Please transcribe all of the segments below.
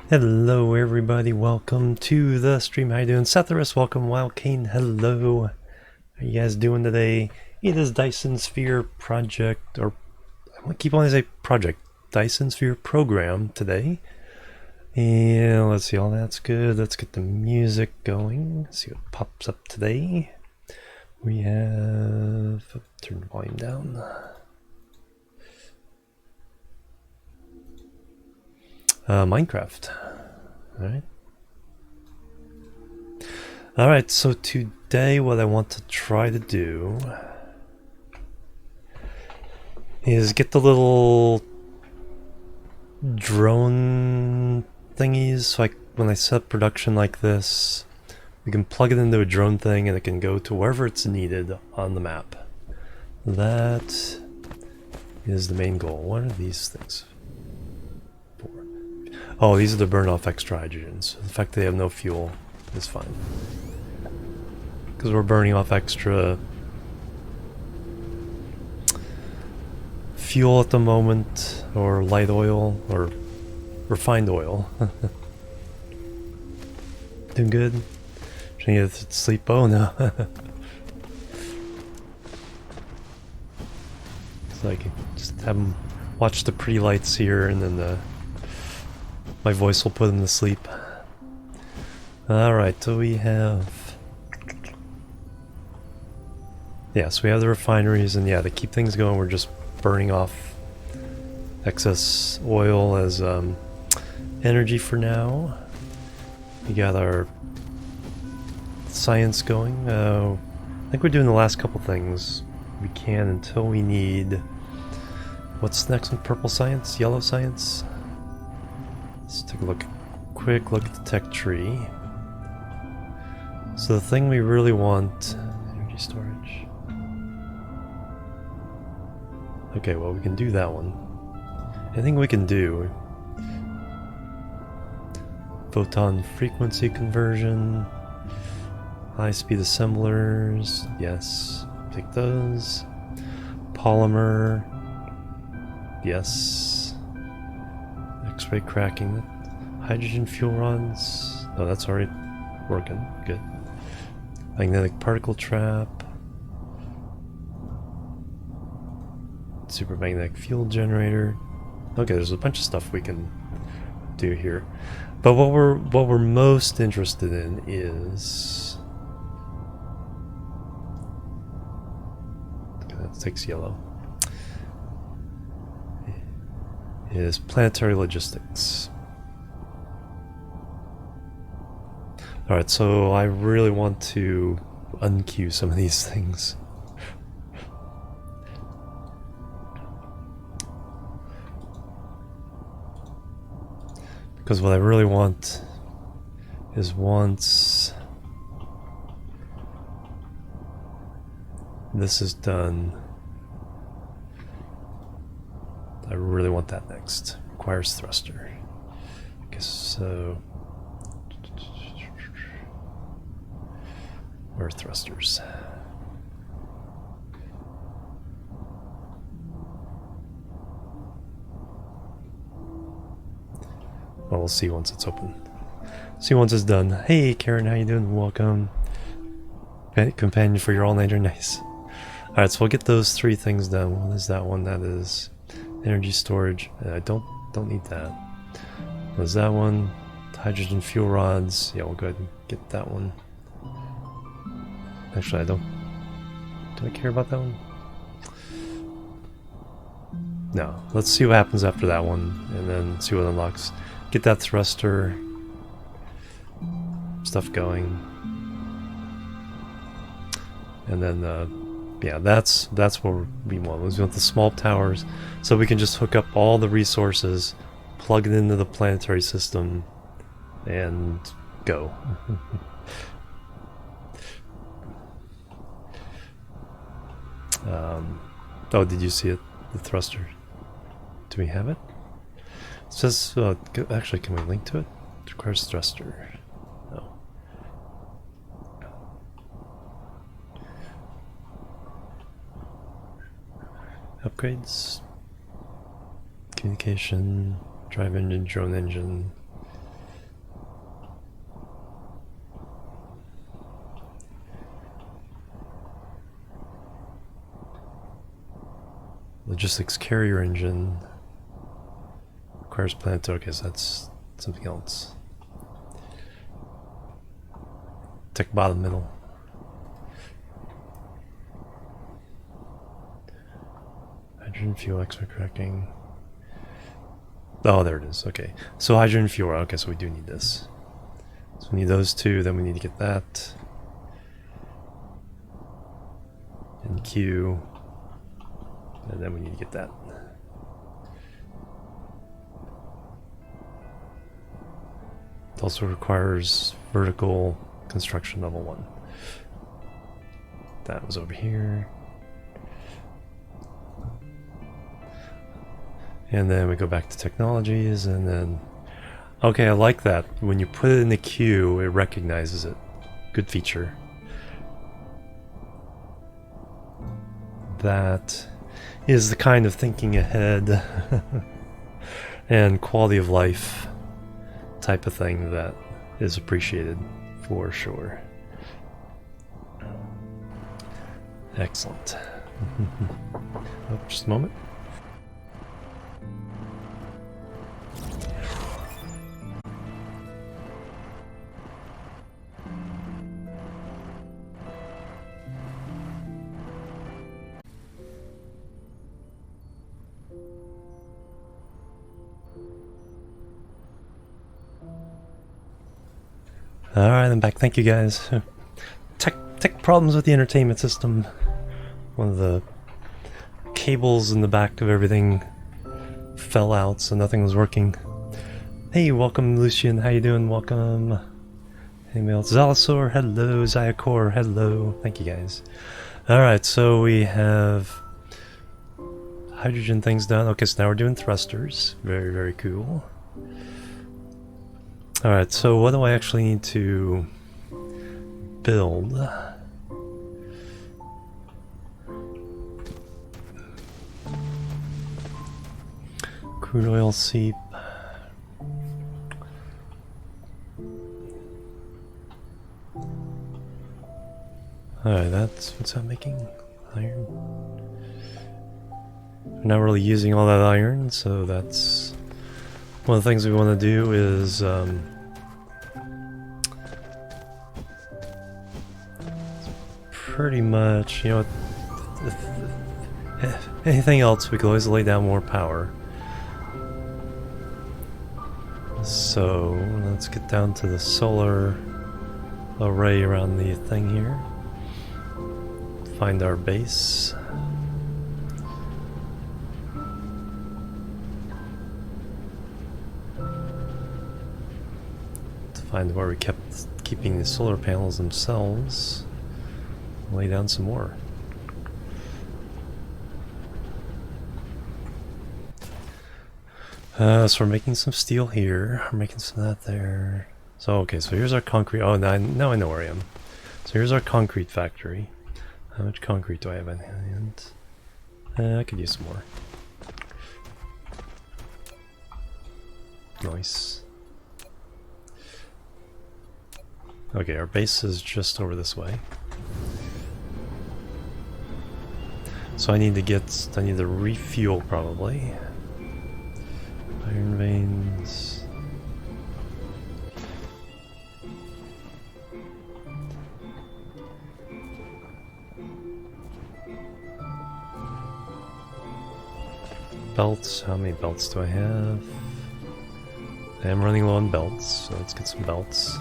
Hello everybody, welcome to the stream. How you doing? Setharus, welcome. Wildcane, hello. How you guys doing today? It is Dyson Sphere Project, or I want to keep on to say project, Dyson Sphere Program today. And let's see, all that's good. Let's get the music going. Let's see what pops up today. We have, turn the volume down. Minecraft. Alright, so today what I want to try to do is get the little drone thingies, so when I set up production like this, we can plug it into a drone thing and it can go to wherever it's needed on the map. That is the main goal. What are these things? Oh, these are to burn off extra hydrogens. The fact that they have no fuel is fine. Because we're burning off extra fuel at the moment, or light oil, or refined oil. Doing good? Trying to get to sleep? Oh no. So I can just have them watch the pretty lights here, and then my voice will put them to sleep. Alright, so we have... yeah, so we have the refineries, and yeah, to keep things going, we're just burning off excess oil as energy for now. We got our science going. I think we're doing the last couple things we can until we need... what's next one? Purple science? Yellow science? Let's take a look, quick look at the tech tree. So the thing we really want, energy storage. Okay, well we can do that one. Anything we can do. Photon frequency conversion. High speed assemblers, yes, take those. Polymer, yes. X-ray cracking, hydrogen fuel rods. Oh, that's already working. Good. Magnetic particle trap. Supermagnetic fuel generator. Okay, there's a bunch of stuff we can do here. But what we're most interested in is... okay, that takes yellow. Is planetary logistics. Alright, so I really want to unqueue some of these things. Because what I really want is once this is done, I really want that next. Requires thruster. Okay, so... where are thrusters? Well, we'll see once it's open. See once it's done. Hey Karen, how you doing? Welcome. Companion for your all-nighter, nice. Alright, so we'll get those three things done. What is that one? That is... energy storage. I don't need that. Was that one? Hydrogen fuel rods. Yeah, we'll go ahead and get that one. Actually, I don't. Do I care about that one? No. Let's see what happens after that one, and then see what unlocks. Get that thruster stuff going, and then yeah, that's what we want. We want the small towers, so we can just hook up all the resources, plug it into the planetary system, and go. Oh, did you see it? The thruster. Do we have it? It says, actually, can we link to it? It requires thruster. No. Upgrades. Communication, drive engine, drone engine. Logistics carrier engine. Requires planetary. Okay, so that's something else. Tech bottom middle. Hydrogen fuel, X-ray cracking. Oh, there it is. Okay, so hydrogen fuel. Okay, so we do need this. So we need those two. Then we need to get that. And Q. And then we need to get that. It also requires vertical construction level 1. That was over here. And then we go back to technologies, and then... Okay, I like that. When you put it in the queue, it recognizes it. Good feature. That is the kind of thinking ahead and quality of life type of thing that is appreciated for sure. Excellent. Oh, just a moment. Alright, I'm back. Thank you guys. Tech problems with the entertainment system. One of the cables in the back of everything fell out, so nothing was working. Hey, welcome Lucian. How you doing? Welcome. Anybody else? Zalasaur, hello. Zayakor, hello. Thank you guys. Alright, so we have hydrogen things done. Okay, so now we're doing thrusters. Very, very cool. Alright, so what do I actually need to build? Crude oil seep. Alright, that's what's that making? Iron. We're not really using all that iron, so that's one of the things we want to do is pretty much, you know, if anything else, we could always lay down more power. So let's get down to the solar array around the thing here. Find our base. To find where we kept keeping the solar panels themselves. Lay down some more. So we're making some steel here. We're making some of that there. So okay, so here's our concrete. Oh, now I know where I am. So here's our concrete factory. How much concrete do I have in hand? I could use some more. Nice. Okay, our base is just over this way. So I need to refuel probably. Iron veins. Belts, how many belts do I have? I am running low on belts, so let's get some belts.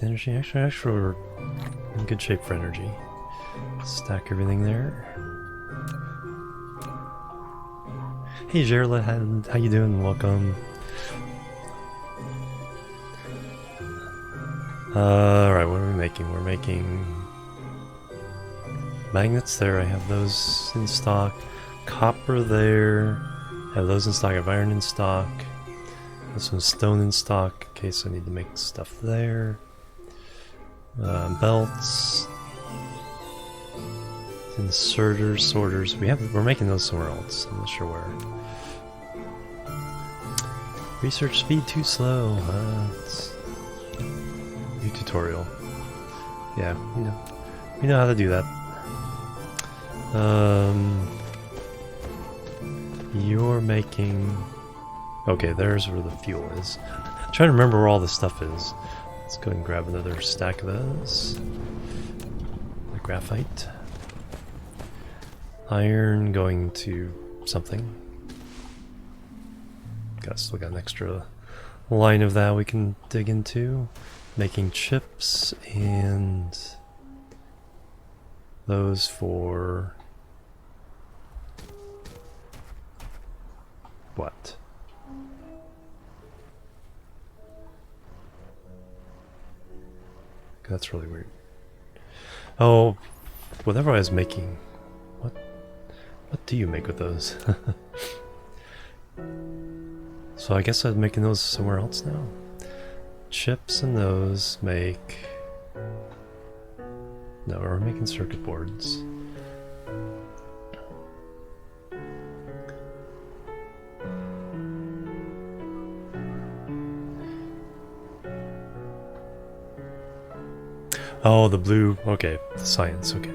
Energy, actually we're in good shape for energy. Stack everything there. Hey Gerla, how you doing? Welcome. Alright, what are we making? We're making magnets there, I have those in stock. Copper there, I have those in stock, I have iron in stock. There's some stone in stock in case I need to make stuff there. Belts. Inserters, sorters. We're making those somewhere else. I'm not sure where. Research speed too slow. New tutorial. Yeah, we know how to do that. You're making. Okay, there's where the fuel is. I'm trying to remember where all this stuff is. Let's go and grab another stack of those. The graphite. Iron going to something. Still got an extra line of that we can dig into. Making chips and those for what? That's really weird. Oh, whatever I was making. What do you make with those? So I guess I'm making those somewhere else now. Chips and those make... No, we're making circuit boards. Oh, the blue... Okay, the science, okay.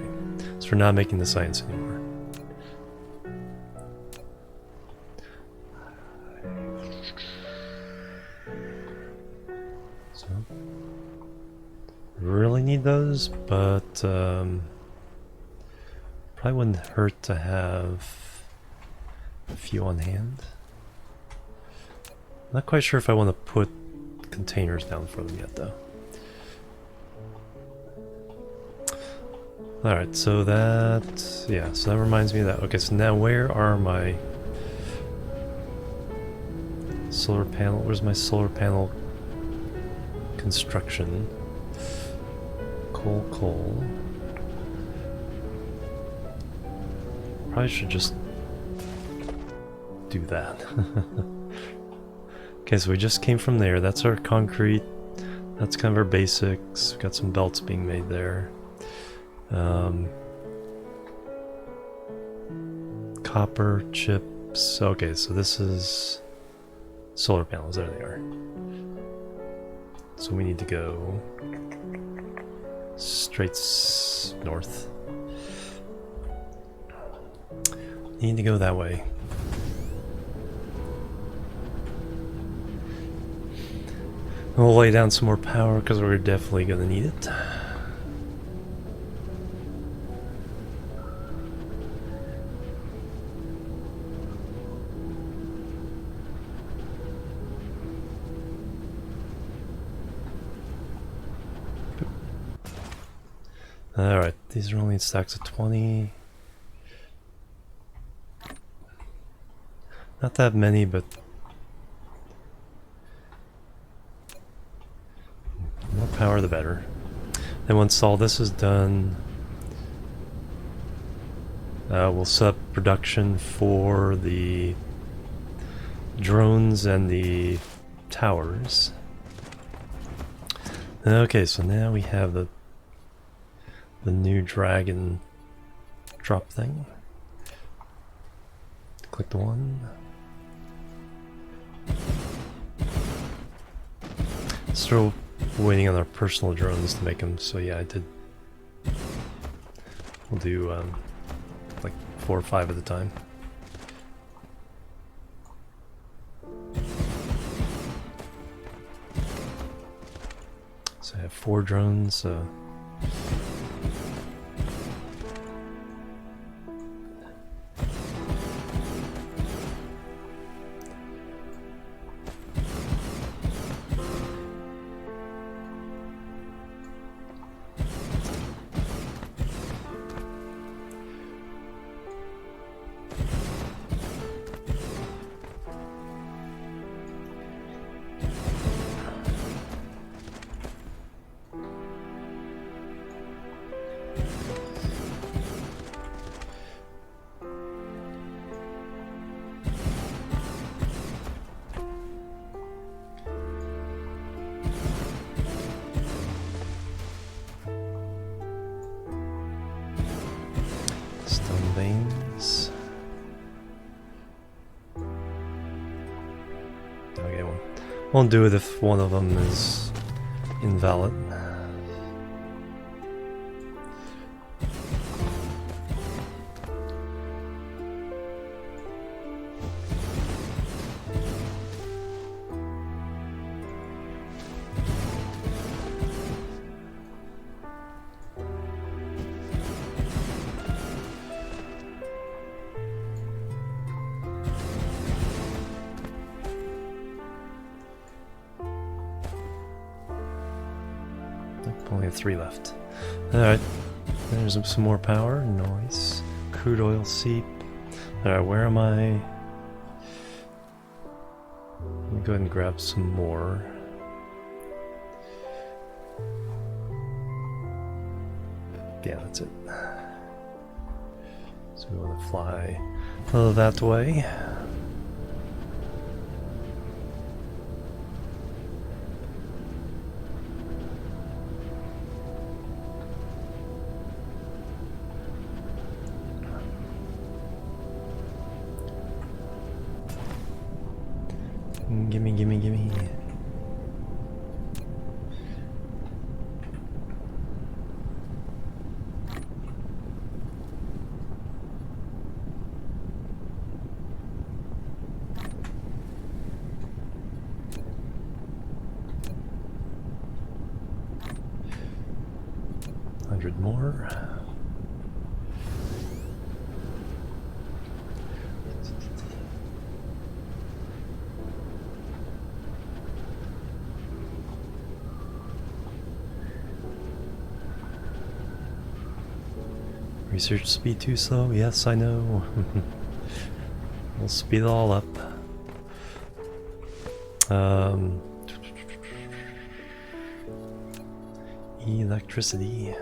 So we're not making the science anymore. Really need those, but probably wouldn't hurt to have a few on hand. Not quite sure if I want to put containers down for them yet, though. Alright, so that... yeah, so that reminds me of that. Okay, so now where are my solar panel? Where's my solar panel construction? Coal. Probably should just do that. Okay, so we just came from there. That's our concrete. That's kind of our basics. We've got some belts being made there. Copper, chips. Okay, so this is solar panels. There they are. So we need to go straight north. Need to go that way. We'll lay down some more power because we're definitely going to need it. Alright, these are only in stacks of 20. Not that many, but more power the better. And once all this is done, we'll set up production for the drones and the towers. Okay, so now we have the new dragon drop thing. Click the one. Still waiting on our personal drones to make them, so yeah, I did. We'll do like 4 or 5 at a time. So I have 4 drones. Stone veins. Okay, one Won't do it if one of them is invalid. Only have 3 left. Alright, there's some more power. Nice. Crude oil seep. Alright, where am I? Let me go ahead and grab some more. Yeah, that's it. So we want to fly that way. Gimme, gimme, gimme. More. Research speed too slow? Yes, I know. We'll speed it all up. Electricity.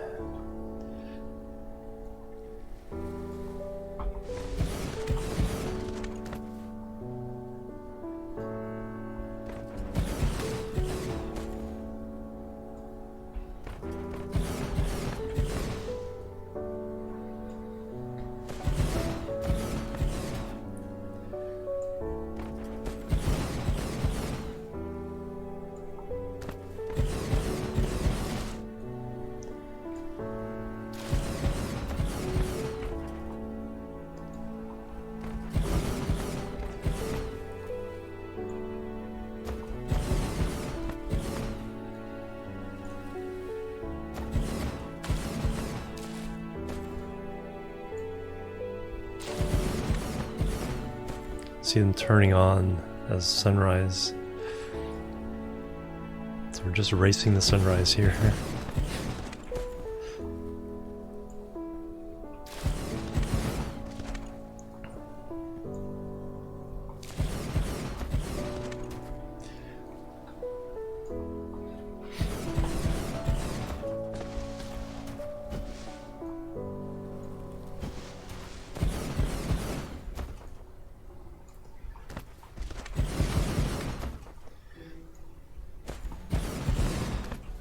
See them turning on as sunrise. So we're just racing the sunrise here.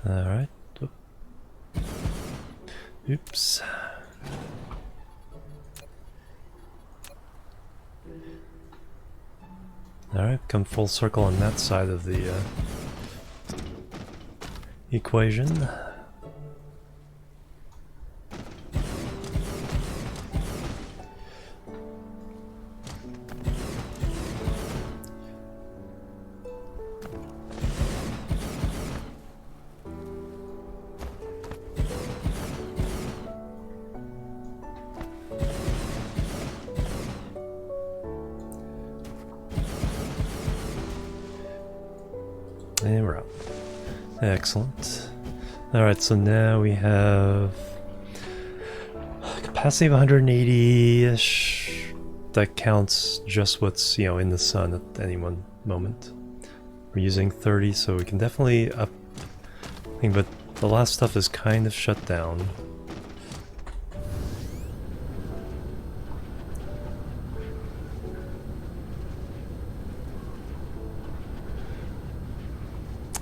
Alright. Oops. Alright, come full circle on that side of the equation. And we're up. Excellent. Alright, so now we have capacity of 180-ish. That counts just what's, you know, in the sun at any one moment. We're using 30, so we can definitely up thing, but the last stuff is kind of shut down.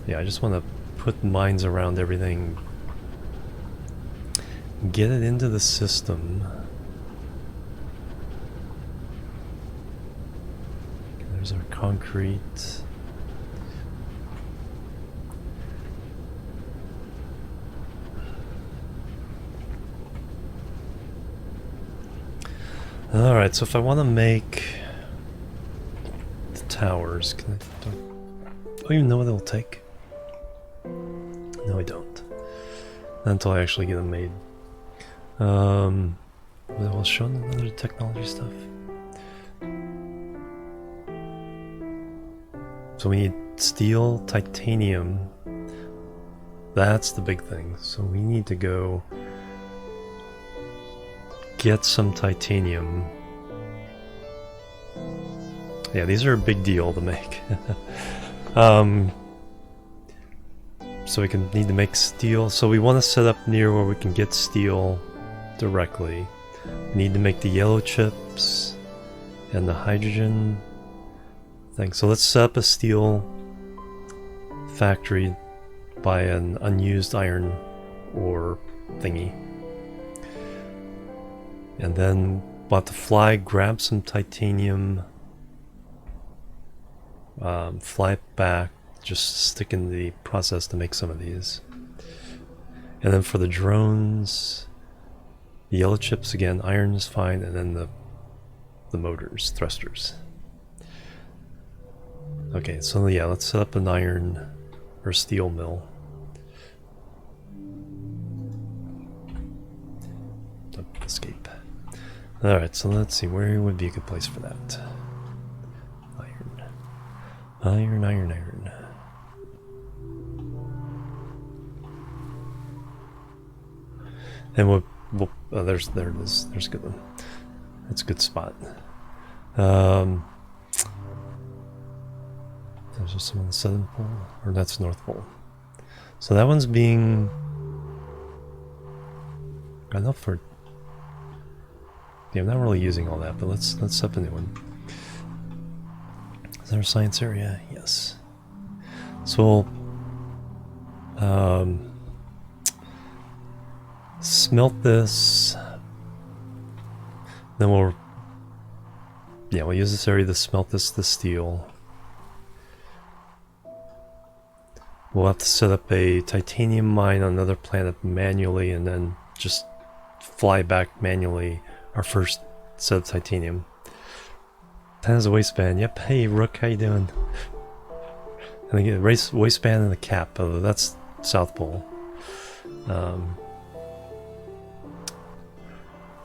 Yeah, I just want to put mines around everything. Get it into the system. There's our concrete. Alright, so if I want to make the towers, can I don't even know what it'll take. No, I don't. Not until I actually get them made. What else? Showing other technology stuff. So we need steel, titanium. That's the big thing. So we need to go get some titanium. Yeah, these are a big deal to make. So we need to make steel. So we want to set up near where we can get steel directly. We need to make the yellow chips and the hydrogen thing. So let's set up a steel factory by an unused iron ore thingy. And then we'll have to fly, grab some titanium, fly it back, just stick in the process to make some of these. And then for the drones, the yellow chips again, iron is fine, and then the motors, thrusters. Okay, so yeah, let's set up an iron or steel mill. Escape. Alright, so let's see, where would be a good place for that? Iron. Iron, iron, iron. And we'll oh, there it is. There's a good one. That's a good spot. There's just some on the southern pole, or that's North Pole. So that one's being got enough for. Yeah, I'm not really using all that, but let's set up a new one. Is there a science area? Yes. So we'll smelt this. Then we'll use this area to smelt the steel. We'll have to set up a titanium mine on another planet manually, and then just fly back manually our first set of titanium. 10 is a waistband. Yep. Hey, Rook, how you doing? And again, waistband and the cap. Oh, that's South Pole.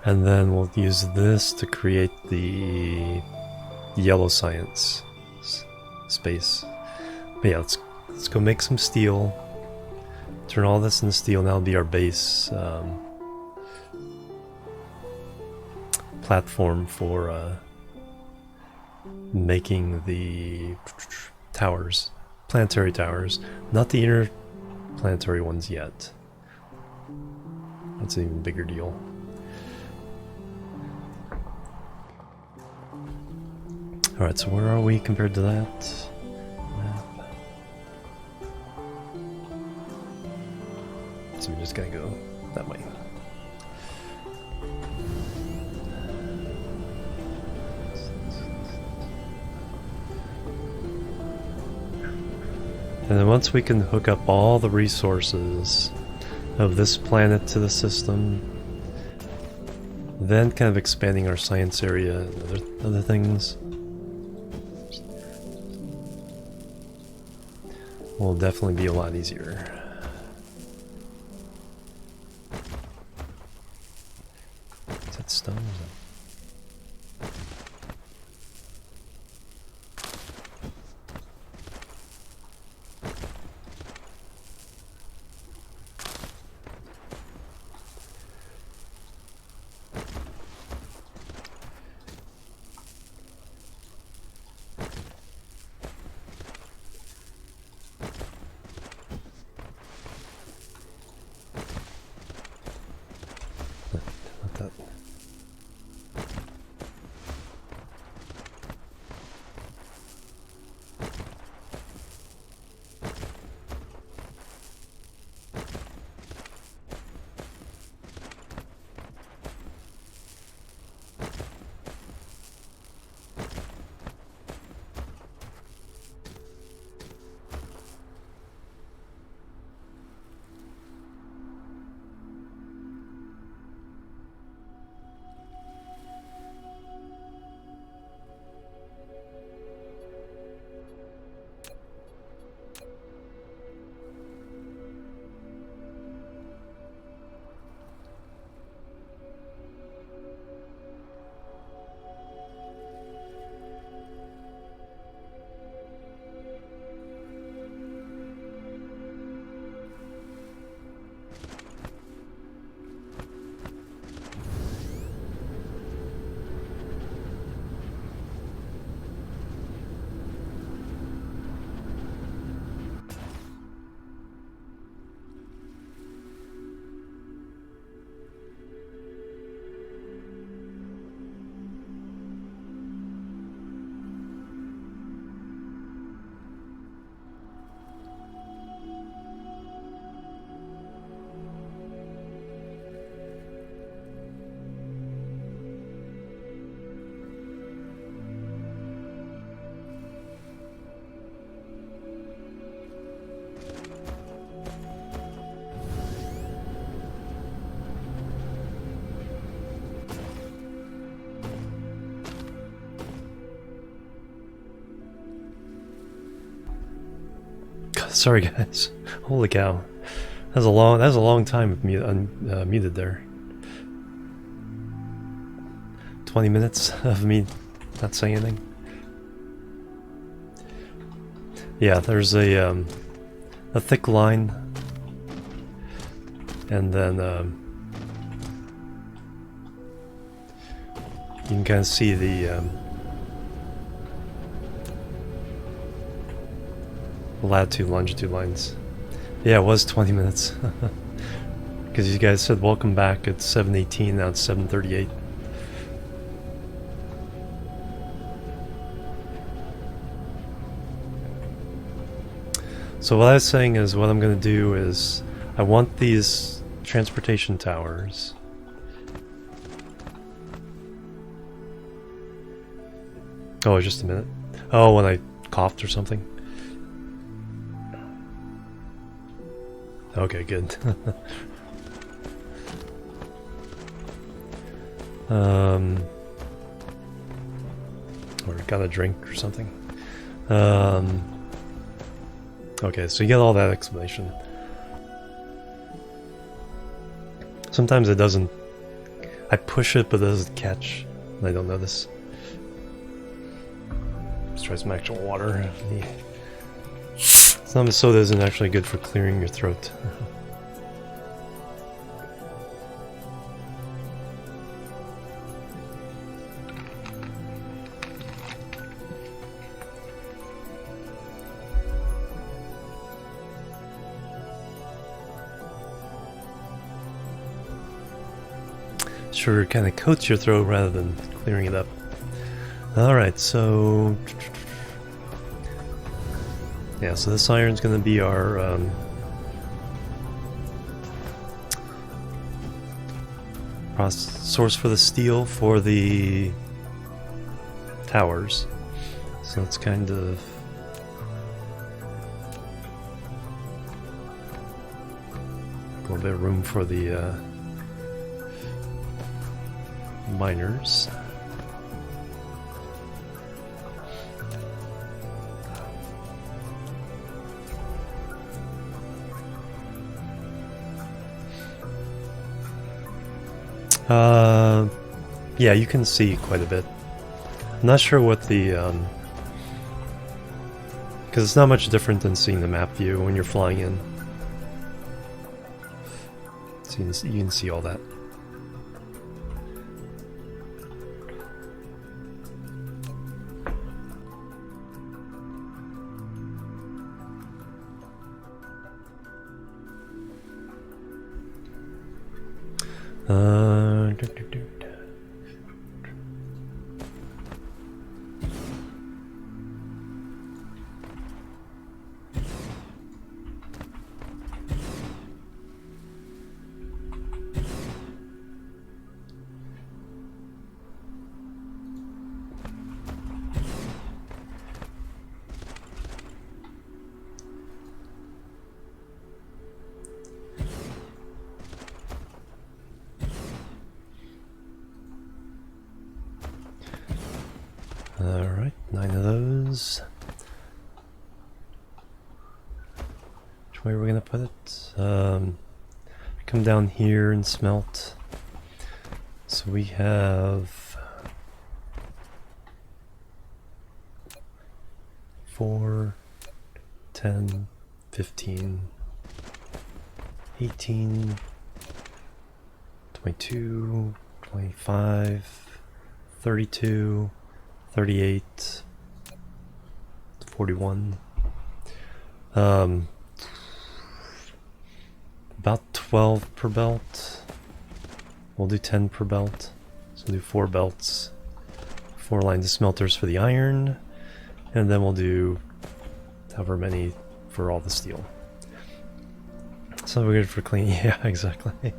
And then we'll use this to create the yellow science space. But yeah, let's go make some steel. Turn all this into steel, and that'll be our base platform for making the towers, planetary towers. Not the interplanetary ones yet. That's an even bigger deal. Alright, so where are we compared to that? Map. So we're just gonna go that way. And then once we can hook up all the resources of this planet to the system, then kind of expanding our science area and other things, will definitely be a lot easier. Is that stone? Sorry guys. Holy cow. That was a long time muted there. 20 minutes of me not saying anything. Yeah, there's a thick line, and then you can kind of see the latitude, longitude lines. Yeah, it was 20 minutes. Because you guys said welcome back at 7:18, now it's 7:38. So what I was saying is, what I'm going to do is, I want these transportation towers. Oh, just a minute. Oh, when I coughed or something. Okay, good. Or got a drink or something. Okay, so you get all that explanation. Sometimes it doesn't... I push it, but it doesn't catch, and I don't notice. Let's try some actual water. Some soda isn't actually good for clearing your throat. Sugar kind of coats your throat rather than clearing it up. Alright, so... yeah, so this iron's going to be our source for the steel for the towers. So it's kind of... a little bit of room for the miners. Yeah, you can see quite a bit. I'm not sure what the because it's not much different than seeing the map view when you're flying in. So you can see all that. Alright, 9 of those. Which way are we gonna put it? Come down here and smelt. So we have 4, 10, 15, 18, 22, 25, 32, 38, 41, about 12 per belt. We'll do 10 per belt, so we'll do 4 belts, 4 lines of smelters for the iron, and then we'll do however many for all the steel. So we're good for cleaning. Yeah, exactly.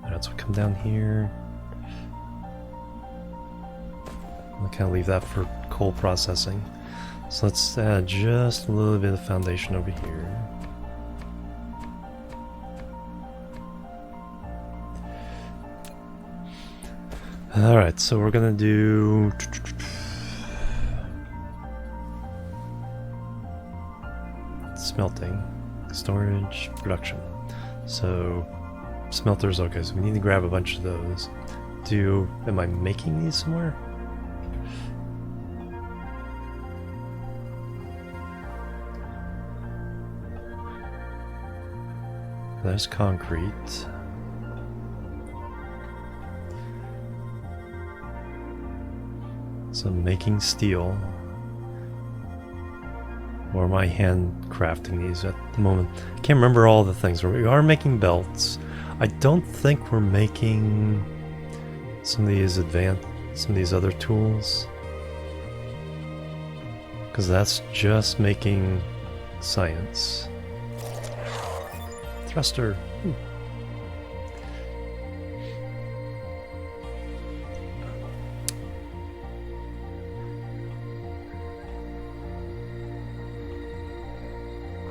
Alright, so come down here. I'll kind of leave that for coal processing. So let's add just a little bit of foundation over here. Alright, so we're gonna do smelting, storage, production. So smelters, okay, so we need to grab a bunch of those. Am I making these somewhere? There's concrete. So making steel. Or am I handcrafting these at the moment? I can't remember all the things. We are making belts. I don't think we're making some of these other tools. Because that's just making science. Thruster. Ooh.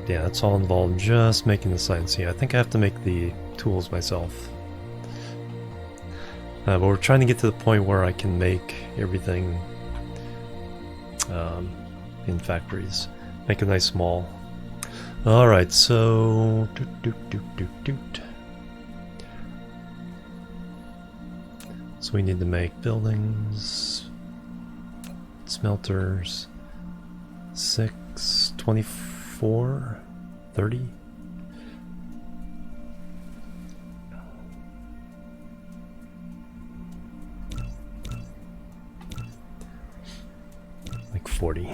Yeah, that's all involved just making the science. Yeah, I think I have to make the tools myself. But we're trying to get to the point where I can make everything in factories. Make a nice small. Alright, so... So we need to make buildings, smelters, 6, 24, 30. Like 40.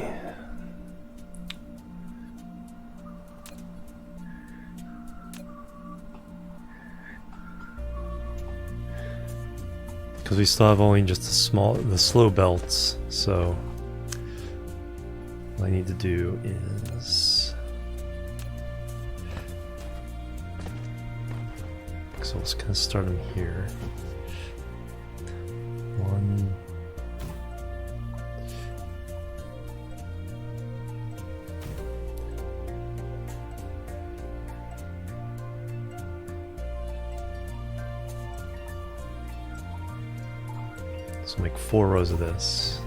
Because we still have only just the slow belts, so what I need to do is, so let's kind of start them here. 1. So make 4 rows of this.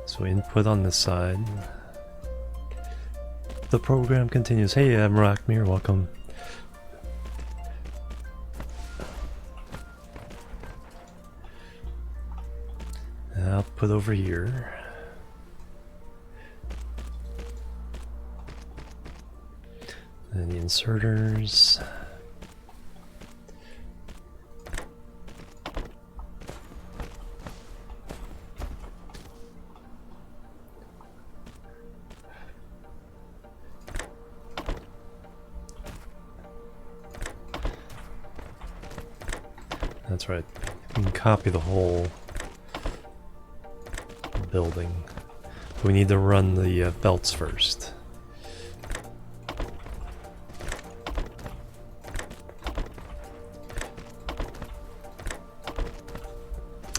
So input on this side. The program continues. Hey, Rockmere, welcome. Output over here. And the inserters. That's right. You can copy the whole building. But we need to run the belts first.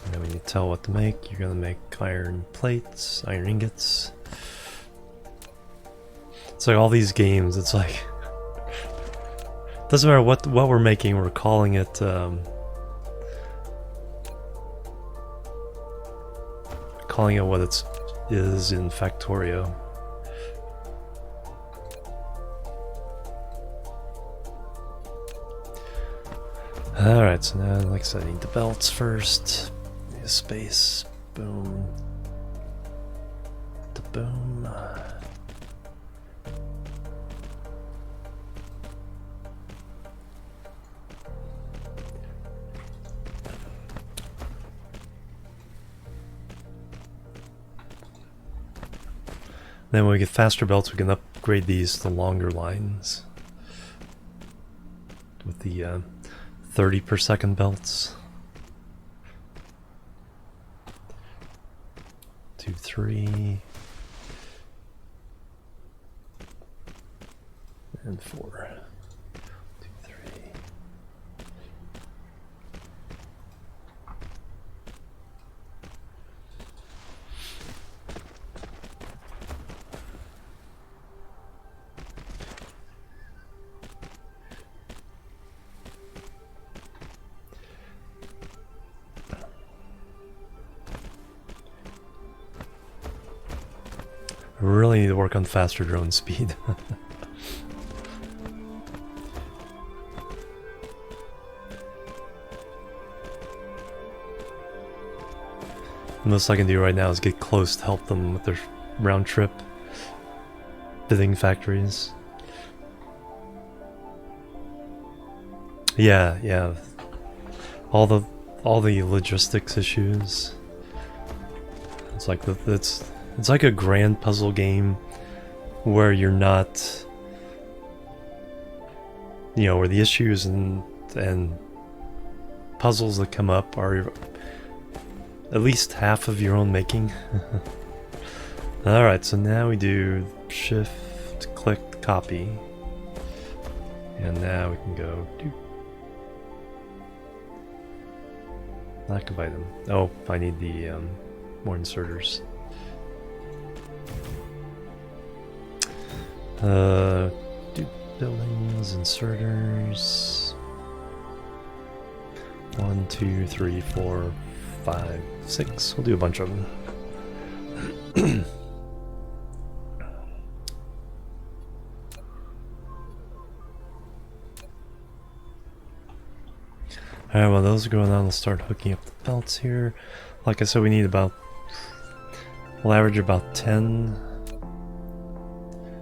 And then we need to tell what to make. You're going to make iron plates, iron ingots. It's like all these games, it's like... doesn't matter what we're making, we're calling it... calling it what it is in Factorio. Alright, so now, like I said, I need the belts first. Need a space. Boom. The boom. Then when we get faster belts, we can upgrade these to longer lines. With the 30 per second belts. 2, 3. And 4. 2, 3. I really need to work on faster drone speed. The most I can do right now is get close to help them with their round trip bidding factories. Yeah. All the logistics issues. It's like it's like a grand puzzle game where you're not, you know, where the issues and puzzles that come up are at least half of your own making. Alright, so now we do shift click copy, and now we can go do lack of item. Oh, I need the more inserters. Do buildings, inserters. 1, 2, 3, 4, 5, 6. We'll do a bunch of them. Alright, while those are going on, we'll start hooking up the belts here. Like I said, we need about, we'll average about 10.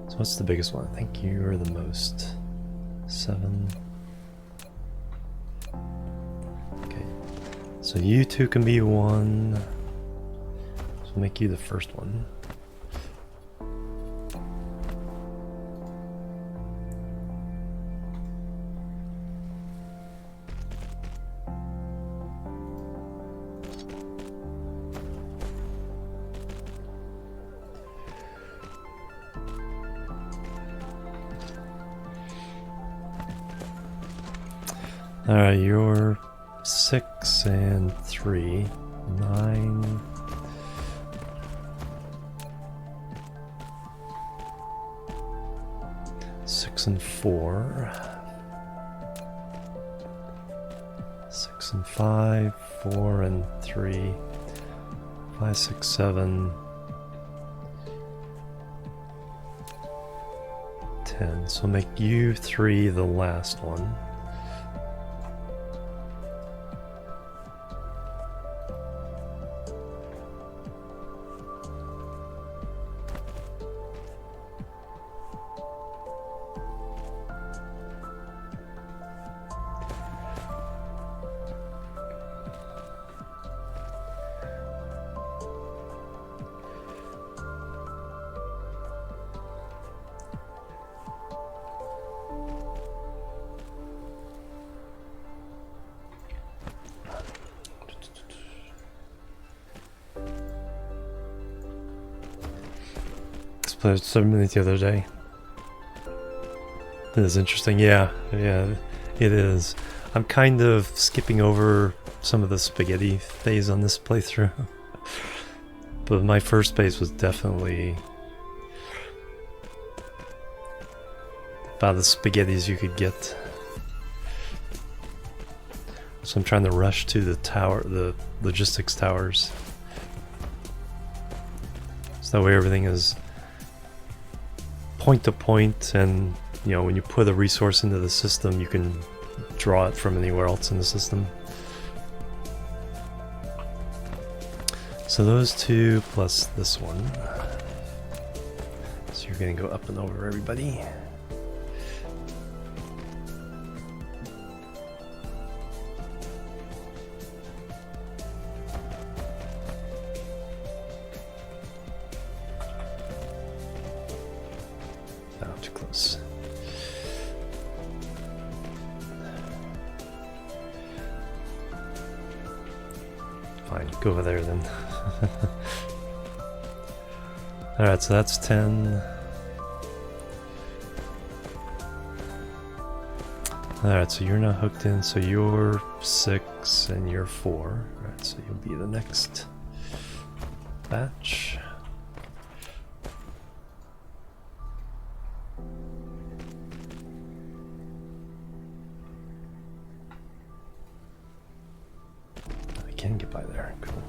So what's the biggest one? I think you're the most. 7. Okay. So you two can be 1. So we'll make you the first one. Alright, you're 6 and 3. 9. Six and 4. 6 and 5. 4 and 3. 5, 6, 7. 10. So make you 3 the last one. Played 7 minutes the other day. That is interesting. Yeah, it is. I'm kind of skipping over some of the spaghetti phase on this playthrough. But my first phase was definitely about as spaghetti as you could get. So I'm trying to rush to the tower, the logistics towers. So that way everything is point to point, and you know, when you put a resource into the system, you can draw it from anywhere else in the system. So those two plus this one. So you're gonna go up and over everybody. Too close. Fine, go over there then. Alright, so that's 10. Alright, so you're not hooked in, so you're 6 and you're 4. Alright, so you'll be the next batch. Can get by there. Cool.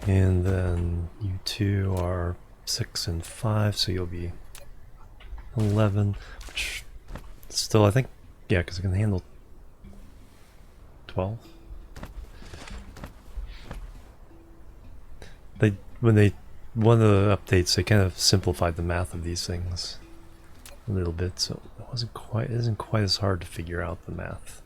And then you two are 6 and 5, so you'll be 11, which still, I think, yeah, because it can handle 12. One of the updates, they kind of simplified the math of these things a little bit, so it isn't quite as hard to figure out the math.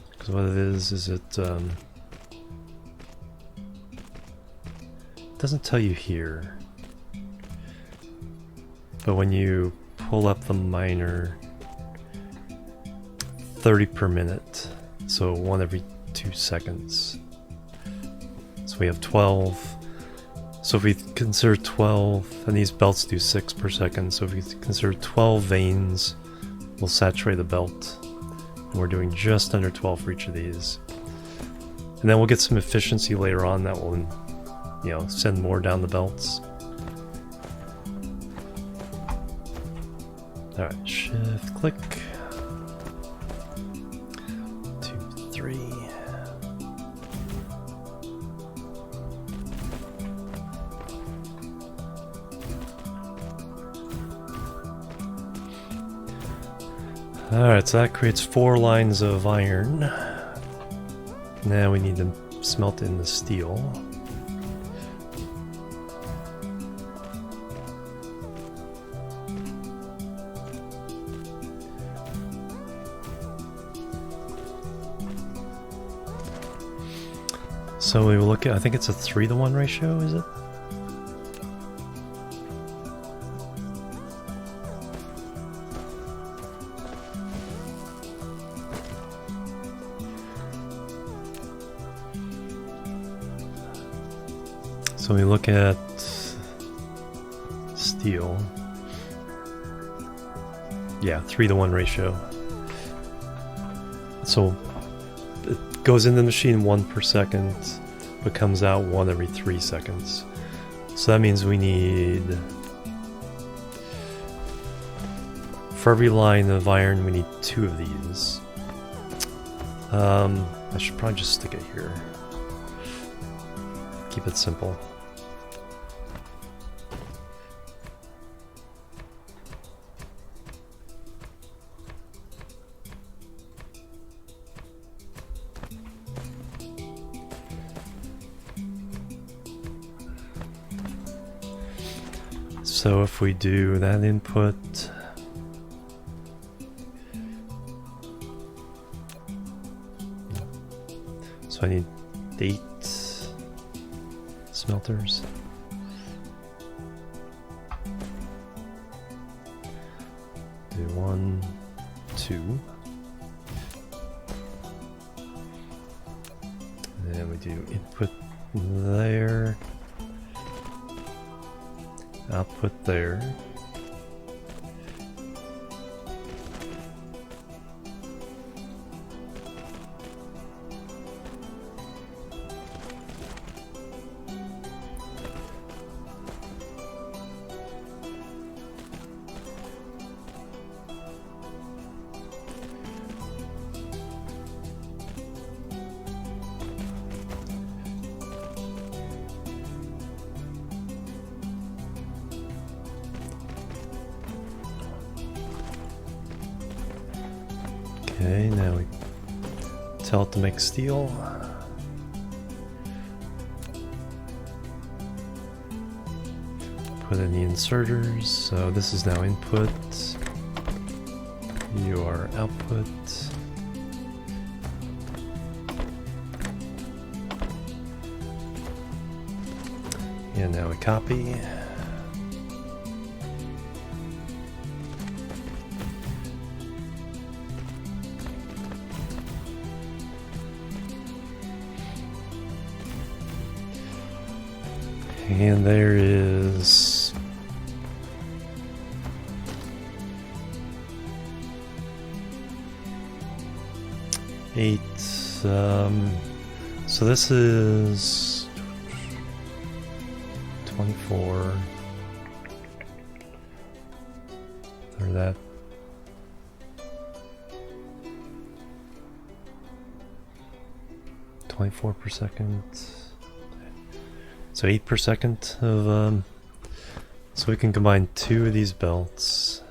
Because what it is it doesn't tell you here, but when you pull up the miner, 30 per minute, so 1 every 2 seconds. So we have 12. So if we consider 12, and these belts do 6 per second, so if we consider 12 veins, we'll saturate the belt. And we're doing just under 12 for each of these. And then we'll get some efficiency later on that will, you know, send more down the belts. Alright, shift click. 2, 3. Alright, so that creates 4 lines of iron. Now we need to smelt in the steel. So we will look at, I think it's a 3-to-1 ratio, is it? So we look at steel. Yeah, 3-to-1 ratio. So it goes in the machine 1 per second, but comes out 1 every 3 seconds. So that means we need, for every line of iron, we need 2 of these. I should probably just stick it here. Keep it simple. So if we do that input, so I need 8 smelters. Do 1, 2. And then we do input there. Output there. Okay, now we tell it to make steel. Put in the inserters. So this is now input. You are output. And now we copy. And there is 8. So this is 24. Or that. 0.4 per second. So 8 per second of so we can combine 2 of these belts.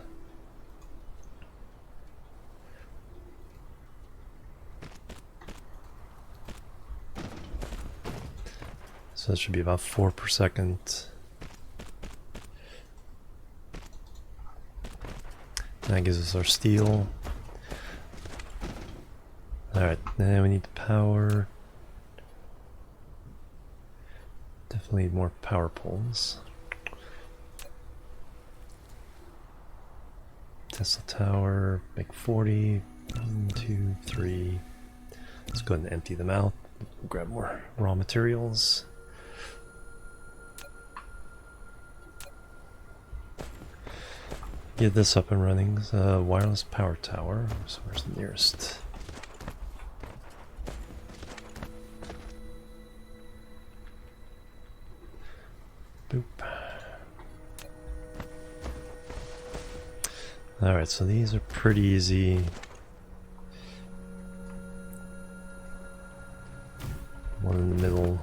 So that should be about 4 per second. That gives us our steel. Alright, now we need the power. Definitely need more power poles. Tesla tower, make 40. 1, 2, 3. Let's go ahead and empty them out. Grab more raw materials. Get this up and running. Wireless power tower. So where's the nearest? Boop. Alright, so these are pretty easy. One in the middle.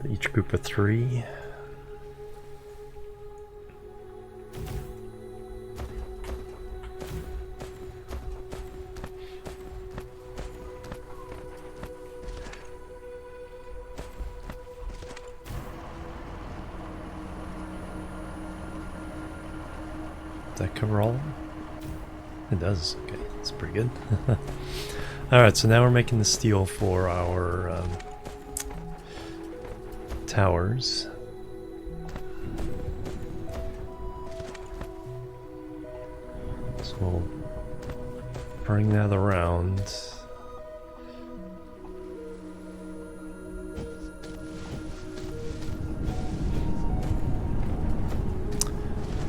Each group of 3. Does that cover all of them? It does. Okay, that's pretty good. Alright, so now we're making the steel for our towers. So we'll bring that around.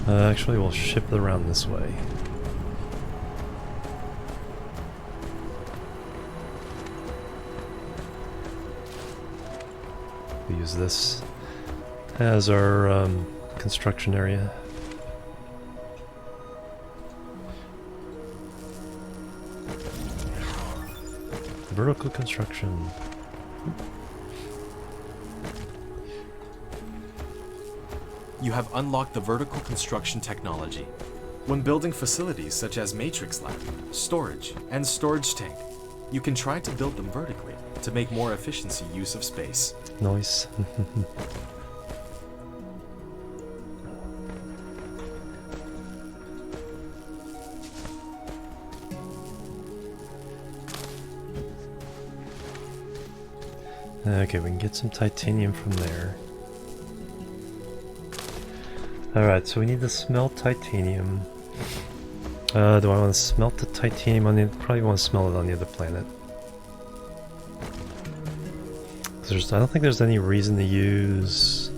Actually, we'll ship it around this way. We use this as our construction area. Vertical construction. You have unlocked the vertical construction technology. When building facilities such as Matrix Lab, storage, and storage tank, you can try to build them vertically to make more efficiency use of space. Nice. Okay, we can get some titanium from there. Alright, so we need to smelt titanium. Do I want to smelt the titanium on the... Probably want to smelt it on the other planet. I don't think there's any reason to use...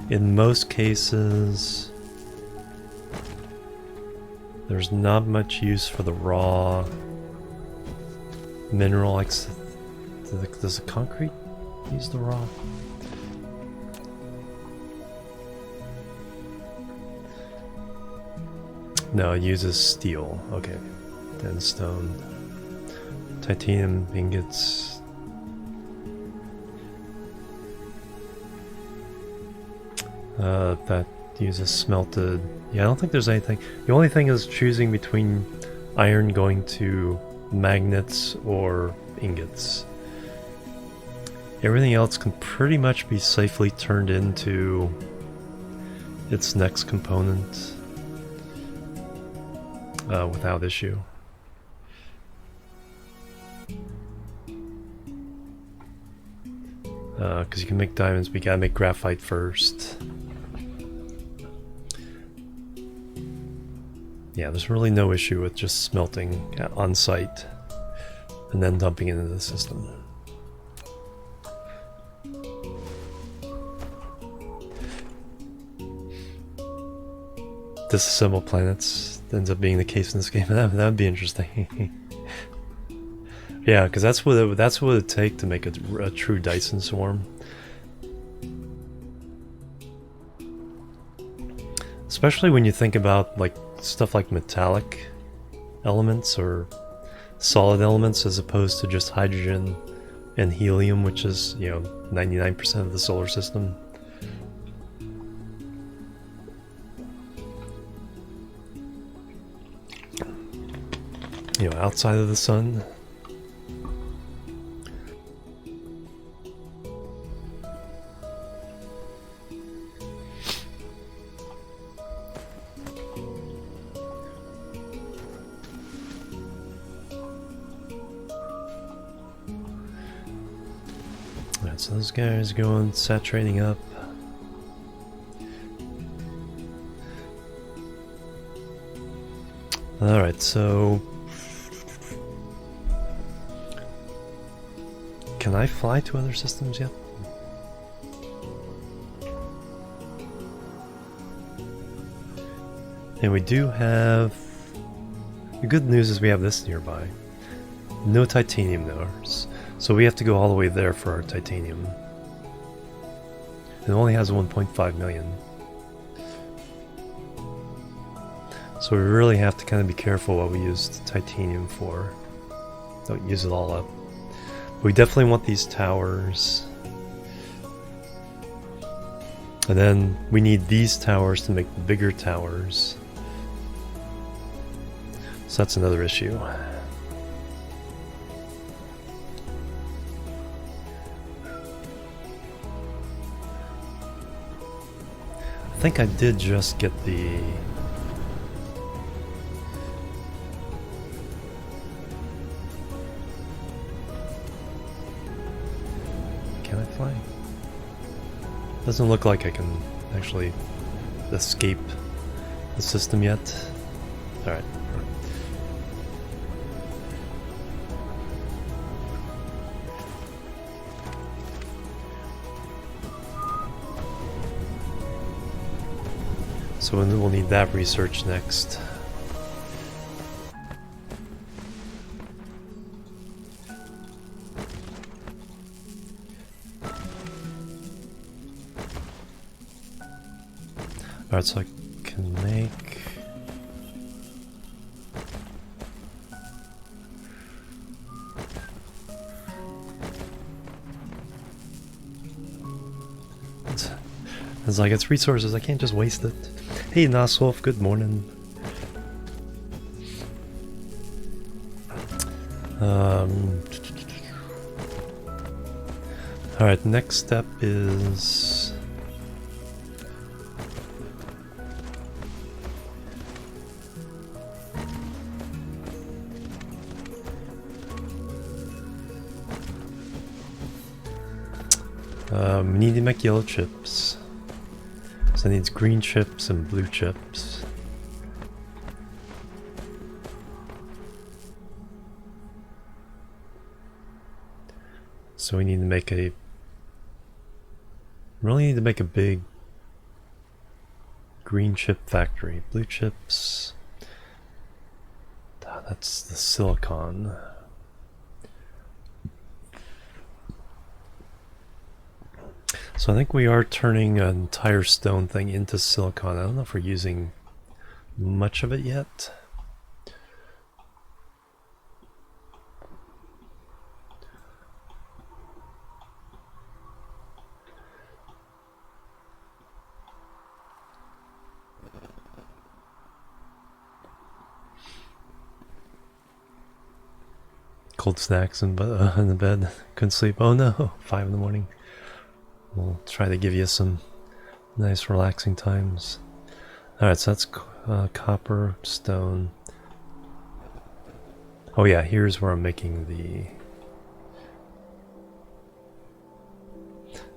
In most cases... There's not much use for the raw mineral. Like, does the concrete use the raw? No, it uses steel. Okay. Then stone. Titanium ingots. That uses smelted. Yeah, I don't think there's anything. The only thing is choosing between iron going to magnets or ingots. Everything else can pretty much be safely turned into its next component. Without issue. Because you can make diamonds, but you gotta make graphite first. Yeah, there's really no issue with just smelting on site and then dumping it into the system. Disassemble planets ends up being the case in this game. That would be interesting. Yeah, because that's what it would take to make a true Dyson swarm. Especially when you think about like stuff like metallic elements or solid elements as opposed to just hydrogen and helium, which is, 99% of the solar system. Outside of the sun. Alright, so those guys going saturating up. Alright, so can I fly to other systems yet? And we do have... The good news is we have this nearby. No titanium though, so we have to go all the way there for our titanium. It only has 1.5 million. So we really have to kind of be careful what we use the titanium for. Don't use it all up. We definitely want these towers. And then we need these towers to make the bigger towers. So that's another issue. I think I did just get the... Can I fly? Doesn't look like I can actually escape the system yet. Alright. So we'll need that research next. Alright, so I can make... It's like it's resources, I can't just waste it. Hey Naswolf, good morning. Alright, next step is... we need to make yellow chips. So it needs green chips and blue chips. So we need to make a... really need to make a big green chip factory. Blue chips... Ah, that's the silicon. So I think we are turning an entire stone thing into silicon. I don't know if we're using much of it yet. Cold snacks in the bed. Couldn't sleep. Oh no, 5 in the morning. We'll try to give you some nice relaxing times. Alright, so that's copper, stone. Oh yeah, here's where I'm making the...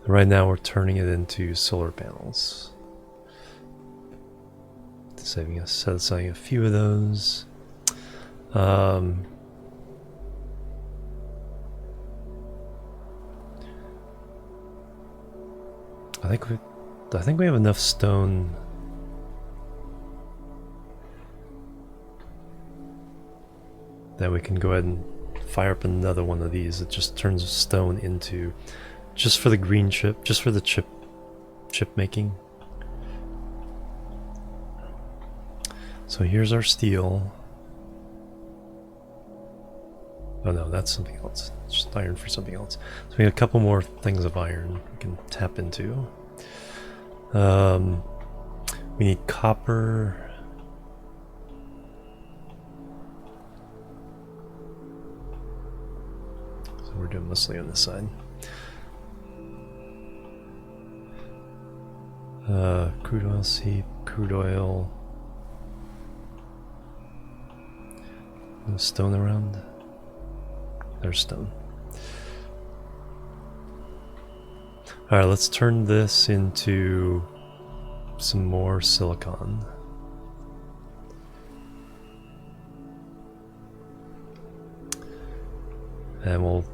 Right now we're turning it into solar panels. Saving us, setting a few of those. I think we have enough stone that we can go ahead and fire up another one of these. It just turns stone into, just for the green chip, just for the chip making. So here's our steel. Oh no, that's something else. It's just iron for something else. So we got a couple more things of iron we can tap into. We need copper. So we're doing mostly on this side. Crude oil seep, crude oil. No stone around. There's stone. Alright, let's turn this into some more silicon. And we'll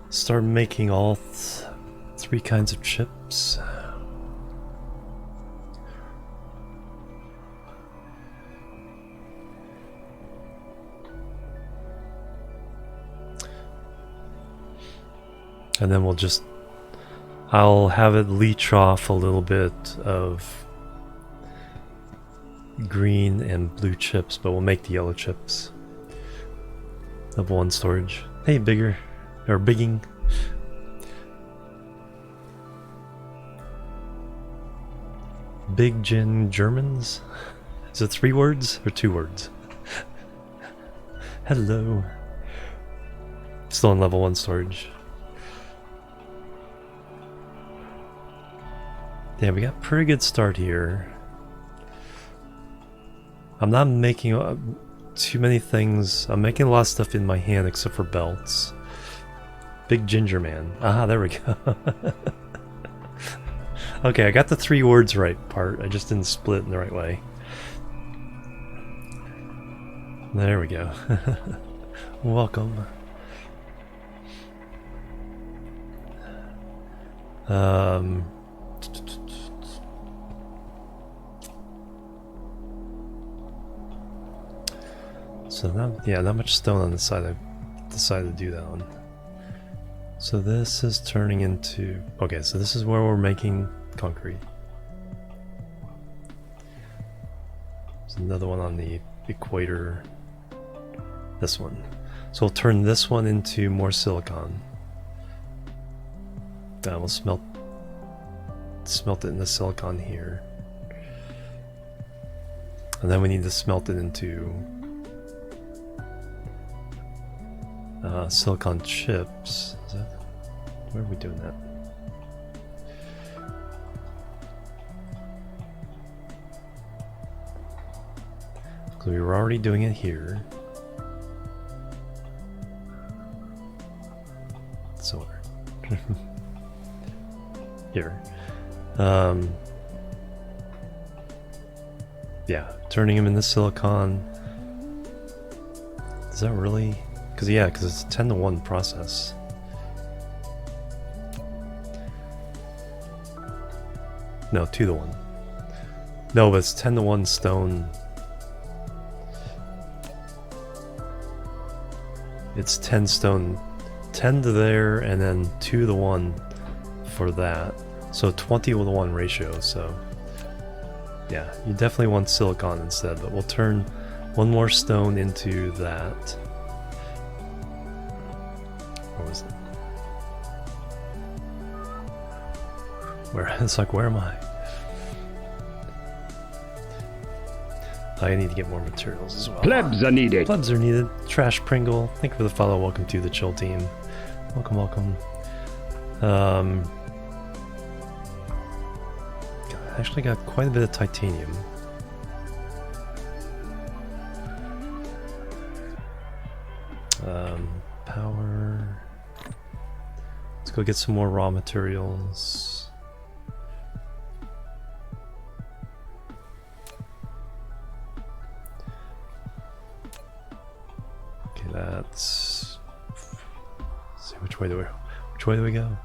start making all three kinds of chips. And then I'll have it leach off a little bit of green and blue chips, but we'll make the yellow chips. Level 1 storage. Hey, bigger. Or bigging. Big Gin Germans? Is it 3 words or 2 words? Hello. Still on level 1 storage. Yeah, we got a pretty good start here. I'm not making too many things. I'm making a lot of stuff in my hand except for belts. Big Ginger Man. Ah, there we go. Okay, I got the 3 words right part. I just didn't split in the right way. There we go. Welcome. So not much stone on the side I decided to do that on. So this is turning into... Okay, so this is where we're making concrete. There's another one on the equator. This one. So we'll turn this one into more silicon. Then we'll smelt it in the silicon here. And then we need to smelt it into silicon chips. Is that, where are we doing that? So we were already doing it here. Somewhere. Here. Yeah, turning them into silicon. Is that really? Because it's a 10-to-1 process. No, 2-to-1. No, but it's 10-to-1 stone. It's 10 stone, 10 to there, and then 2-to-1 for that. So 20-to-1 ratio. So yeah, you definitely want silicon instead, but we'll turn one more stone into that. What was it? Where? It's like, where am I? I need to get more materials as well. Plebs are needed. Plebs are needed. Trash Pringle, thank you for the follow. Welcome to the chill team. Welcome, welcome. I actually got quite a bit of titanium. Power. Let's go get some more raw materials. Okay, that's. Let's see, which way do we go?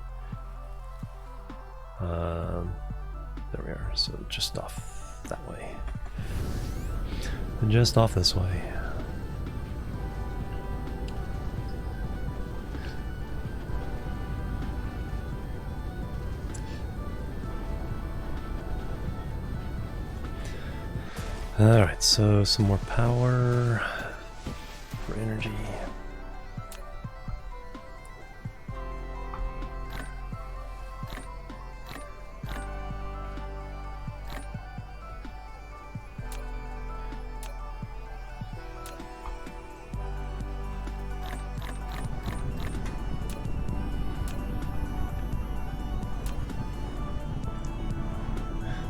There we are. So just off that way, and just off this way. Alright, so some more power for energy.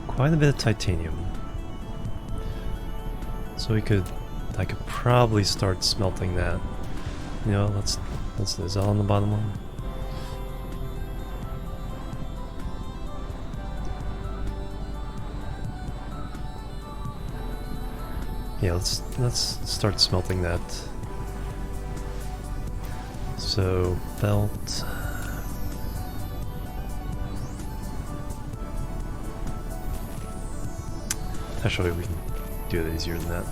Quite a bit of titanium. So I could probably start smelting that. You know, let's is that on the bottom one? Yeah, let's start smelting that. So belt. Actually, we can do it easier than that.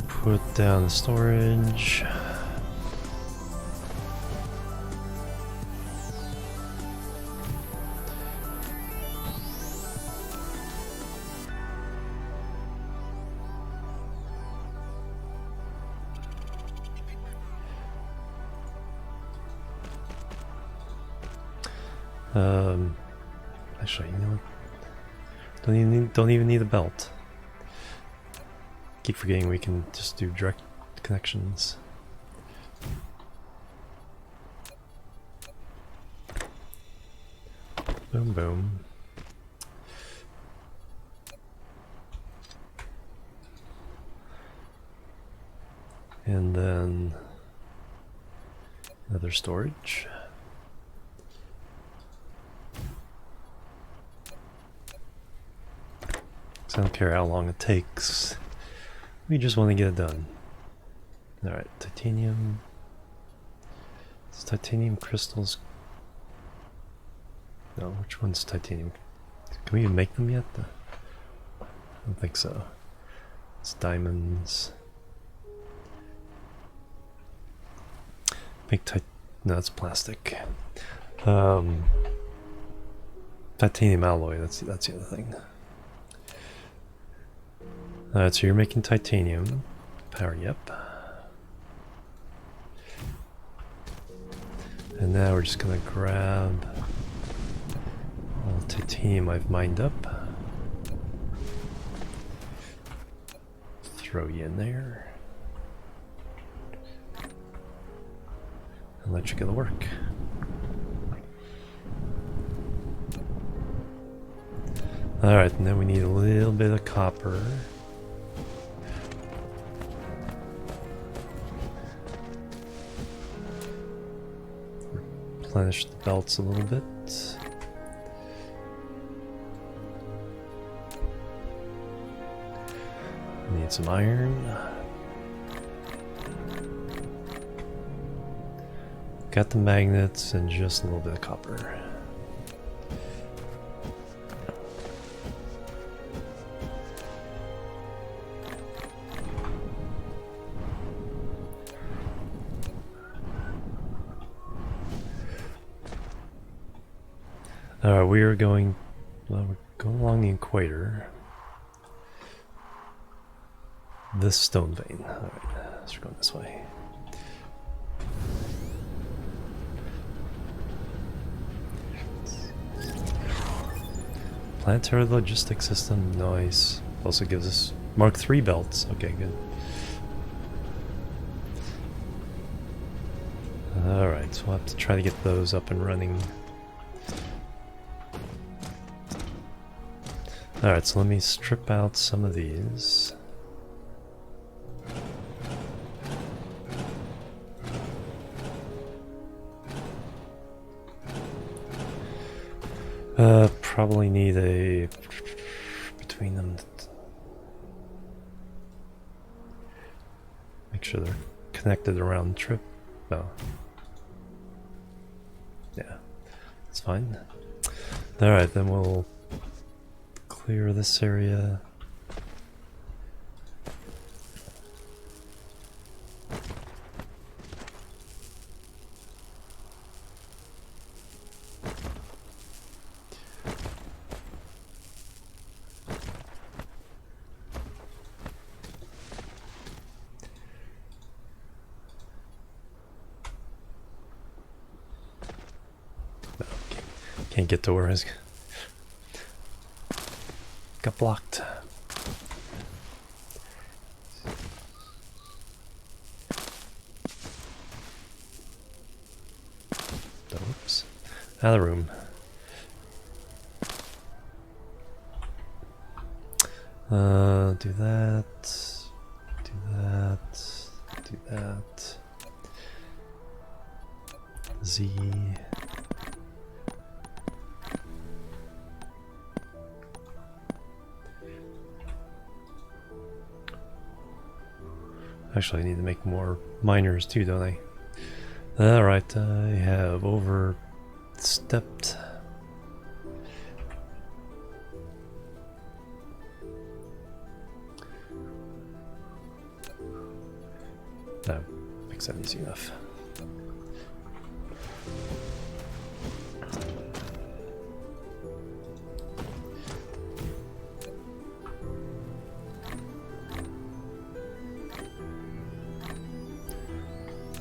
Put down the storage. Actually, you know what? Don't even need a belt. Keep forgetting we can just do direct connections. Boom, boom. And then another storage. I don't care how long it takes. We just want to get it done. Alright, titanium. It's titanium crystals. No, which one's titanium? Can we even make them yet? I don't think so. It's diamonds. No, it's plastic. Titanium alloy, that's the other thing. Alright, so you're making titanium. Power, yep. And now we're just gonna grab all the titanium I've mined up. Throw you in there. And let you go to work. Alright, and then we need a little bit of copper. Replenish the belts a little bit. Need some iron. Got the magnets and just a little bit of copper. Alright, we're going along the equator. This stone vein. Alright, so we're going this way. Planetary logistics system, nice. Also gives us Mark III belts. Okay, good. Alright, so we'll have to try to get those up and running. Alright, so let me strip out some of these. Probably need a between them. Make sure they're connected around the trip. Oh. Yeah, that's fine. Alright, then we'll clear this area. Can't get to where I was. Got blocked. Oops. Out of the room. Do that. Do that. Do that. Z. Actually, I need to make more miners too, don't I? Alright, I have overstepped. No, makes that easy enough.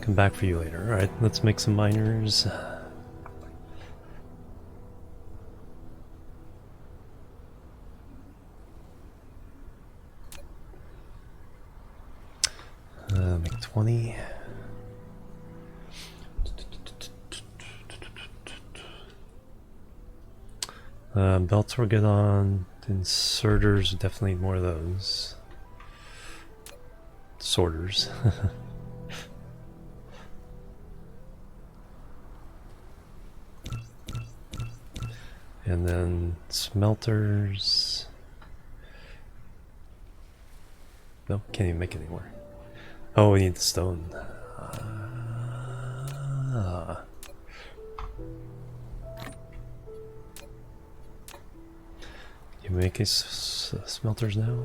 Come back for you later. Alright, let's make some miners. Make 20. Belts we're good on. Inserters, definitely need more of those. Sorters. And then smelters. Nope, can't even make it anymore. Oh, we need the stone. You make smelters now?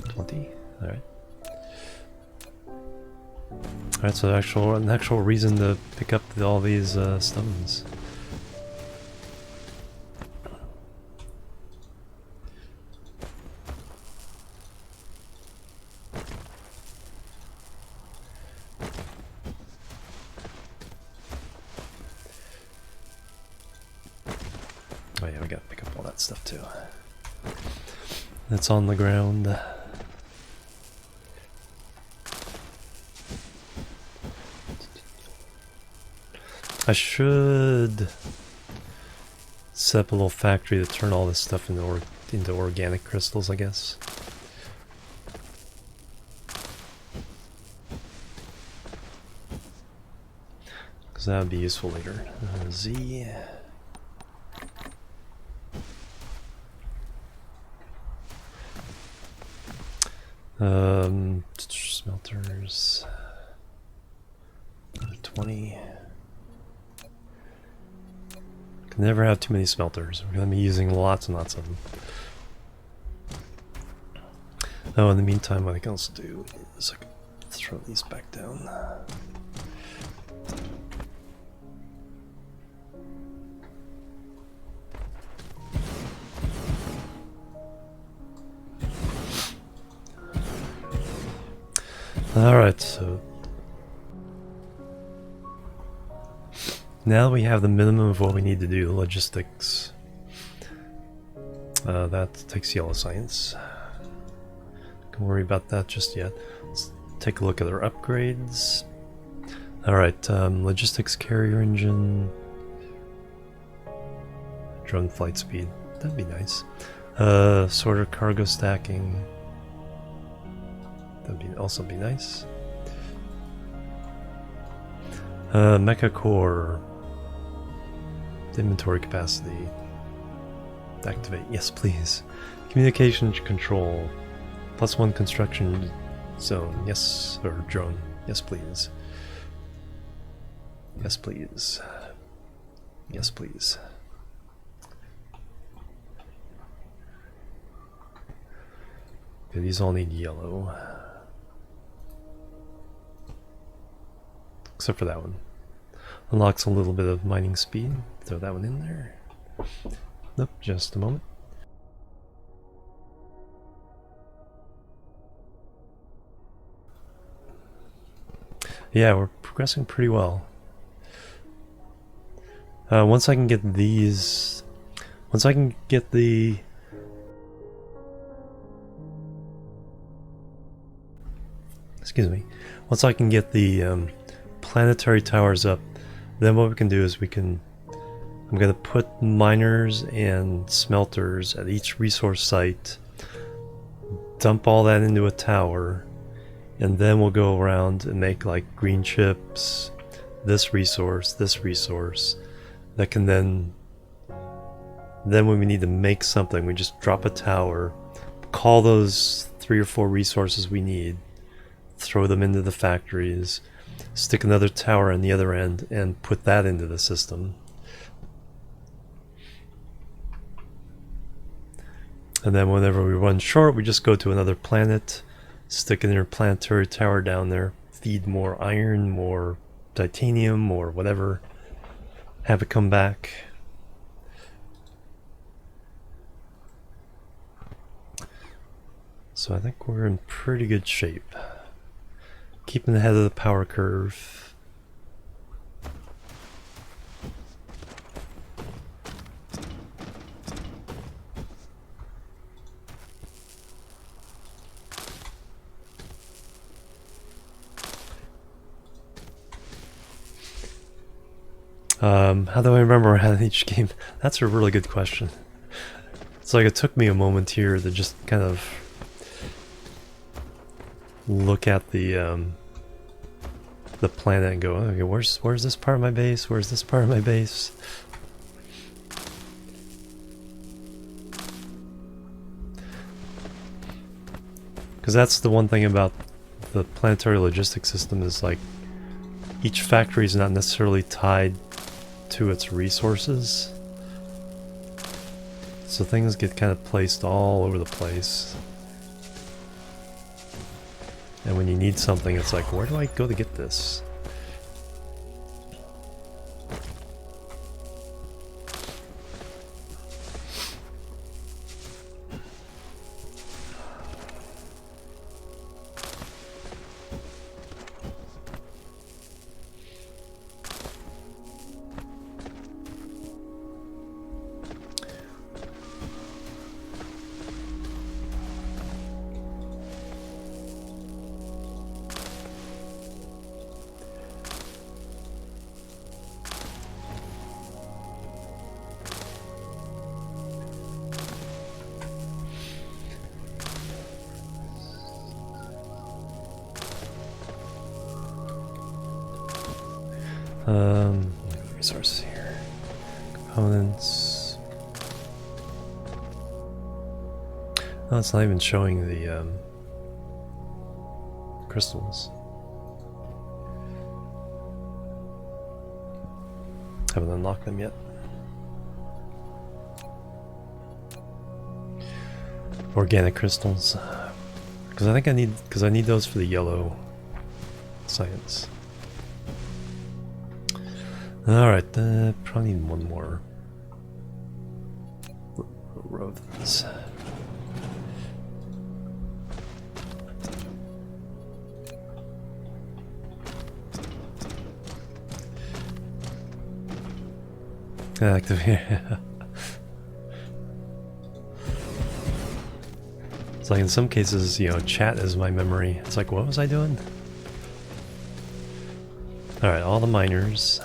20? Alright. Alright, so an actual reason to pick up all these stones. Oh yeah, we gotta pick up all that stuff too. That's on the ground. I should set up a little factory to turn all this stuff into organic crystals, I guess. Because that would be useful later. Z. Smelters. 20. Can never have too many smelters. We're going to be using lots and lots of them. Oh, in the meantime, what I can also do is I can throw these back down. Alright, so now we have the minimum of what we need to do, logistics. That takes yellow science. Don't worry about that just yet. Let's take a look at our upgrades. Alright, logistics carrier engine. Drone flight speed. That'd be nice. Sorter cargo stacking. That'd also be nice. Mecha core. Inventory capacity. Activate. Yes, please. Communication control. +1 construction zone. Yes, or drone. Yes, please. Yes, please. Yes, please. Okay, these all need yellow. Except for that one. Unlocks a little bit of mining speed. Throw that one in there. Nope, just a moment. Yeah, we're progressing pretty well. Once I can get these, once I can get the excuse me, once I can get the planetary towers up, then what we can do is I'm going to put miners and smelters at each resource site, dump all that into a tower, and then we'll go around and make like green chips, this resource, that can then when we need to make something, we just drop a tower, call those 3 or 4 resources we need, throw them into the factories, stick another tower on the other end, and put that into the system. And then whenever we run short, we just go to another planet, stick an interplanetary tower down there, feed more iron, more titanium, or whatever, have it come back. So I think we're in pretty good shape. Keeping ahead of the power curve. How do I remember how in each game? That's a really good question. It's like it took me a moment here to just kind of look at the planet and go, okay, where's this part of my base? Where's this part of my base? Because that's the one thing about the planetary logistics system is like each factory is not necessarily tied to its resources, so things get kind of placed all over the place, and when you need something it's like, where do I go to get this? Resources here. Components. Oh, it's not even showing the crystals. Haven't unlocked them yet. Organic crystals. Because I think I need those for the yellow science. Alright, probably need one more row of these. Activate. It's like in some cases, you know, chat is my memory. It's like, what was I doing? Alright, all the miners.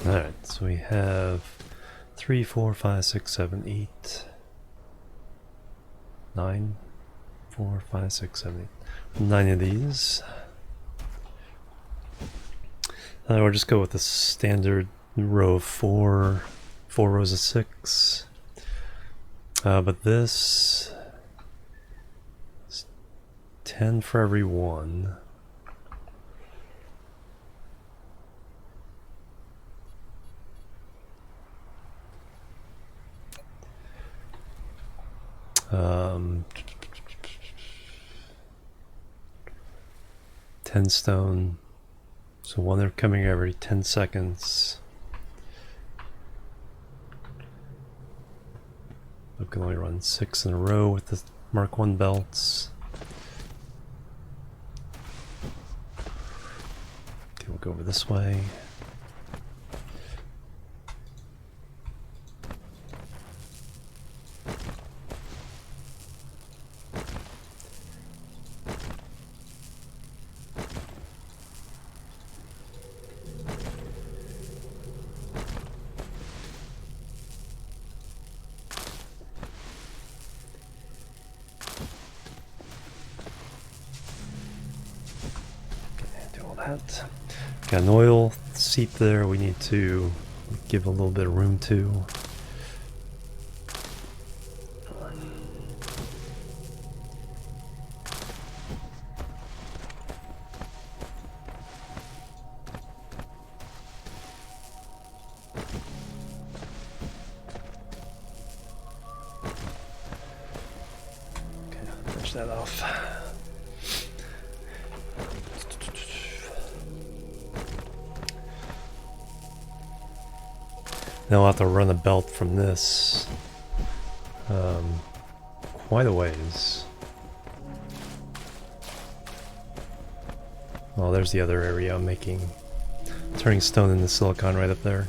Alright, so we have 3, 4, 5, 6, 7, 8, 9, 4, 5, 6, 7, 8, 9 of these. We'll just go with the standard row of 4 rows of 6. But this is 10 for every one. Um, 10 stone. So one they're coming every 10 seconds. We can only run 6 in a row with the Mark 1 belts. Okay, we'll go over this way. Got an oil seep there we need to give a little bit of room to. Okay, finish that off. Now I'll have to run a belt from this quite a ways. Oh, there's the other area I'm making. Turning stone into silicon right up there.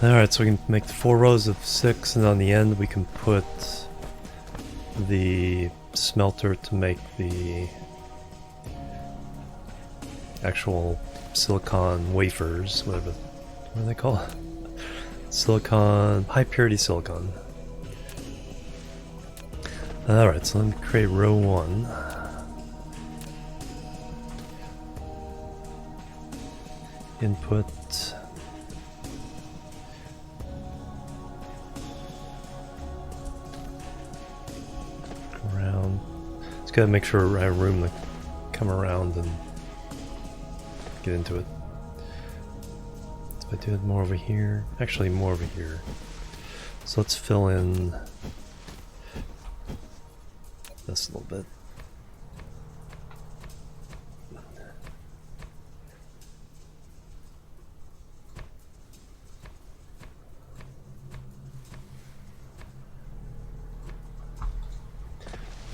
Alright, so we can make 4 rows of 6, and on the end we can put the smelter to make the actual silicon wafers, what do they call it? Silicon, high purity silicon. Alright, so let me create row 1. Input. Gotta make sure I have room to come around and get into it. So I do it more over here. Actually, more over here. So let's fill in this a little bit.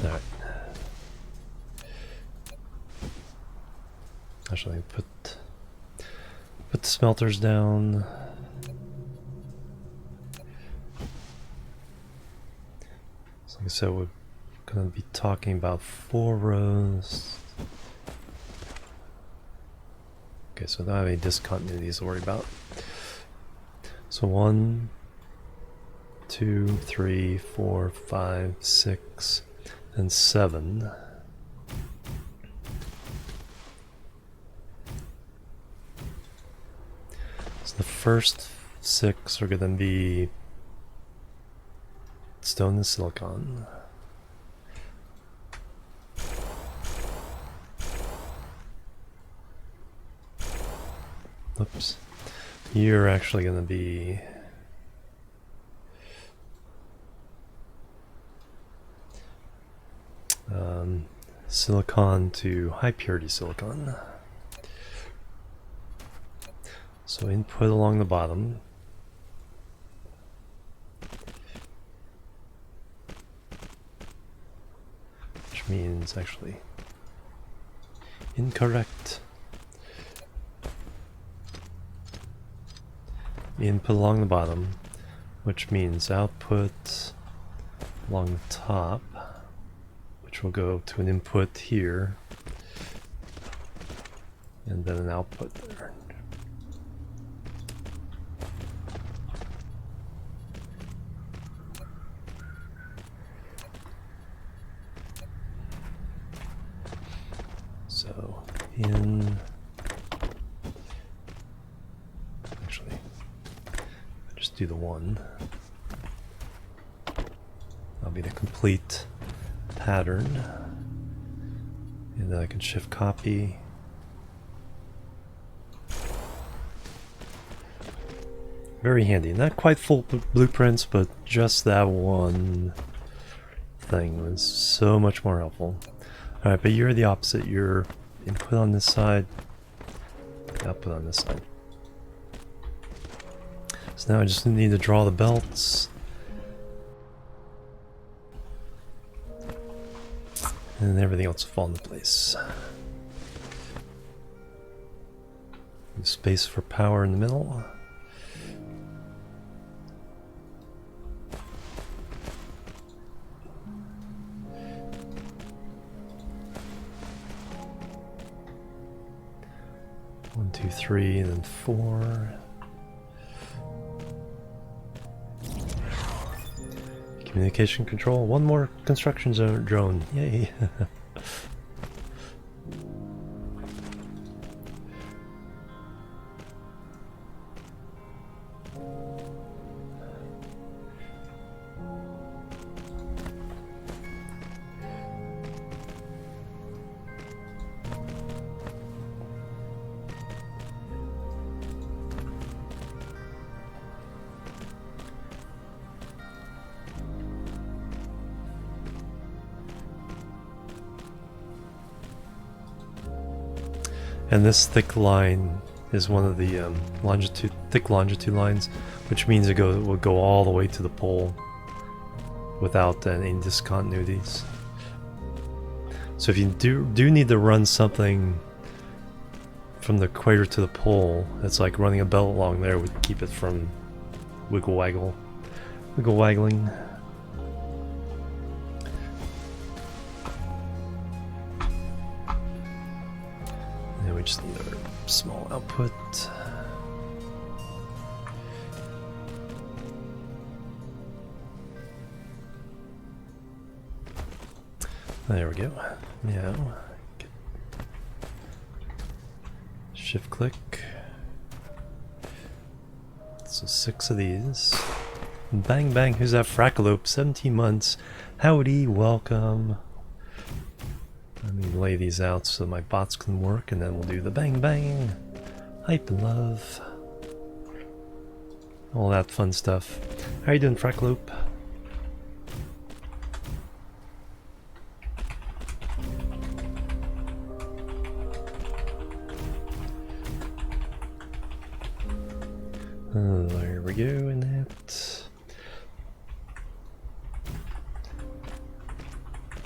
Alright. Actually, put the smelters down. So like I said, we're going to be talking about 4 rows. Okay, so don't have any discontinuities to worry about. So 1, 2, 3, 4, 5, 6, and 7. The first 6 are going to be stone and silicon. Oops. You're actually going to be silicon to high purity silicon. So input along the bottom. Which means actually incorrect. input along the bottom, which means output along the top, which will go to an input here, and then an output there. So in, actually, I just do the one. That'll be the complete pattern. And then I can shift copy. Very handy. Not quite full blueprints, but just that one thing was so much more helpful. Alright, but you're the opposite. You're input on this side, output on this side. So now I just need to draw the belts. And then everything else will fall into place. Space for power in the middle. One, two, three, and then 4. Communication control. One more construction zone drone. Yay. And this thick line is one of the thick longitude lines, which means it will go all the way to the pole without any discontinuities. So if you do need to run something from the equator to the pole, it's like running a belt along there would keep it from wiggle waggling. We just need our small output. There we go. Now, shift click. So 6 of these. Bang bang, who's that Frackalope? 17 months. Howdy, welcome. Let me lay these out so my bots can work, and then we'll do the bang bang, hype and love, all that fun stuff. How you doing, Frackalope? Oh, there we go, in that.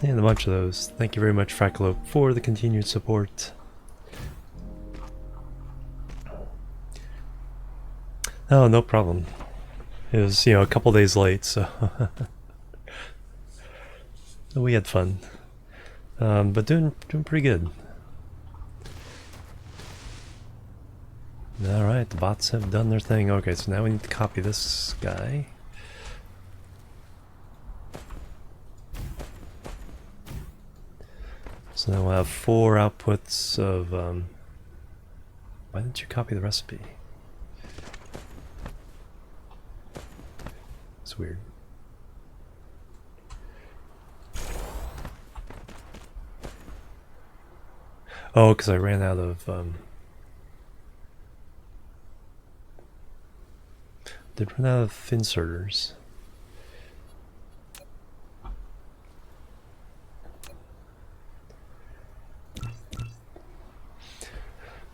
And a bunch of those. Thank you very much, Frackalope, for the continued support. Oh, no problem. It was, a couple days late, so we had fun. But doing pretty good. Alright, the bots have done their thing. Okay, so now we need to copy this guy. So now we'll have 4 outputs of, why didn't you copy the recipe? It's weird. Oh, because I ran out of, did run out of inserters.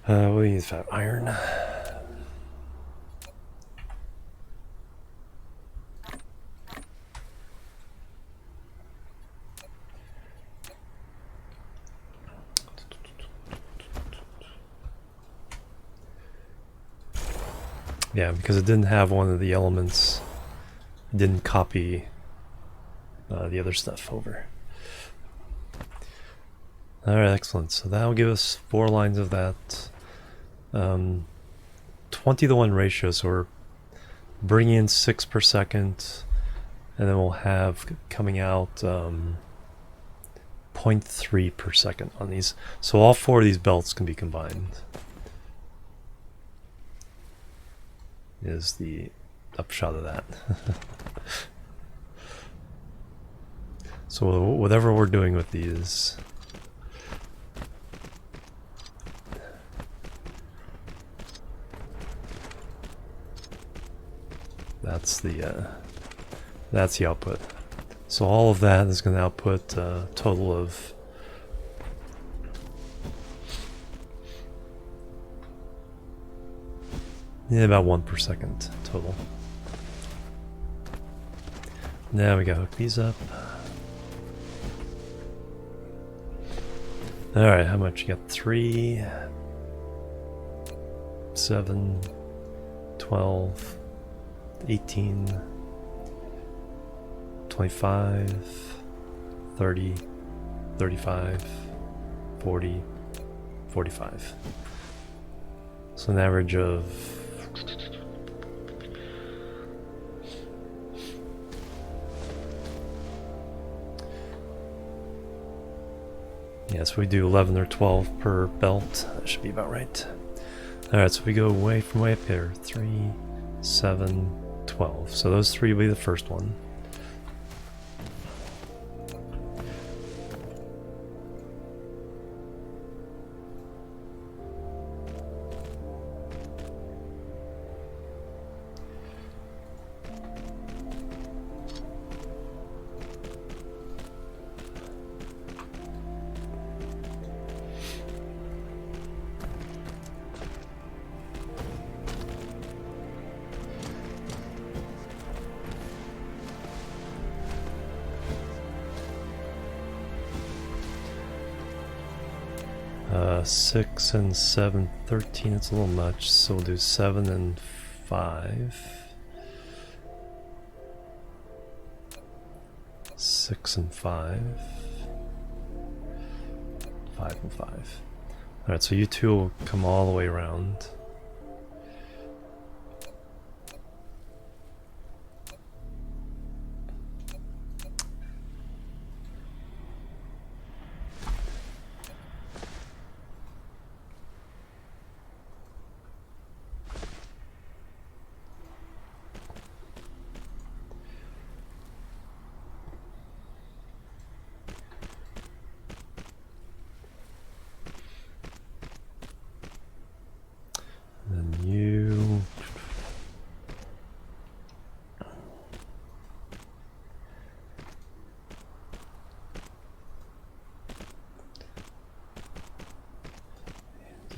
We need fat iron. Yeah, because it didn't have one of the elements, it didn't copy the other stuff over. Alright, excellent. So that'll give us 4 lines of that. 20-to-1 ratio, so we're bringing in 6 per second, and then we'll have coming out 0.3 per second on these. So all 4 of these belts can be combined. Is the upshot of that. So whatever we're doing with these, that's the output. So all of that is going to output a total of about 1 per second total. Now we gotta hook these up. Alright, how much? You got 3, 7, 12, 18, 25, 30, 35, 40, 45. So an average of so we do 11 or 12 per belt. That should be about right. Alright, so we go way from way up here. 3, 7, 12. So those 3 will be the first one. Uh, 6 and 7, 13, it's a little much, so we'll do 7 and 5. 6 and 5. 5 and 5. Alright, so you two will come all the way around.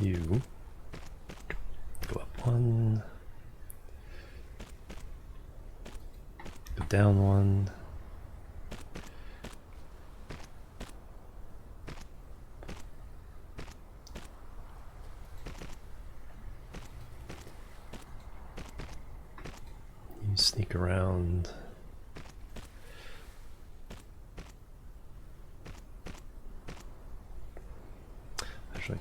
You go up 1, go down 1, you sneak around. Actually,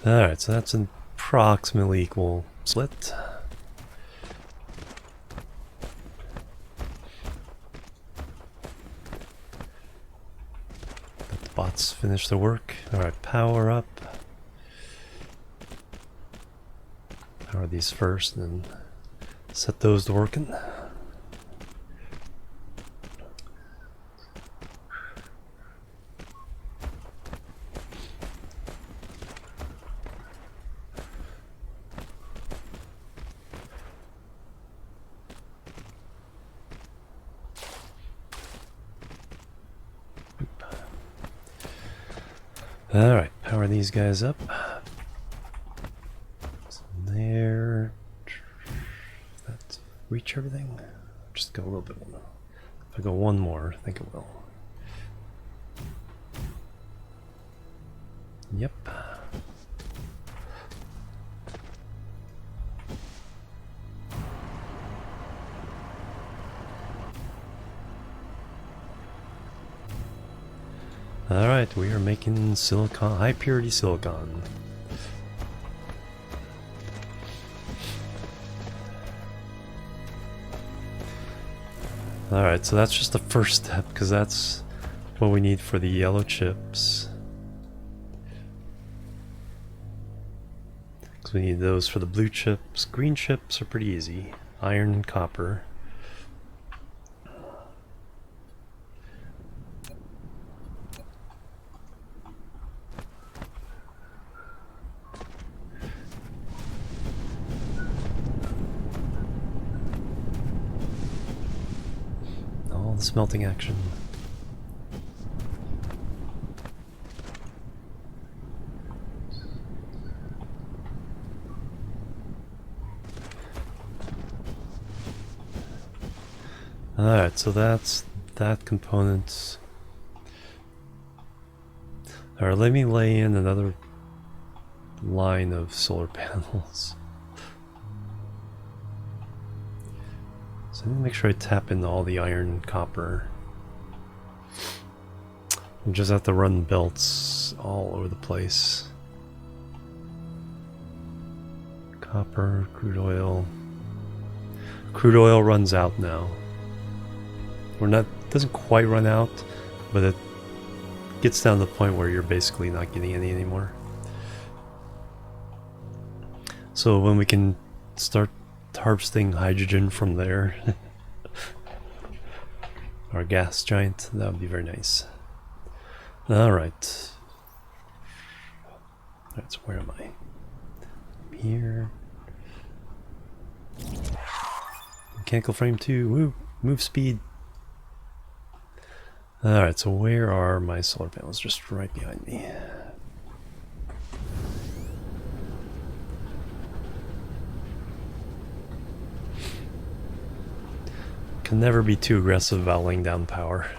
alright, so that's an approximately equal split. Let the bots finish their work. Alright, power up. Power these first, and then set those to working. Alright, power these guys up. So there. Does that reach everything? Just go a little bit more. If I go one more, I think it will. Yep. Alright, we are making silicon, high purity silicon. Alright, so that's just the first step, because that's what we need for the yellow chips. Because we need those for the blue chips. Green chips are pretty easy. Iron and copper. All the smelting action. Alright, so that's that component. Alright, let me lay in another line of solar panels. So let me make sure I tap into all the iron and copper. We just have to run belts all over the place. Copper, crude oil. Crude oil runs out now. We're not, doesn't quite run out, but it gets down to the point where you're basically not getting any anymore. So when we can start harvesting hydrogen from there, our gas giant, that would be very nice. Alright. That's where am I? Here. Mechanical frame 2, woo, move speed. Alright, so where are my solar panels? Just right behind me. Can never be too aggressive about laying down power.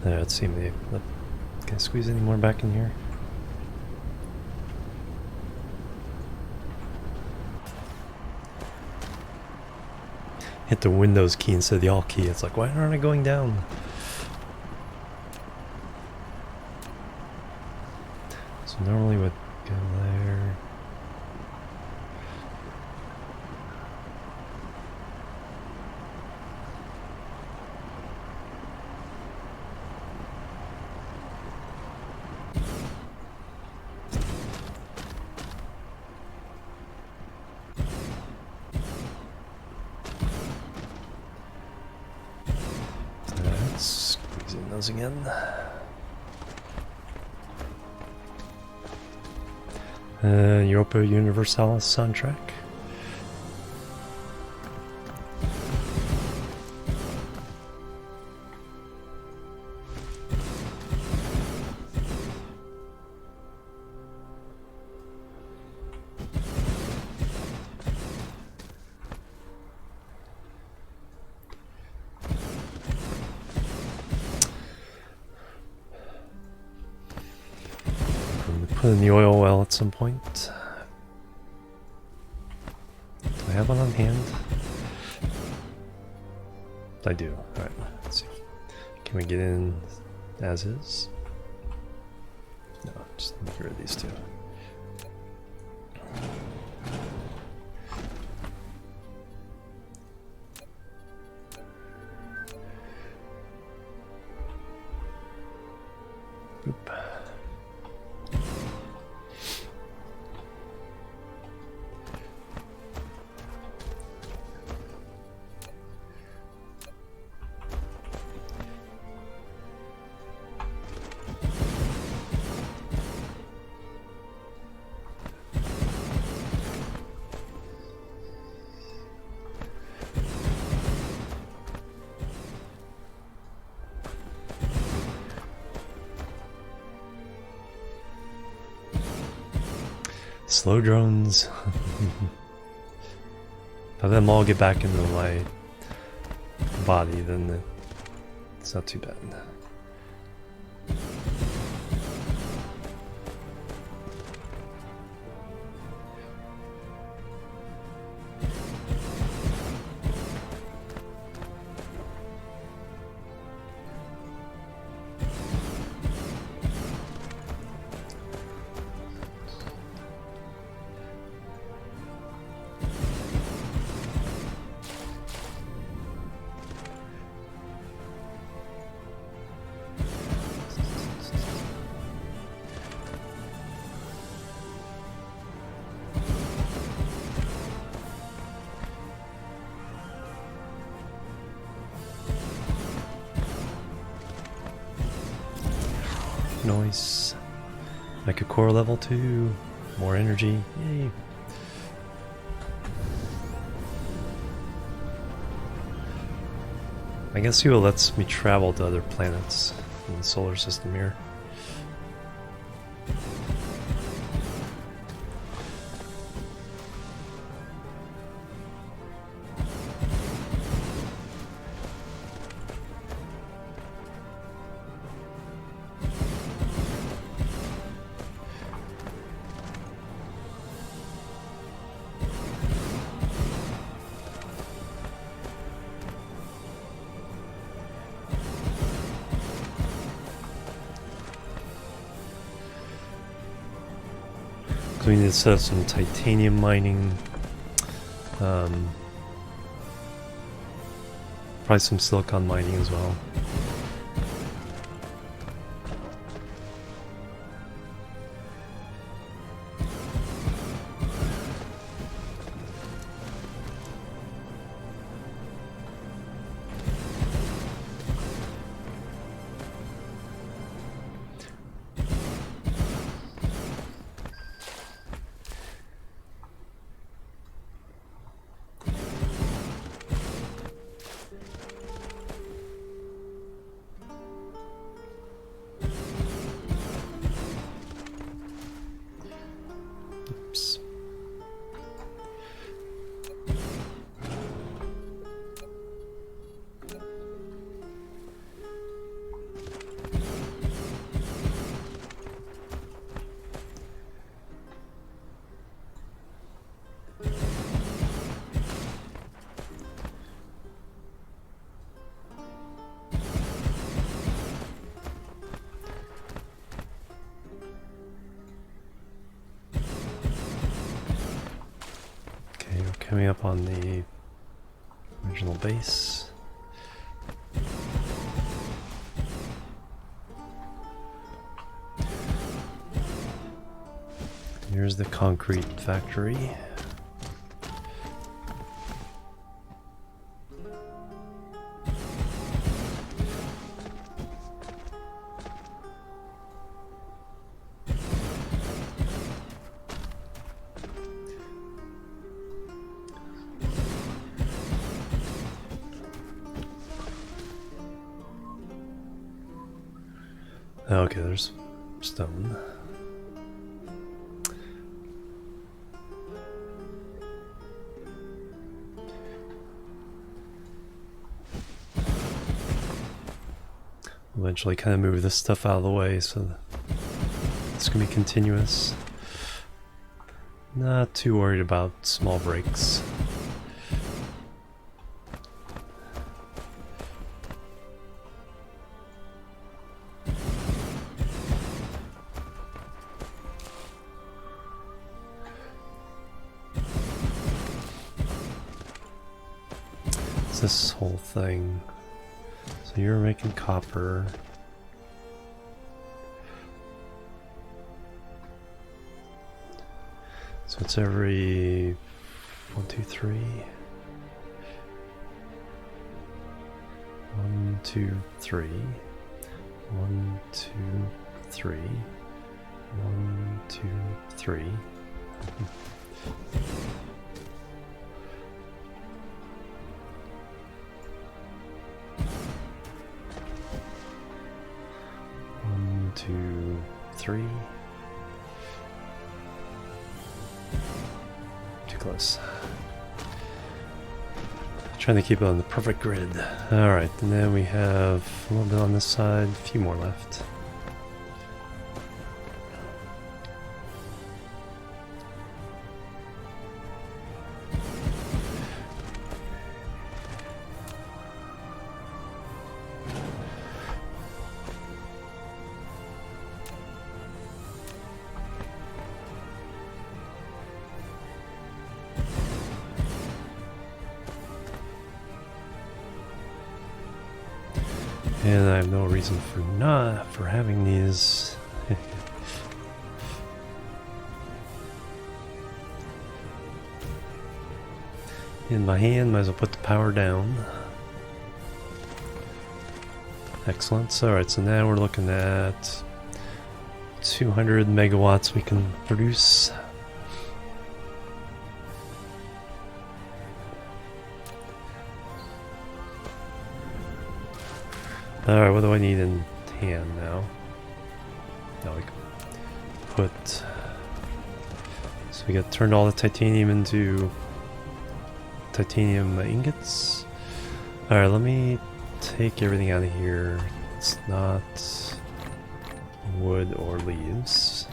Let's see, maybe, can I squeeze any more back in here? Hit the Windows key instead of the Alt key. It's like, why aren't I going down? So normally would go there. Squeezing those again. Europa Universalis soundtrack. Put in the oil well at some point. Do I have one on hand? I do. Alright, let's see. Can we get in as is? No, just let me get rid of these two. Oop. Slow drones. If I let them all get back into my body, then it's not too bad. Nice. Mecha core level 2. More energy. Yay. I guess Hua lets me travel to other planets in the solar system here. So we need to set up some titanium mining. Probably some silicon mining as well. Oops. Coming up on the original base. Here's the concrete factory. Okay, there's stone. Eventually kind of move this stuff out of the way so this can be continuous. Not too worried about small breaks. This whole thing. So you're making copper. So it's every 1, 2, 3. 1, 2, 3. 1, 2, 3. 1, 2, 3. Two, three. close. Trying to keep it on the perfect grid. Alright, and then we have a little bit on this side, a few more left. And I have no reason for having these. In my hand, might as well put the power down. Excellent. Alright, so now we're looking at 200 megawatts we can produce. Alright, what do I need in hand now? Now we can put... So we got turned all the titanium into titanium ingots. Alright, let me take everything out of here. It's not wood or leaves.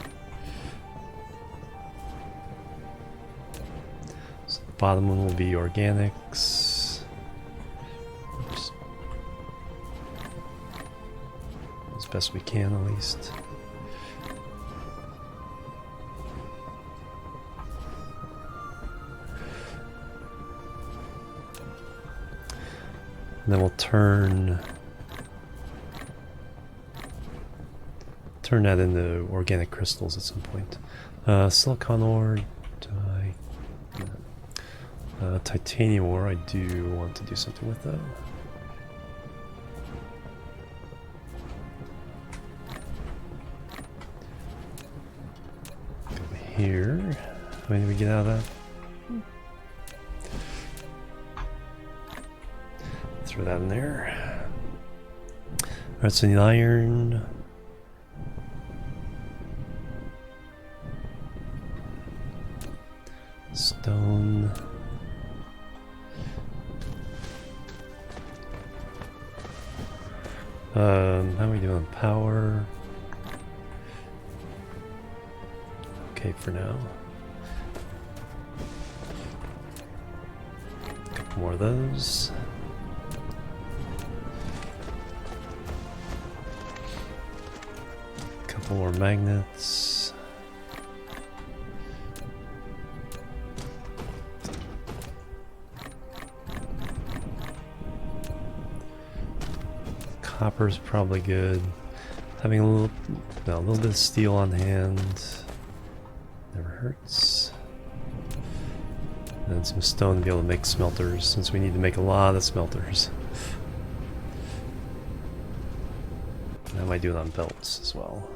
So the bottom one will be organics. As best we can, at least. And then we'll turn that into organic crystals at some point. Silicon ore, titanium ore, I do want to do something with that. Here, how many did we get out of that? Throw that in there. Alright, so the iron. Stone. How are we doing? Power. Okay for now. A couple more of those. A couple more magnets. Copper's probably good. Having a little bit of steel on hand never hurts. And some stone to be able to make smelters, since we need to make a lot of smelters. And I might do it on belts as well.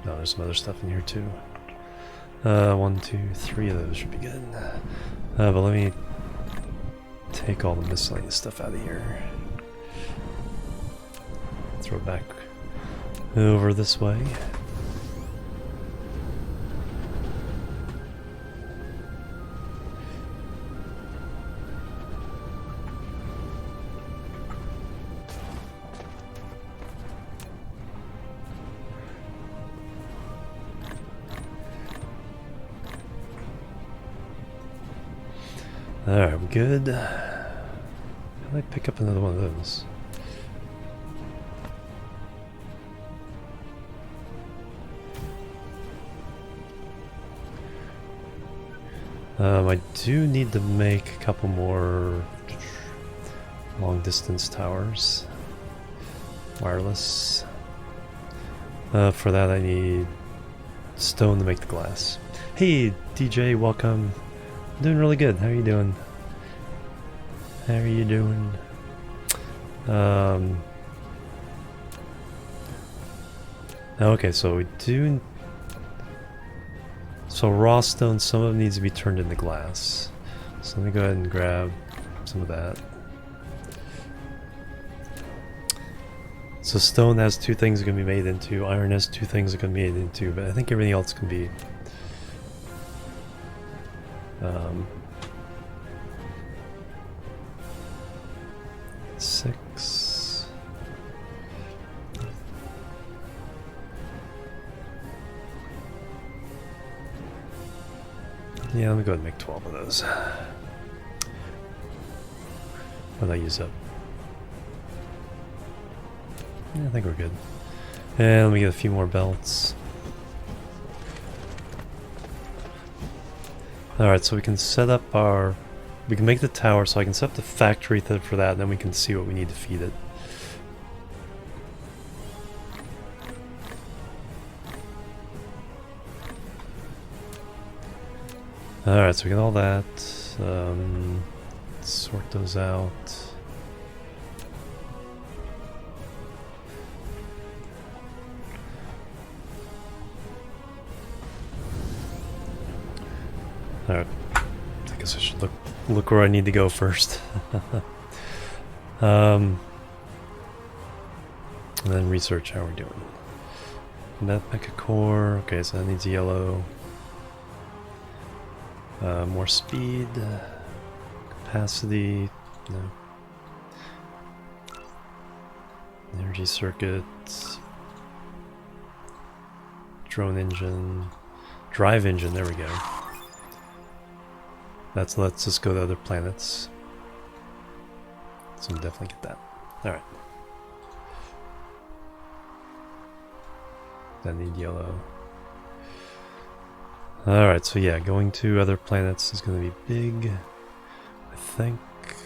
No, there's some other stuff in here too. 1, 2, 3 of those should be good. But let me take all the miscellaneous stuff out of here. Throw it back over this way. Alright, we're good. I might pick up another one of those. I do need to make a couple more long distance towers. Wireless. For that I need stone to make the glass. Hey DJ, welcome. I'm doing really good. How are you doing? How are you doing? Okay, so we do... So raw stone, some of it needs to be turned into glass. So let me go ahead and grab some of that. So stone has 2 things it can be made into, iron has 2 things it can be made into, but I think everything else can be... Six. Yeah, let me go ahead and make 12 of those. What did I use up? Yeah, I think we're good. And let me get a few more belts. Alright, so we can set up our... We can make the tower, so I can set up the factory for that, and then we can see what we need to feed it. Alright, so we got all that. Sort those out. Alright, I guess I should look where I need to go first. And then research how we're doing. Mecha core, okay, so that needs yellow. More speed, capacity, no. Energy circuit, drone engine, drive engine, there we go. That lets us go to other planets. So we'll definitely get that. Alright. I need yellow. Alright, so yeah, going to other planets is going to be big. I think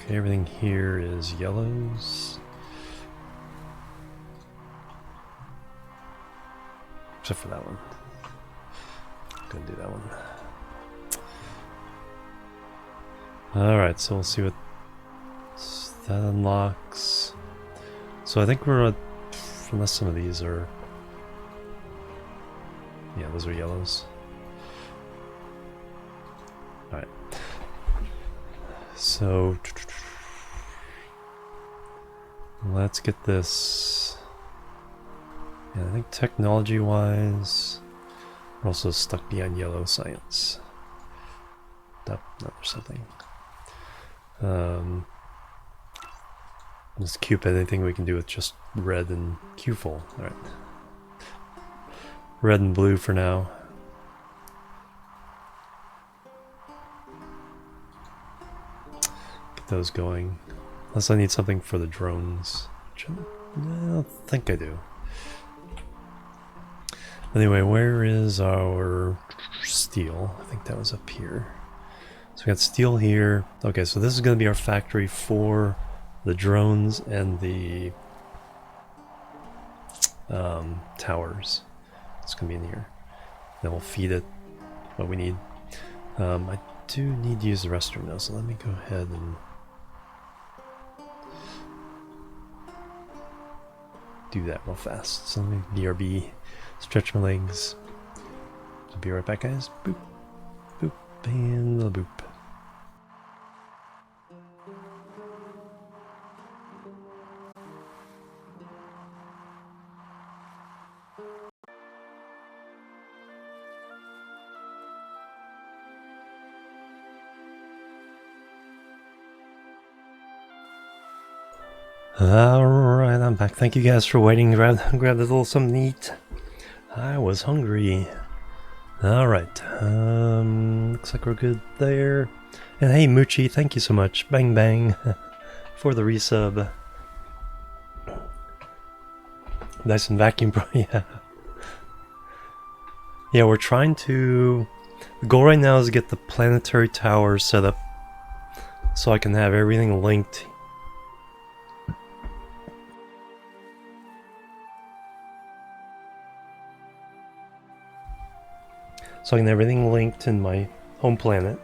everything here is yellows. Except for that one. I'm going to do that one. Alright, so we'll see what that unlocks. So I think we're unless some of these are... Yeah, those are yellows. Alright. So... Let's get this... Yeah, I think technology-wise... We're also stuck behind yellow science. Nope, no, there's something. Let's cupid anything we can do with just red and Q-full. Alright. Red and blue for now. Get those going. Unless I need something for the drones. Which I don't think I do. Anyway, where is our steel? I think that was up here. So we got steel here. Okay, so this is going to be our factory for the drones and the towers. It's going to be in here. Then we'll feed it what we need. I do need to use the restroom now, so let me go ahead and do that real fast. So let me BRB, stretch my legs. I'll be right back, guys. Boop, boop, and a boop. Alright, I'm back. Thank you guys for waiting. Grab a little something to eat. I was hungry. Alright, looks like we're good there. And hey Moochie, thank you so much. Bang bang for the resub. Dyson Vacuum Pro, yeah. Yeah, we're trying to... The goal right now is to get the planetary tower set up so I can have everything linked. So I can have everything linked in my home planet.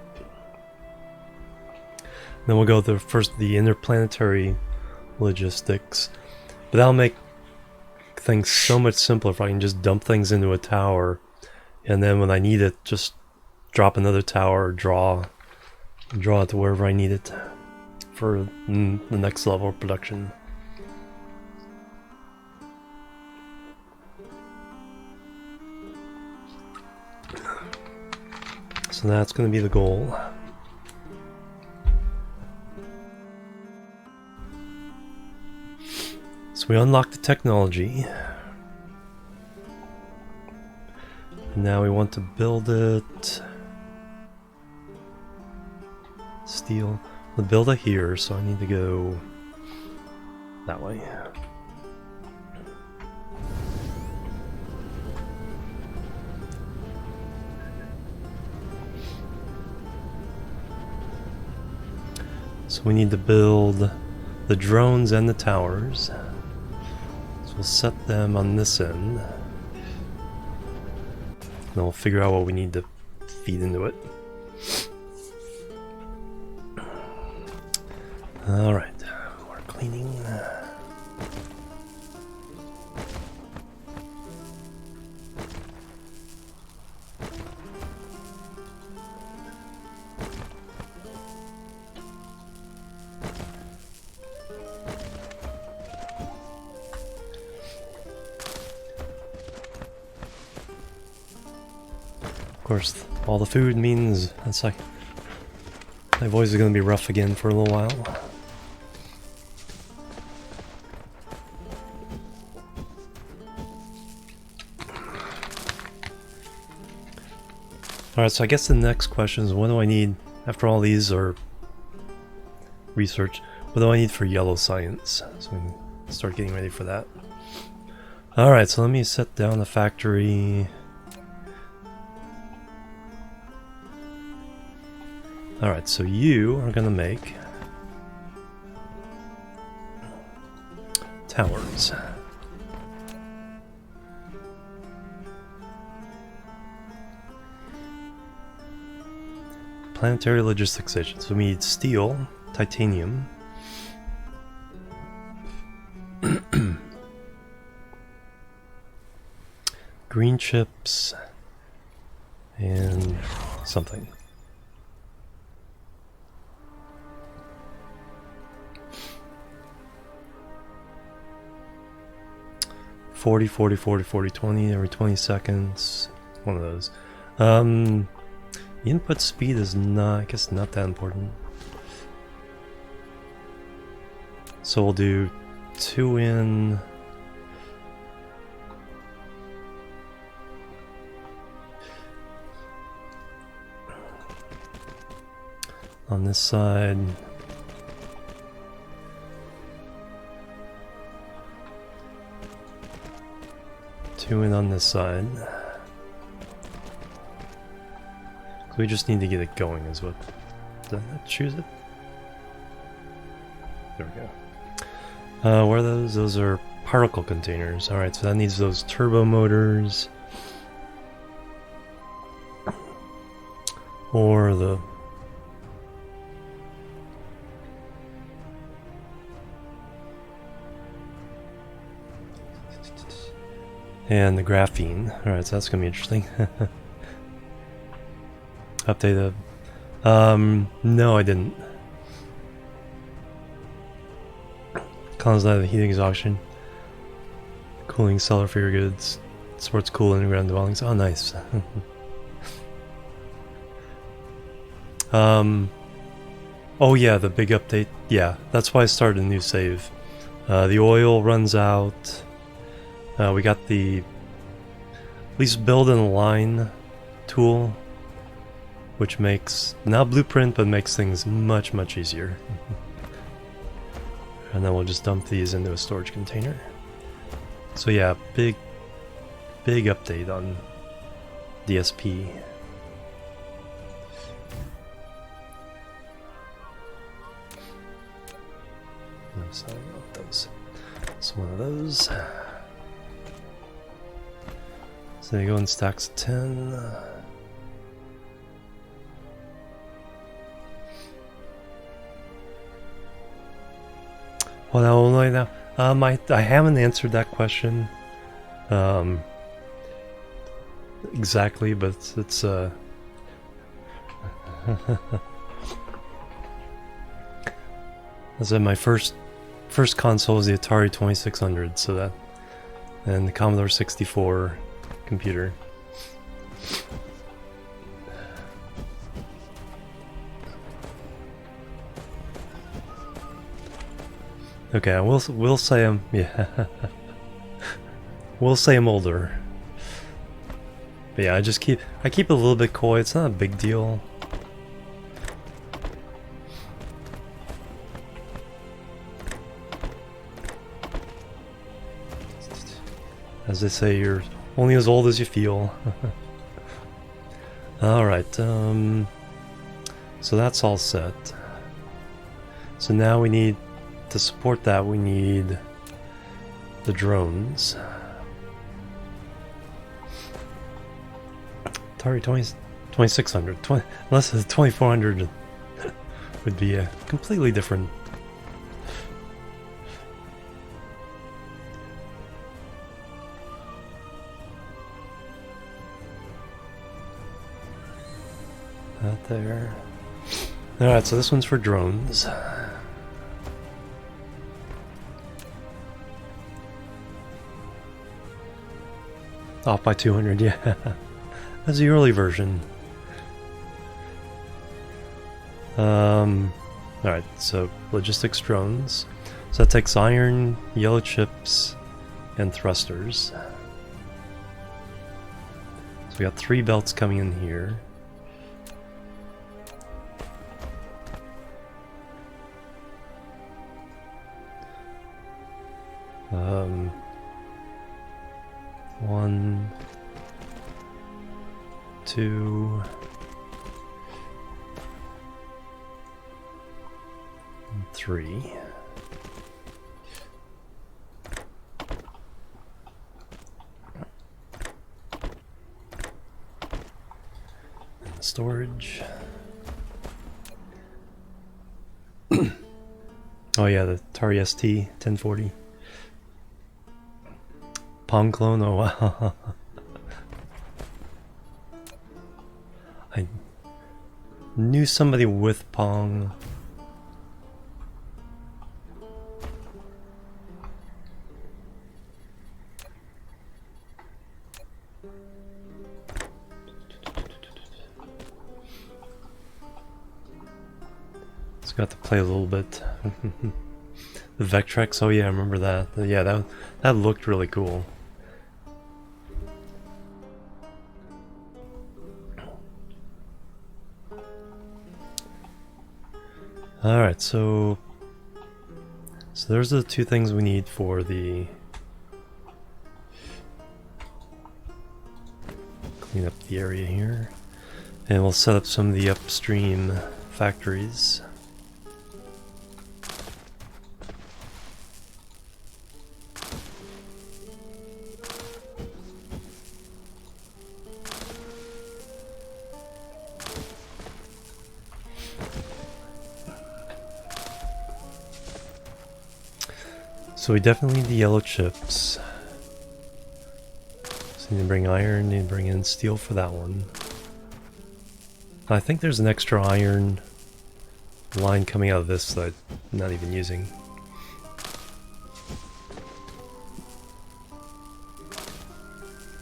Then we'll go to the interplanetary logistics. But that'll make things so much simpler if I can just dump things into a tower, and then when I need it, just drop another tower or draw it to wherever I need it for the next level of production. So that's going to be the goal. So we unlock the technology. Now we want to build it. Steel. We'll build it here, so I need to go that way. So we need to build the drones and the towers. So we'll set them on this end. Then we'll figure out what we need to feed into it. Alright, we're cleaning. Of course, all the food means it's like my voice is going to be rough again for a little while. Alright, so I guess the next question is, what do I need, after all these are research, what do I need for yellow science? So we can start getting ready for that. Alright, so let me set down the factory. Alright, so you are gonna make towers. Planetary logistics station. So we need steel, titanium, green chips, and something. Forty, 20 every 20 seconds. One of those. Input speed is not, I guess, not that important. So we'll do 2 in. On this side. Two in on this side. We just need to get it going is what... Did I choose it? There we go. Where are those? Those are particle containers. Alright, so that needs those turbo motors. Or the... And the graphene. Alright, so that's gonna be interesting. Update the... no, I didn't. Columns out of the heat exhaustion. Cooling cellar for your goods. Supports cool underground dwellings. Oh, nice. Oh yeah, the big update. Yeah, that's why I started a new save. The oil runs out. We got the... at least build in a line tool. Which makes, not blueprint, but makes things much, much easier. And then we'll just dump these into a storage container. So yeah, big update on DSP. No, sorry, not those. So one of those. So they go in stacks of 10. Well, now, only now. I haven't answered that question exactly, but it's I said my first console was the Atari 2600, so that, and the Commodore 64 computer. Okay, we'll say I'm we'll say I'm older. But yeah, I keep it a little bit coy. It's not a big deal. As they say, you're only as old as you feel. Alright, so that's all set. So now we need, to support that, we need the drones. Target 2600, unless it's 2400 would be a completely different. Out there. Alright, so this one's for drones. Off by 200, yeah. That's the early version. Alright, so logistics drones. So that takes iron, yellow chips, and thrusters. So we got 3 belts coming in here. One, 2, and 3. And the storage. Oh yeah, the Atari ST 1040. Pong clone, oh wow. I knew somebody with Pong. It's got to play a little bit. The Vectrex, oh yeah, I remember that. Yeah, that looked really cool. Alright, so there's the 2 things we need for the clean up the area here. And we'll set up some of the upstream factories. So we definitely need the yellow chips. So need to bring iron, need to bring in steel for that one. I think there's an extra iron line coming out of this that I'm not even using.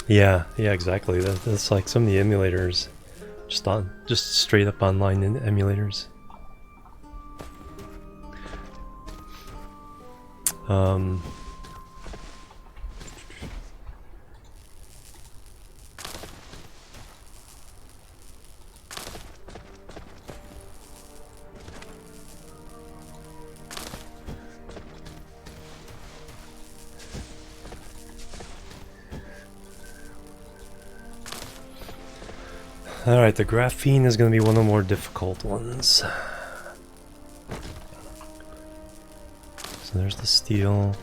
Yeah, exactly. That's like some of the emulators, just straight up online emulators. Alright, the graphene is going to be one of the more difficult ones. So there's the steel.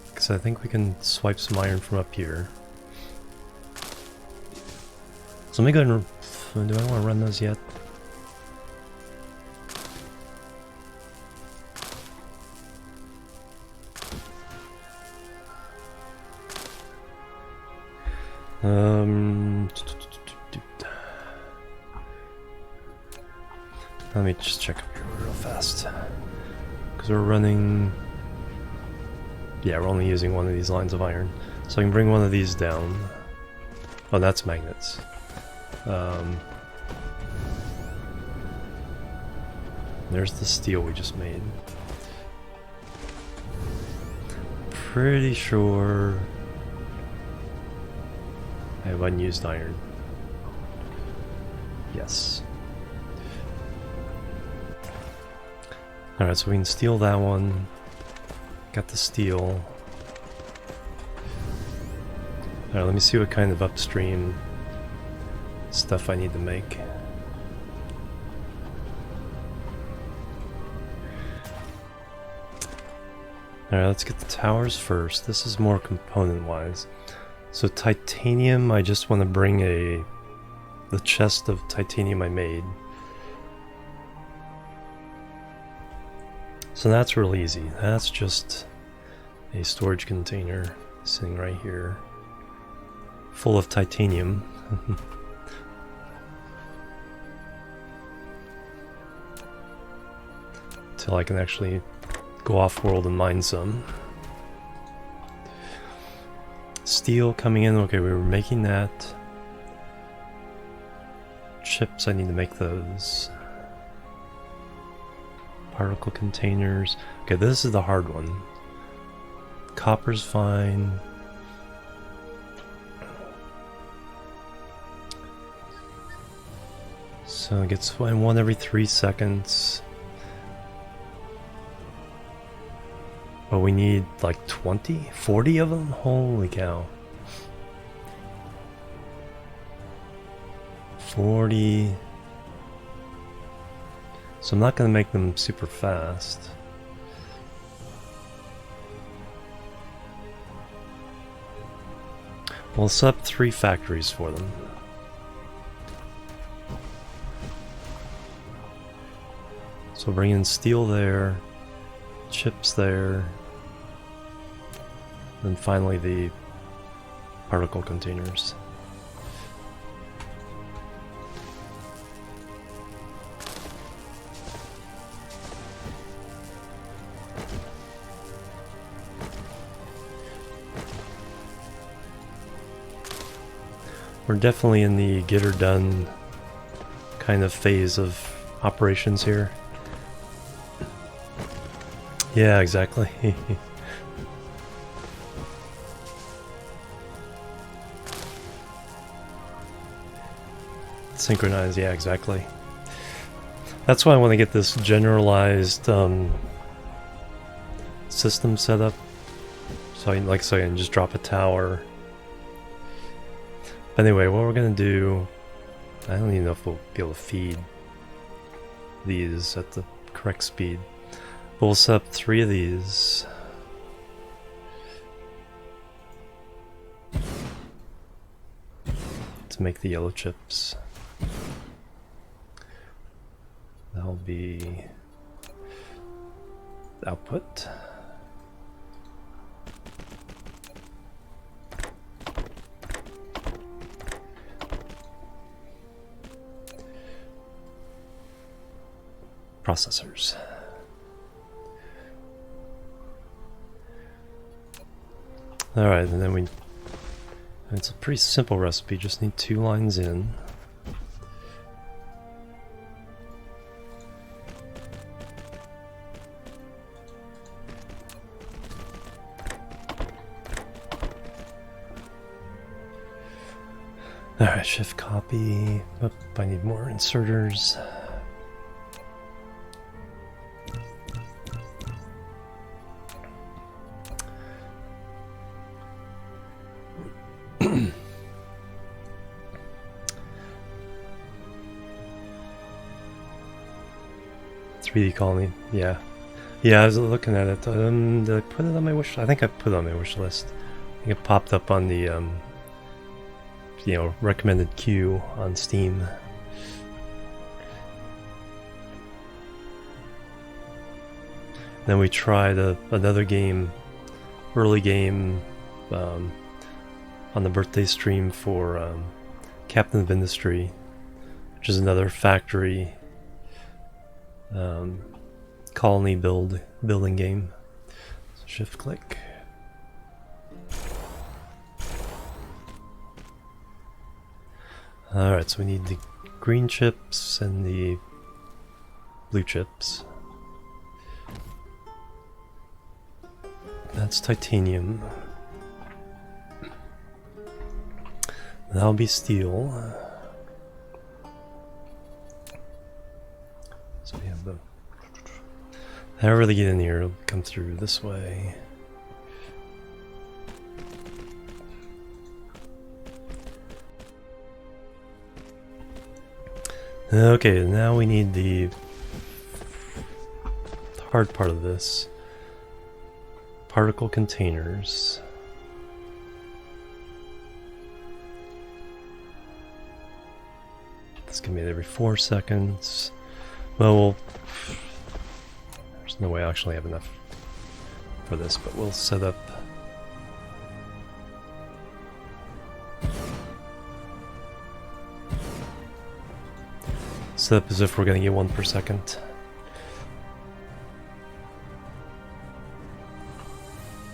Because I think we can swipe some iron from up here. So let me go and... do I want to run those yet? Let me just check up here real fast. Because we're running... yeah, we're only using one of these lines of iron. So I can bring one of these down. Oh, that's magnets. There's the steel we just made. pretty sure I have unused iron. Yes. Alright, so we can steal that one. Got the steel. Alright, let me see what kind of upstream stuff I need to make. Alright, let's get the towers first. This is more component-wise. So titanium, I just want to bring the chest of titanium I made. So that's real easy. That's just a storage container sitting right here, full of titanium. Till I can actually go off-world and mine some. Steel coming in. Okay, we were making that. Chips, I need to make those. Particle containers. Okay, this is the hard one. Copper's fine. So it gets one every 3 seconds. But we need like 20, 40 of them? Holy cow. 40. So I'm not going to make them super fast. We'll set up 3 factories for them. So bring in steel there, chips there, and finally the particle containers. We're definitely in the get her done kind of phase of operations here. Yeah, exactly. Synchronize, yeah, exactly. That's why I want to get this generalized system set up. So I can just drop a tower. Anyway, what we're gonna do, I don't even know if we'll be able to feed these at the correct speed. But we'll set up 3 of these. To make the yellow chips. That'll be output. Processors. Alright, and then it's a pretty simple recipe, just need 2 lines in. Alright, shift copy. Oh, I need more inserters. .3D colony, yeah. Yeah, I was looking at it. Did I put it on my wish? I think I put it on my wish list. I think it popped up on the, recommended queue on Steam. Then we tried another game, early game, on the birthday stream for Captain of Industry, which is another factory colony building game. So shift click. Alright, so we need the green chips and the blue chips. That's titanium. That'll be steel. So we have the... However they get in here, it'll come through this way. Okay, now we need the hard part of this. Particle containers. This can be every 4 seconds. Well, there's no way I actually have enough for this, but we'll set up as if we're gonna get 1 per second.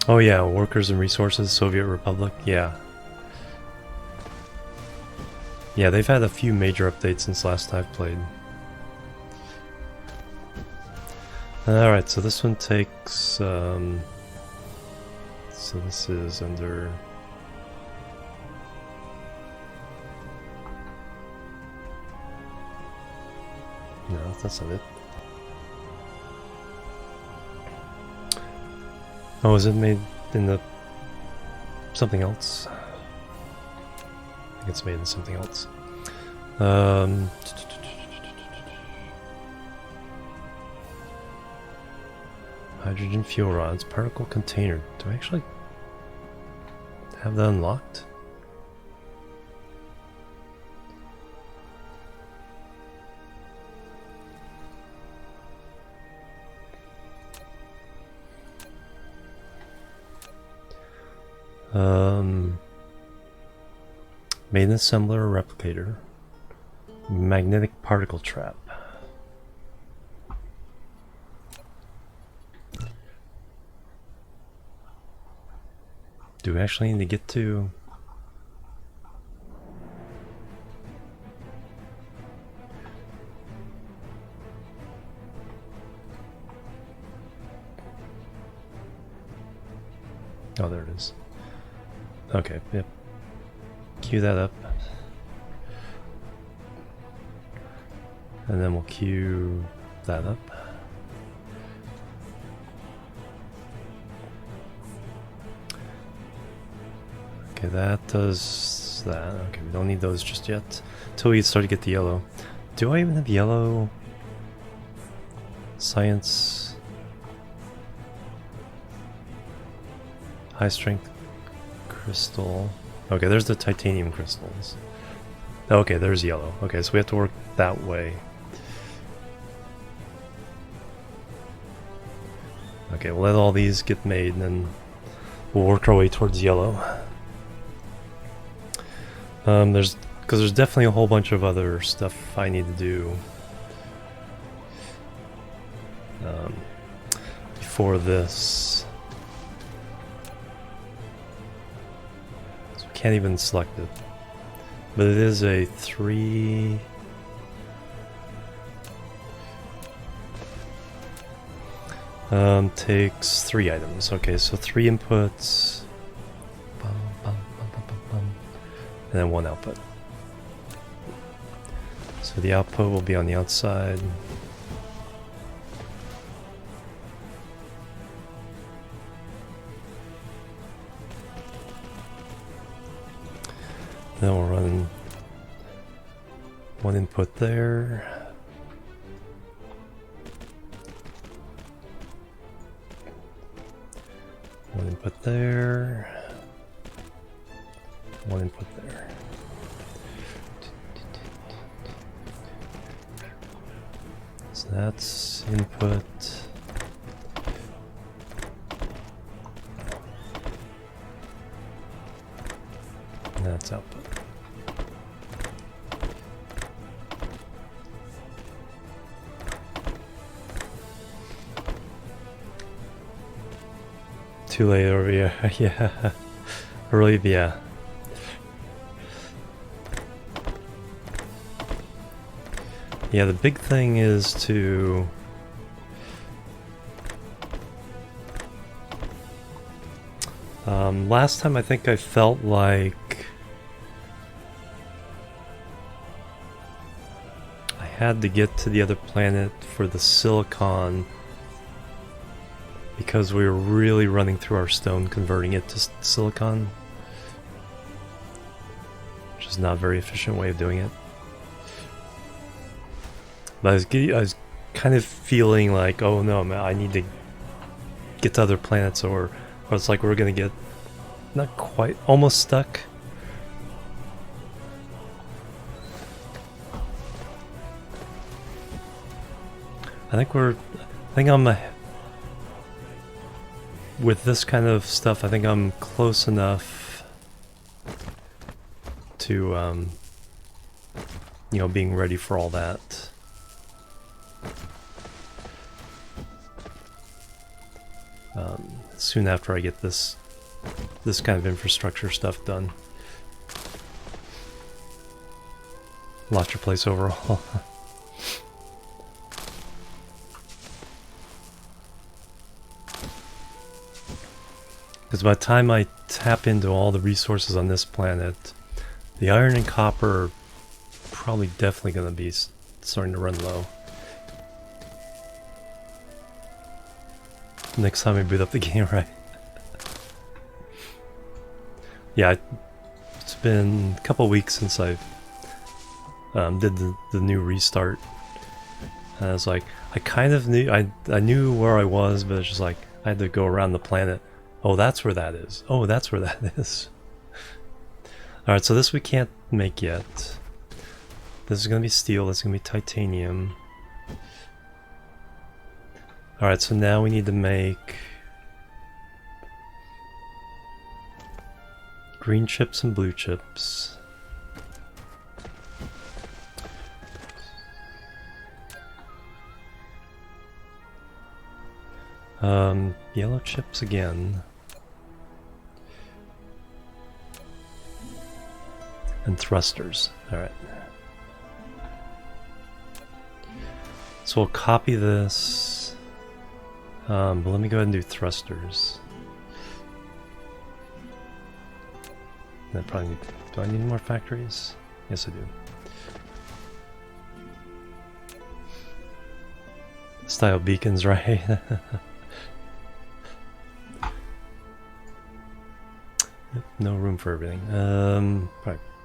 Oh yeah, workers and resources, Soviet Republic, yeah. Yeah, they've had a few major updates since last I've played. Alright, so this one takes, so this is under... No, that's not it. Oh, is it made in the... something else? I think it's made in something else. Hydrogen fuel rods, particle container. Do I actually have that unlocked? Main assembler or replicator. Magnetic particle trap. Do we actually need to get to... Oh, there it is. Okay, yep. Queue that up. And then we'll queue that up. Okay, that does that. Okay, we don't need those just yet. Until we start to get the yellow. Do I even have yellow? Science. High strength crystal. Okay, there's the titanium crystals. Okay, there's yellow. Okay, so we have to work that way. Okay, we'll let all these get made and then we'll work our way towards yellow. Because there's definitely a whole bunch of other stuff I need to do before this. So we can't even select it. But it is a 3... takes 3 items. Okay, so 3 inputs. And then 1 output. So the output will be on the outside. Then we'll run 1 input there. One input there. 1 input there. So that's input. And that's output. Too late over here. Yeah. Really, yeah. Yeah, the big thing is to Last time I think I felt like I had to get to the other planet for the silicon because we were really running through our stone converting it to silicon, which is not a very efficient way of doing it. But I was kind of feeling like, oh no, man, I need to get to other planets, or it's like we're gonna get not quite, almost stuck. I think I'm with this kind of stuff, I think I'm close enough to, you know, being ready for all that. Soon after I get this kind of infrastructure stuff done. Lost your place overall. Because by the time I tap into all the resources on this planet, the iron and copper are probably definitely going to be starting to run low. Next time I boot up the game, right? Yeah, it's been a couple weeks since I did the new restart. And I was like, I kind of knew, I knew where I was, but it's just like, I had to go around the planet. Oh, that's where that is. Oh, that's where that is. Alright, so this we can't make yet. This is going to be steel, this is going to be titanium. Alright, so now we need to make green chips and blue chips. Yellow chips again. And thrusters. Alright. So we'll copy this. But let me go ahead and do thrusters. I probably need, do I need more factories? Yes, I do. Style beacons, right? No room for everything.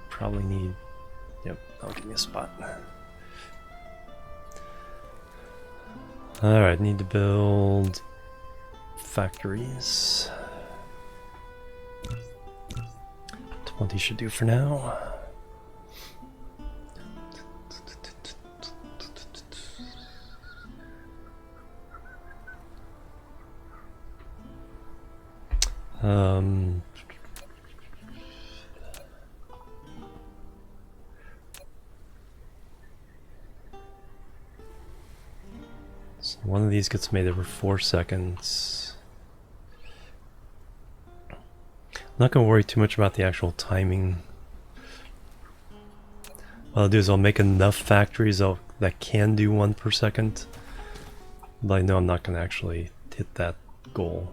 Probably need. Yep, that'll give me a spot. Alright, need to build factories. 20 should do for now. So one of these gets made every 4 seconds. I'm not going to worry too much about the actual timing. What I'll do is I'll make enough factories that can do 1 per second. But I know I'm not going to actually hit that goal.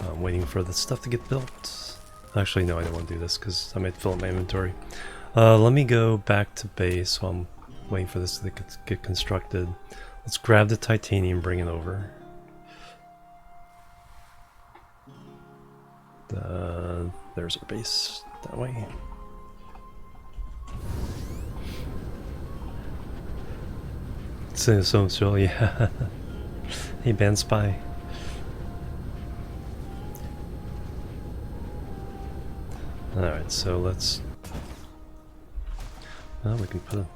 I'm waiting for the stuff to get built. Actually, no, I don't want to do this because I might fill up my inventory. Let me go back to base while I'm waiting for this to get constructed. Let's grab the titanium and bring it over. There's our base that way. So yeah. Hey, band spy. Alright, so let's... Well, we can put a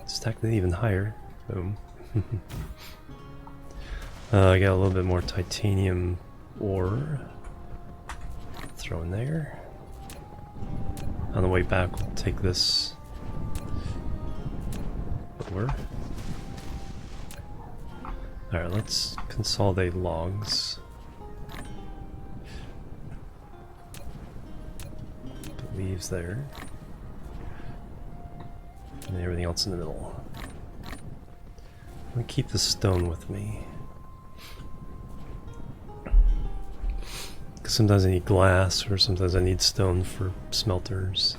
stack that even higher. Boom. I got a little bit more titanium ore. Throw in there. On the way back, we'll take this ore. Alright, let's consolidate logs. Put leaves there. And everything else in the middle. We I'll keep the stone with me. Because sometimes I need glass, or sometimes I need stone for smelters.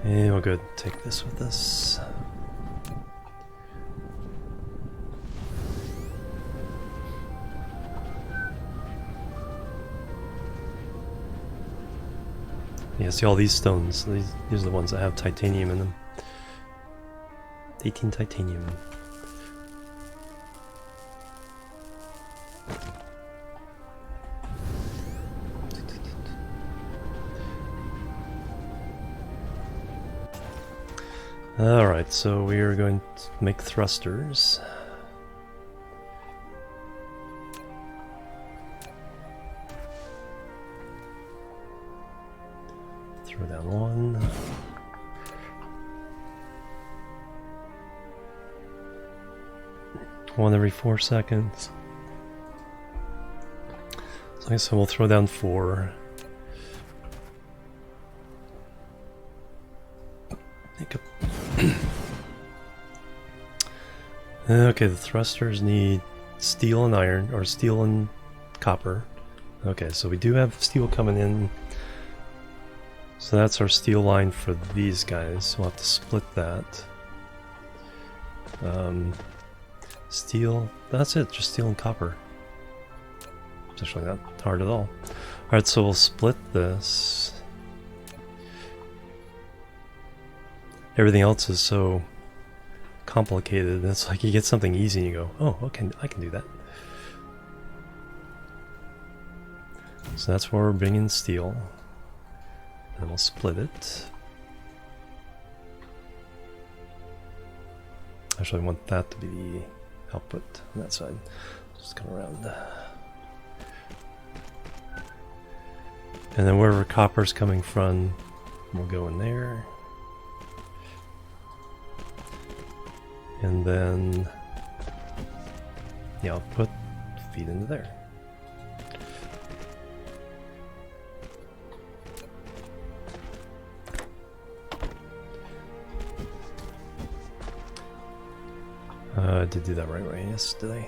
And we'll go take this with us. Yeah, see all these stones. These are the ones that have titanium in them. 18 titanium. Alright, so we are going to make thrusters. Throw down one. One every 4 seconds. So I guess we'll throw down 4. Okay, the thrusters need steel and iron, or steel and copper. Okay, so we do have steel coming in. So that's our steel line for these guys. We'll have to split that. Steel, that's it, just steel and copper. It's actually not hard at all. Alright, so we'll split this. Everything else is so complicated. It's like you get something easy and you go, oh, okay, I can do that. So that's where we're bringing steel. And we'll split it. Actually, I want that to be the output on that side. Just come around. And then wherever copper's coming from, we'll go in there. And then, yeah, I'll put feed into there. I did do that right way, yes, did I?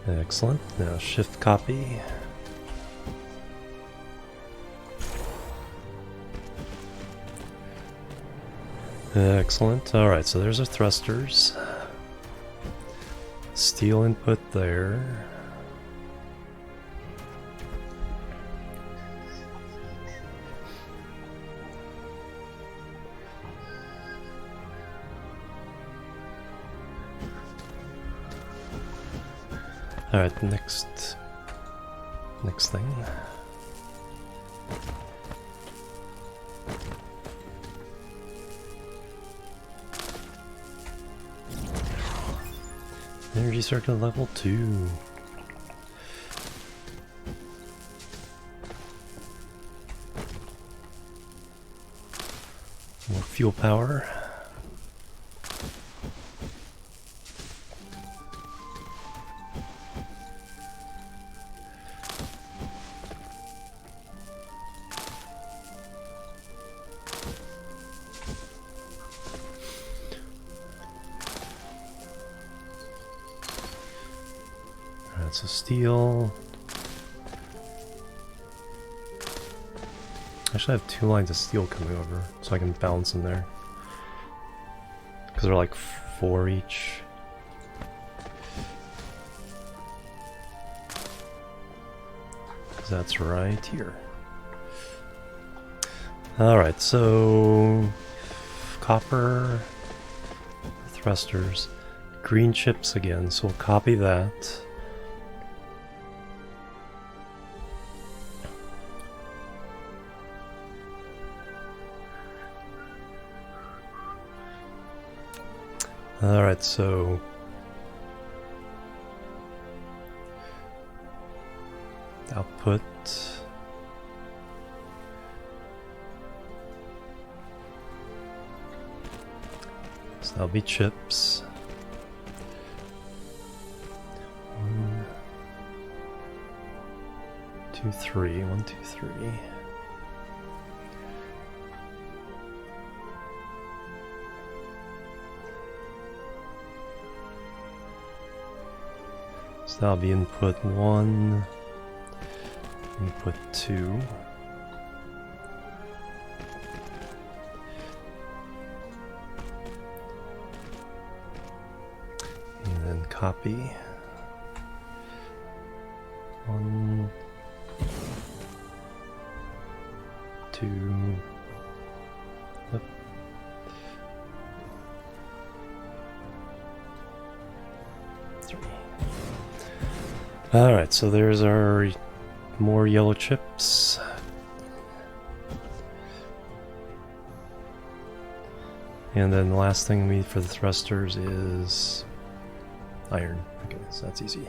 Excellent. Now shift copy. Excellent. Alright, so there's our thrusters. Steel input there. Alright, next thing. Energy circuit level 2. More fuel power. So steel. I should have 2 lines of steel coming over so I can balance them there. Because they're like 4 each. Because that's right here. Alright, so copper, thrusters, green chips again, so we'll copy that. Alright, so output. So that'll be chips. 1, 2, 3. 1, 2, 3. So that'll be input 1, input 2. And then copy. 1, 2. Yep. Alright, so there's our more yellow chips. And then the last thing we need for the thrusters is iron. Okay, so that's easy.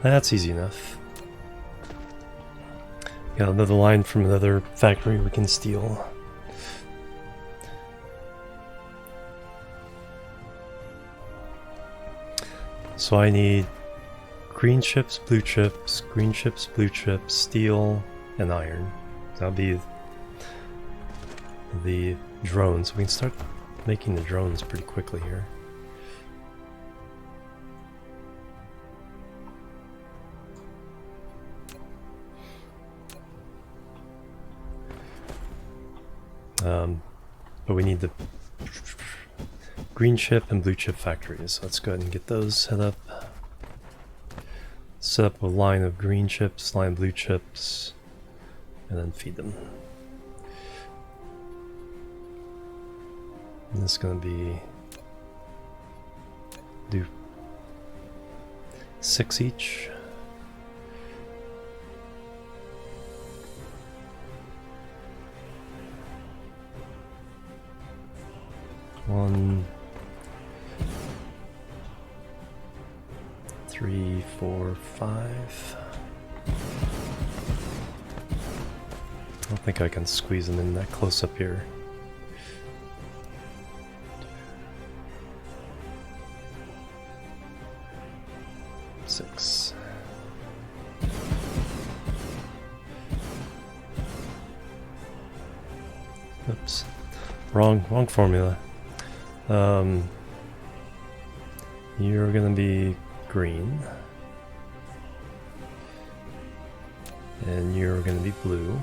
That's easy enough. Got another line from another factory we can steal. So I need green chips, blue chips, green chips, blue chips, steel, and iron. That'll be the drones. We can start making the drones pretty quickly here. But we need the green chip and blue chip factories. So let's go ahead and get those set up. Set up a line of green chips, line of blue chips, and then feed them. And this is going to be do 6 each. One, 3, 4, 5. I don't think I can squeeze them in that close up here. 6. Oops. Wrong formula. You're gonna be green. And you're gonna be blue.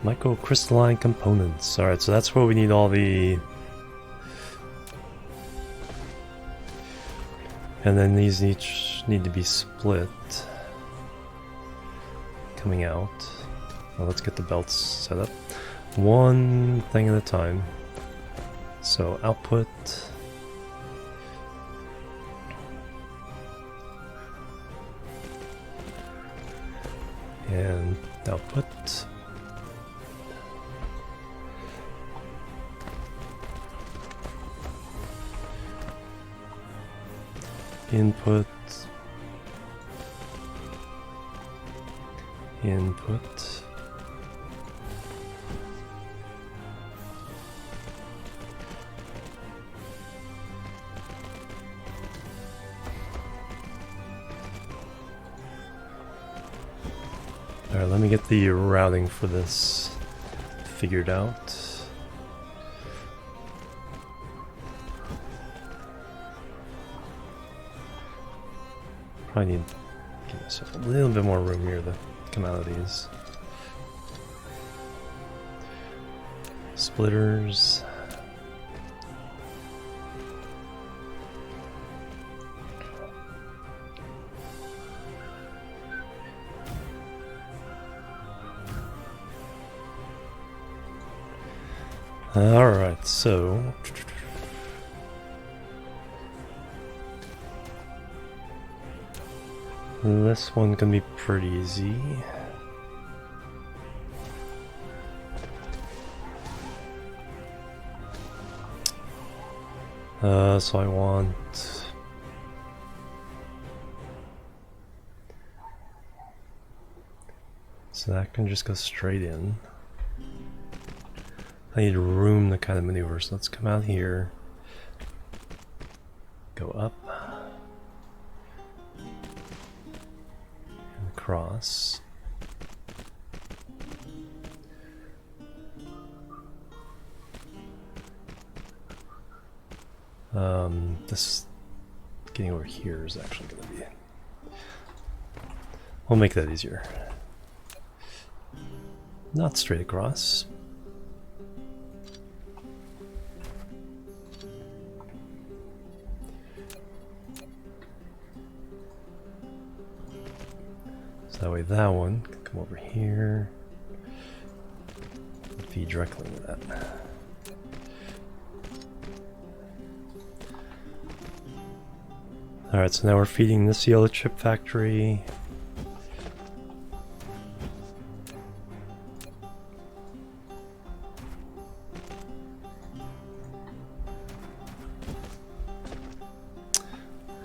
Microcrystalline components. Alright, so that's where we need all the... And then these each need to be split. Coming out. Well, let's get the belts set up. One thing at a time. So output. And output. Input. Input. Alright, let me get the routing for this figured out. Probably need to give myself a little bit more room here to come out of these. Splitters. Alright, so this one can be pretty easy. So I want So that can just go straight in. I need room to kind of maneuver, so let's come out here. Go up. And across. This getting over here is actually going to be... We'll make that easier. Not straight across. So that way that one can come over here and feed directly into that. Alright, so now we're feeding this yellow chip factory.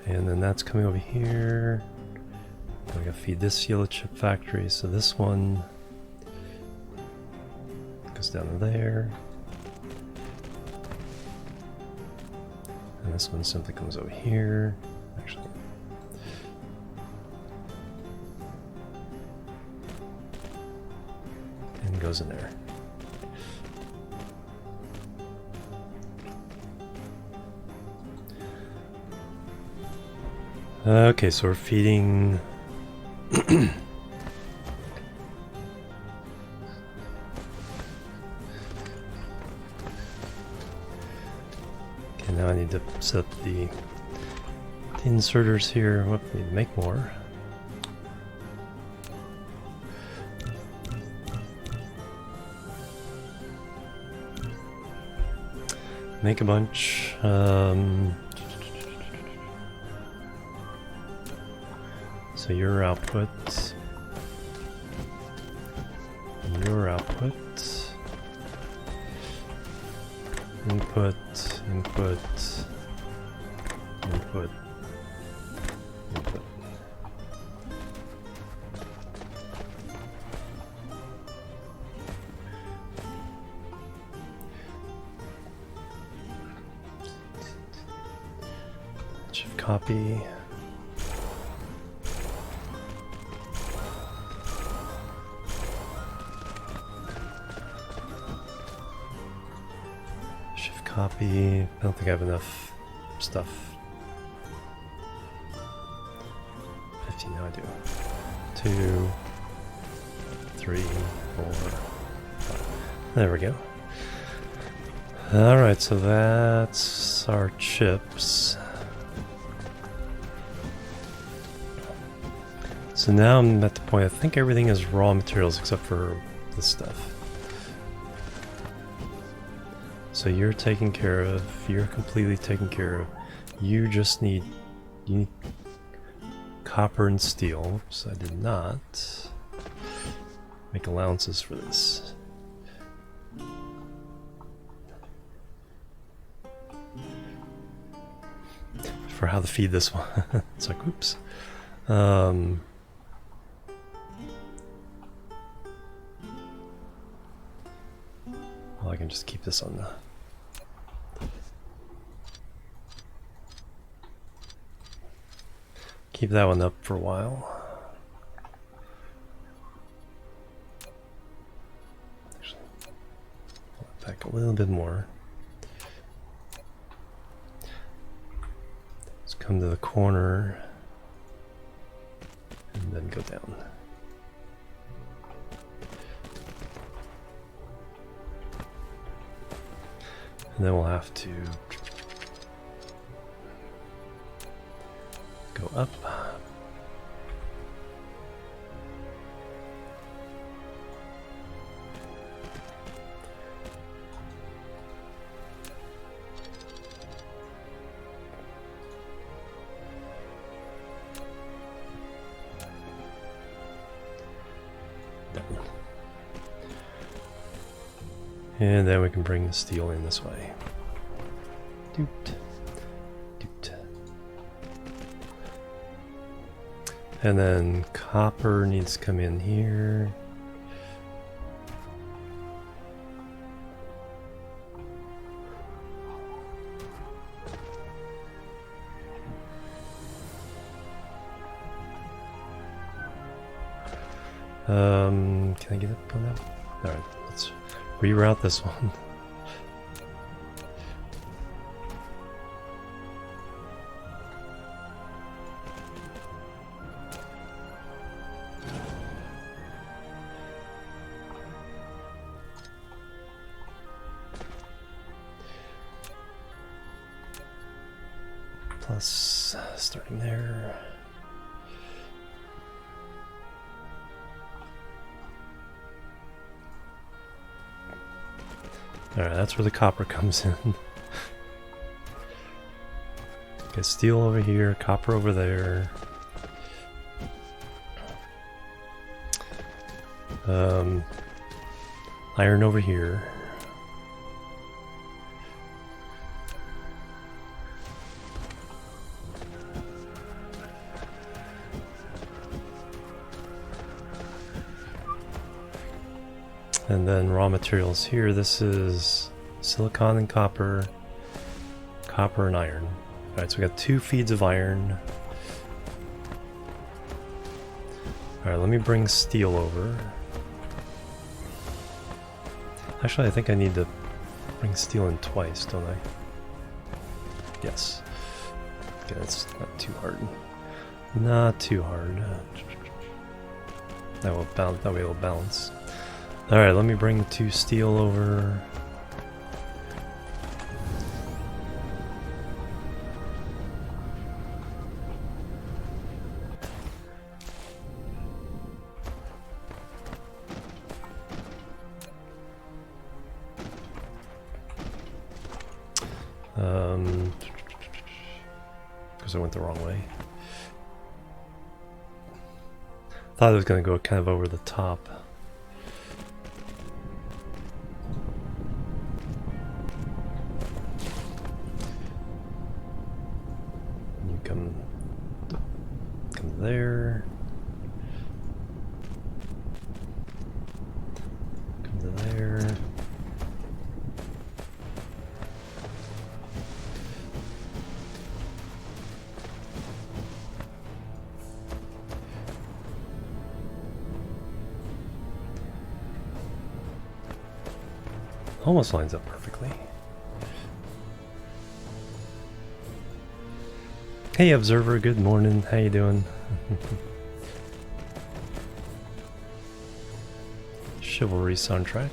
And then that's coming over here. We're gonna feed this yellow chip factory, so this one goes down to there. And this one simply comes over here. Actually, and goes in there. Okay, so we're feeding okay, now I need to set up the inserters here. Whoop, need to make more. Make a bunch. So your output, your output, input, input, input, input. Shift copy. Copy. I don't think I have enough stuff. 15, now I do. 2, 3, 4, 5. There we go. Alright, so that's our chips. So now I'm at the point, I think everything is raw materials except for this stuff. So you're taken care of, you're completely taken care of. You just need, copper and steel. So I did not make allowances for this. For how to feed this one. It's like, oops. Well, I can just keep this on the... Keep that one up for a while. Actually, pull it back a little bit more. Let's come to the corner and then go down. And then we'll have to go up. Down. And then we can bring the steel in this way. Doot. Doot. And then copper needs to come in here. Can I get up on that? Alright, let's reroute this one. Plus, starting there. Alright, that's where the copper comes in. Got steel over here, copper over there. Iron over here. And then raw materials here, this is silicon and copper, copper and iron. Alright, so we got 2 feeds of iron. Alright, let me bring steel over. Actually, I think I need to bring steel in twice, don't I? Yes. Okay, that's not too hard. Not too hard. That way it'll balance. Alright, let me bring 2 steel over. Because I went the wrong way. Thought it was going to go kind of over the top. You come there. Come to there. Almost lines up perfectly. Hey Observer, good morning. How you doing? Chivalry soundtrack.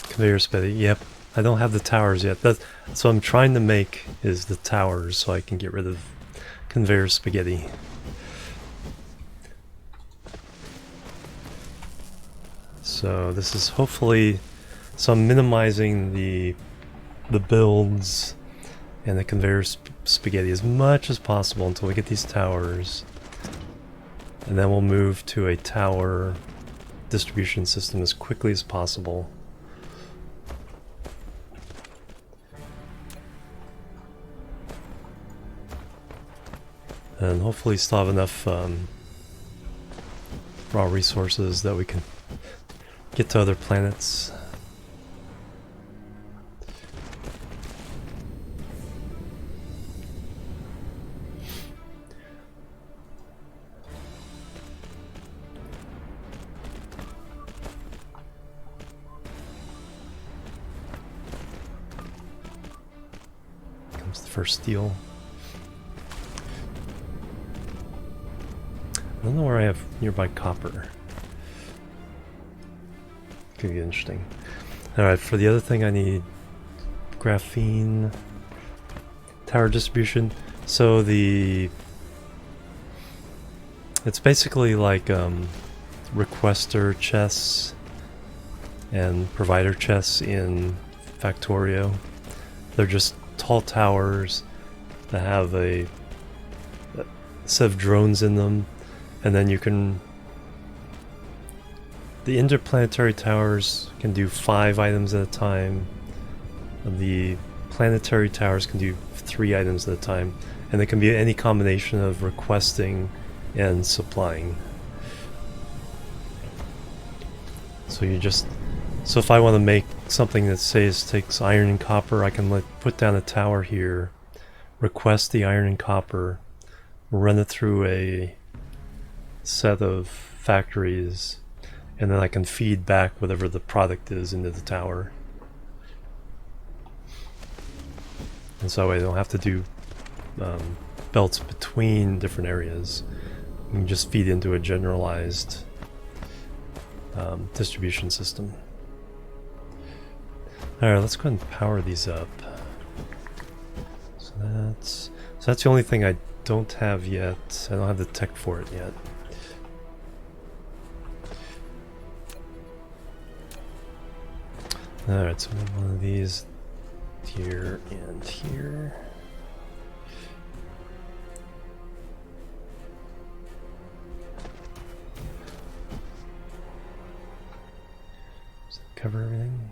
Conveyor spaghetti, yep. I don't have the towers yet. That's what I'm trying to make, is the towers, so I can get rid of conveyor spaghetti. So this is hopefully, so I'm minimizing the builds and the conveyor spaghetti as much as possible until we get these towers. And then we'll move to a tower distribution system as quickly as possible. And hopefully still have enough raw resources that we can get to other planets. Comes the first steel. I don't know where I have nearby copper. Could be interesting. Alright, for the other thing I need graphene, tower distribution. So it's basically like requester chests and provider chests in Factorio. They're just tall towers that have a set of drones in them, and then you can... The interplanetary towers can do 5 items at a time. The planetary towers can do 3 items at a time, and they can be any combination of requesting and supplying. So you just... So if I want to make something that says takes iron and copper, I can put down a tower here, request the iron and copper, run it through a set of factories, and then I can feed back whatever the product is into the tower. And so I don't have to do belts between different areas. You can just feed into a generalized distribution system. Alright, let's go ahead and power these up. So that's the only thing I don't have yet. I don't have the tech for it yet. Alright, so we have one of these here and here. Does that cover everything?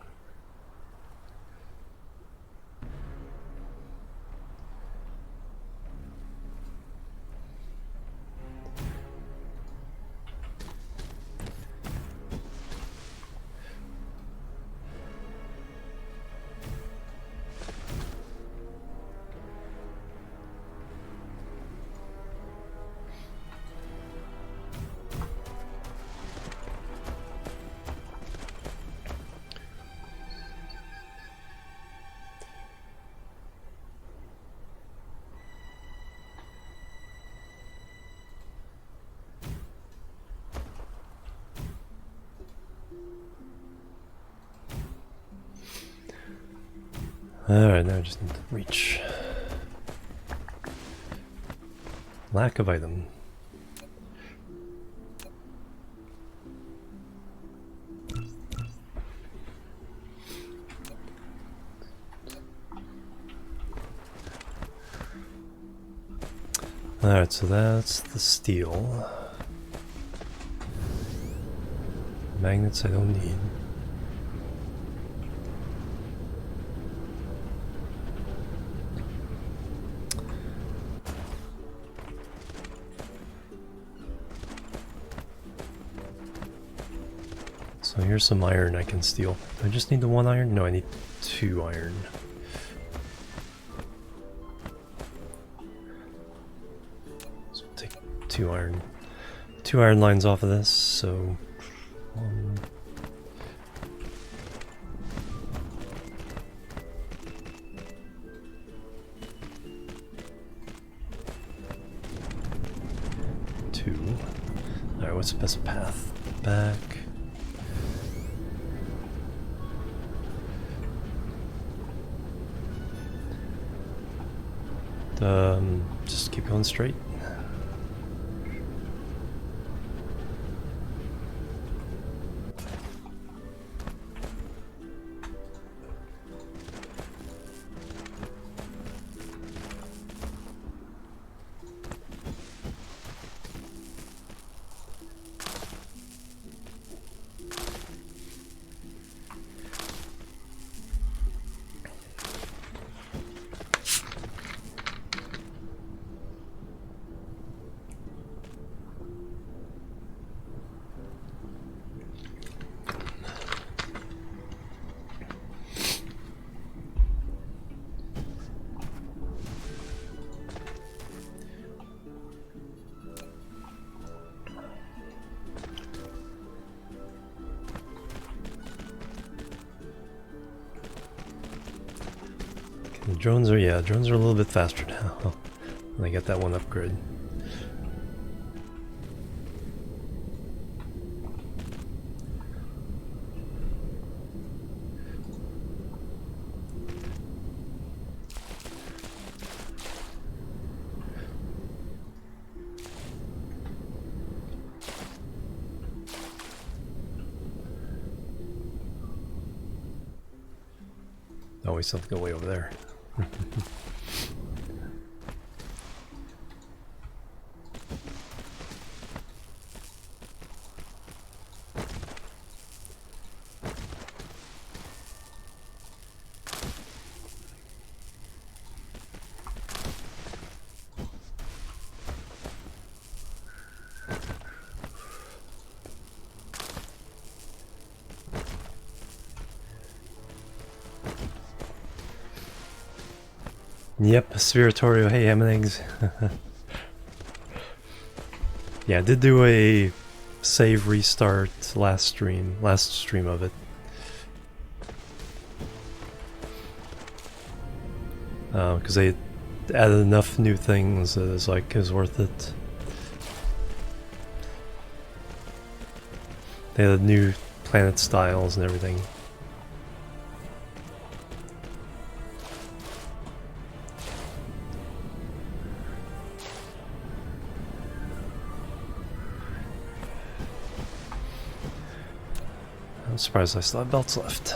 Alright, now I just need to reach. Lack of item. Alright, so that's the steel. Magnets I don't need. So here's some iron I can steal. Do I just need the 1 iron? No, I need 2 iron. So I'll take 2 iron. 2 iron lines off of this, so 1. 2. Alright, what's the best path back? Just keep going straight. The drones are, yeah, drones are a little bit faster now. I get that one upgrade. Oh, we still have to go way over there. Yep, Spiritorio, hey ham and eggs. Yeah, I did do a save restart last stream of it. Because they added enough new things that it's like, it's worth it. They had new planet styles and everything. I'm surprised I still have belts left.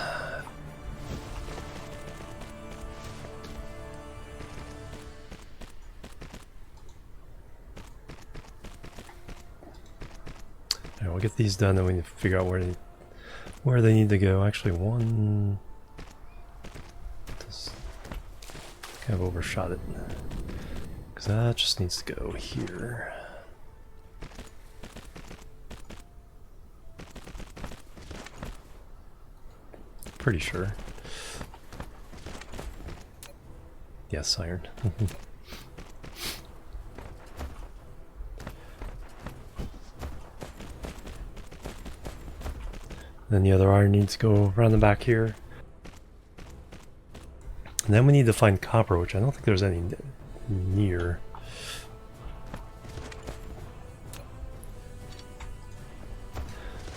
Alright, we'll get these done, then we need to figure out where they need to go. Actually, one just kind of overshot it. Because that just needs to go here. Pretty sure. Yes, iron. Then the other iron needs to go around the back here. And then we need to find copper, which I don't think there's any near.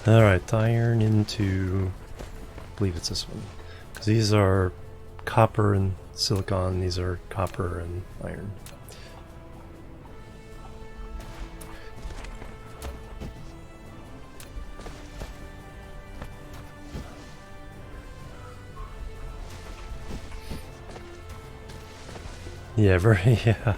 Alright, iron into... I believe it's this one. Because these are copper and silicon, these are copper and iron. Yeah, very, yeah.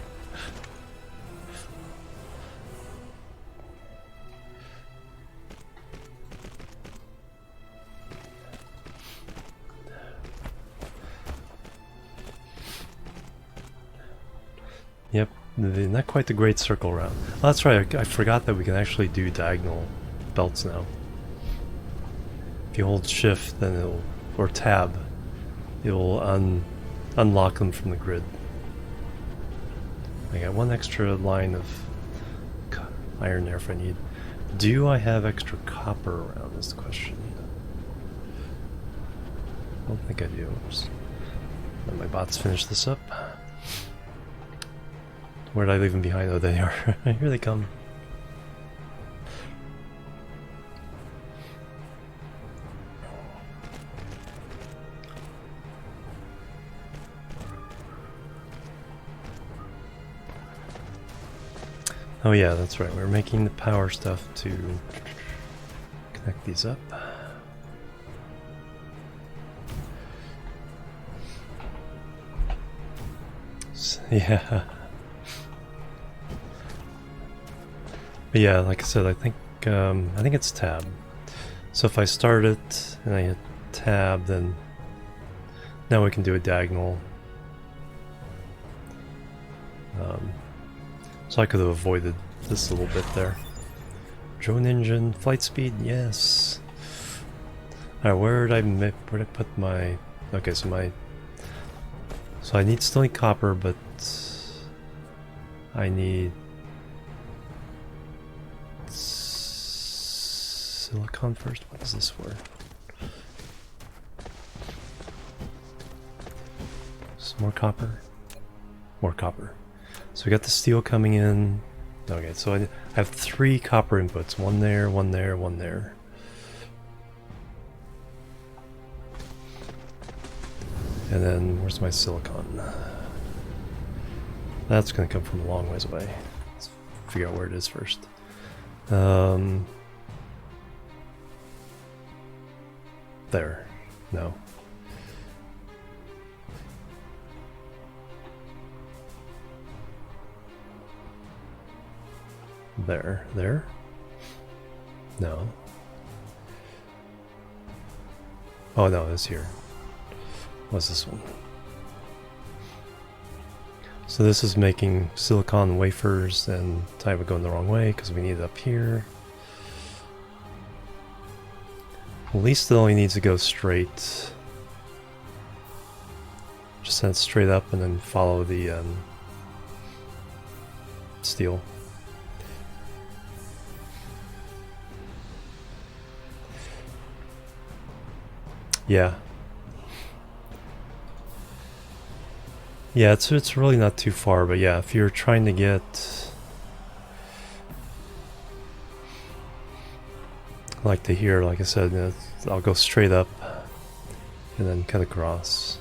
Yep, not quite the great circle round. Oh, that's right, I forgot that we can actually do diagonal belts now. If you hold shift, then it'll, or tab, it'll unlock them from the grid. I got one extra line of iron there if I need. Do I have extra copper around is the question. I don't think I do. Just let my bots finish this up. Where did I leave them behind? Oh, they are. Here they come. Oh yeah, that's right. We're making the power stuff to connect these up. So, yeah. But yeah, like I said, I think it's tab. So if I start it and I hit tab, then now we can do a diagonal. So I could have avoided this little bit there. Drone engine, flight speed, yes. Alright, where did I put my... Okay, so I still need copper, but I need silicon first. What is this for? Some more copper. More copper. So we got the steel coming in. Okay, so I have 3 copper inputs. One there, one there, one there. And then where's my silicon? That's gonna come from a long ways away. Let's figure out where it is first. There. No. There? No. Oh no, it's here. What's this one? So this is making silicon wafers, and type would going the wrong way because we need it up here. At least it only needs to go straight. Just send it straight up and then follow the steel. Yeah. Yeah, it's really not too far, but yeah, if you're trying to get like to here, like I said, I'll go straight up and then cut across.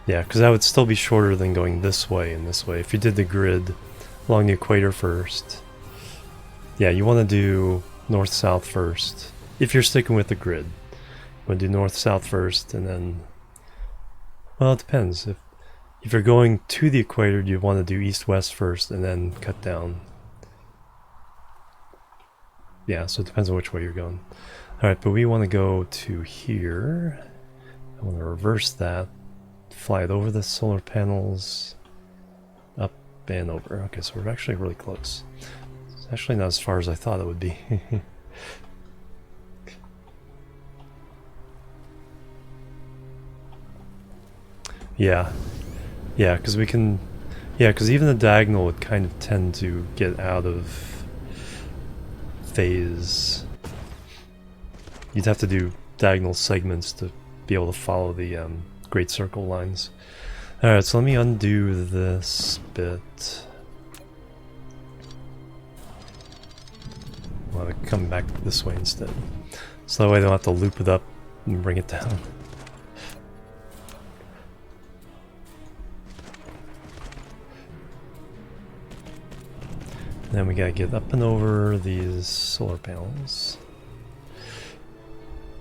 Yeah, because that would still be shorter than going this way and this way. If you did the grid along the equator first, yeah, you want to do north-south first. If you're sticking with the grid, you want to do north-south first, and then, well, it depends. If you're going to the equator, you want to do east-west first, and then cut down. Yeah, so it depends on which way you're going. All right, but we want to go to here. I want to reverse that. Fly it over the solar panels, up and over. Okay, so we're actually really close. It's actually not as far as I thought it would be. Yeah, because we can, because even the diagonal would kind of tend to get out of phase. You'd have to do diagonal segments to be able to follow the great circle lines. Alright, so let me undo this bit. I want to come back this way instead. So that way I don't have to loop it up and bring it down. Then we gotta get up and over these solar panels.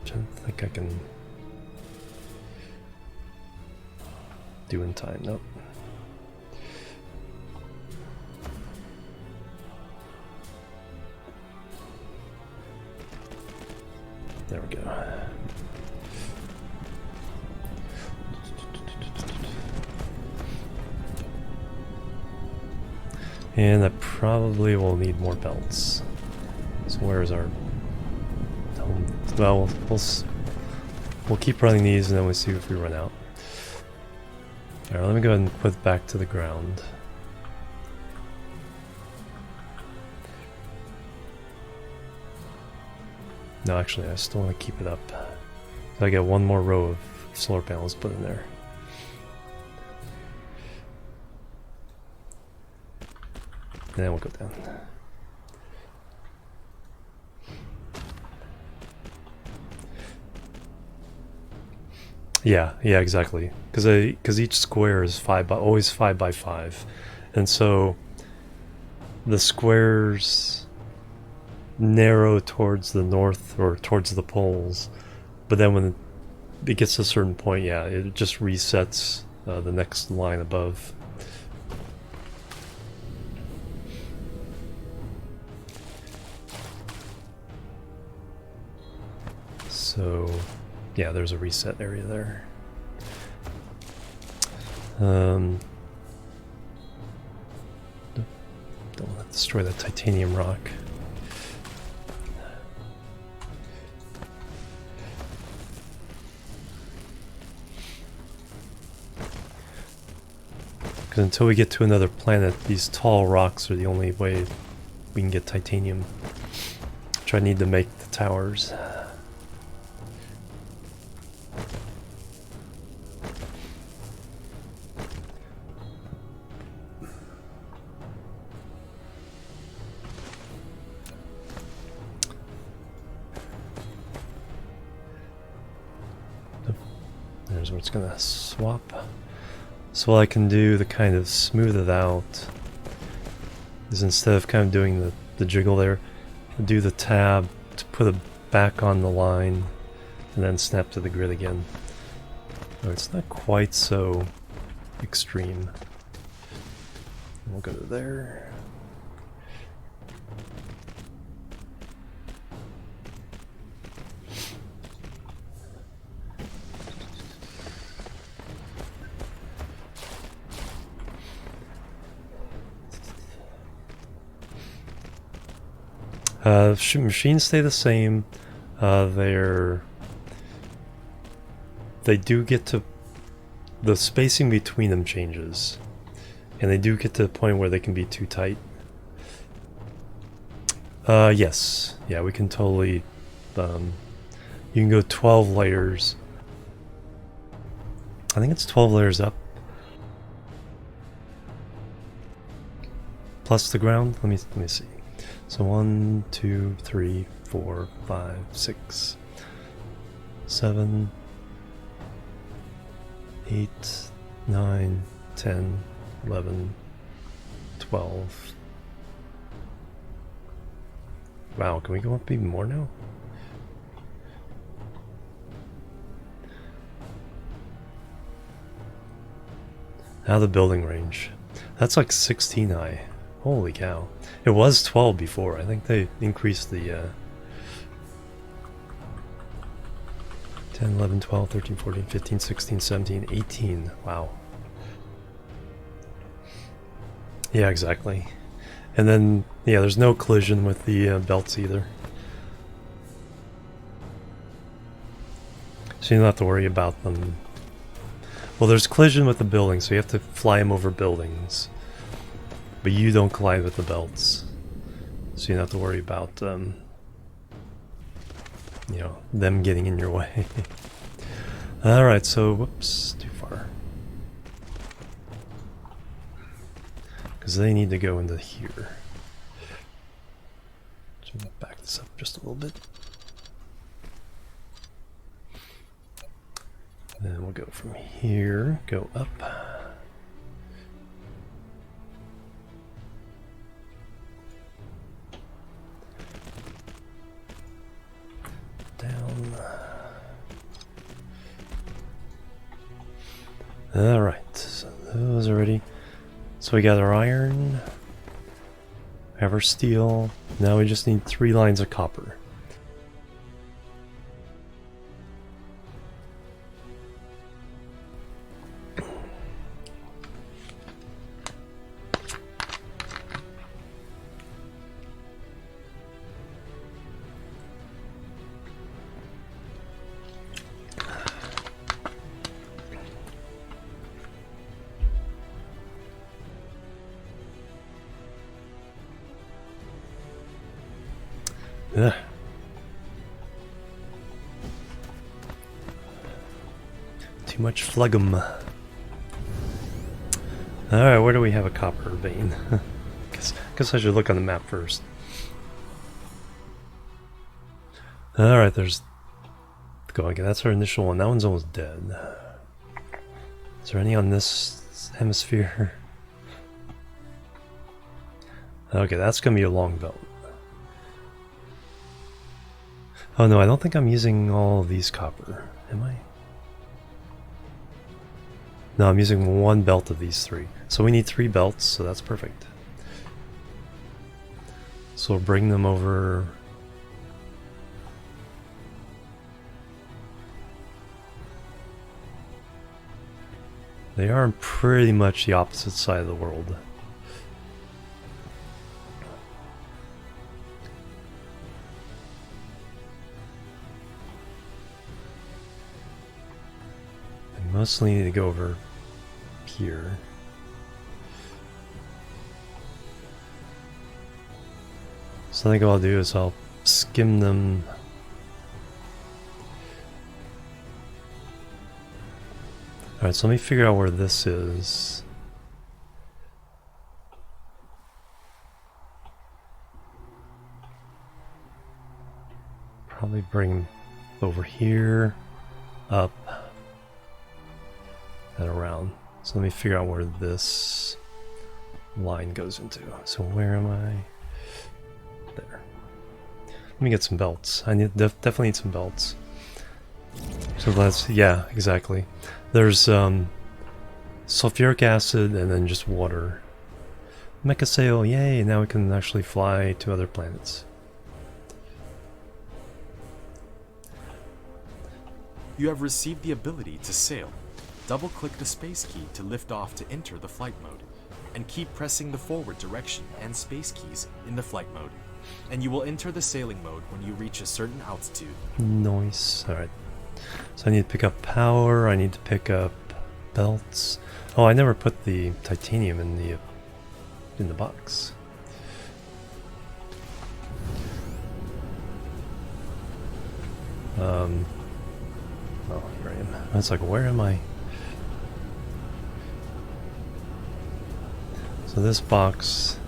Which I don't think I can do in time. Nope. There we go. And I probably will need more belts. So where's our home? Well, we'll keep running these and then we'll see if we run out. Alright, let me go ahead and put it back to the ground. No, actually, I still want to keep it up. So I get one more row of solar panels put in there. And then we'll go down. Yeah, exactly. Because each square is always 5 by 5, and so the squares narrow towards the north or towards the poles, but then when it gets to a certain point, yeah, it just resets the next line above. So, yeah, there's a reset area there. Don't want to destroy that titanium rock. Because until we get to another planet, these tall rocks are the only way we can get titanium. Which I need to make the towers. There's where it's gonna swap. So what I can do to kind of smooth it out is, instead of kind of doing the jiggle there, do the tab to put it back on the line and then snap to the grid again. Oh, it's not quite so extreme. We'll go to there. Machines stay the same. They do get to, the spacing between them changes, and they do get to the point where they can be too tight. Yes, yeah, we can totally. You can go 12 layers. I think it's 12 layers up. Plus the ground. Let me see. So 1, 2, 3, 4, 5, 6, 7, 8, 9, 10, 11, 12. Wow, can we go up even more now? Now the building range. That's like 16 high. Holy cow. It was 12 before. I think they increased the 10, 11, 12, 13, 14, 15, 16, 17, 18. Wow. Yeah, exactly. And then, yeah, there's no collision with the belts either. So you don't have to worry about them. Well, there's collision with the buildings, so you have to fly them over buildings. But you don't collide with the belts. So you don't have to worry about, you know, them getting in your way. Alright, so, whoops, too far. Because they need to go into here. So I'm going to back this up just a little bit. Then we'll go from here, go up. Down. Alright, so those are ready. So we got our iron, we have our steel, now we just need 3 lines of copper. Ugh. Too much phlegm. Alright, where do we have a copper vein? Guess I should look on the map first. Alright, there's... Go again, that's our initial one. That one's almost dead. Is there any on this hemisphere? Okay, that's gonna be a long belt. Oh no, I don't think I'm using all of these copper. Am I? No, I'm using 1 belt of these 3. So we need 3 belts, so that's perfect. So we'll bring them over. They are on pretty much the opposite side of the world. Mostly need to go over here. So I think what I'll do is I'll skim them. Alright, so let me figure out where this is. Probably bring over here, up, and around. So let me figure out where this line goes into. So where am I? There. Let me get some belts. I need definitely need some belts. So let's, yeah, exactly. There's sulfuric acid and then just water. Mecha sail, yay! Now we can actually fly to other planets. You have received the ability to sail. Double-click the space key to lift off to enter the flight mode, and keep pressing the forward direction and space keys in the flight mode, and you will enter the sailing mode when you reach a certain altitude. Nice. Alright. So I need to pick up power, I need to pick up belts. Oh, I never put the titanium in the box. Oh, here I am. It's like, where am I? So this box,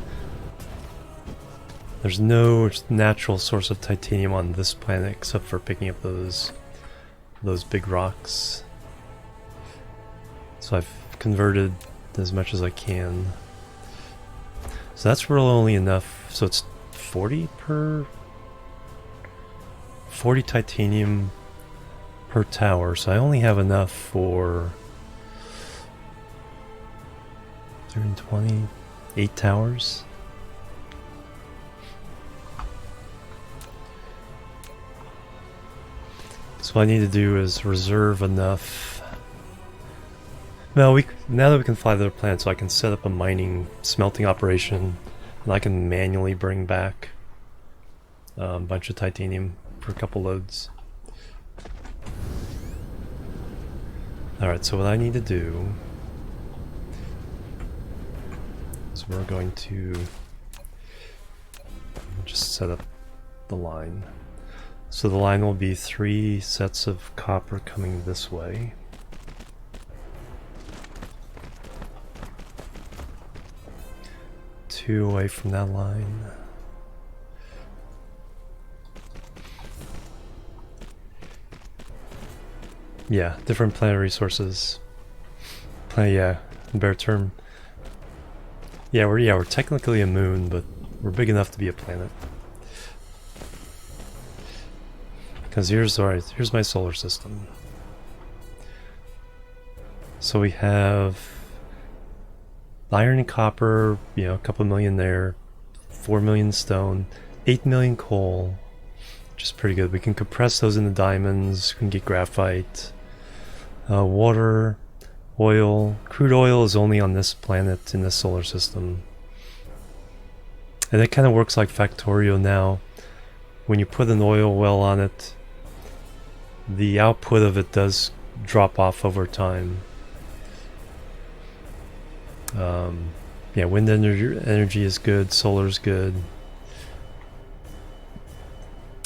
there's no natural source of titanium on this planet except for picking up those big rocks. So I've converted as much as I can. So that's really only enough. So it's 40 titanium per tower. So I only have enough for 128 towers. So what I need to do is reserve enough. Well, now that we can fly to other planets, so I can set up a mining, smelting operation, and I can manually bring back a bunch of titanium for a couple loads. Alright, so what I need to do is we're going to just set up the line. So the line will be 3 sets of copper coming this way. Two away from that line. Yeah, different planet resources. Yeah, better term. Yeah, we're technically a moon, but we're big enough to be a planet. Because here's my solar system. So we have iron and copper, a couple million there, 4 million stone, 8 million coal, which is pretty good. We can compress those into diamonds, we can get graphite, water, oil. Crude oil is only on this planet in this solar system. And it kind of works like Factorio now. When you put an oil well on it, the output of it does drop off over time. Yeah, wind energy is good, solar is good.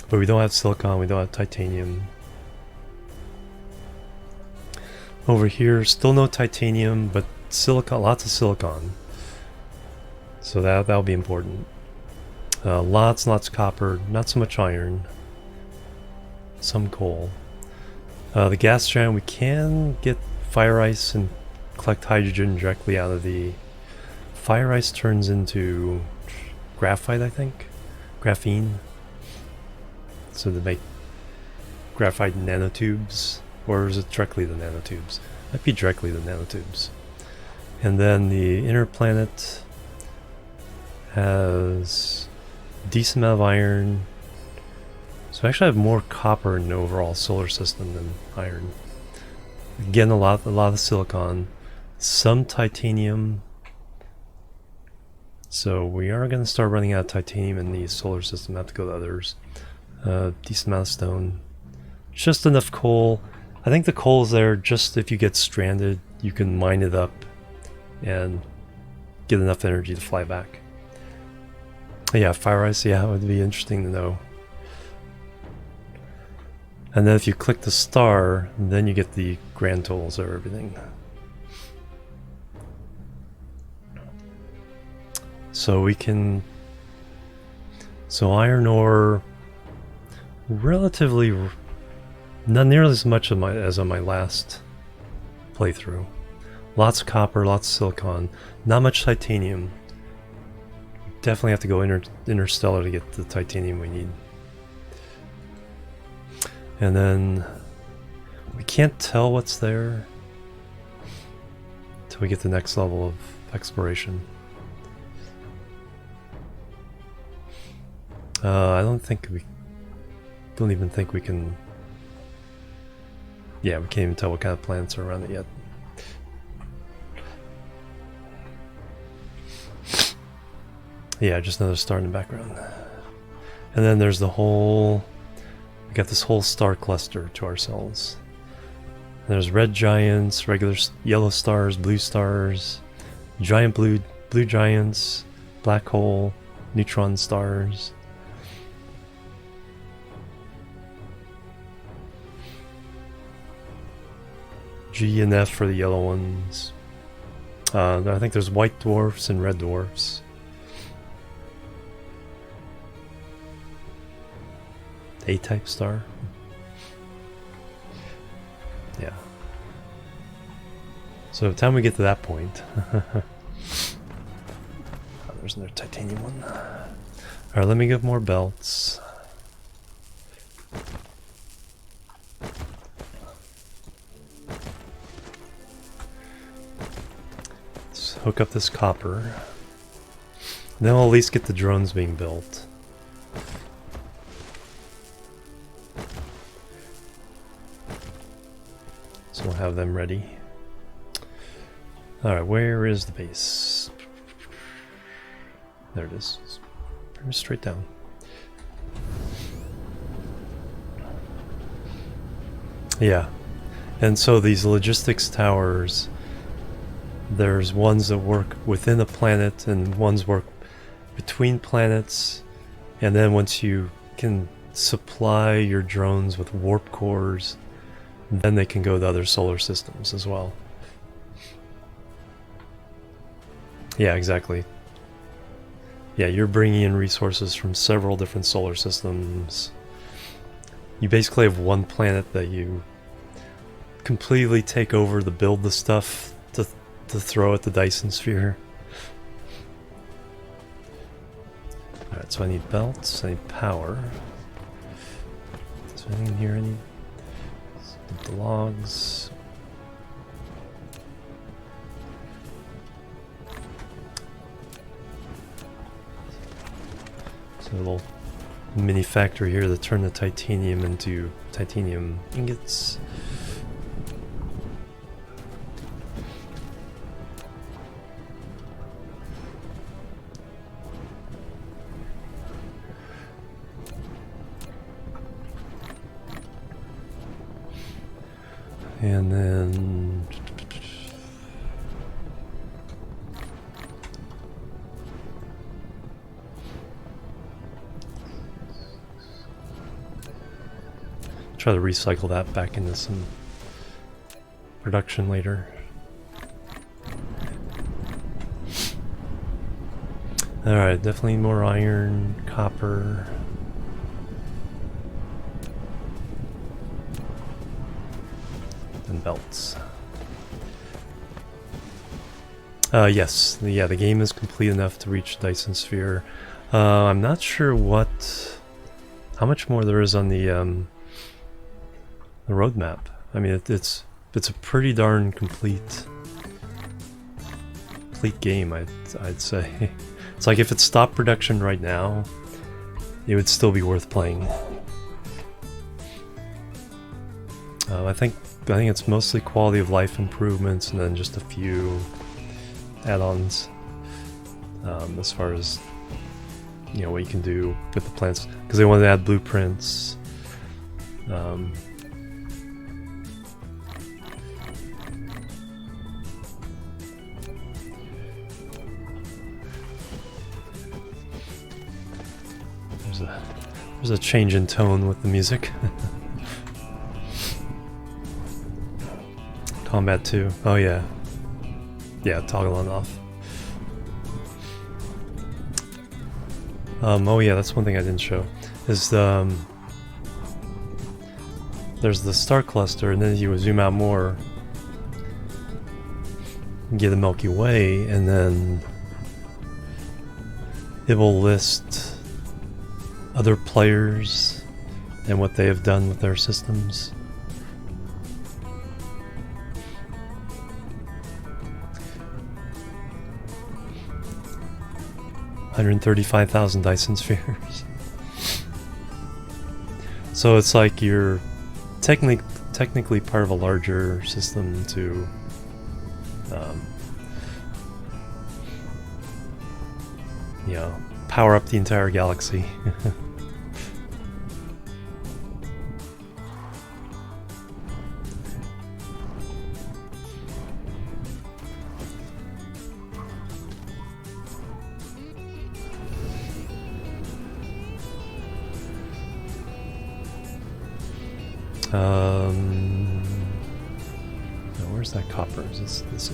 But we don't have silicon, we don't have titanium. Over here, still no titanium, but silicon, lots of silicon. So that'll be important. Lots of copper, not so much iron. Some coal. The gas strand, we can get fire ice and collect hydrogen directly out of the... Fire ice turns into graphite, I think? Graphene. So to make graphite nanotubes. Or is it directly the nanotubes? Might be directly the nanotubes. And then the inner planet has a decent amount of iron. So I actually have more copper in the overall solar system than iron. Again, a lot of silicon. Some titanium. So we are going to start running out of titanium in the solar system. Have to go to others. Decent amount of stone. Just enough coal. I think the coal is there just if you get stranded, you can mine it up and get enough energy to fly back. Yeah, fire ice, yeah, it would be interesting to know. And then if you click the star, then you get the grand totals of everything. So we can... So iron ore, relatively... Not nearly as much as on my last playthrough. Lots of copper, lots of silicon, not much titanium. Definitely have to go interstellar to get the titanium we need. And then we can't tell what's there. we get the next level of exploration. I don't even think we can. Yeah, we can't even tell what kind of plants are around it yet. Yeah, just another star in the background. And then there's the whole... We got this whole star cluster to ourselves. And there's red giants, regular yellow stars, blue stars, giant blue giants, black hole, neutron stars. G and F for the yellow ones. I think there's white dwarfs and red dwarfs. A-type star. Yeah. So by the time we get to that point... oh, there's another titanium one. Alright, let me get more belts. Let's hook up this copper. Then we'll at least get the drones being built. So we'll have them ready. Alright, where is the base? There it is. It's pretty much straight down. Yeah. And so these logistics towers, there's ones that work within a planet and ones work between planets. And then once you can supply your drones with warp cores, then they can go to other solar systems as well. Yeah, exactly. Yeah, you're bringing in resources from several different solar systems. You basically have one planet that you completely take over to build the stuff to throw at the Dyson Sphere. Alright, so I need belts, I need power. Is there anything in here I need? The logs. So a little mini factory here to turn the titanium into titanium ingots. And then try to recycle that back into some production later. Alright, definitely more iron, copper. And belts. Yes, the game is complete enough to reach Dyson Sphere. I'm not sure how much more there is on the roadmap. I mean, it's a pretty darn complete game. I'd say. It's like if it stopped production right now, it would still be worth playing. I think it's mostly quality of life improvements and then just a few add-ons as far as what you can do with the plants, because they wanted to add blueprints. There's a change in tone with the music. Combat 2. Oh yeah. Yeah, toggle on off. Oh yeah, that's one thing I didn't show. Is there's the star cluster, and then you zoom out more, you get the Milky Way, and then it will list other players and what they have done with their systems. 135,000 Dyson spheres. So it's like you're technically part of a larger system to you know, power up the entire galaxy. Now where's that copper? Is this?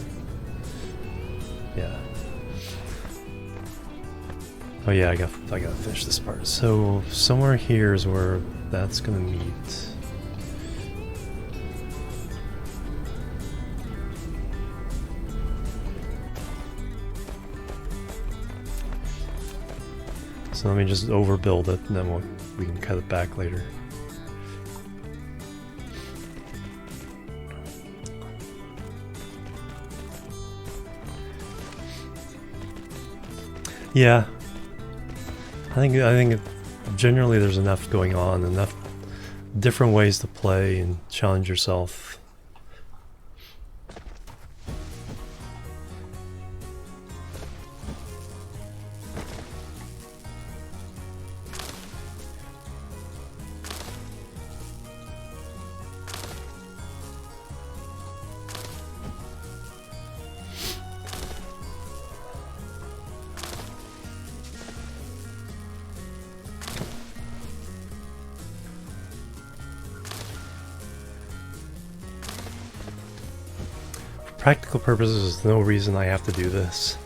Yeah. Oh yeah, I gotta finish this part. So somewhere here is where that's gonna meet. So let me just overbuild it, and then we can cut it back later. Yeah. I think generally there's enough going on, enough different ways to play and challenge yourself. Practical purposes, there's no reason I have to do this.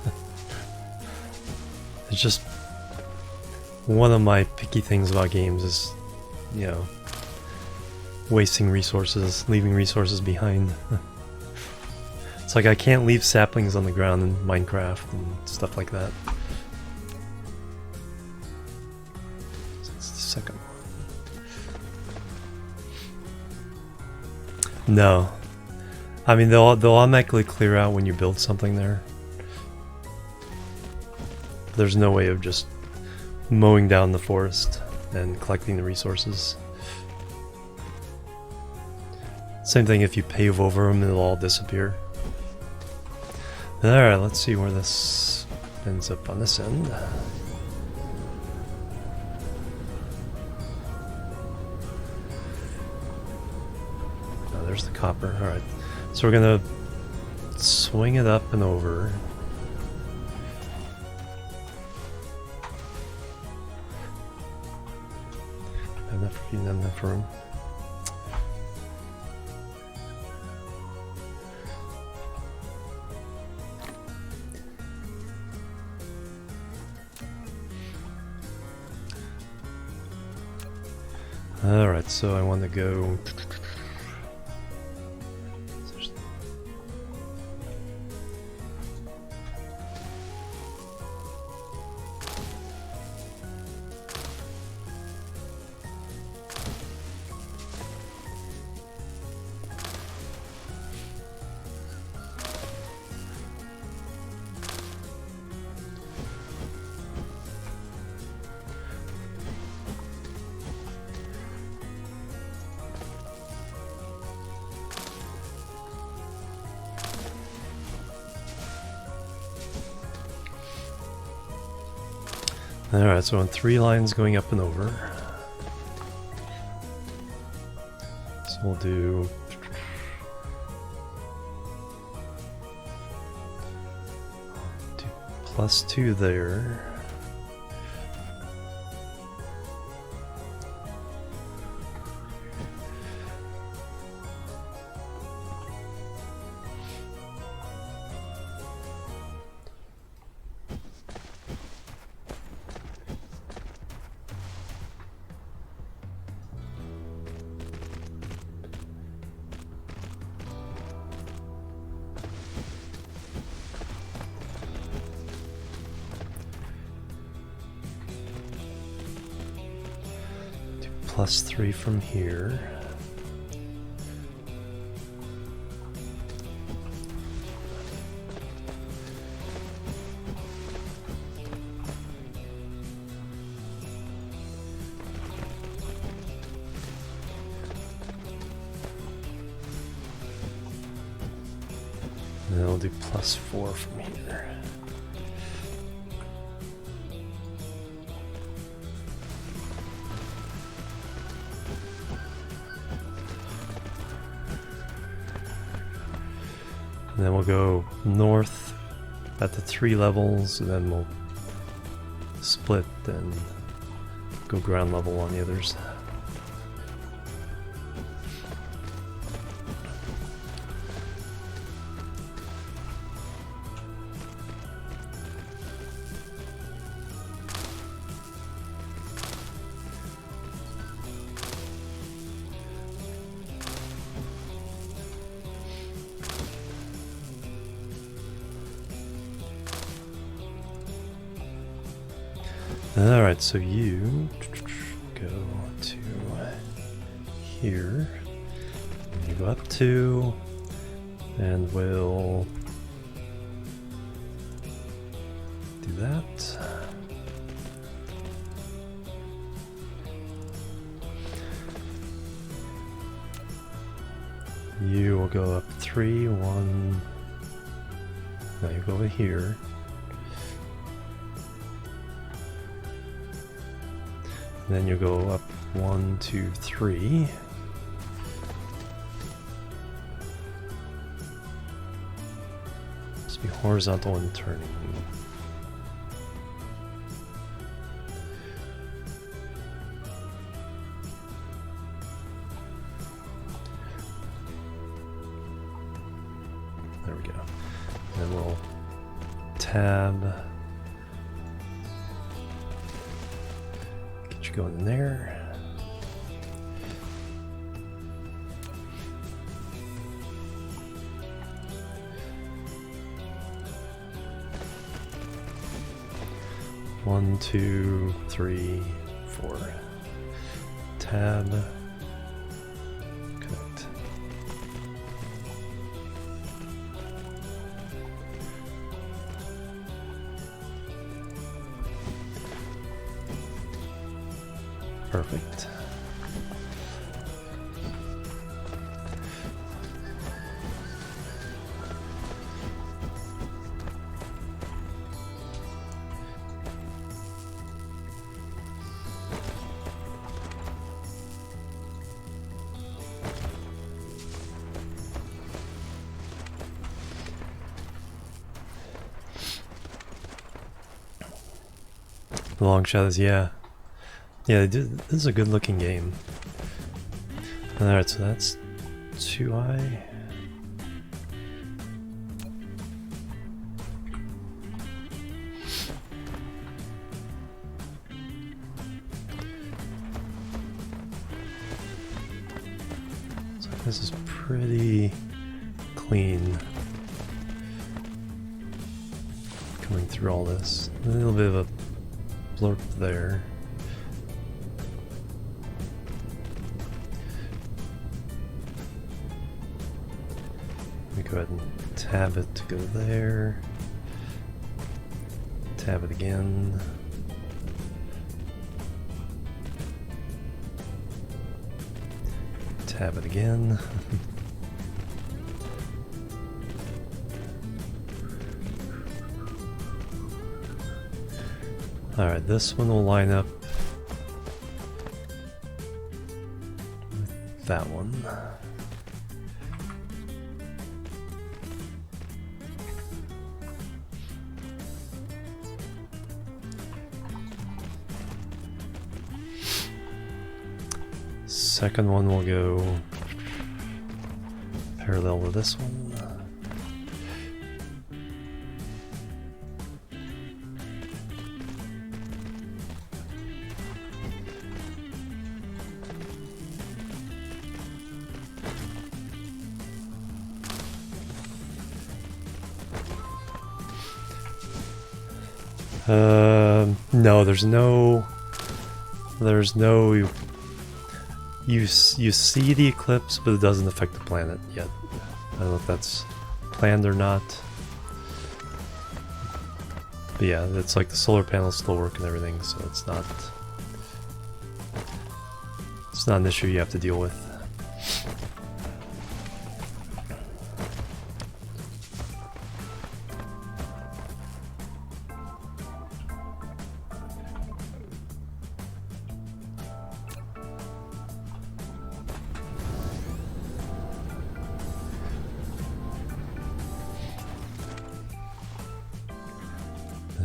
It's just one of my picky things about games is, you know, wasting resources, leaving resources behind. It's like I can't leave saplings on the ground in Minecraft and stuff like that. So that's the second one. No. I mean, they'll automatically clear out when you build something there. There's no way of just mowing down the forest and collecting the resources. Same thing if you pave over them, it'll all disappear. Alright, let's see where this ends up on this end. Oh, there's the copper. Alright. So we're gonna swing it up and over. Enough room. Alright, so I want to go. Alright, so on 3 lines going up and over. So we'll do +2 there. +3 from here. And then we'll do +4 from here. And then we'll go north at the 3 levels, and then we'll split and go ground level on the others. Alright, so you go to here, and you go up 2, and we'll do that. You will go up 3, 1, now you go over here. Then you go up 1, 2, 3. Just be horizontal and turning. There we go. Then we'll tab. Go in there. One, 2, 3, 4. Tab. Connect. Perfect. The long shadows, yeah. Yeah, this is a good looking game. Alright, so that's 2i. So this is pretty clean. Coming through all this. A little bit of a blurb there. Go ahead and tab it to go there. Tab it again. Tab it again. Alright, this one will line up with that one. Second one will go parallel with this one. No, there's no. You see the eclipse, but it doesn't affect the planet yet. I don't know if that's planned or not. But yeah, it's like the solar panels still work and everything, so it's not an issue you have to deal with.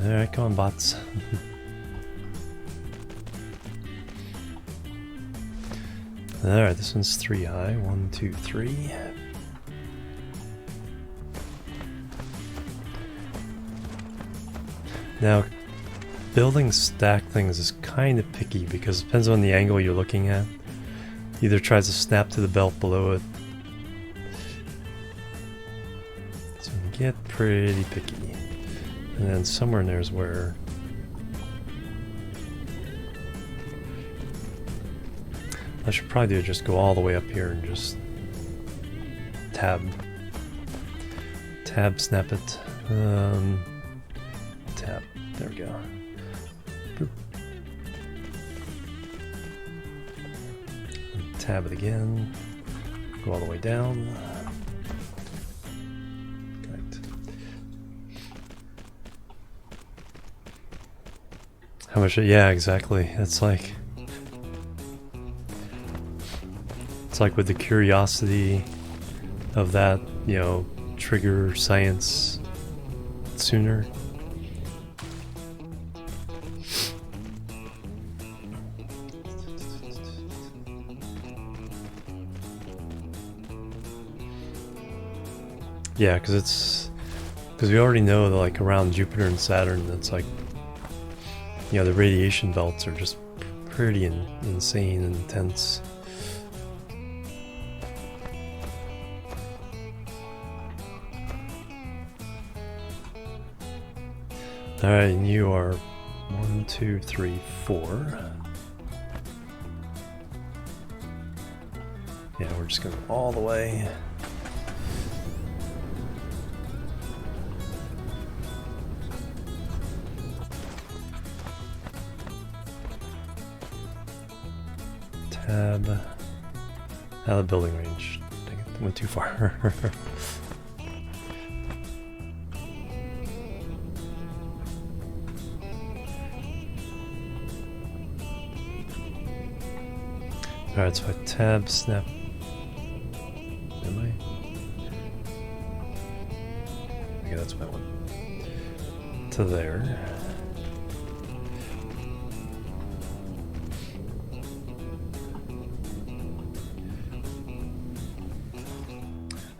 Alright, come on, bots. Alright, this one's 3 high. 1, 2, 3. Now, building stack things is kind of picky because it depends on the angle you're looking at. Either tries to snap to the belt below it. So you can get pretty picky. And then somewhere in there is where I should probably just go all the way up here and just tab snap it. Tab, there we go. Boop. Tab it again, go all the way down. How much? Yeah, exactly. It's like with the curiosity of that, you know, trigger science sooner. Yeah, because we already know that, like, around Jupiter and Saturn, it's like, you know, the radiation belts are just pretty insane and intense. Alright, and you are 1, 2, 3, 4. Yeah, we're just going all the way. Tab. Out of the building range. Dang it, went too far. Alright, so I tab, snap. Am I? Okay, that's my one. To there.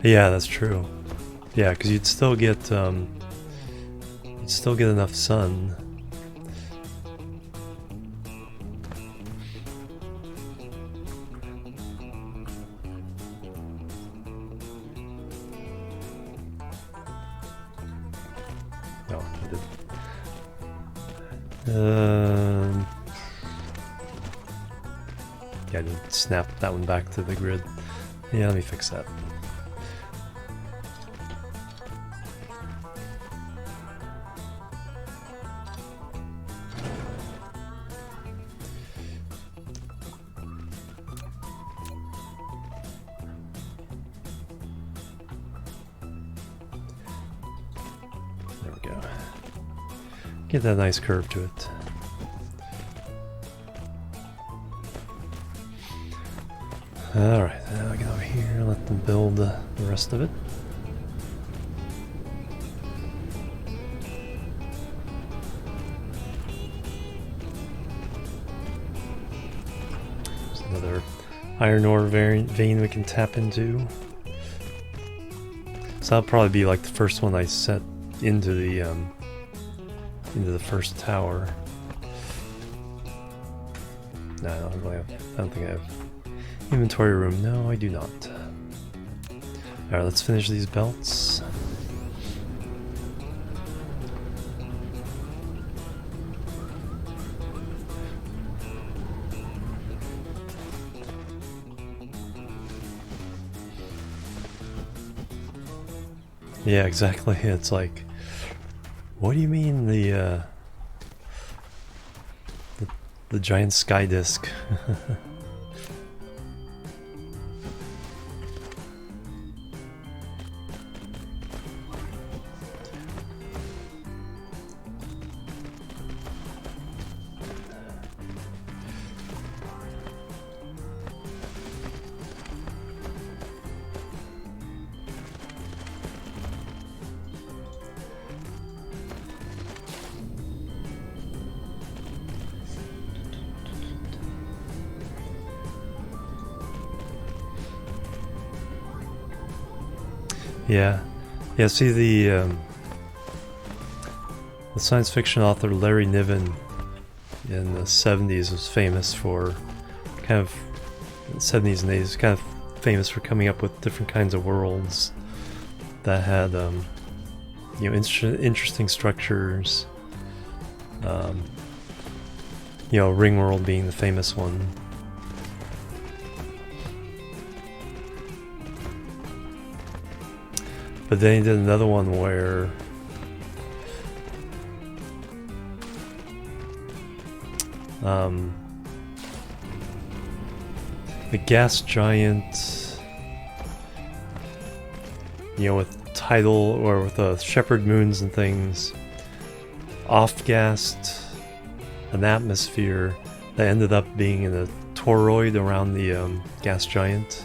Yeah, that's true. Yeah, because you'd still get enough sun. No, I did. Yeah, I didn't snap that one back to the grid. Yeah, let me fix that. There we go. Get that nice curve to it. Alright, now I get over here and let them build the rest of it. There's another iron ore vein we can tap into. So that'll probably be like the first one I set into the first tower. No, I don't think I have inventory room. No, I do not. Alright, let's finish these belts. Yeah, exactly. It's like, what do you mean the giant sky disk? Yeah. Yeah, see the science fiction author Larry Niven in the 70s was famous for kind of 70s and 80s, kind of famous for coming up with different kinds of worlds that had you know, interesting structures. You know, Ringworld being the famous one. But then he did another one where the gas giant, you know, with tidal or with shepherd moons and things, off-gassed an atmosphere that ended up being in a toroid around the gas giant.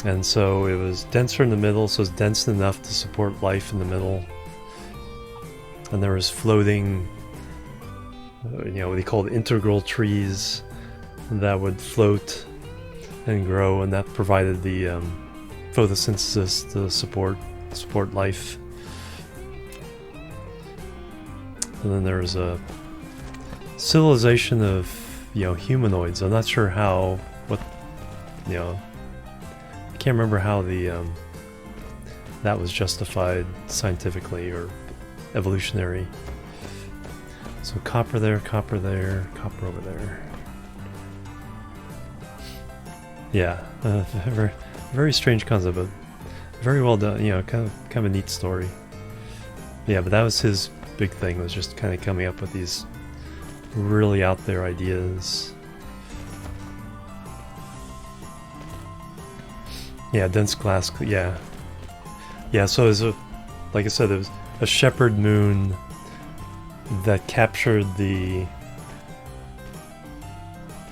And so it was denser in the middle, so it's dense enough to support life in the middle. And there was floating, you know, what he called integral trees that would float and grow, and that provided the photosynthesis to support life. And then there was a civilization of, you know, humanoids. I'm not sure how, what, you know, I can't remember how the that was justified scientifically or evolutionary. So copper there, copper over there. Yeah, very, very strange concept, but very well done. You know, kind of a neat story. Yeah, but that was his big thing, was just kind of coming up with these really out there ideas. Yeah, dense glass. Yeah, yeah. So it was like I said, it was a shepherd moon that captured the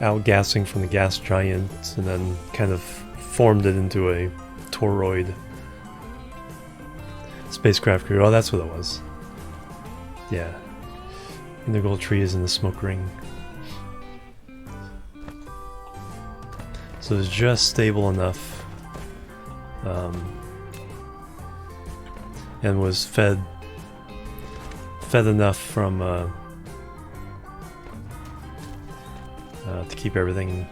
outgassing from the gas giant and then kind of formed it into a toroid spacecraft crew. Oh, that's what it was. Yeah. Integral trees in the smoke ring. So it's just stable enough, and was fed enough from to keep everything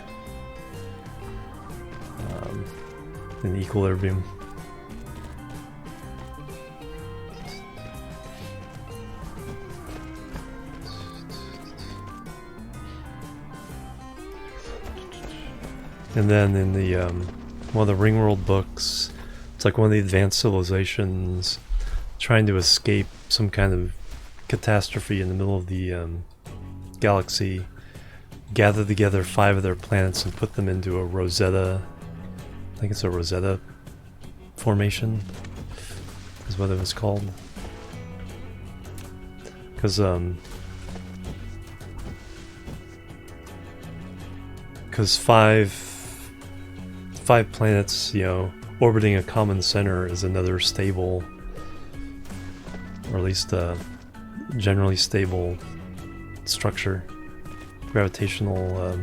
in equilibrium. And then in the one of the Ringworld books, it's like one of the advanced civilizations trying to escape some kind of catastrophe in the middle of the galaxy, gather together 5 of their planets and put them into a Rosetta. I think it's a Rosetta formation is what it was called. Because five planets, you know, orbiting a common center is another stable, or at least generally stable structure, gravitational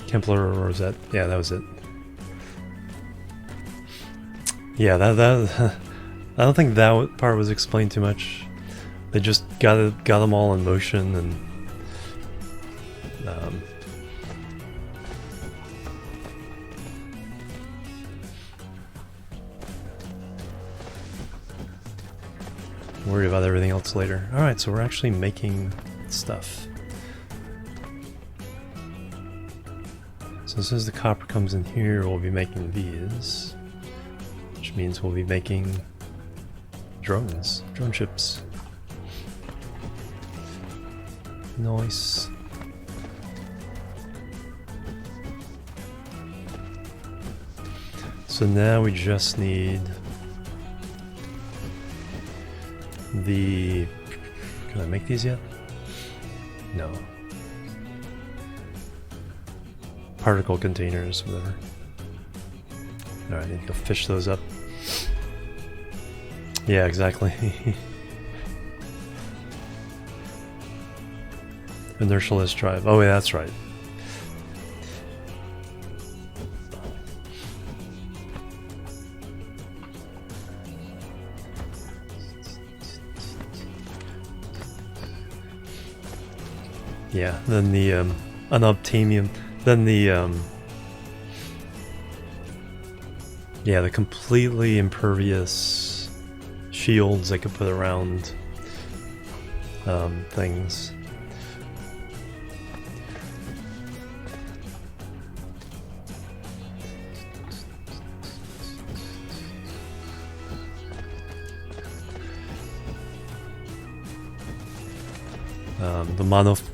Kepler or Rosette. Yeah, that was it. Yeah, that I don't think that part was explained too much. They just got them all in motion, and worry about everything else later. Alright, so we're actually making stuff. So as soon as the copper comes in here, we'll be making these, which means we'll be making drone ships. Nice. So now we just need the... Can I make these yet? No. Particle containers, whatever. Alright, I need to go fish those up. Yeah, exactly. Inertialess drive. Oh, yeah, that's right. Yeah, then the unobtainium, then the yeah, the completely impervious shields they could put around things.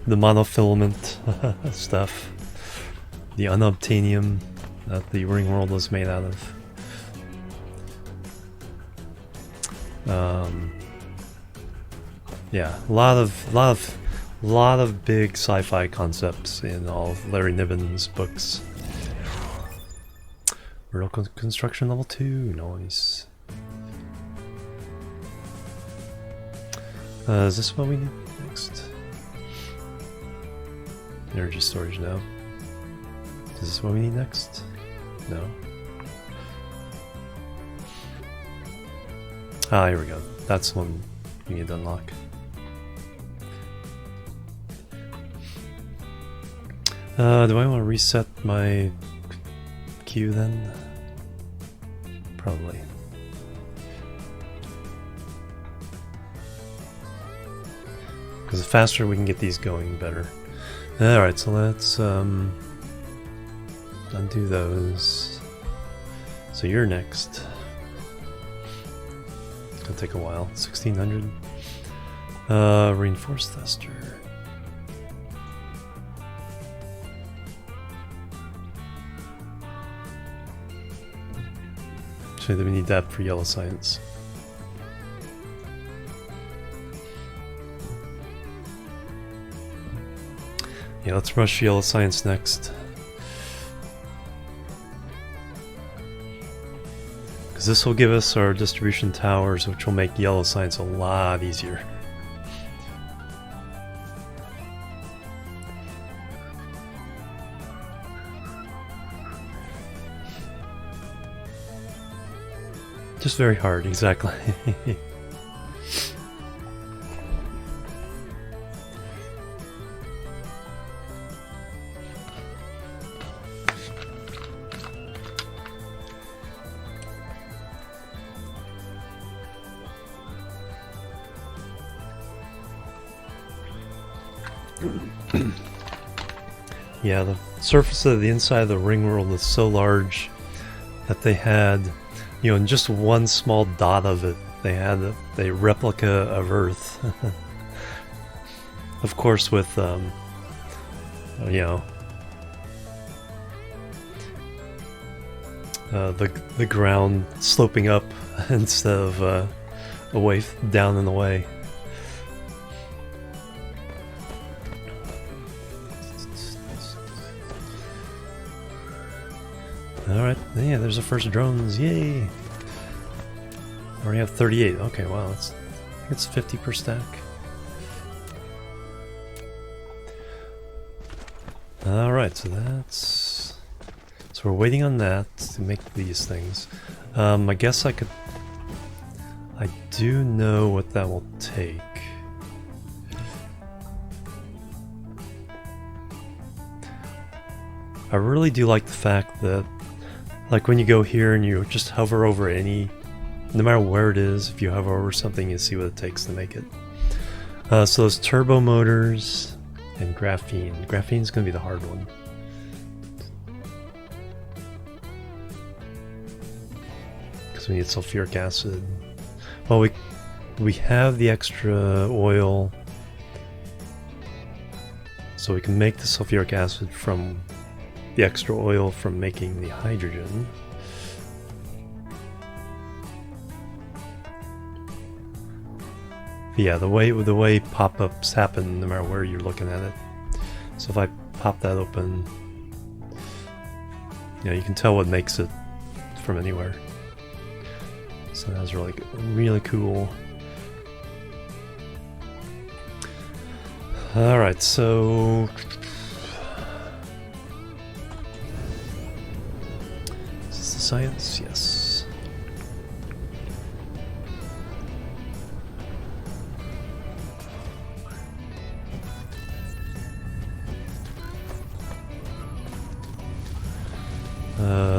The monofilament stuff, the unobtainium that the ring world was made out of. Yeah, a lot of big sci-fi concepts in all of Larry Niven's books. Vertical construction level 2, nice. Is this what we need next? Energy storage now. Is this what we need next? No. Ah, here we go. That's the one we need to unlock. Do I want to reset my queue then? Probably. Because the faster we can get these going, better. Alright, so let's undo those. So you're next. It's gonna take a while. 1600. Reinforced thruster. So we need that for yellow science. Yeah, let's rush yellow science next. Because this will give us our distribution towers, which will make yellow science a lot easier. Just very hard, exactly. Yeah, the surface of the inside of the ring world is so large that they had, you know, in just one small dot of it, they had a replica of Earth. Of course, with, you know, the ground sloping up instead of away down and away. Alright, yeah, there's the first drones, yay! I already have 38, okay, wow, it's 50 per stack. Alright, so that's... So we're waiting on that to make these things. I guess I could... I do know what that will take. I really do like the fact that, like, when you go here and you just hover over any, no matter where it is, if you hover over something, you see what it takes to make it. So those turbo motors and graphene. Graphene's going to be the hard one. Because we need sulfuric acid. Well, we have the extra oil, so we can make the sulfuric acid from the extra oil from making the hydrogen. But yeah, the way pop-ups happen no matter where you're looking at it. So if I pop that open, you know, you can tell what makes it from anywhere. So that's really cool. Alright, so... Is this the science? Yes.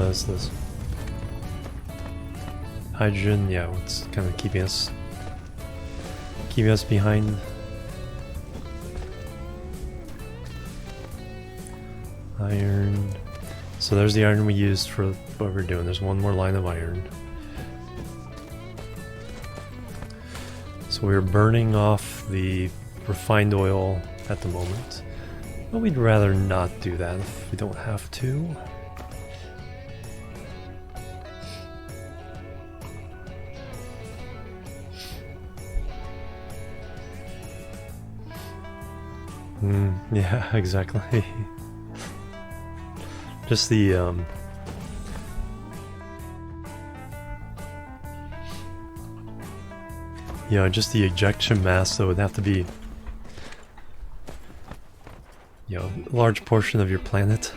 Is this hydrogen? Yeah, it's kind of keeping us behind. Iron. So there's the iron we used for what we're doing. There's one more line of iron. So we're burning off the refined oil at the moment, but we'd rather not do that if we don't have to. Yeah, exactly. Just the just the ejection mass though would have to be, a large portion of your planet.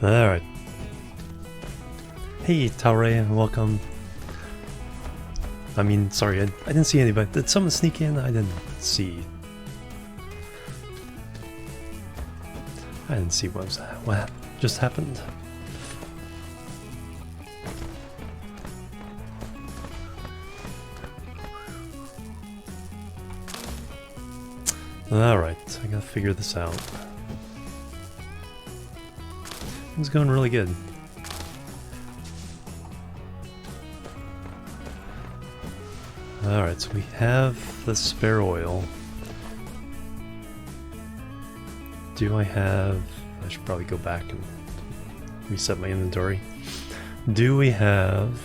Alright. Hey, Taure, welcome. I mean, sorry, I didn't see anybody. Did someone sneak in? I didn't see. I didn't see what just happened. Alright, I gotta figure this out. It's going really good. Alright, so we have the spare oil. Do I have... I should probably go back and reset my inventory. Do we have...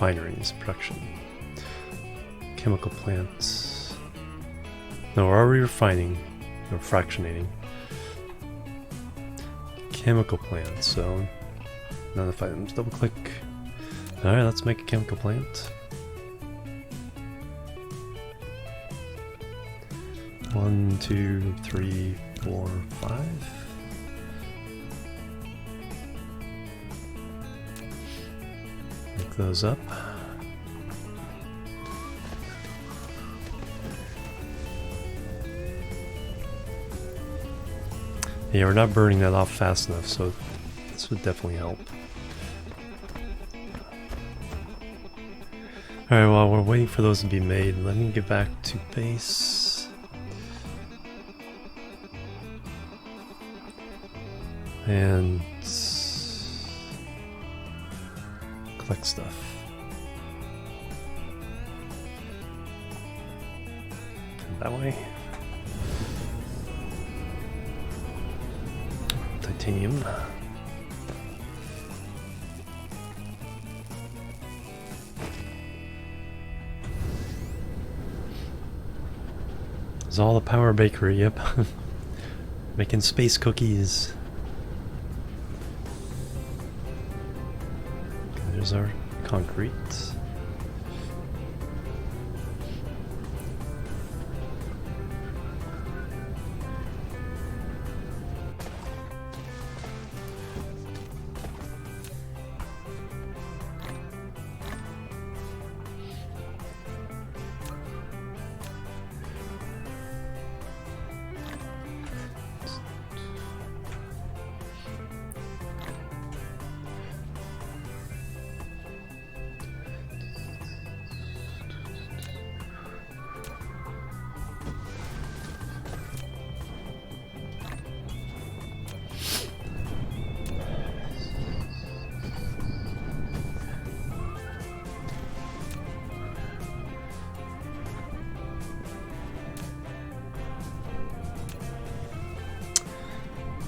refineries, production, chemical plants. No, we're already refining or fractionating. Chemical plants, so none of items. Double click. Alright, let's make a chemical plant. 1, 2, 3, 4, 5. Those up. Yeah, we're not burning that off fast enough, so this would definitely help. Alright, while we're waiting for those to be made, let me get back to base. And collect stuff. That way. Titanium. It's all the power bakery, yep. Making space cookies. There's our concrete.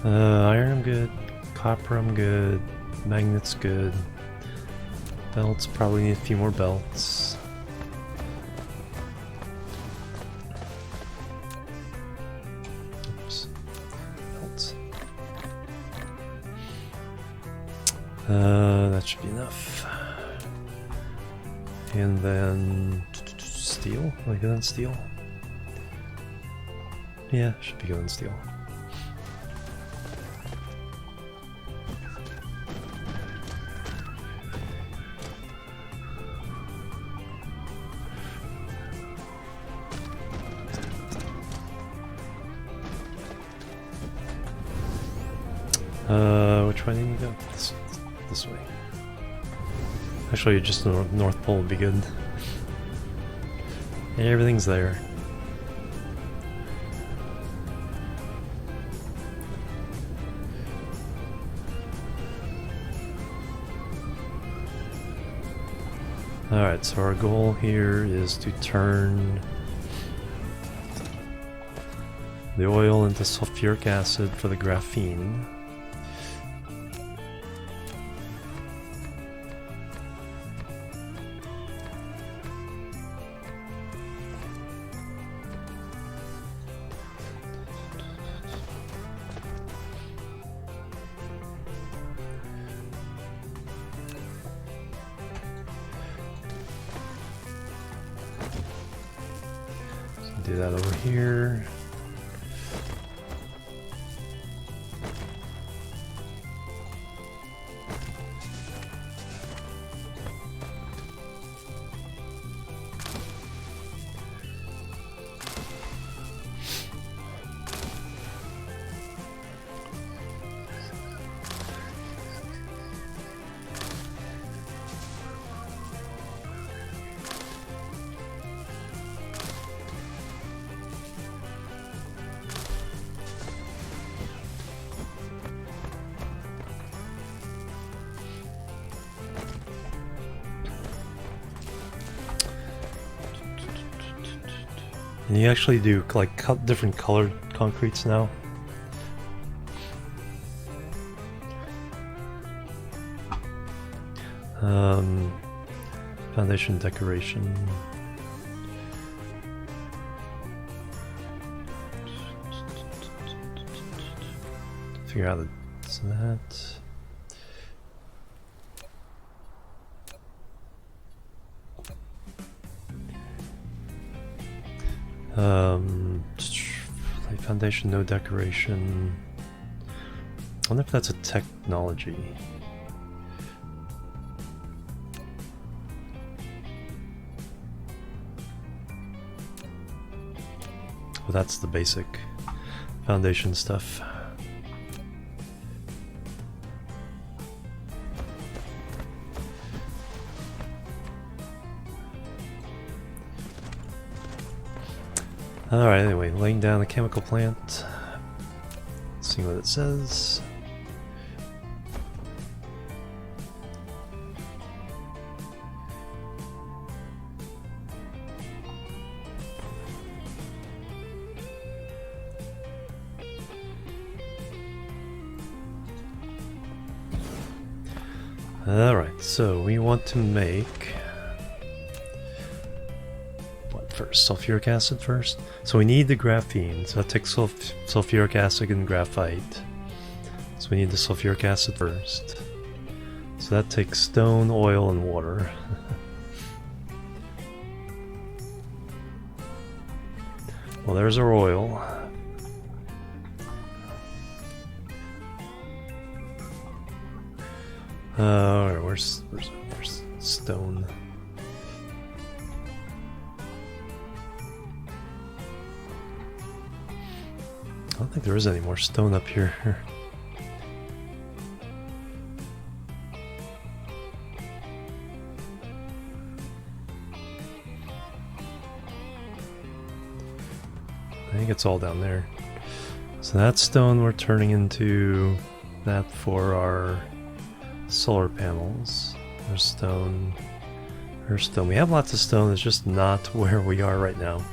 Iron I'm good, copper I'm good, magnets good, belts probably need a few more belts. Oops, belts. That should be enough. And then steel? Am I good on steel? Yeah, should be good on steel. Which way do you need to go? This way. Actually, just the North Pole would be good. Yeah, everything's there. Alright, so our goal here is to turn the oil into sulfuric acid for the graphene. Do that over here. And you actually do like different colored concretes now. Foundation decoration. Figure out that. Foundation, no decoration. I wonder if that's a technology. Well, that's the basic foundation stuff. Alright, anyway, laying down a chemical plant. Let's see what it says. Alright, so we want to make what first? Sulfuric acid first? So we need the graphene, so that takes sulfuric acid and graphite. So we need the sulfuric acid first. So that takes stone, oil, and water. Well, there's our oil. Where's stone? I don't think there is any more stone up here. I think it's all down there. So that stone we're turning into that for our solar panels. There's stone. There's stone. We have lots of stone, it's just not where we are right now.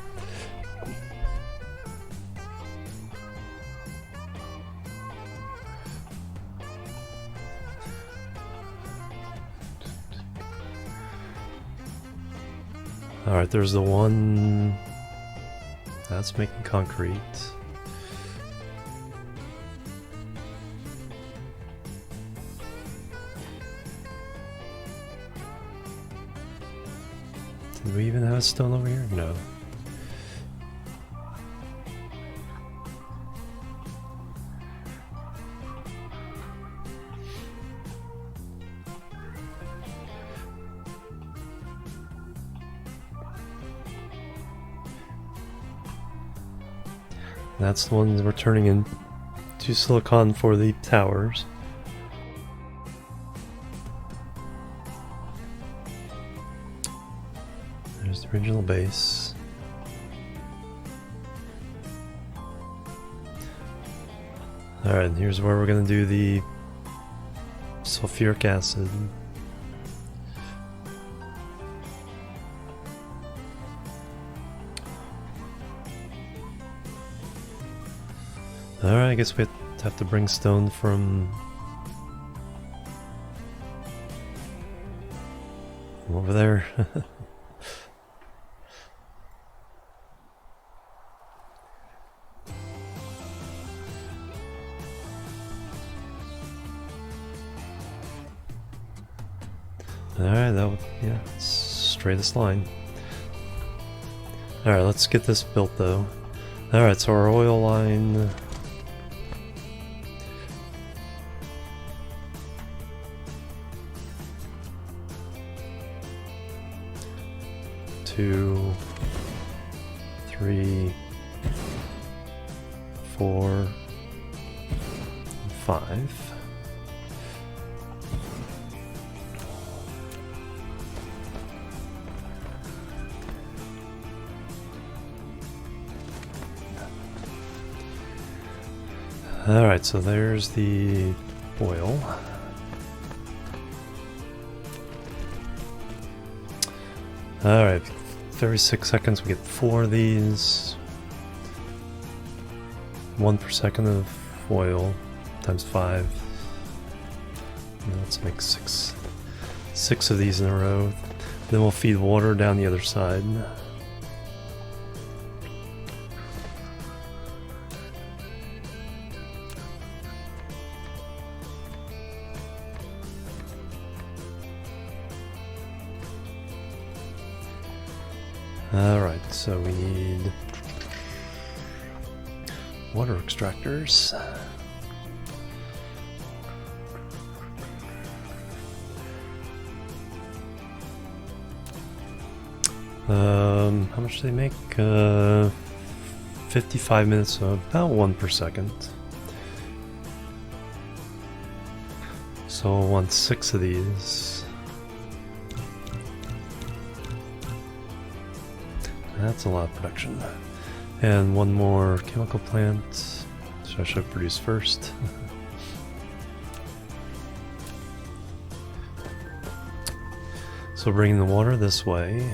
Alright, there's the one that's making concrete. Did we even have a stone over here? No. That's the ones we're turning into silicon for the towers. There's the original base. Alright, here's where we're going to do the sulfuric acid. Alright, I guess we have to bring stone from over there. Alright, that would, yeah, straightest line. Alright, let's get this built though. Alright, so our oil line. Two, 3, 4, 5. Alright, so there's the oil. Alright, 36 seconds, we get 4 of these. 1 per second of oil, times 5. Let's make 6 of these in a row. Then we'll feed water down the other side. Alright, so we need water extractors. How much do they make? 55 minutes, so about 1 per second. So we'll want 6 of these. That's a lot of production. And 1 more chemical plant, so I should produce first. So bringing the water this way.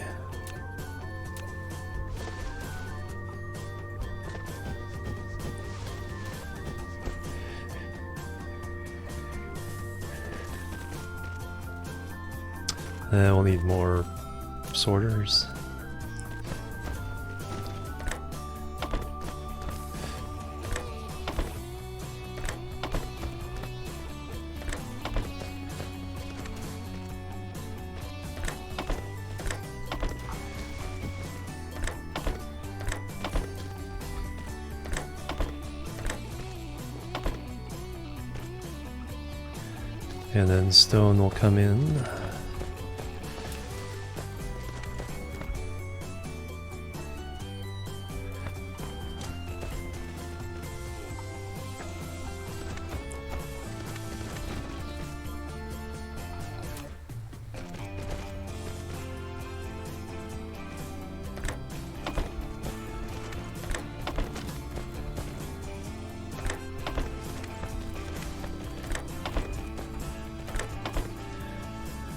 And we'll need more sorters. And then stone will come in.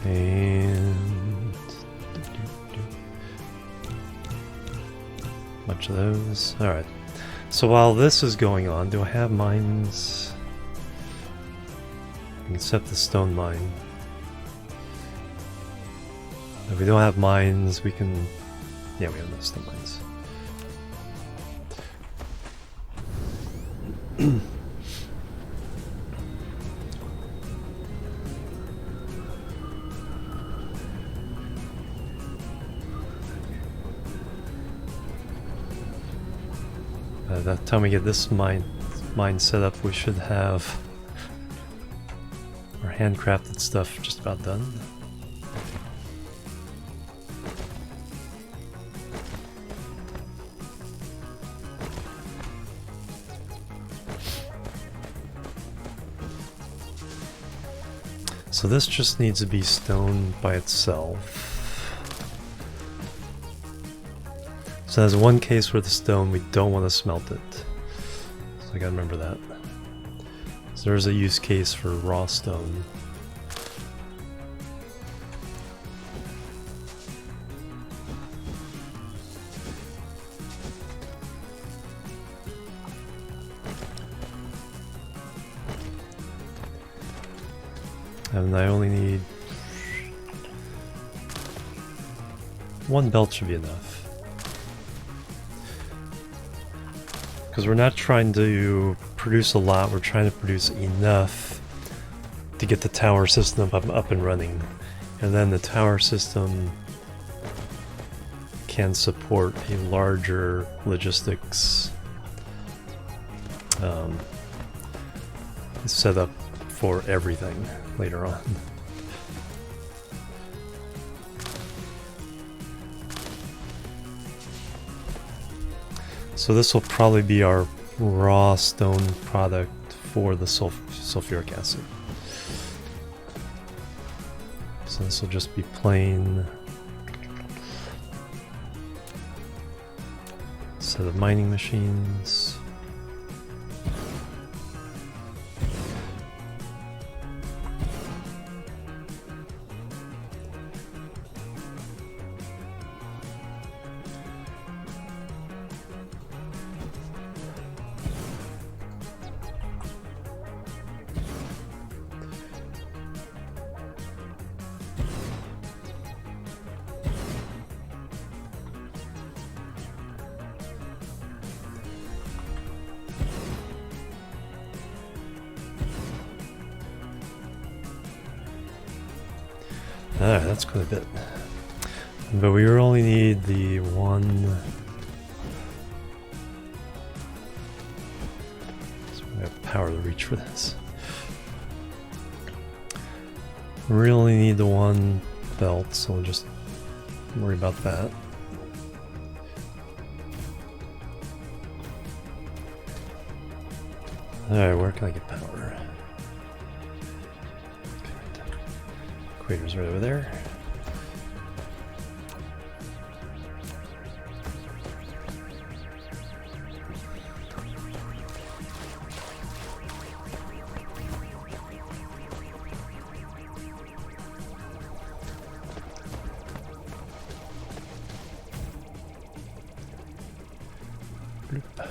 And bunch of those. Alright. So while this is going on, do I have mines? I can set the stone mine. If we don't have mines, we can Yeah, we have no stone mines. By the time we get this mine set up, we should have our handcrafted stuff just about done. So this just needs to be stone by itself. So there's one case where the stone, we don't want to smelt it. So I gotta remember that. So there's a use case for raw stone. And I only need one belt should be enough. Because we're not trying to produce a lot, we're trying to produce enough to get the tower system up and running. And then the tower system can support a larger logistics setup for everything later on. So this will probably be our raw stone product for the sulfuric acid. So this will just be plain set of mining machines. Alright, that's quite a bit. But we only need the one. So we have power to reach for this. We really only need the one belt, so we'll just worry about that. Alright, where can I get power? Equator's right over there. Bloop.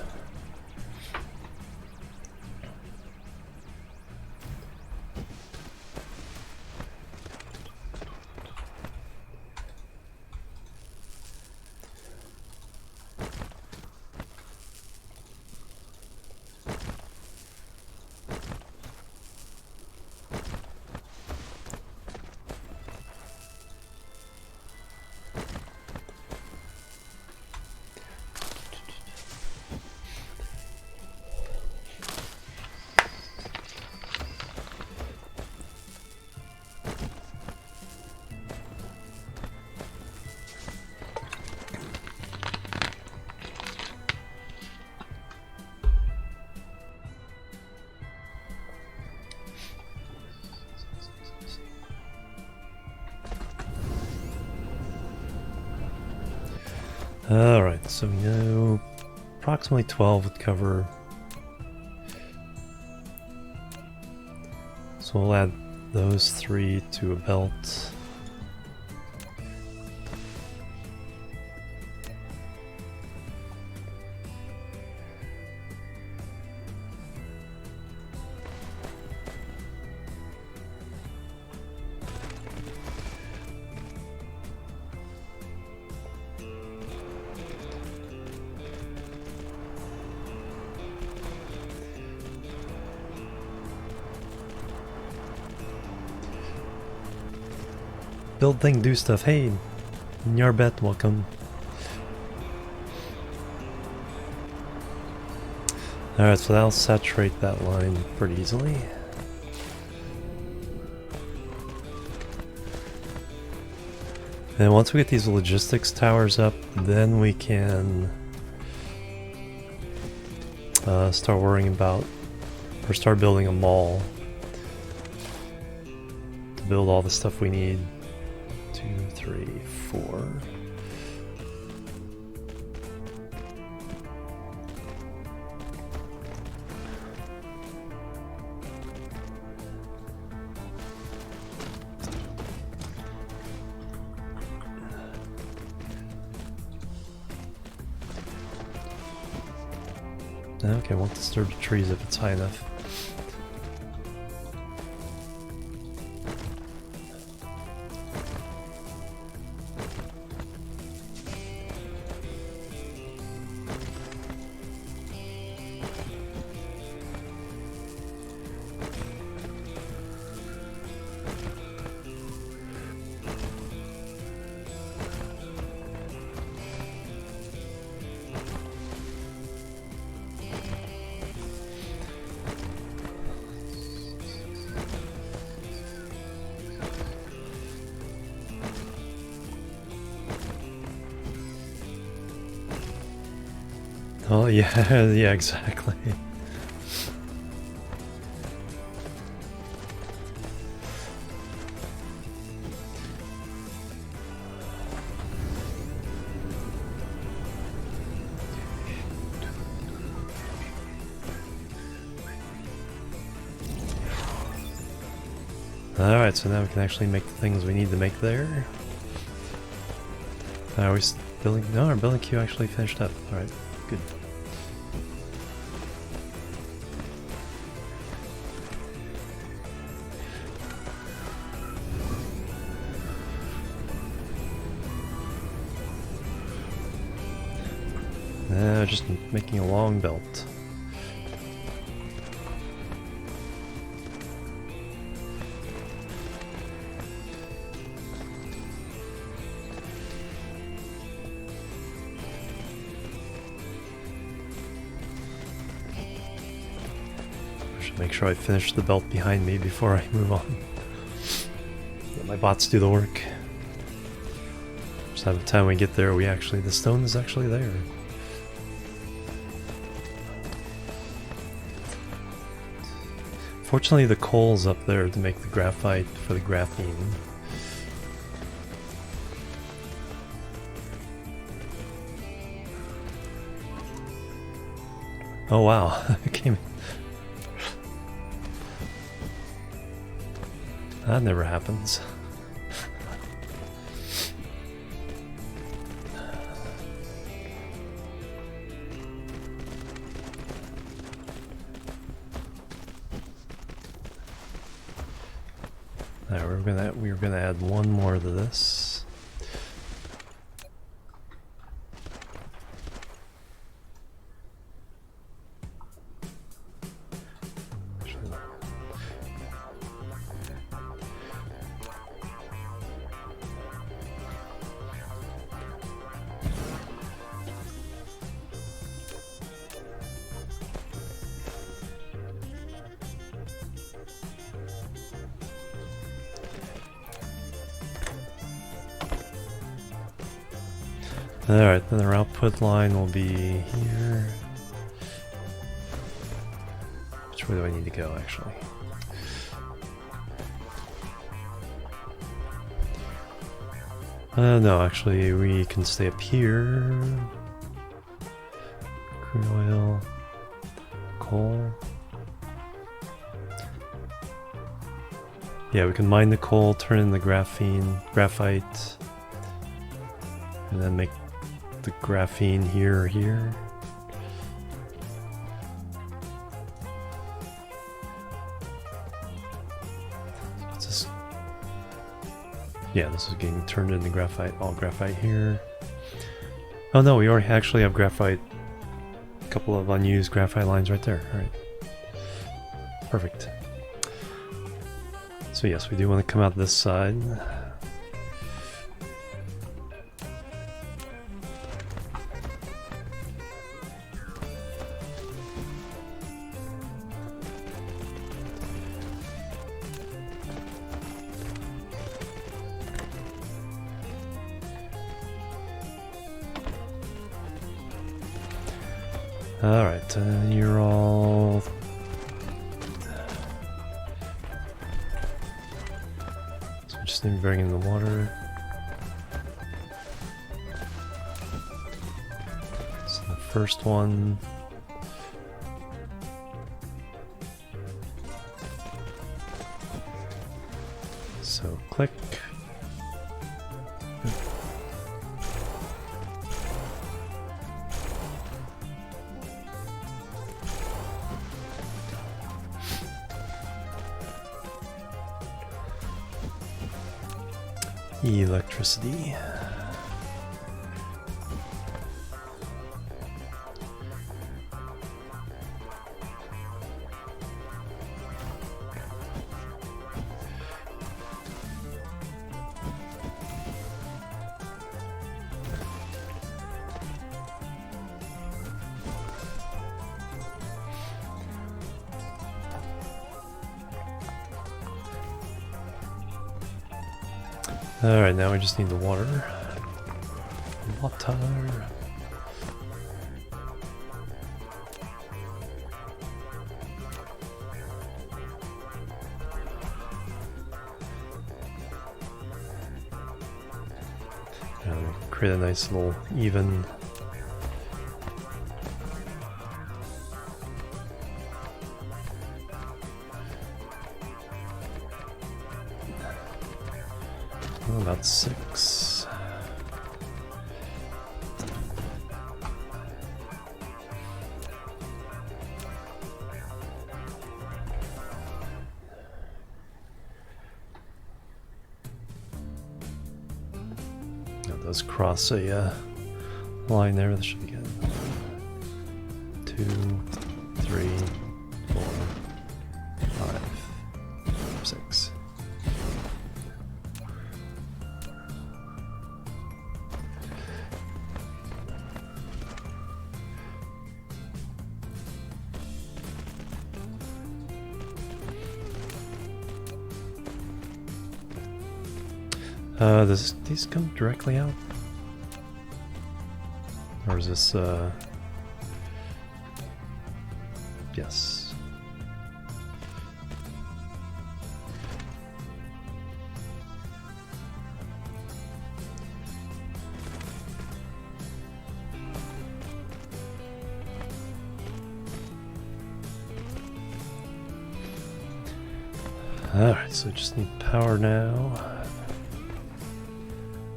Alright, so we know approximately 12 would cover. So we'll add those 3 to a belt. build thing, do stuff. Hey, Nyarbet, welcome. Alright, so that'll saturate that line pretty easily. And once we get these logistics towers up, then we can start worrying about, or start building a mall to build all the stuff we need. 2, 3, 4. Okay, won't disturb the trees if it's high enough. Oh yeah, yeah, exactly. Alright, so now we can actually make the things we need to make there. Are we building? No, our building queue actually finished up. Alright, good. Just making a long belt. I should make sure I finish the belt behind me before I move on. Let my bots do the work. Just by the time we get there, the stone is actually there. Fortunately, the coal's up there to make the graphite for the graphene. Oh wow, it came. That never happens. We're gonna add one more to this. Alright, then our output line will be here. Which way do I need to go, actually? No, actually, we can stay up here. Crude oil, coal. Yeah, we can mine the coal, turn in the graphite, and then make the graphene here or here. Yeah, this is getting turned into graphite, all graphite here. Oh no, we already actually have graphite, a couple of unused graphite lines right there. Alright. Perfect. So yes, we do want to come out this side. Alright, you're all... So just need to bring in the water. So the first one... So click. Electricity. Alright, now we just need the water. Water. Create a nice little even. About 6. That does cross a line there. That should be good. 2, 3, 4, 5, 6. Does these come directly out? Or is this, yes. Alright, so just need power now.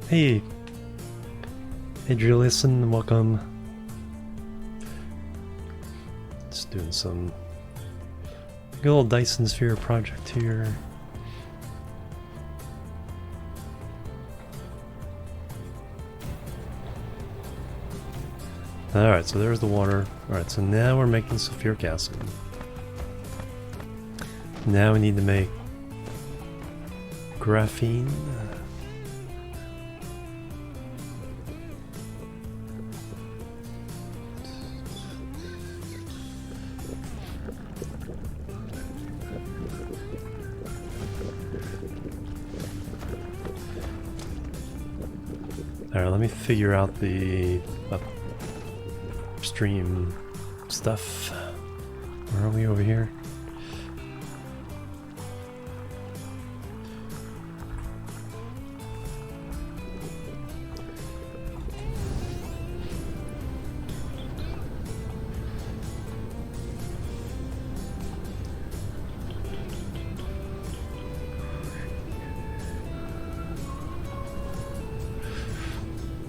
Hey, Adrielison, welcome. Just doing some good old Dyson Sphere project here. Alright, so there's the water. Alright, so now we're making sulfuric acid. Now we need to make graphene. Alright, let me figure out the upstream stuff. Where are we over here?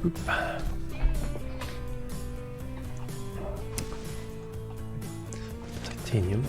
Oop. Titanium.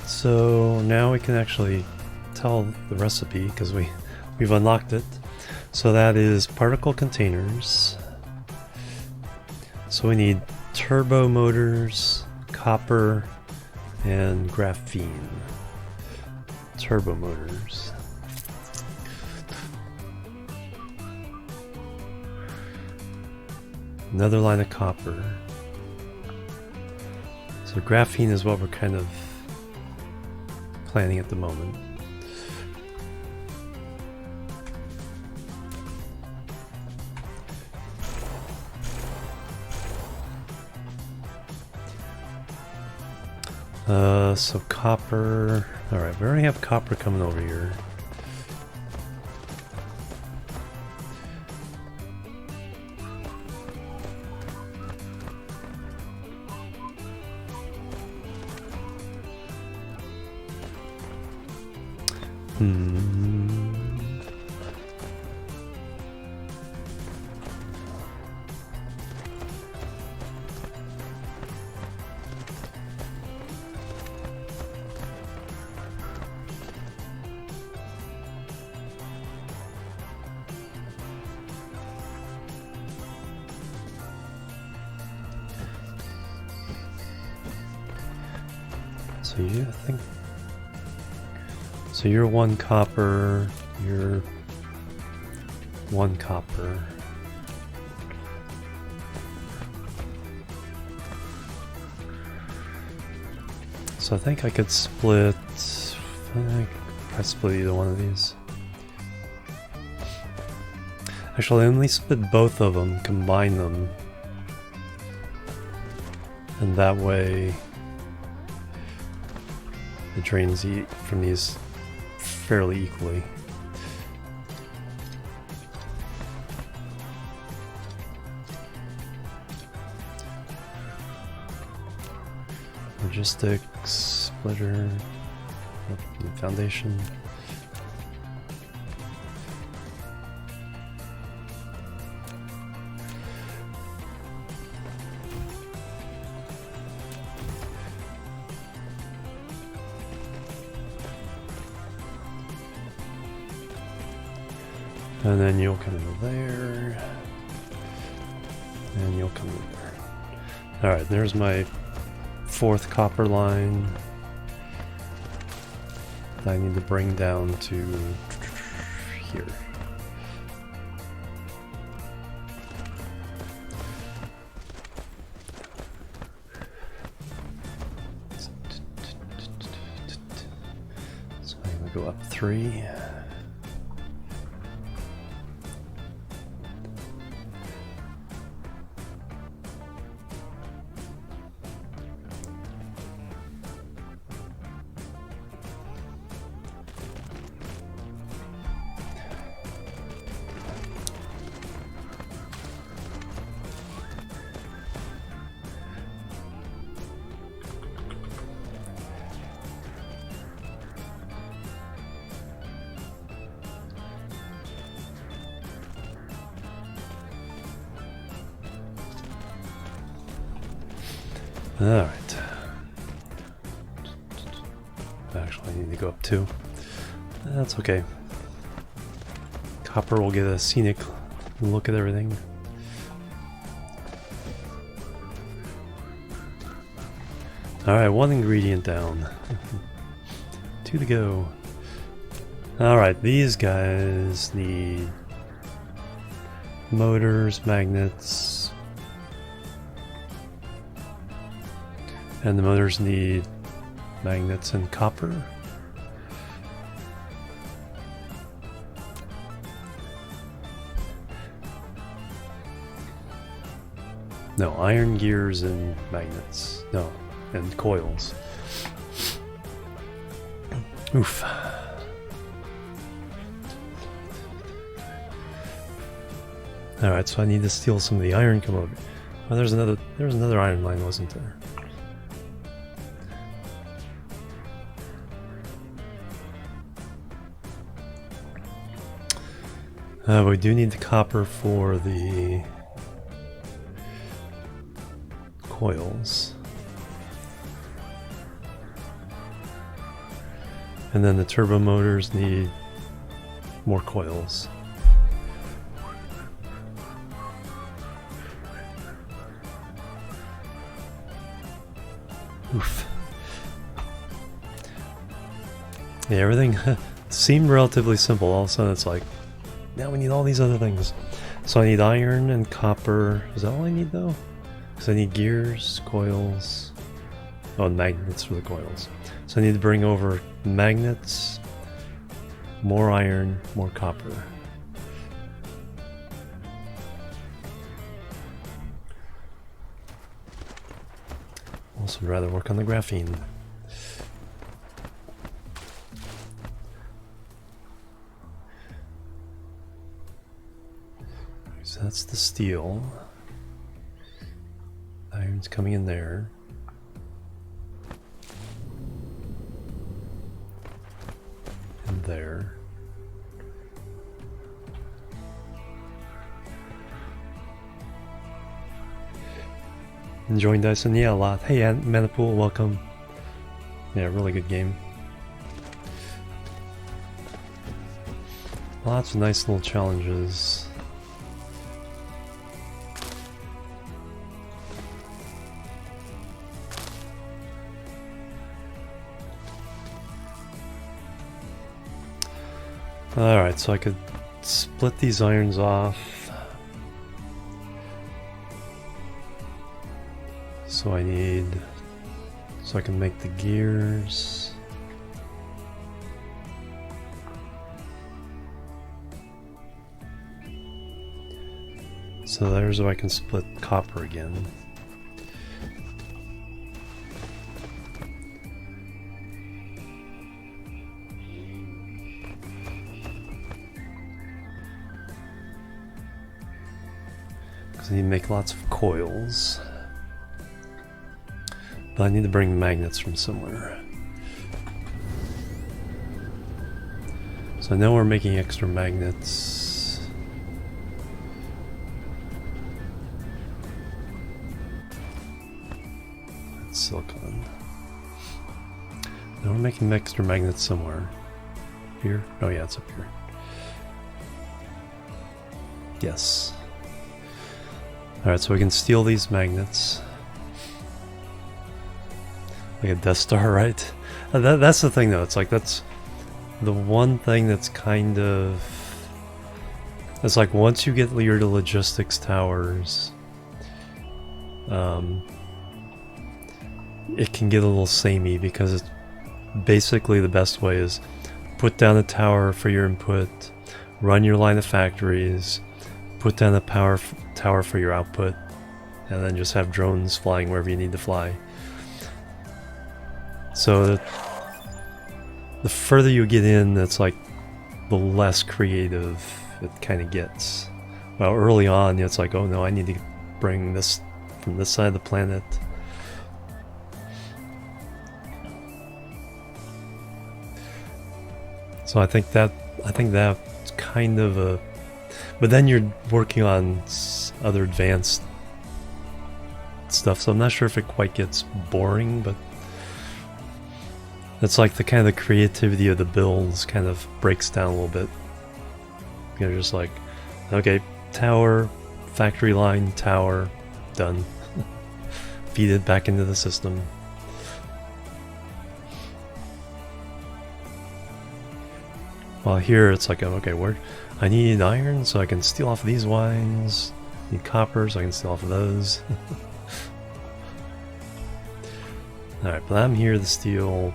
So now we can actually tell the recipe because we've unlocked it. So that is particle containers. So we need turbo motors, copper, and graphene. Turbo motors. Another line of copper. So graphene is what we're kind of planning at the moment. So copper. Alright, we already have copper coming over here. So you think. So you're 1 copper, you're 1 copper. So I think I could split. I could split either one of these. Actually, let me split both of them, combine them, and that way it drains from these fairly equally. Logistics, splitter, foundation. And then you'll come in there. And you'll come in there. Alright, there's my 4th copper line that I need to bring down to here. So I'm going to go up 3. Alright. Actually, I need to go up 2. That's okay. Copper will get a scenic look at everything. Alright, 1 ingredient down. 2 to go. Alright, these guys need motors, magnets. And the motors need magnets and copper. No, iron gears and magnets. No, and coils. Oof. Alright, so I need to steal some of the iron come over. Oh, there was another iron line, wasn't there? We do need the copper for the coils. And then the turbo motors need more coils. Oof. Yeah, everything seemed relatively simple. All of a sudden it's like, now we need all these other things. So I need iron and copper. Is that all I need though? Because I need gears, coils, oh, and magnets for the coils. So I need to bring over magnets, more iron, more copper. Also rather work on the graphene. So that's the steel. Iron's coming in there. And there. Enjoying Dyson? Yeah, a lot. Hey, Manipool, welcome. Yeah, really good game. Lots of nice little challenges. Alright, so I could split these irons off. So I need... so I can make the gears. So there's where I can split copper again. I need to make lots of coils, but I need to bring magnets from somewhere. So I know we're making extra magnets. That's silicon. Now we're making extra magnets somewhere. Here? Oh yeah, it's up here. Yes. Alright, so we can steal these magnets. Like a Death Star, right? That's the thing though, it's like that's the one thing that's kind of... it's like once you get your logistics towers, it can get a little samey because it's basically the best way is put down a tower for your input, run your line of factories, put down a tower for your output, and then just have drones flying wherever you need to fly. So the further you get in, it's like the less creative it kind of gets. Well, early on, it's like, oh no, I need to bring this from this side of the planet. So I think that's kind of a... but then you're working on other advanced stuff, so I'm not sure if it quite gets boring, but it's like the kind of the creativity of the builds kind of breaks down a little bit. You're just like, okay, tower, factory line, tower, done. Feed it back into the system. While here it's like, okay, where I need iron so I can steal off of these wines. I need copper so I can steal off of those. Alright, but I'm here to steal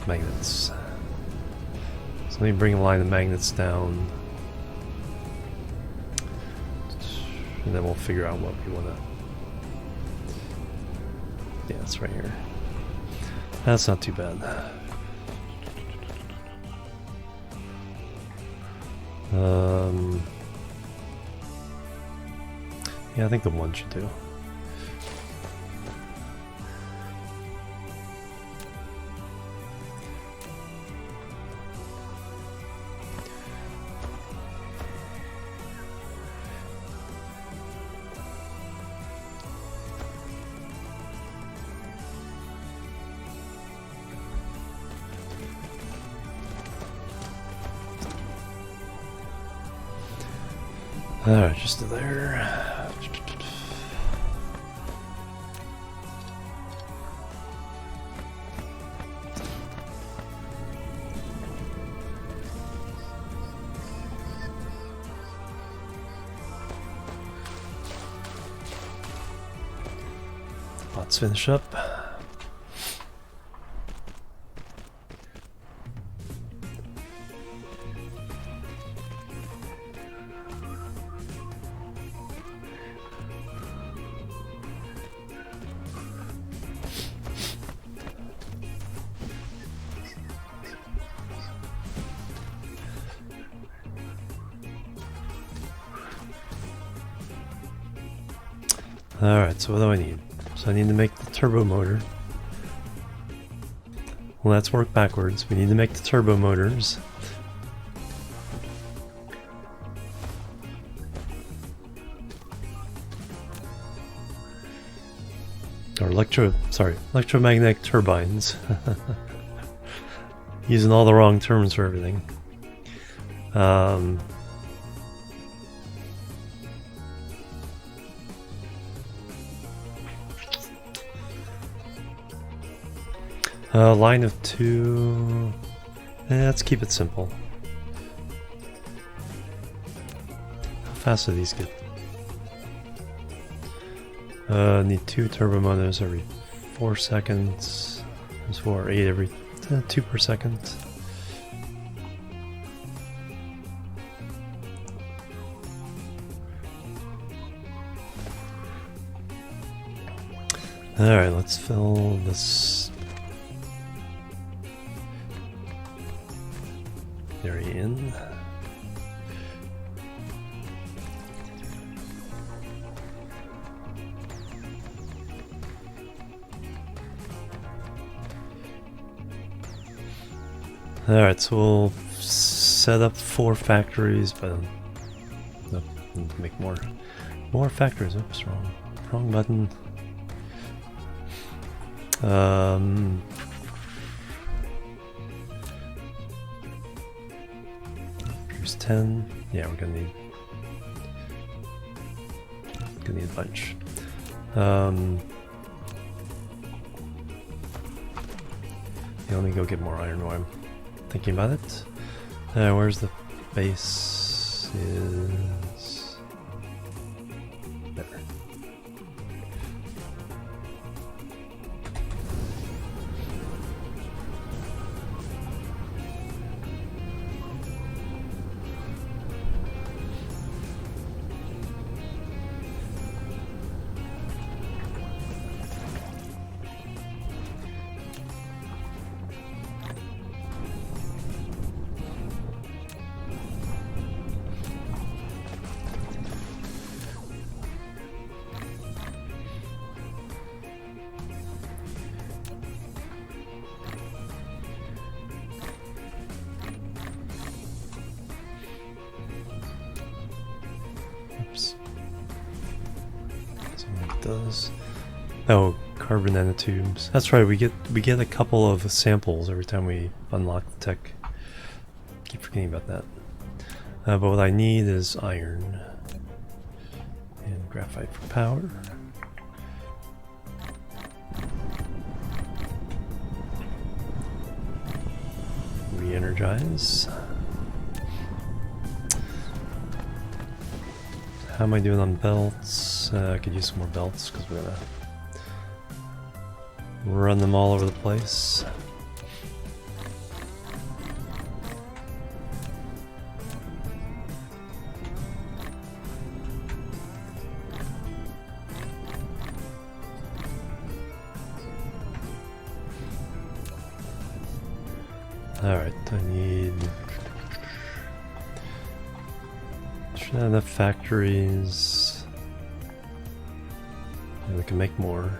magnets. So let me bring a line of magnets down. And then we'll figure out what we want to... yeah, it's right here. That's not too bad. Yeah, I think the one should do. Alright, just to there. Let's finish up. Alright, so what do I need? So I need to make the turbo motor. Well, let's work backwards. We need to make the turbo motors. Or electromagnetic turbines. Using all the wrong terms for everything. Line of 2. Let's keep it simple. How fast do these get? Need 2 turbo motors every 4 seconds. There's 4, 8 every 2 per second. Alright, let's fill this area in. Alright, so we'll set up 4 factories, but nope, need to make more factories. Oops, wrong button. Here's 10. Yeah, we're gonna need a bunch. Yeah, let me go get more iron while I'm thinking about it. Where's the base? Is there. Does oh, carbon nanotubes. That's right, we get a couple of samples every time we unlock the tech. Keep forgetting about that. But what I need is iron and graphite for power. Re-energize. How am I doing on belts? I could use some more belts because we're gonna run them all over the place. Alright, I need... should have enough factories. And we can make more.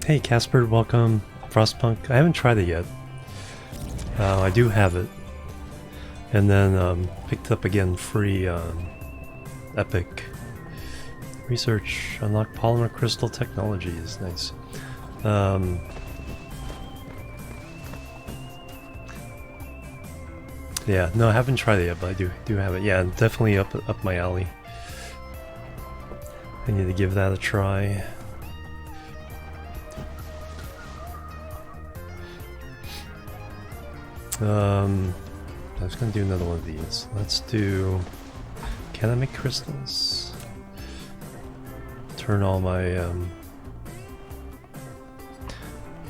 Hey Casper, welcome. Frostpunk. I haven't tried it yet. I do have it. And then picked up again free Epic. Research, unlock polymer crystal technology is nice. Yeah, no, I haven't tried it yet, but I do have it. Yeah, definitely up my alley. I need to give that a try. I was gonna do another one of these. Let's do. Can I make crystals? Turn all my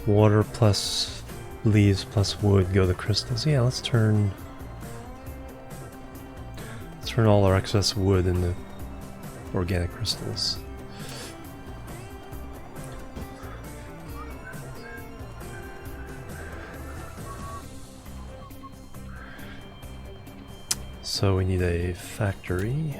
water plus leaves plus wood go to crystals. Yeah, let's turn all our excess wood into organic crystals. So we need a factory.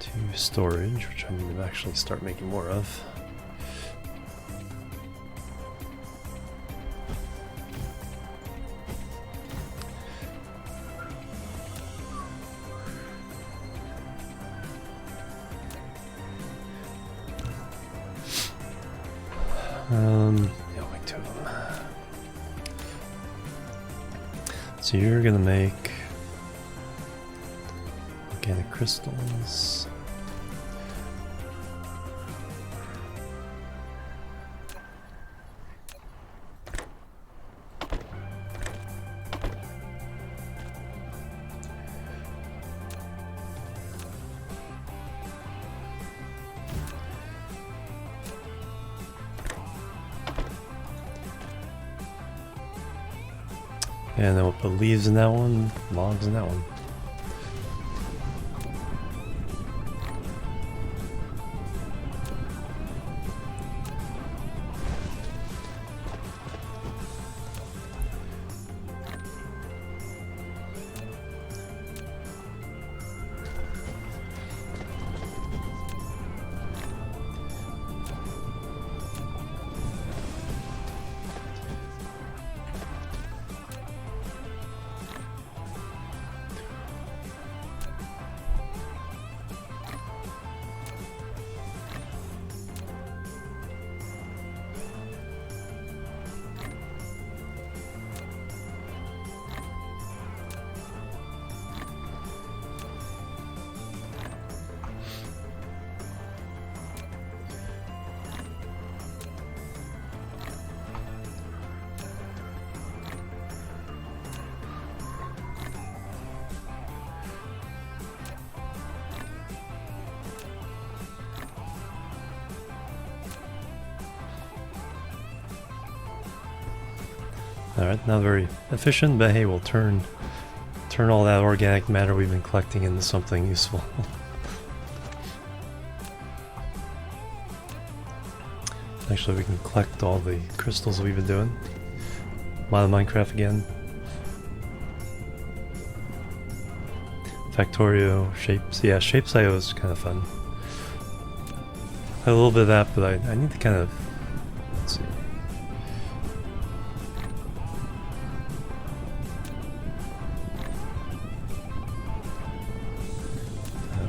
To storage, which I need to actually start making more of. Yeah, I'll make 2 of them. So you're gonna make organic crystals. And then we'll put leaves in that one, logs in that one. Alright, not very efficient, but hey, we'll turn all that organic matter we've been collecting into something useful. Actually, we can collect all the crystals we've been doing. Mod Minecraft again. Factorio, shapes. Yeah, shapes IO is kind of fun. I have a little bit of that, but I need to kind of... Let's see.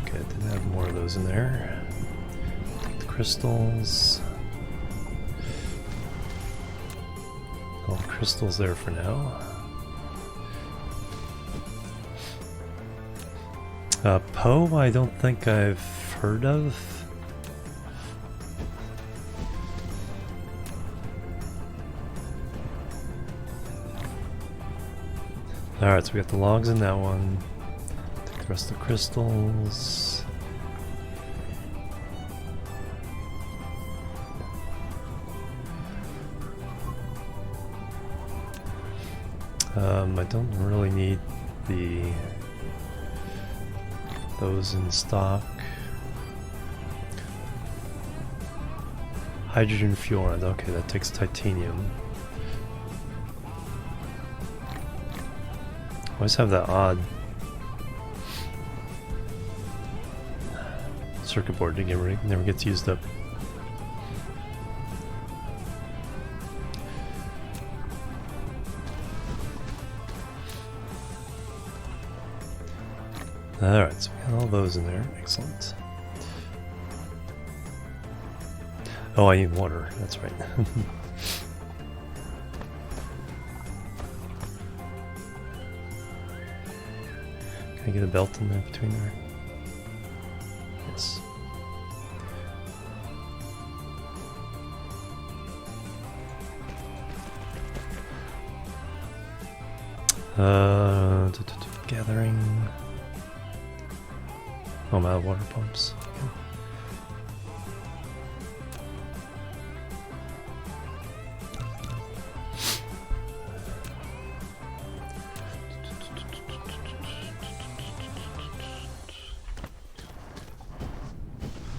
Okay, I didn't have more of those in there. Take the crystals. All the crystals there for now. Poe, I don't think I've heard of. Alright, so we got the logs in that one. Take the rest of the crystals. I don't really need those in stock. Hydrogen fuel rods, okay, that takes titanium. I always have that odd circuit board that never gets used up. Alright, so we got all those in there. Excellent. Oh, I need water. That's right. Can I get a belt in there between there? Yes. Gathering. Oh, I'm out of water pumps. Okay.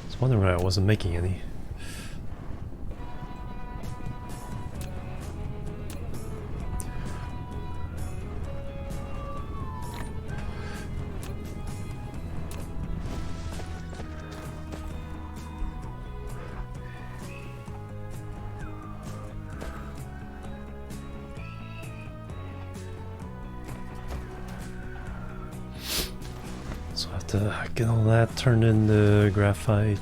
I was wondering why I wasn't making any. So I have to get all that turned into graphite.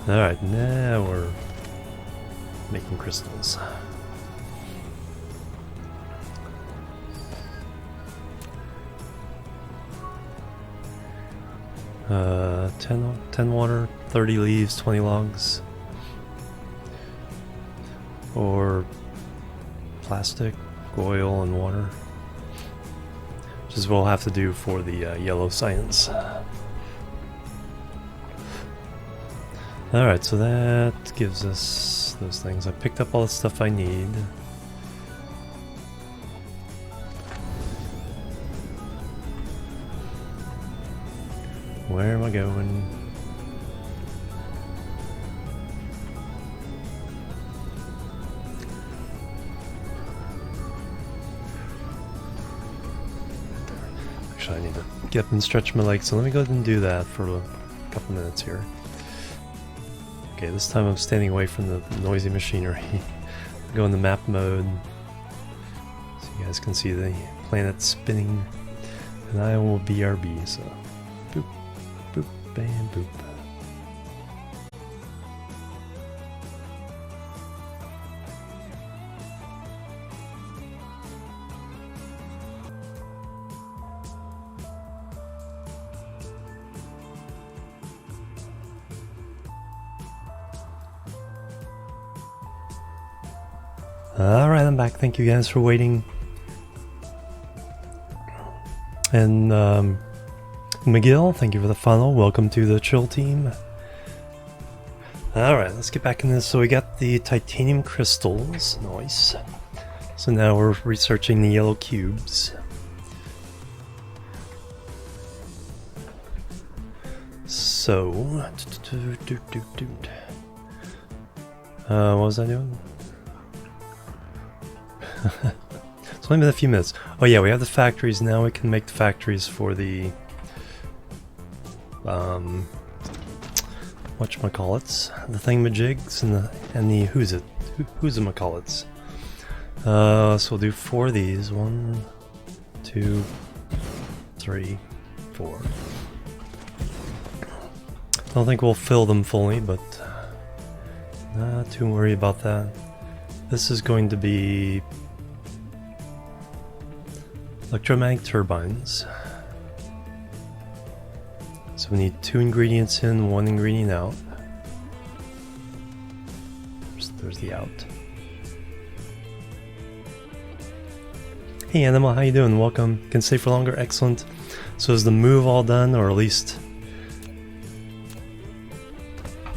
Alright, now we're making crystals. 10 water, 30 leaves, 20 logs. Or plastic, oil, and water. Which is what we'll have to do for the yellow science. Alright, so that gives us those things. I picked up all the stuff I need. Where am I going? Actually, I need to get up and stretch my legs, so let me go ahead and do that for a couple minutes here. Okay, this time I'm standing away from the noisy machinery. Go into map mode so you guys can see the planet spinning. And I will BRB, so boop, boop, bam, boop. Alright, I'm back. Thank you guys for waiting. And McGill, thank you for the funnel. Welcome to the chill team. Alright, let's get back in this. So we got the titanium crystals. Nice. So now we're researching the yellow cubes. So, what was I doing? It's only been a few minutes. Oh yeah, we have the factories now. We can make the factories for the whatchamacallits, the thingamajigs and the who'samacallits. So we'll do 4 of these. 1, 2, 3, 4. I don't think we'll fill them fully, but not too worried about that. This is going to be electromagnetic turbines. So we need 2 ingredients in, 1 ingredient out. There's the out. Hey Animal, how you doing? Welcome. Can stay for longer. Excellent. So is the move all done, or at least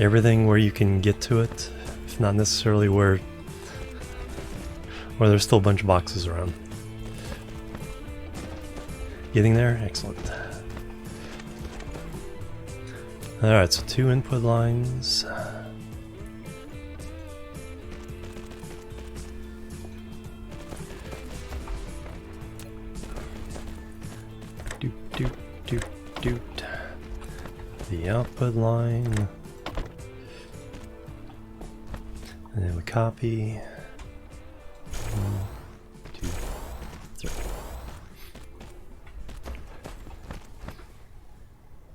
everything where you can get to it? If not necessarily where Or there's still a bunch of boxes around. Getting there? Excellent. Alright, so 2 input lines. Doot, doot, doot, doot. The output line. And then we copy. 1, 2, 3.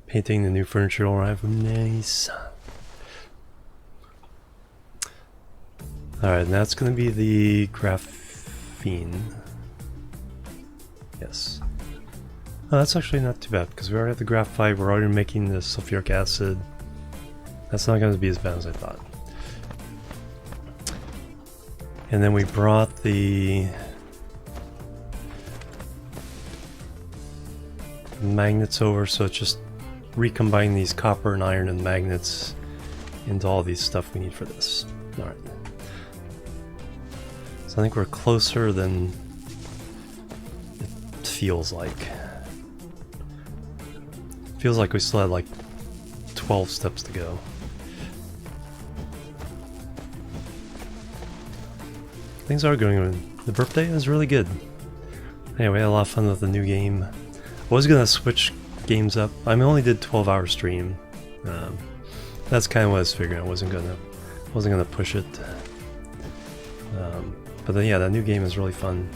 Painting the new furniture will arrive. Nice. Alright, and that's going to be the graphene. Yes. Oh, that's actually not too bad, because we already have the graphite, we're already making the sulfuric acid. That's not going to be as bad as I thought. And then we brought the magnets over, so it's just recombine these copper and iron and magnets into all these stuff we need for this. Alright. So I think we're closer than it feels like. Feels like we still had like 12 steps to go. Things are going on. The birthday is really good. Anyway, I had a lot of fun with the new game. I was gonna switch games up. I only did 12-hour stream. That's kind of what I was figuring. I wasn't gonna push it. But then yeah, that new game is really fun.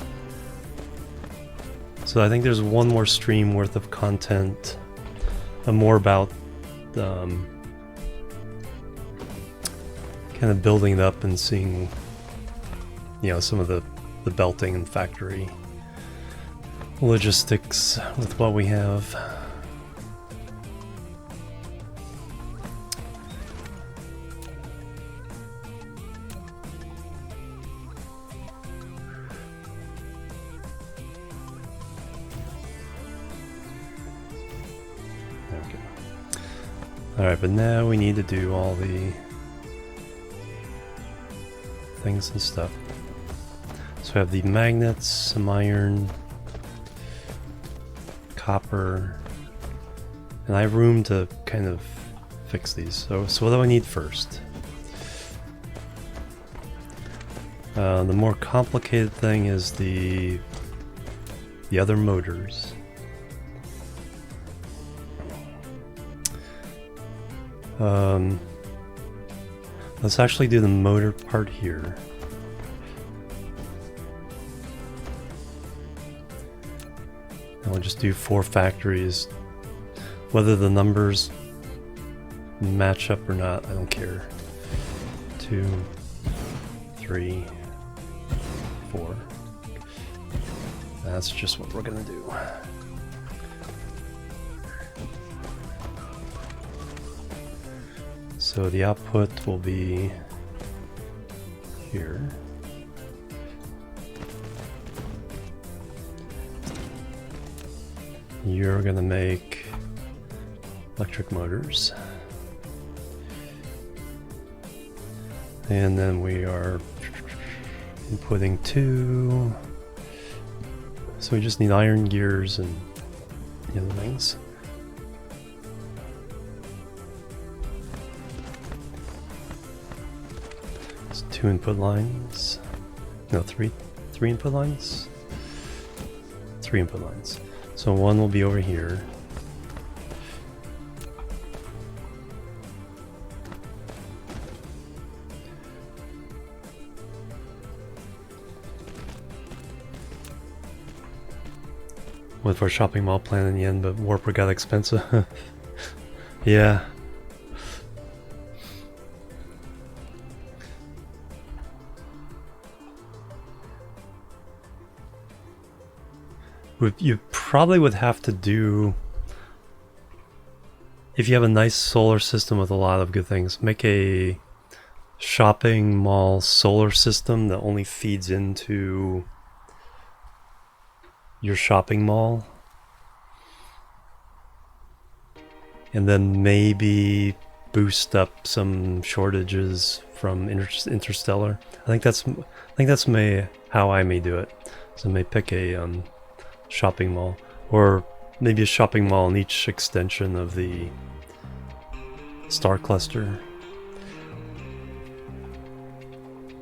So I think there's one more stream worth of content, more about kind of building it up and seeing, you know, some of the belting and factory logistics with what we have. Alright, but now we need to do all the things and stuff. So we have the magnets, some iron, copper, and I have room to kind of fix these. So what do I need first? The more complicated thing is the other motors. Let's actually do the motor part here. And we'll just do 4 factories. Whether the numbers match up or not, I don't care. 2, 3, 4. That's just what we're gonna do. So the output will be here. You're gonna make electric motors. And then we are inputting 2. So we just need iron gears and the other things. It's 2 input lines. No, 3 input lines? 3 input lines. So one will be over here. Went for a shopping mall plan in the end, but Warper got expensive. Yeah. You probably would have to do, if you have a nice solar system with a lot of good things, make a shopping mall solar system that only feeds into your shopping mall, and then maybe boost up some shortages from Interstellar. I think that's how I may do it. So I may pick a shopping mall, or maybe a shopping mall in each extension of the star cluster.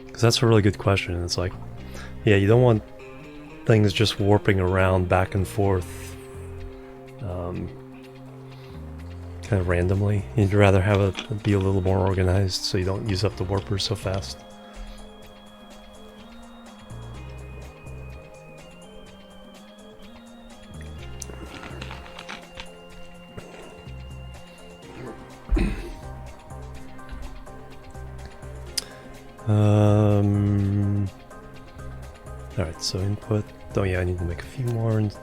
Because that's a really good question. It's like, yeah, you don't want things just warping around back and forth kind of randomly. You'd rather have it be a little more organized so you don't use up the warpers so fast. Alright, so input. Oh yeah, I need to make a few more into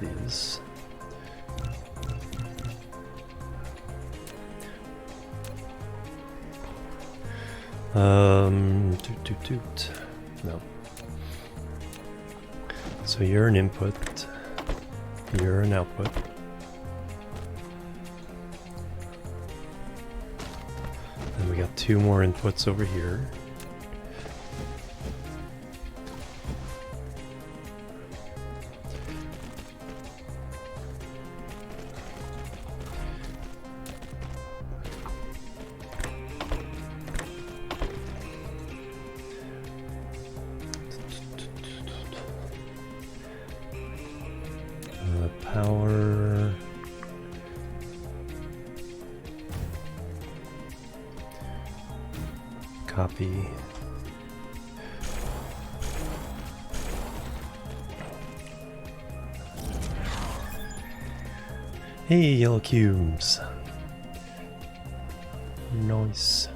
these. Toot. No. So you're an input. You're an output. And we got 2 more inputs over here. Power. Copy. Hey, yellow cubes. Nice.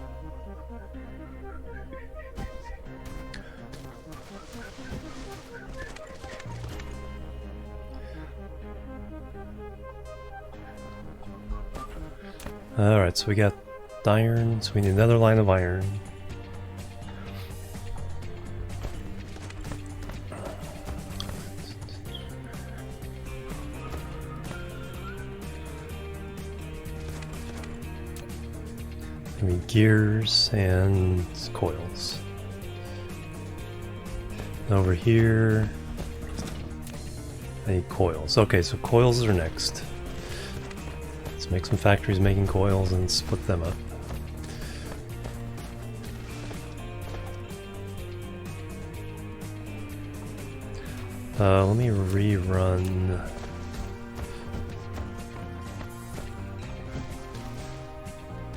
Alright, so we got iron, so we need another line of iron. I need gears and coils. Over here, I need coils. Okay, so coils are next. Let's make some factories making coils and split them up. Let me rerun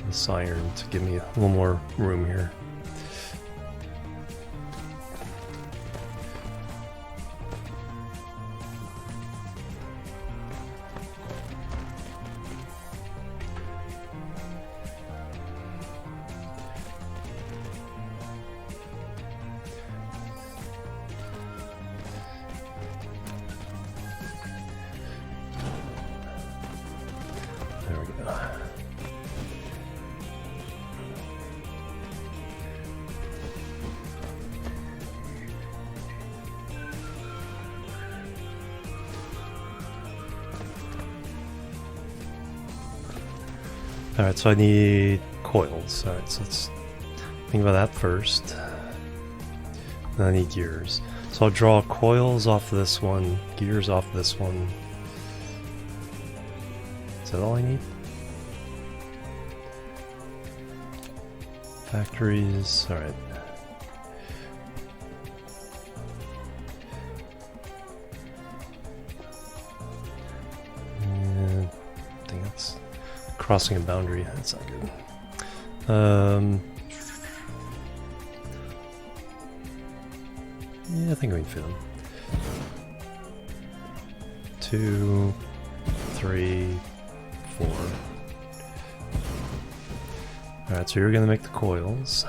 this iron to give me a little more room here. There we go. Alright, so I need coils. Alright, so let's think about that first. Then I need gears. So I'll draw coils off this one, gears off this one. Is that all I need? Factories, alright. I think that's crossing a boundary, that's not good. Yeah, I think we can fit them. 2, 3, 4. Alright, so you're gonna make the coils.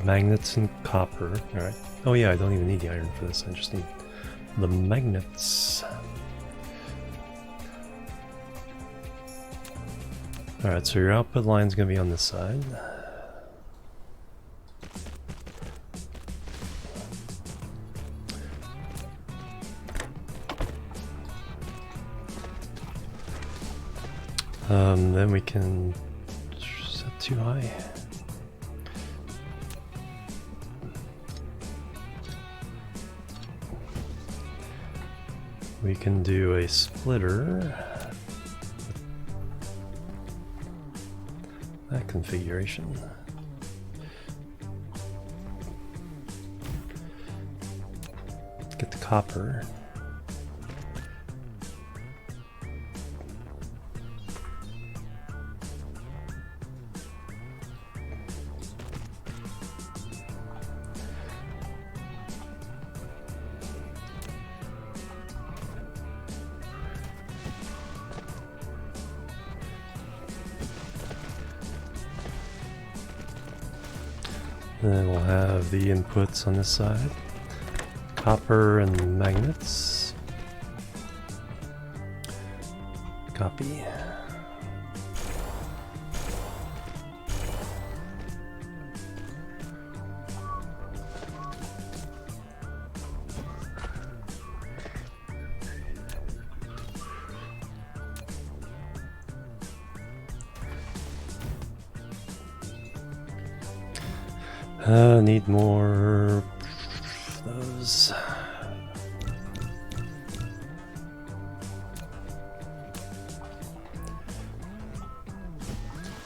Magnets and copper. Alright. Oh yeah, I don't even need the iron for this, I just need the magnets. Alright, so your output line's gonna be on this side. Then we can set too high. We can do a splitter. That configuration. Get the copper. And then we'll have the inputs on this side. Copper and magnets. Copy. Need more of those.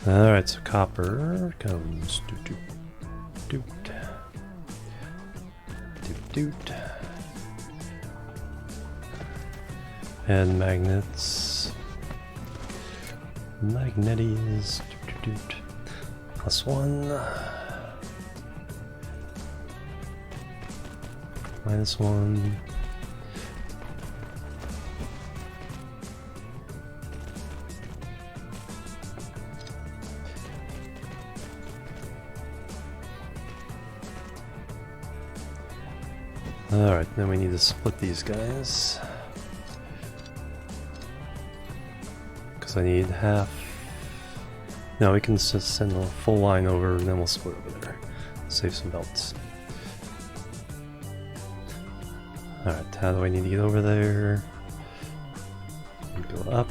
Alright, so copper comes doot doot doot doot doot. And magnets. Magnetes doot doot doot. +1. -1. Alright, then we need to split these guys. Because I need half. No, we can just send a full line over and then we'll split over there. Save some belts. Alright, how do I need to get over there? Go up.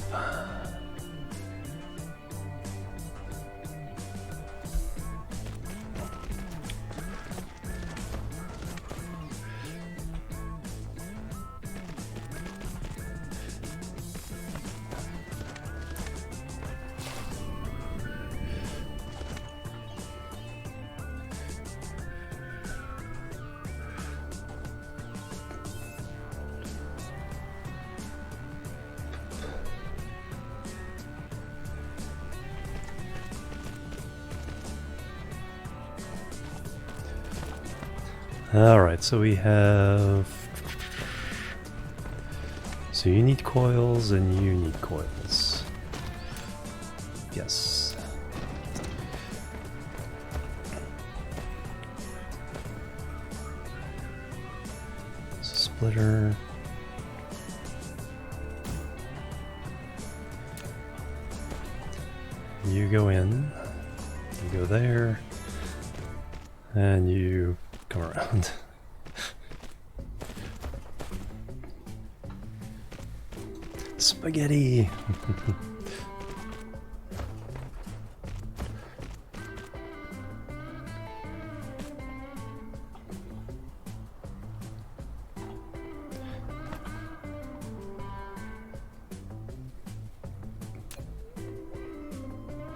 Alright, so we have... So you need coils and you need coils. Yes. Splitter. You go in, you go there, and you come around. Spaghetti!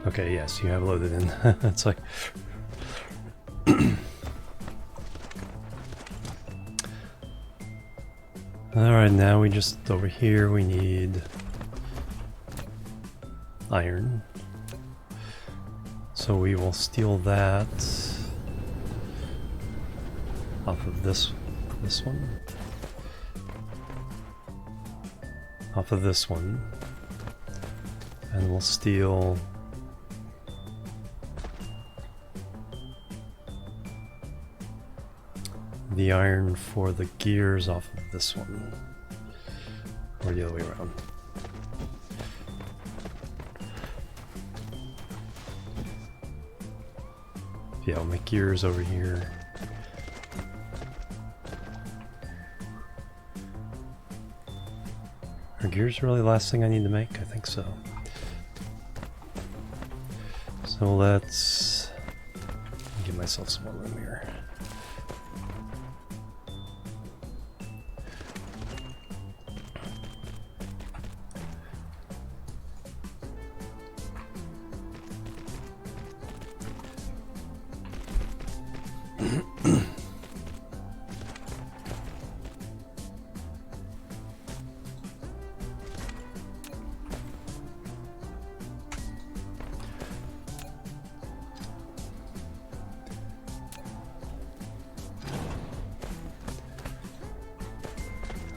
Okay, yes, you have loaded in. It's like... Alright, now we just, over here, we need iron. So we will steal that off of this one. Off of this one. And we'll steal the iron for the gears off of this one. Or the other way around. Yeah, I'll make gears over here. Are gears really the last thing I need to make? I think so. So let's give myself some more room here.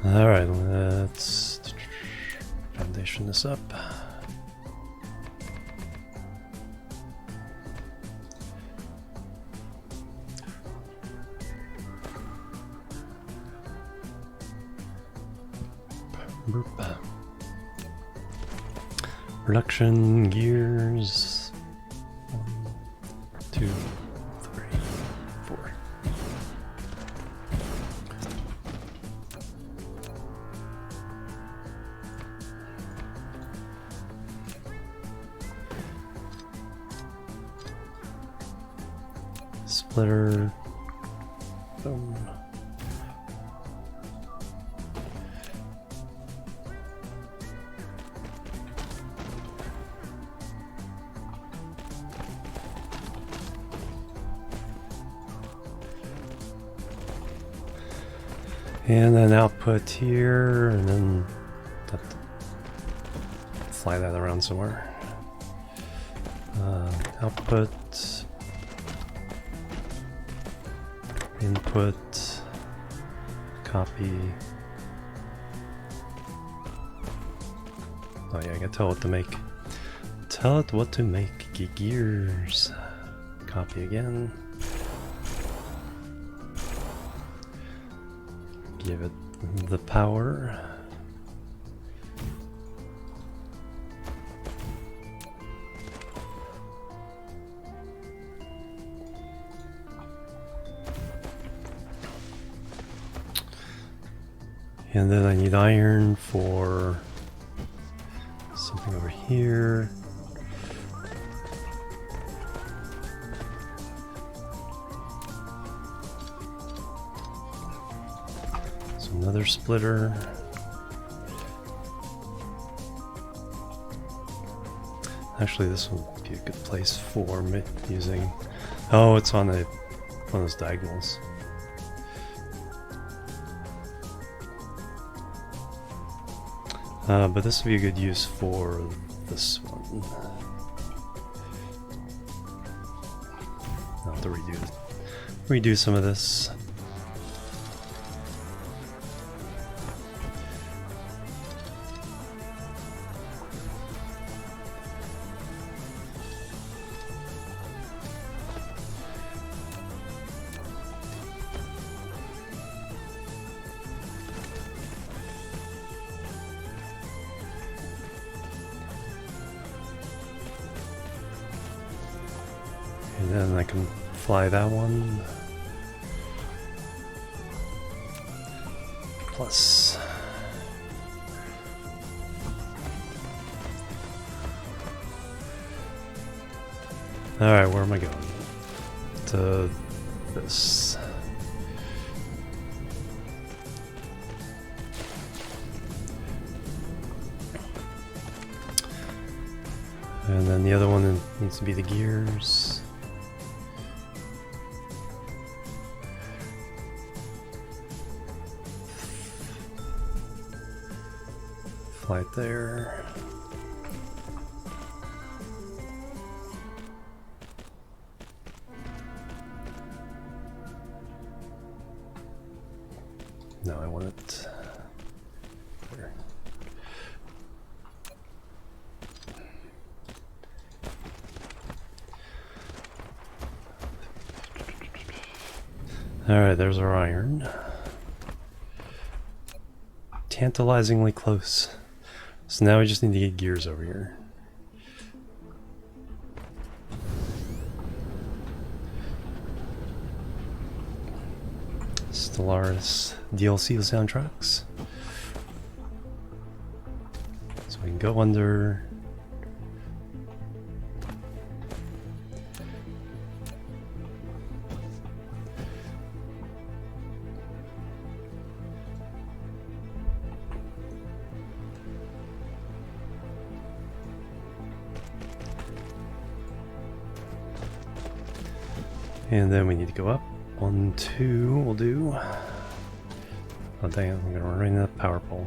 Alright, let's foundation this up. Boop. Production gears. 1, 2, 3, 4. Splitter. Boom. And then output here, and then have to fly that around somewhere. Output, input, copy. Oh yeah, I gotta tell it to make. Tell it what to make. Gears. Copy again. Give it the power. And then I need iron for something over here. Another splitter. Actually, this would be a good place for me using. Oh, it's on one of those diagonals. But this would be a good use for this one. I'll have to redo some of this. And then I can fly that one. Plus. Alright, where am I going? To this. And then the other one needs to be the gears. Flight there. No, I want it there. Alright, there's our iron. Tantalizingly close. So now we just need to get gears over here. Stellaris DLC soundtracks. So we can go under. And then we need to go up. 1, 2 will do. Oh dang it, I'm gonna run right into that power pole.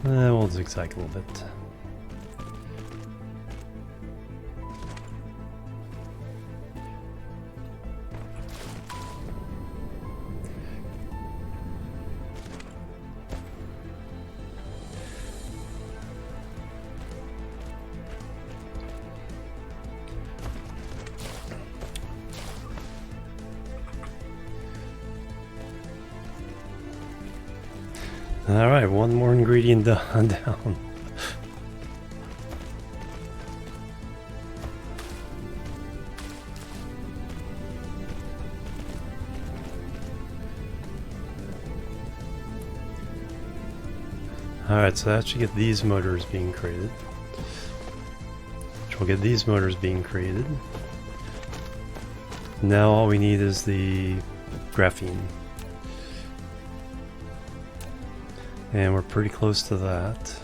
We'll zigzag a little bit. Alright, one more ingredient down. Alright, so that should get these motors being created. Which will get these motors being created. Now all we need is the graphene. And we're pretty close to that.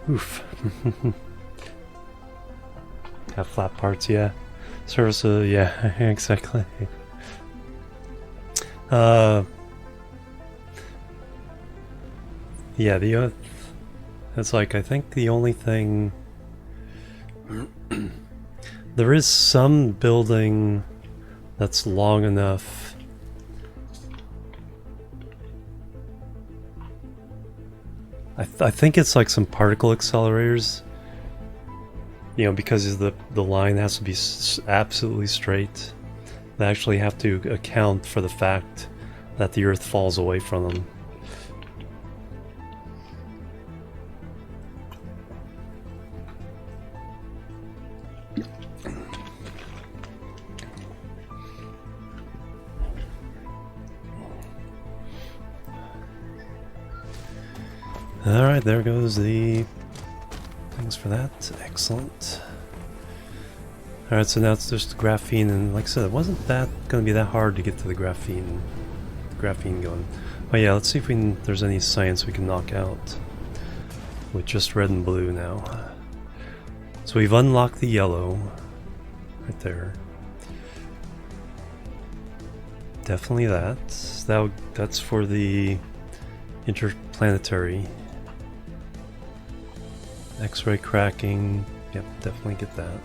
Oof. Got flat parts, yeah. Surface, yeah, exactly. Yeah, the Earth. It's like, I think the only thing... there is some building that's long enough... I think it's like some particle accelerators. You know, because the line has to be absolutely straight. They actually have to account for the fact that the Earth falls away from them. Alright, there goes the things for that. Excellent. Alright, so now it's just graphene, and like I said, it wasn't that going to be that hard to get to the graphene going. Oh yeah, let's see if there's any science we can knock out with just red and blue now. So we've unlocked the yellow right there. Definitely that's for the interplanetary. X-ray cracking, yep, definitely get that.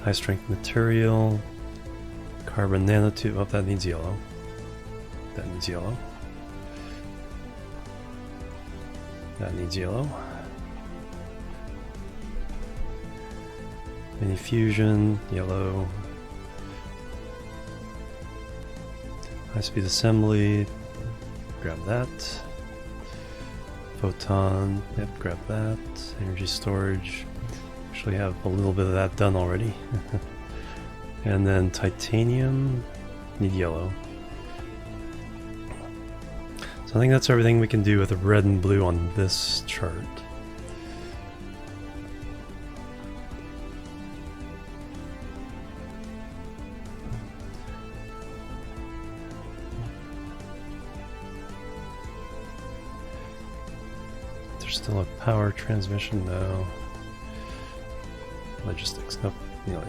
High strength material, carbon nanotube, oh, that needs yellow. That needs yellow. That needs yellow. Mini fusion, yellow. High speed assembly, grab that. Photon, yep, grab that. Energy storage, actually have a little bit of that done already. And then titanium, need yellow. So I think that's everything we can do with the red and blue on this chart. Still a power transmission now. Logistics, nope. Yeah.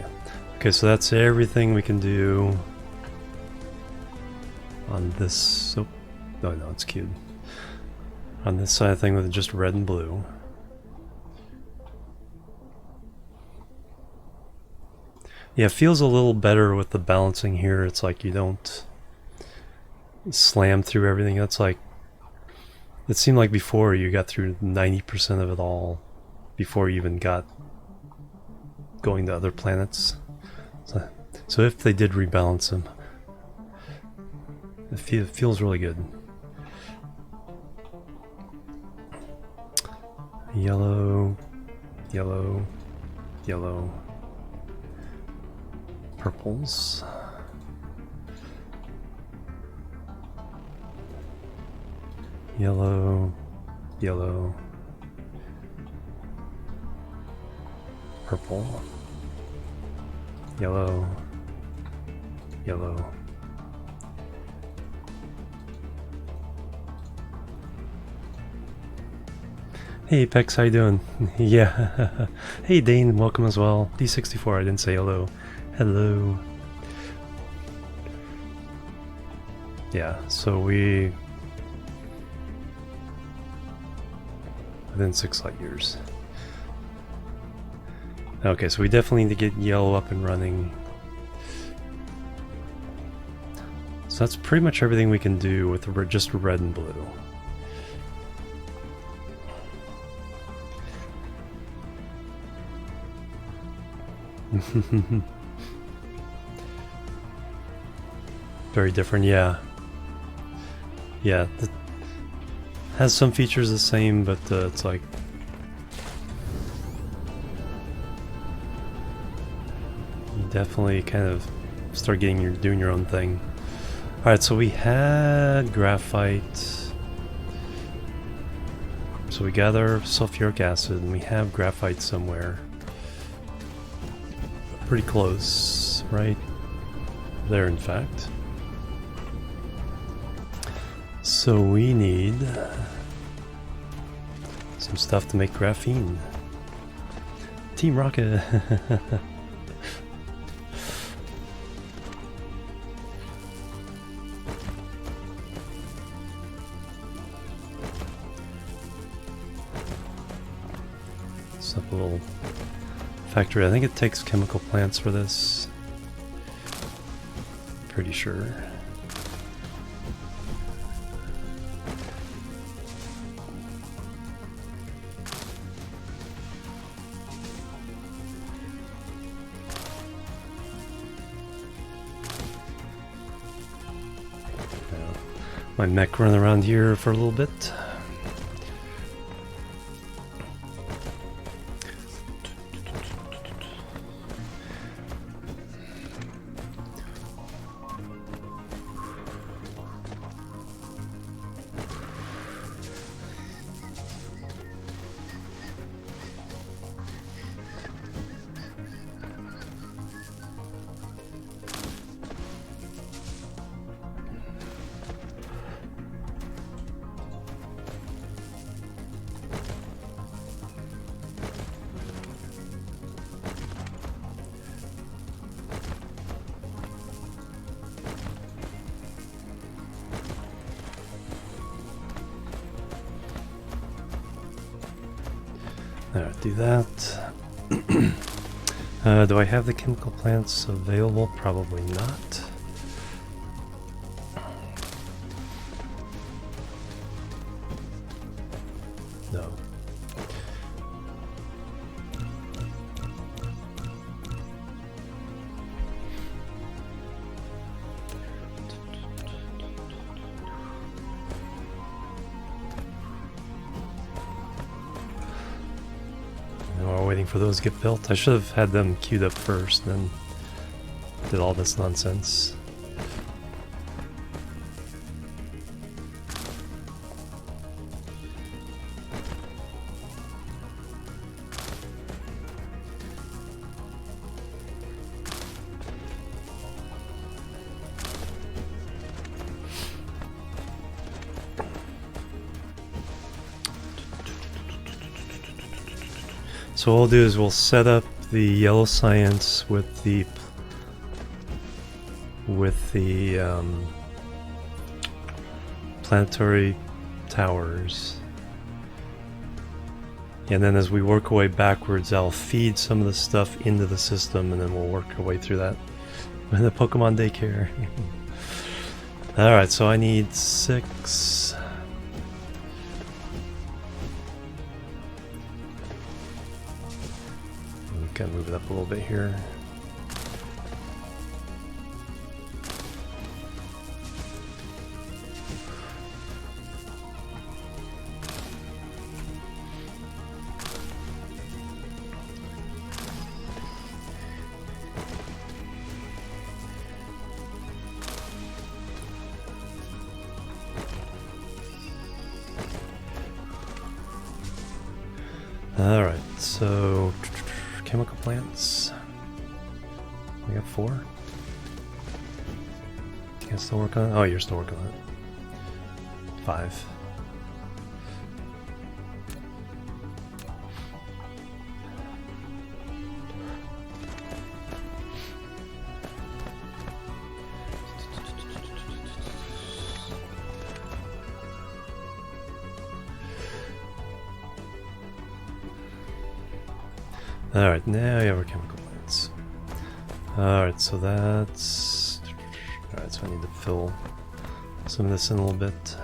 Okay, so that's everything we can do on this. Oh, no, it's cubed. On this side of thing with just red and blue. Yeah, it feels a little better with the balancing here. It's like you don't slam through everything. That's like, it seemed like before you got through 90% of it all before you even got going to other planets. So if they did rebalance them, it feels really good. Yellow, yellow, yellow, purples. Yellow, yellow, purple, yellow, yellow. Hey Pex, how you doing? Yeah. Hey Dane, welcome as well. D64, I didn't say hello. Hello. Yeah, so we... within 6 light years. Okay, so we definitely need to get yellow up and running. So that's pretty much everything we can do with just red and blue. Very different, yeah. Yeah, it has some features the same, but it's like... you definitely kind of start doing your own thing. Alright, so we had graphite. So we gather sulfuric acid, and we have graphite somewhere. Pretty close, right there, in fact. So we need some stuff to make graphene. Team Rocket! Set up a little factory. I think it takes chemical plants for this. Pretty sure. My mech running around here for a little bit. Alright, do that. Do I have the chemical plants available? Probably not. No. Waiting for those to get built. I should have had them queued up first, then did all this nonsense. So what we'll do is we'll set up the yellow science with the planetary towers, and then as we work our way backwards, I'll feed some of the stuff into the system, and then we'll work our way through that in the Pokemon daycare. Alright, so I need 6. Gotta move it up a little bit here. Alright, so chemical plants. We got 4. You guys still working on it? Oh, you're still working on it. 5. Alright, now you have our chemical plants. Alright, so that's... Alright, so I need to fill some of this in a little bit.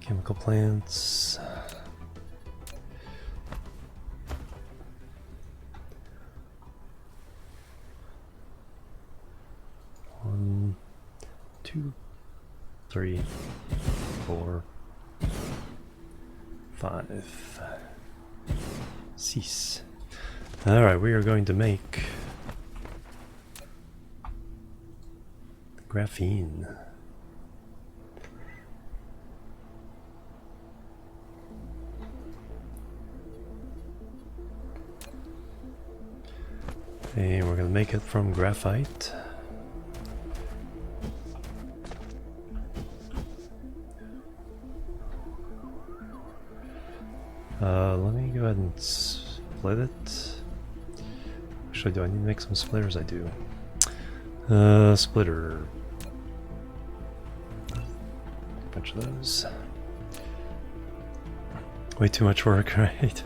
Chemical plants. One, 2, 3, 4, 5, 6. Alright, we are going to make graphene. And we're going to make it from graphite. Let me go ahead and split it. Actually, do I need to make some splitters? I do. Splitter. Bunch of those. Way too much work, right?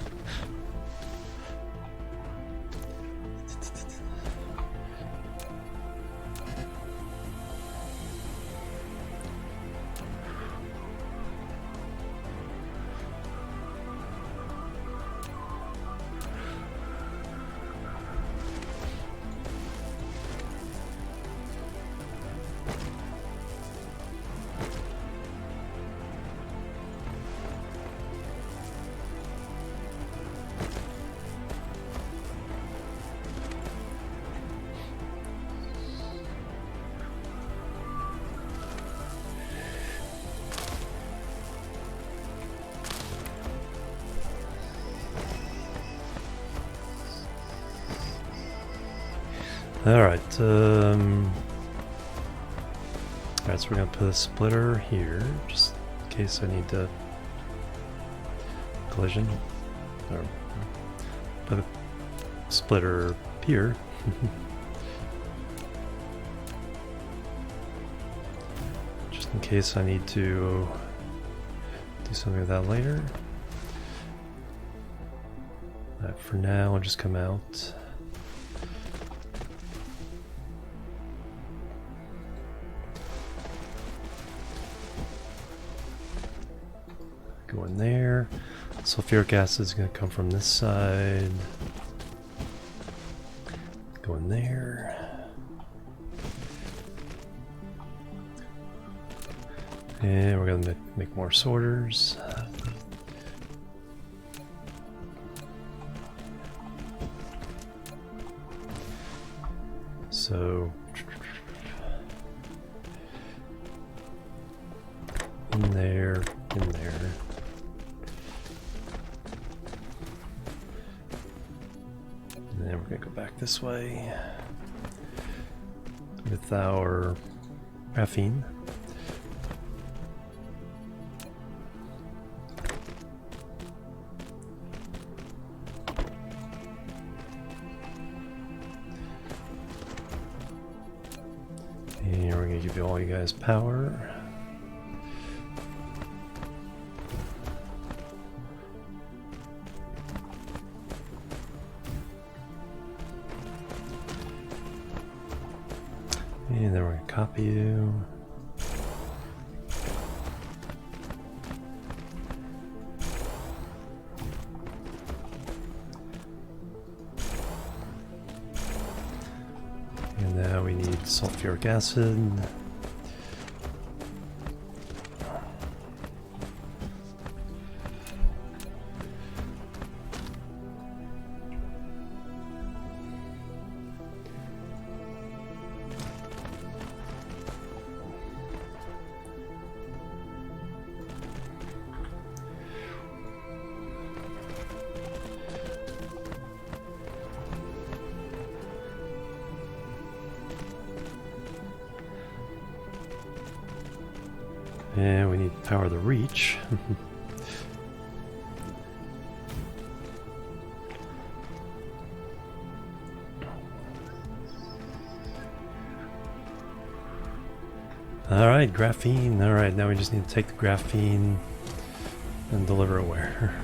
Alright, alright, so we're gonna put a splitter here, just in case I need to collision, or put a splitter here. Just in case I need to do something with that later. For now, I'll just come out. Go in there. Sulfuric acid is going to come from this side. Go in there. And we're going to make more sorters. So in there, in there. And then we're going to go back this way with our graphene. And we're going to give you all you guys power. And then we're going to copy you. And now we need sulfuric acid. And we need to power the reach. Alright, graphene. Alright, now we just need to take the graphene and deliver it where?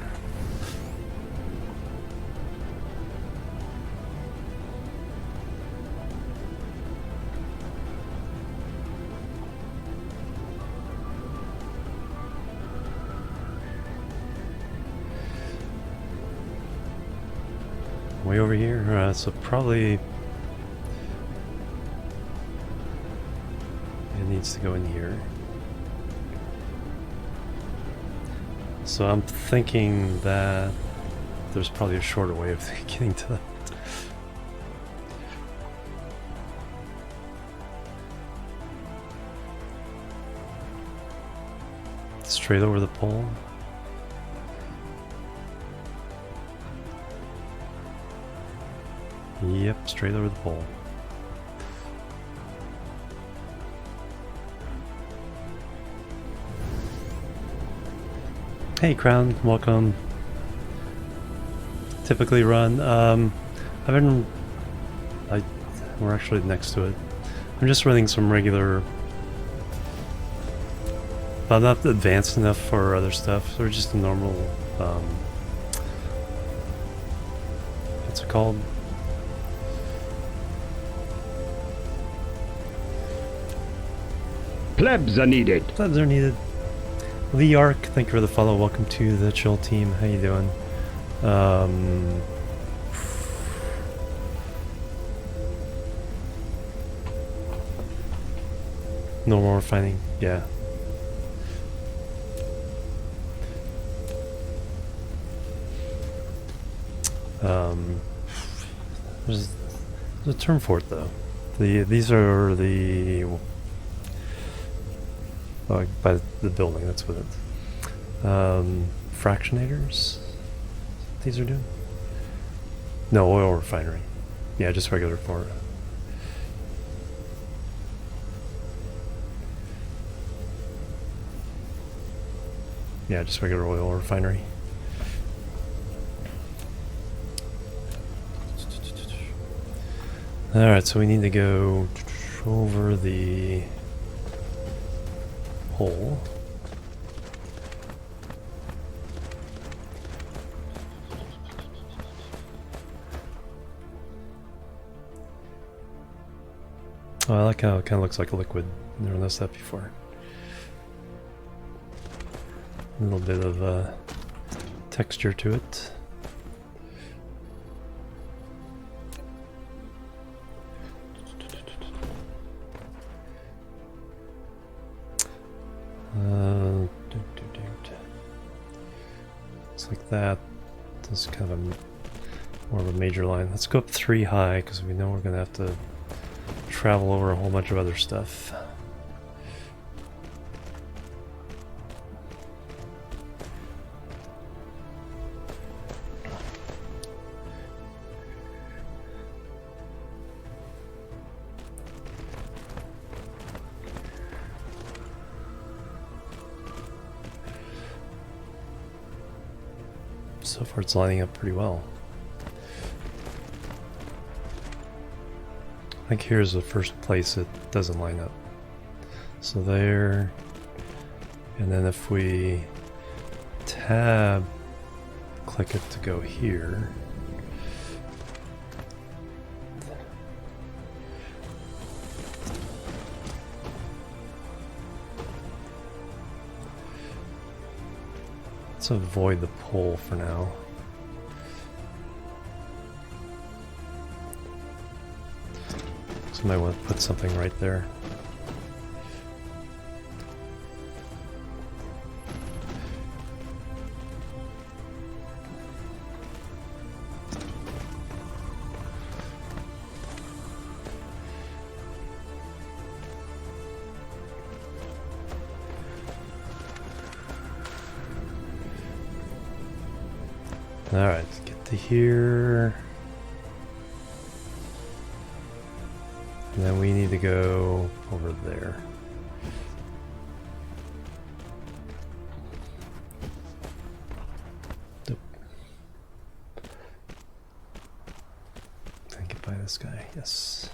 Way over here? So probably it needs to go in here. So I'm thinking that there's probably a shorter way of getting to that. Straight over the pole. Yep, straight over the pole. Hey Crown, welcome. Typically run. We're actually next to it. I'm just running some regular, but I'm not advanced enough for other stuff. So we're just a normal, what's it called? Plebs are needed. Plebs are needed. Lee Arc, thank you for the follow. Welcome to the chill team. How you doing? No more fighting. Yeah. There's a term for it though. These are the by the building. That's what it. Fractionators. These are doing. No, oil refinery. Yeah, just regular for. Yeah, just regular oil refinery. Alright, so we need to go over the hole. Oh, I like how it kind of looks like a liquid. Never noticed that before. A little bit of texture to it. It's like that. This is kind of more of a major line. Let's go up 3 high because we know we're going to have to travel over a whole bunch of other stuff. So far it's lining up pretty well. I think here's the first place it doesn't line up. So there, and then if we tab, click it to go here. Let's avoid the pole for now. So I might want to put something right there. Alright, get to here. And then we need to go over there. this guy, yes.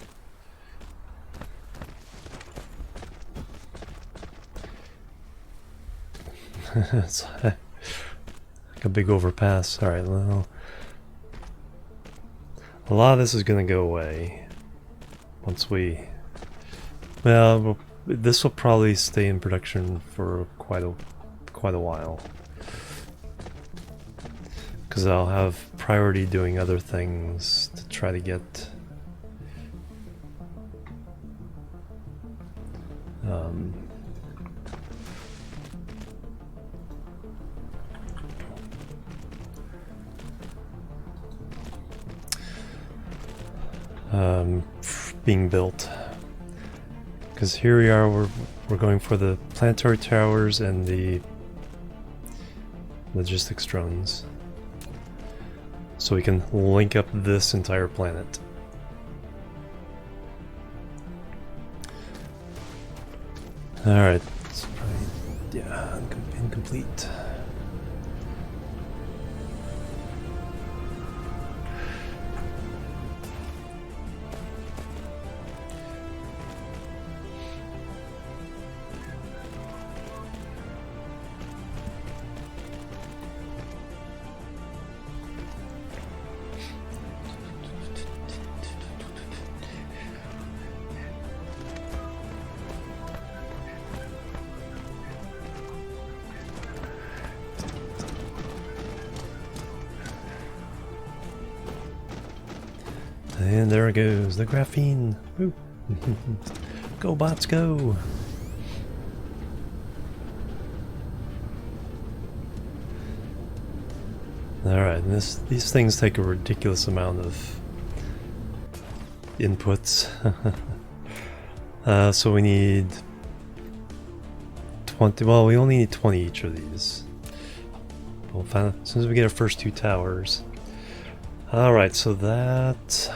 It's like a big overpass. Alright, well, a lot of this is going to go away once we... Well, this will probably stay in production for quite a while. Because I'll have priority doing other things to try to get being built. Because here we are, we're going for the planetary towers and the logistics drones. So we can link up this entire planet. Alright, it's probably, yeah, incomplete. And there it goes, the graphene. Woo. Go bots, go! Alright, these things take a ridiculous amount of inputs. So we need 20, well, we only need 20 each of these. We'll find, as soon as we get our first 2 towers. Alright, so that...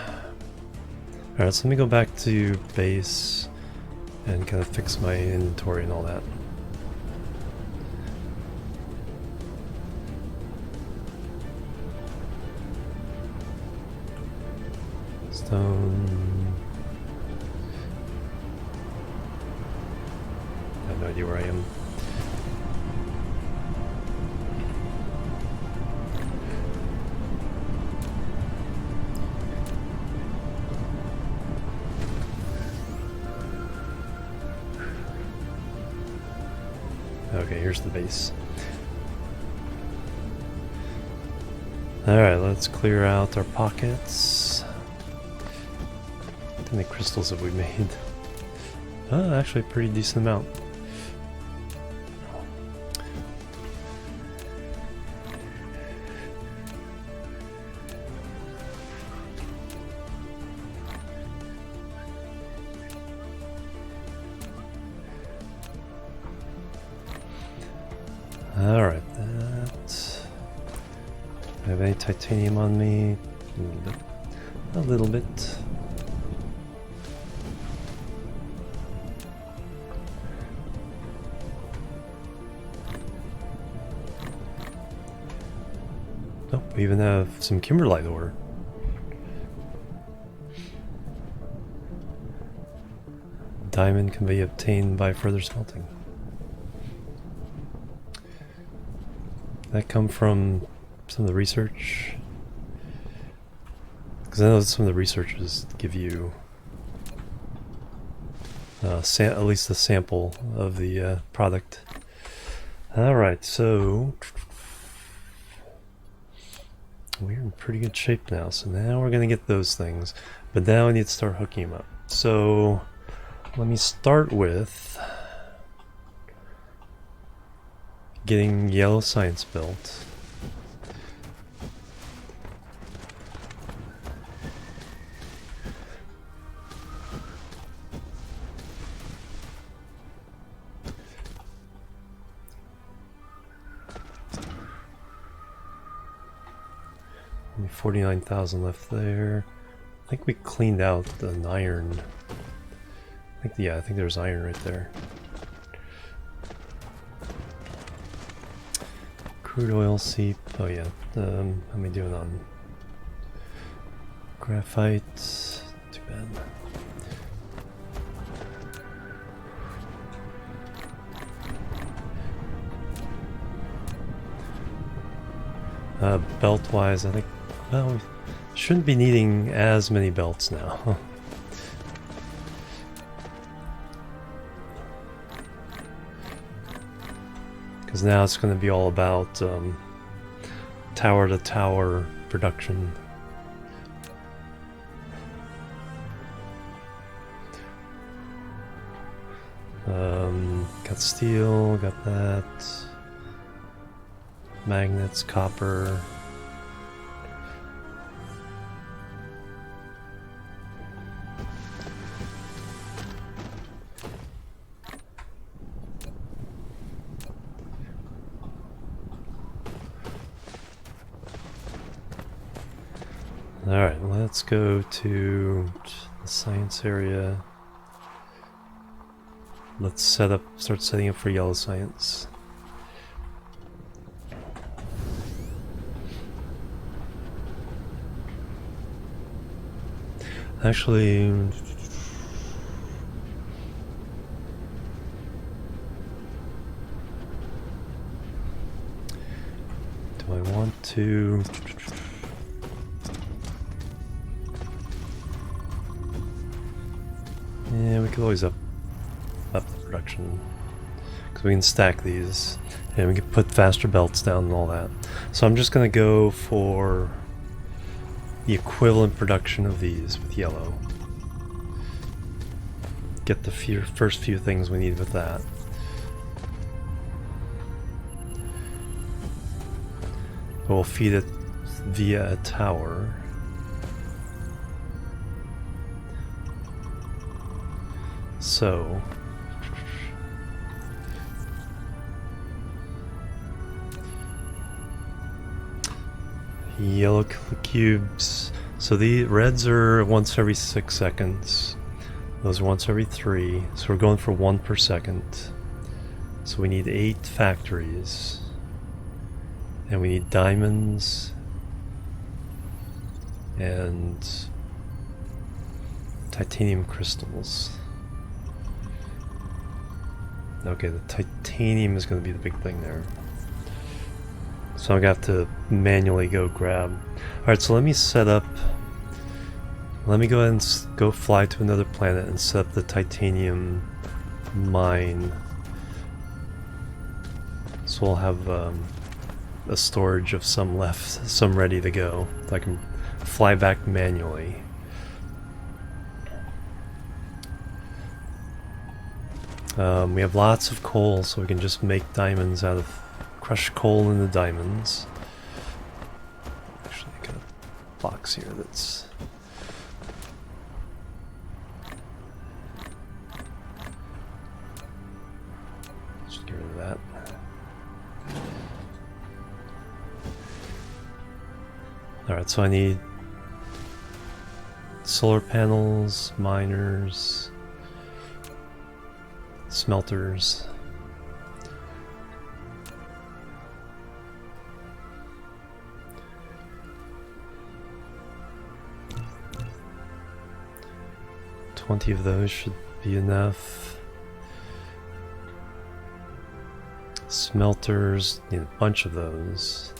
Alright, so let me go back to base and kind of fix my inventory and all that. Stone... I have no idea where I am. Okay, here's the base. Alright, let's clear out our pockets. How many crystals have we made? Actually a pretty decent amount. Alright, that... Do I have any titanium on me? A little bit. A little bit. Oh, we even have some kimberlite ore. Diamond can be obtained by further smelting. That come from some of the research? Because I know some of the researchers give you at least a sample of the product. Alright, so we're in pretty good shape now. So now we're going to get those things. But now I need to start hooking them up. So let me start with getting yellow science built. Only 49,000 left there. I think we cleaned out an iron. I think there's iron right there. Crude oil seep. Oh yeah. How am I doing on graphite? bad. Belt-wise, I think, well, we shouldn't be needing as many belts now. Because now it's going to be all about tower-to-tower production. Got steel, got that. Magnets, copper. Alright, let's go to the science area. Let's start setting up for yellow science. Actually, do I want to? Yeah, we could always up the production because we can stack these and we can put faster belts down and all that. So I'm just gonna go for the equivalent production of these with yellow. Get the first few things we need with that. We'll feed it via a tower. So yellow cubes. So the reds are once every 6 seconds. Those are once every 3. So we're going for 1 per second. So we need 8 factories. And we need diamonds. And titanium crystals. Okay, the titanium is going to be the big thing there. So I'm going to have to manually go grab. Alright, so let me set up... Let me go ahead and go fly to another planet and set up the titanium mine. So we'll have a storage of some left, some ready to go. So I can fly back manually. We have lots of coal, so we can just make diamonds out of crushed coal into diamonds. Actually, I got a box here that's... Just get rid of that. Alright, so I need solar panels, miners, smelters. $20 of those should be enough. Smelters, need a bunch of those.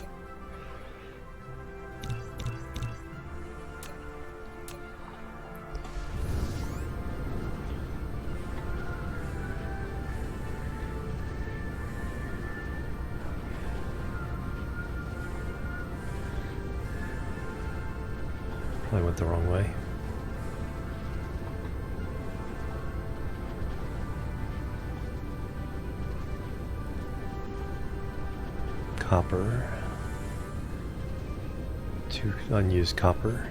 I went the wrong way. Copper. 2 unused copper.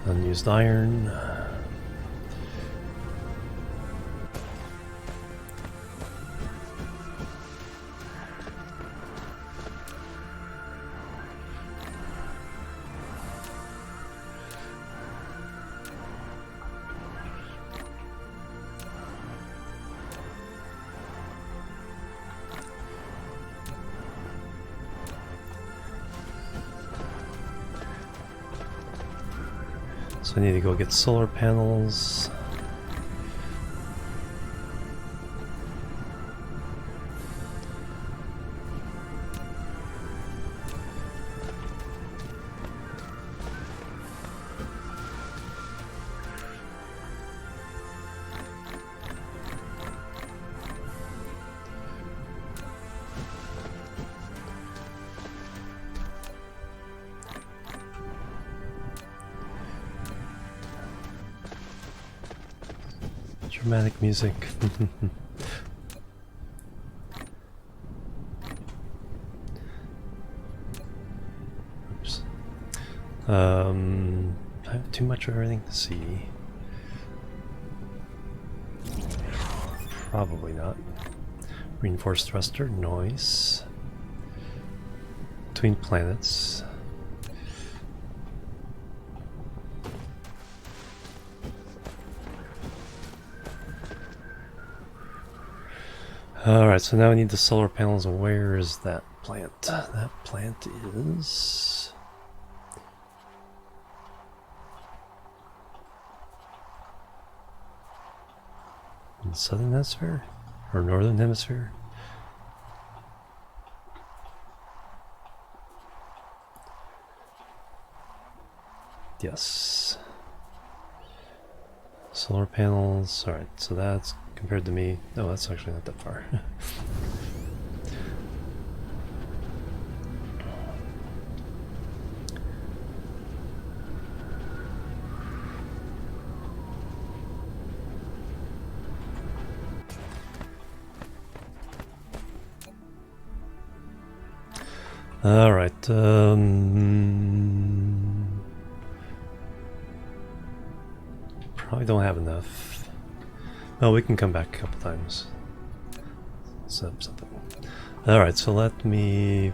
Unused iron. So I need to go get solar panels. Dramatic music. Oops. I have too much of everything to see. Probably not. Reinforced thruster, noise. Between planets. Alright, so now I need the solar panels. Where is that plant? That plant is... in the southern hemisphere? Or northern hemisphere? Yes. Solar panels. Alright, so that's compared to me. No, that's actually not that far. Alright, probably don't have enough. Well, we can come back a couple times. Set up something. Alright, so let me...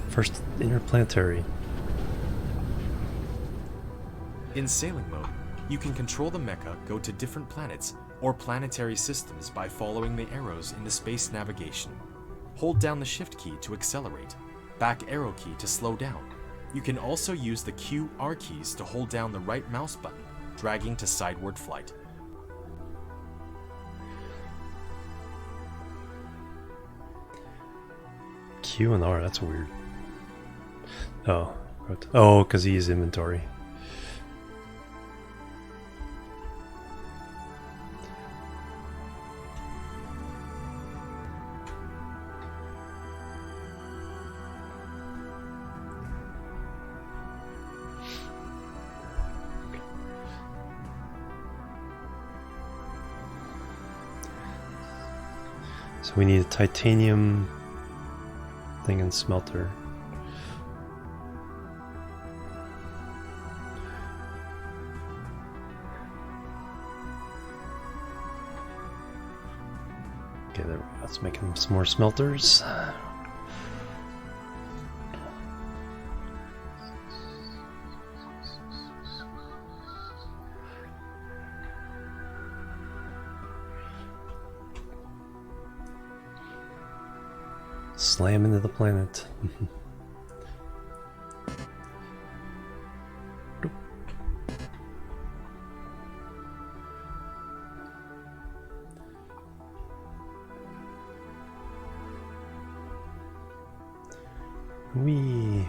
first, interplanetary. In sailing mode, you can control the mecha go to different planets or planetary systems by following the arrows in the space navigation. Hold down the shift key to accelerate, back arrow key to slow down. You can also use the Q, R keys to hold down the right mouse button, dragging to sideward flight. Q and R, that's weird. Oh, oh, because he is inventory. So we need a titanium thing and smelter. Okay, there we go. Let's make some more smelters. Slam into the planet. Wee.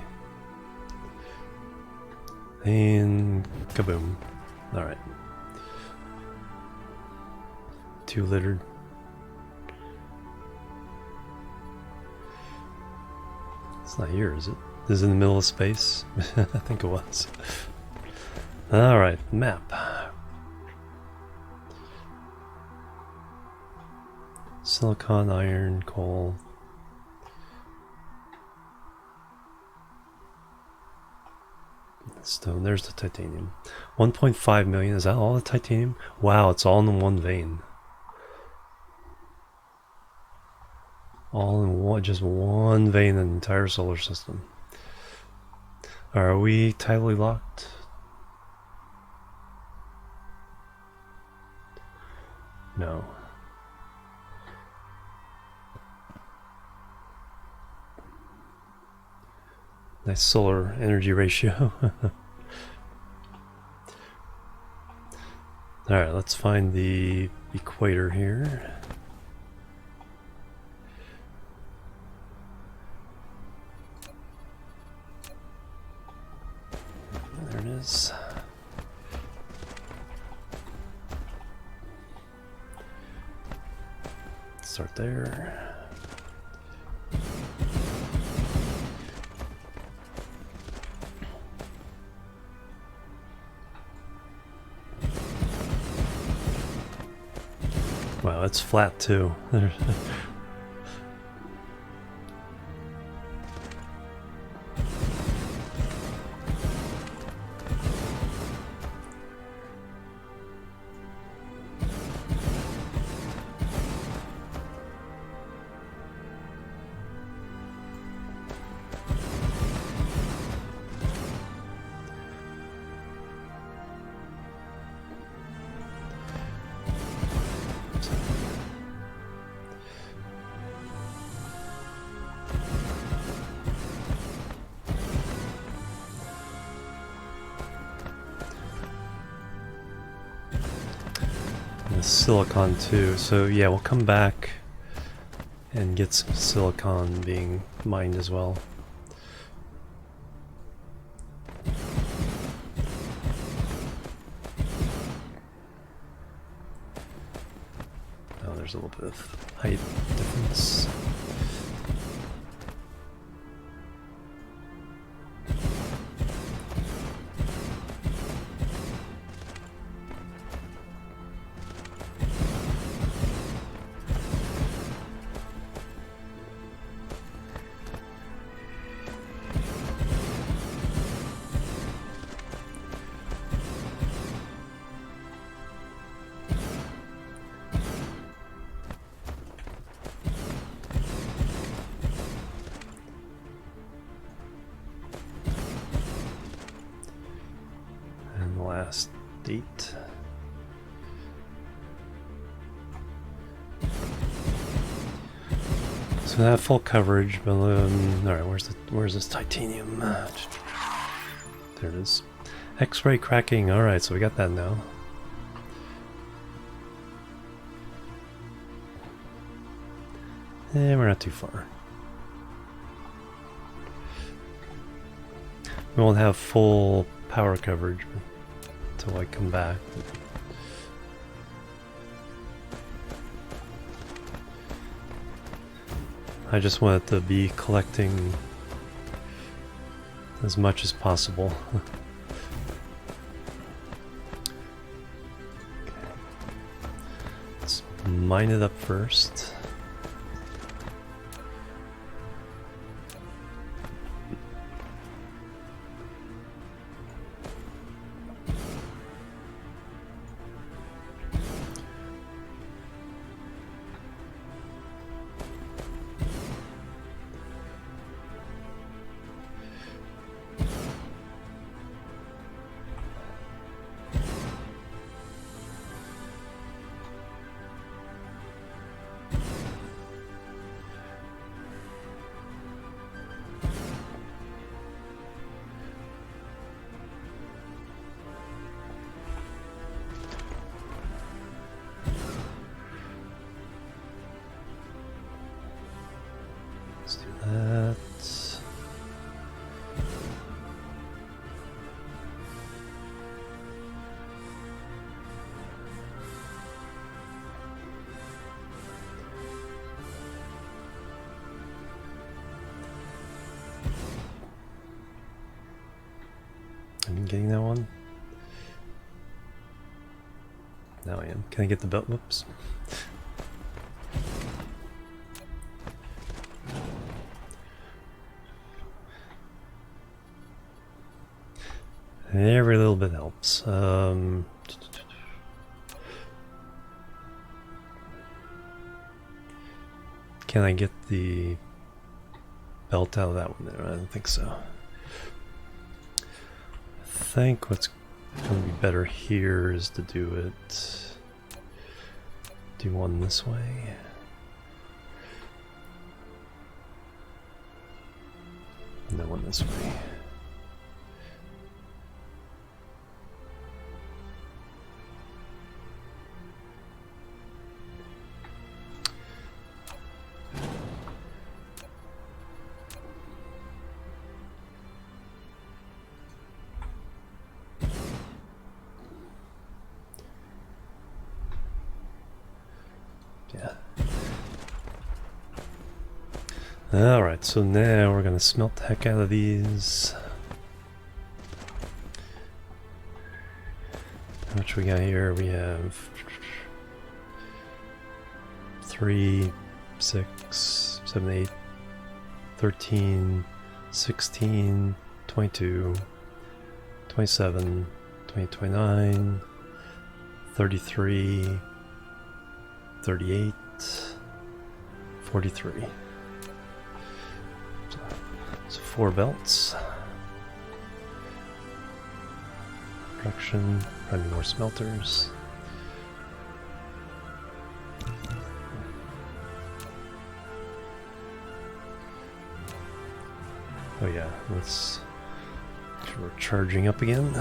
And kaboom. Alright. Too littered. It's not here, is it? Is it in the middle of space? I think it was. Alright, map. Silicon, iron, coal. Stone, there's the titanium. 1.5 million, is that all the titanium? Wow, it's all in one vein. All in one, just one vein in the entire solar system. Are we tidally locked? No. Nice solar energy ratio. Alright, let's find the equator here. There it is. Start there. Wow, it's flat too. The silicon too, so yeah, we'll come back and get some silicon being mined as well. Oh, there's a little bit of height difference. Last date. So I have full coverage, but alright, where's this titanium? There it is. X-ray cracking. Alright, so we got that now. We're not too far. We won't have full power coverage until I come back. I just want it to be collecting as much as possible. Okay. Let's mine it up first. Let's do that. I'm getting that one. Now I am. Can I get the belt? Whoops. Every little bit helps. Can I get the belt out of that one there? I don't think so. I think what's going to be better here is to do one this way. And then one this way. Yeah. Alright, so now we're gonna smelt the heck out of these. How much we got here? We have 3, 6, 7, 8, 13, 16, 22, 27, 29, 33, 38, 43. So 4 belts. Production, probably more smelters. Oh yeah, let's. We're charging up again.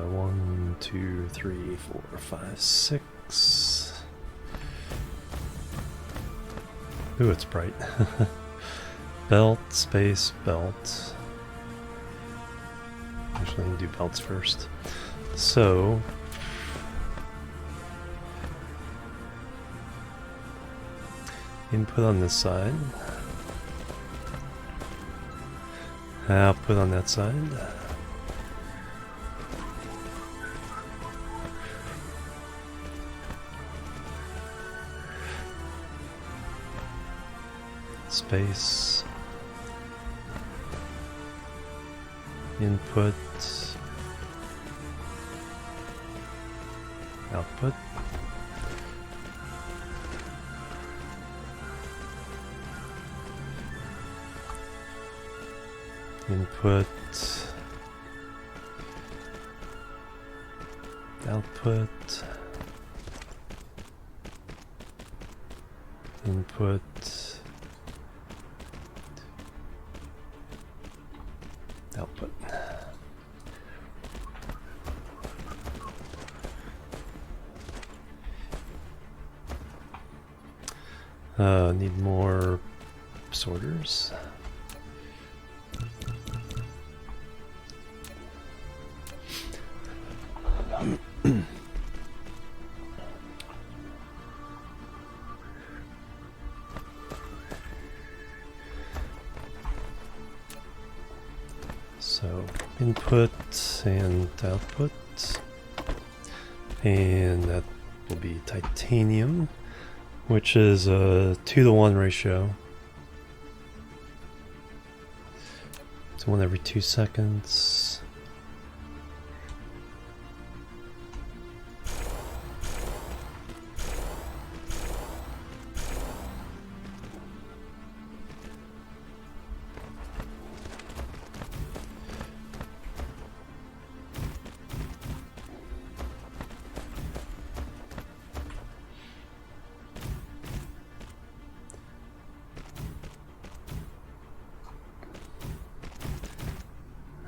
One, two, three, 4, 5, 6. Ooh, it's bright. Belt, space, belt. Actually, I need to do belts first. So, input on this side. Output on that side. Space, input, output, input, output, input, output. Need more sorters. So input and output, and that will be titanium, which is a 2-to-1 ratio. So 1 every 2 seconds.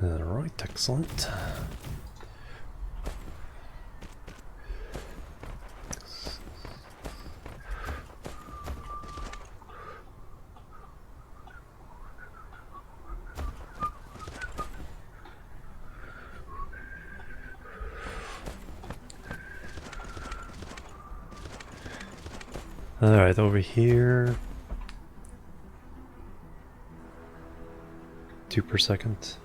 Alright, excellent. Alright, over here. 2 per second.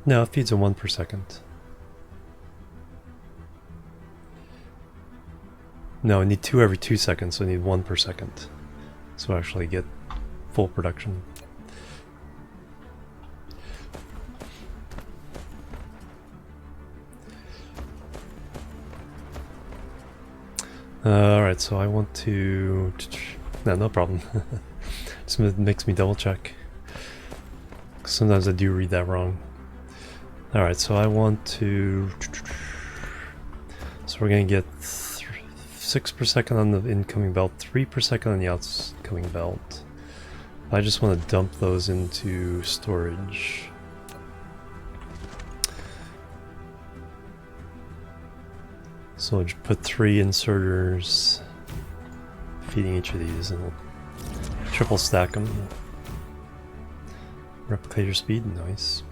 No, it feeds a 1 per second. No, I need 2 every 2 seconds, so I need 1 per second. So I actually get full production. Alright, so I want to... No problem. Just makes me double check. Sometimes I do read that wrong. Alright, so I want to... So we're gonna get 6 per second on the incoming belt, 3 per second on the outgoing belt. I just want to dump those into storage. So I'll just put 3 inserters feeding each of these, and we'll triple stack them. Replicator speed, nice.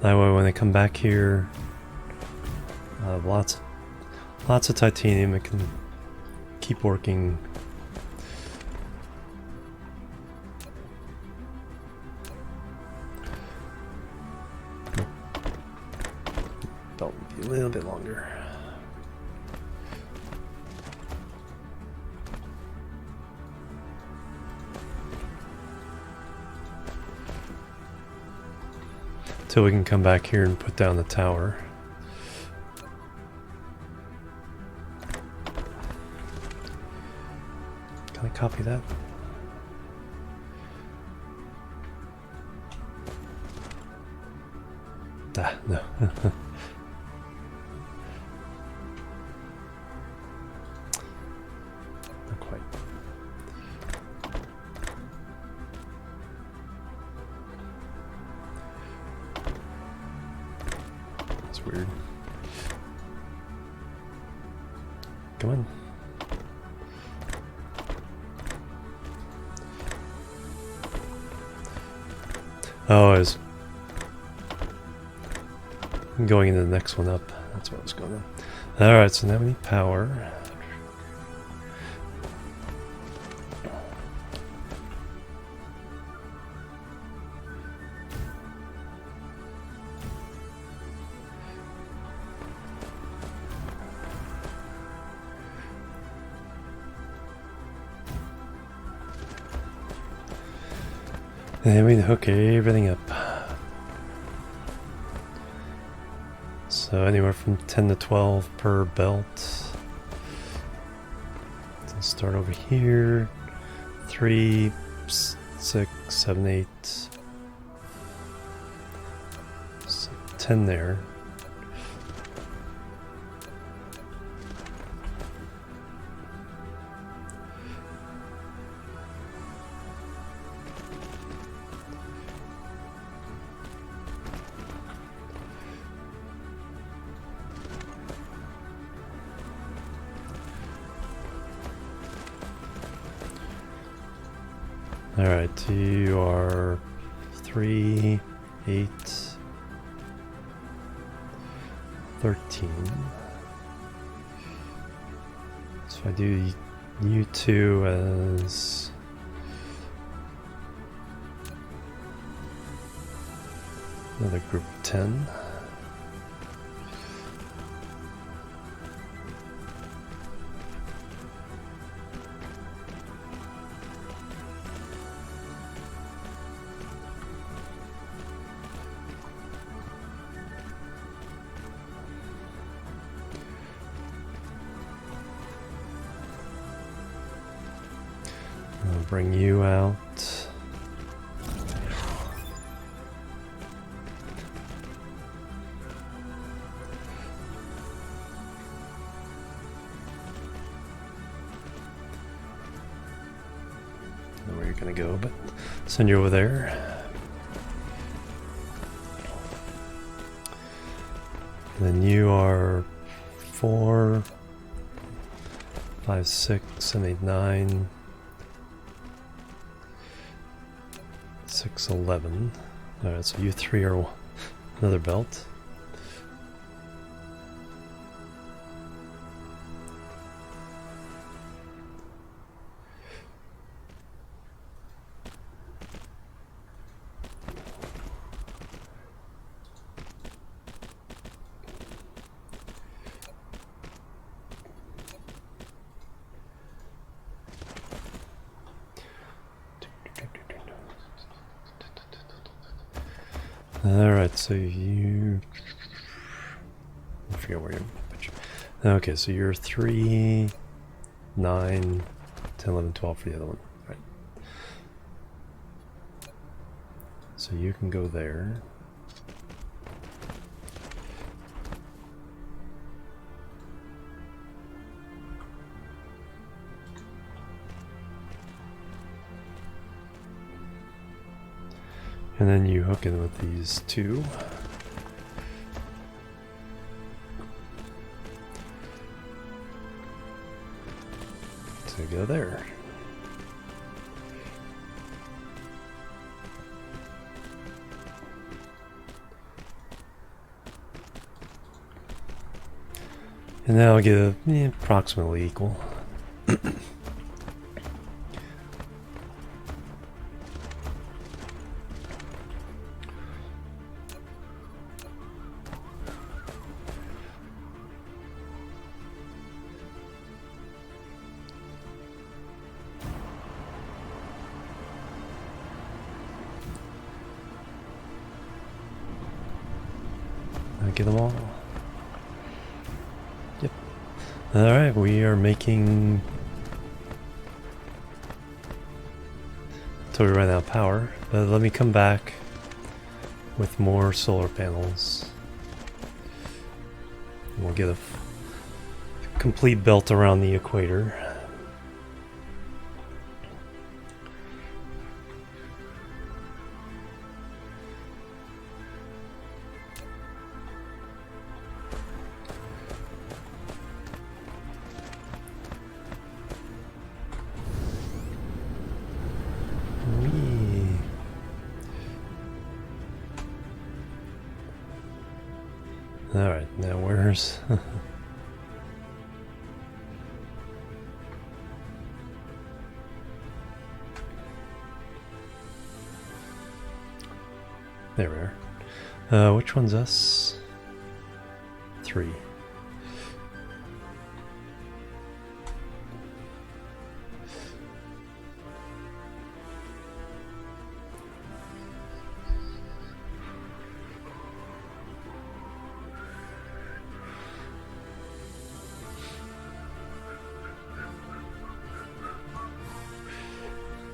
That way when I come back here, I have lots of titanium. I can keep working. Belt will be a little bit longer. Till we can come back here and put down the tower. Can I copy that? Ah, no. Not quite. That's weird. Come on. Oh, I was going into the next one up. That's what was going on. Alright, so now we need power. And then we hook everything up. So anywhere from 10 to 12 per belt. So start over here. 3, 6, 7, 8. So 10 there. Alright, you are 3, 8, 13. So I do you 2 as another group of 10. I'll bring you out. I don't know where you're gonna go, but send you over there. And then you are 4, 5, 6, 7, 8, 9. 6, 11. Alright, so you 3 are another belt. Alright, so you... I forget where you put you. Okay, so you're 3, 9, 10, 11, 12 for the other one. Right. So you can go there. And then you hook in with these two. To go there. And that'll get approximately equal. Get them all. Yep. Alright, we are making... Until we run out of power. But let me come back with more solar panels. And we'll get a complete belt around the equator. Alright, now where's... There we are. Which one's us? 3.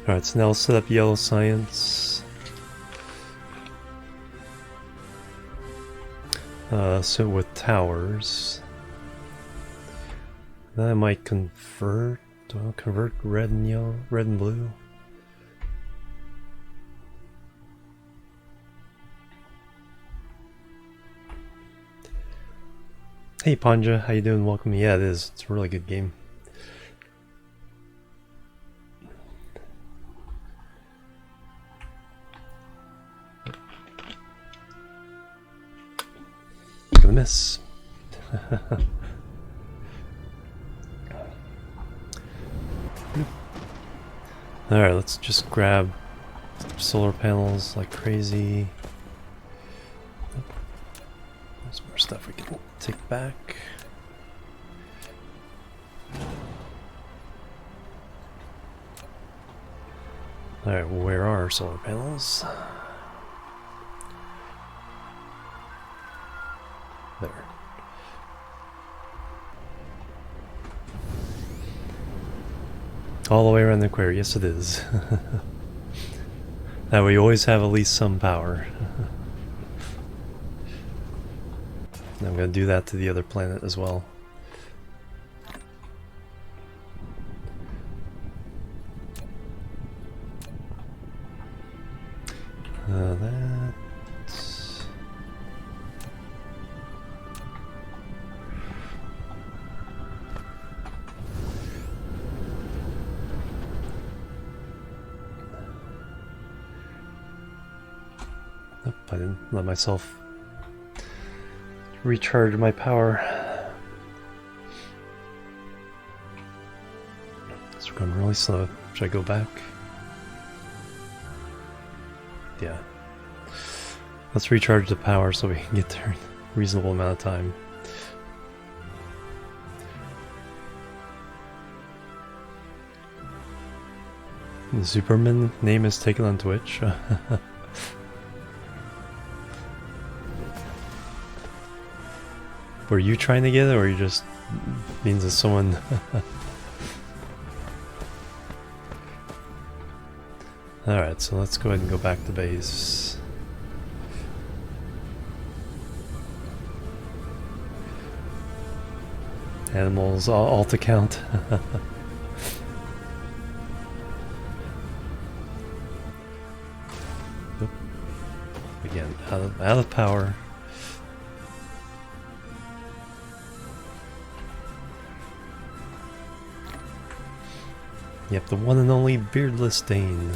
Alright, so now let's set up yellow science. So with towers, then I might convert red and yellow, red and blue. Hey Panja, how you doing? Welcome. Yeah, it is. It's a really good game. Gonna miss. Alright, let's just grab solar panels like crazy. There's more stuff we can take back. Alright, where are our solar panels? There. All the way around the equator. Yes, it is. That way you always have at least some power. And I'm going to do that to the other planet as well. That... Nope, I didn't let myself recharge my power. It's going really slow. Should I go back? Yeah. Let's recharge the power so we can get there in a reasonable amount of time. The Superman name is taken on Twitch. Were you trying to get it, or you just means that someone... Alright, so let's go ahead and go back to base. Animals all to count. Oop. Again, out of power. Yep, the one and only beardless Dane.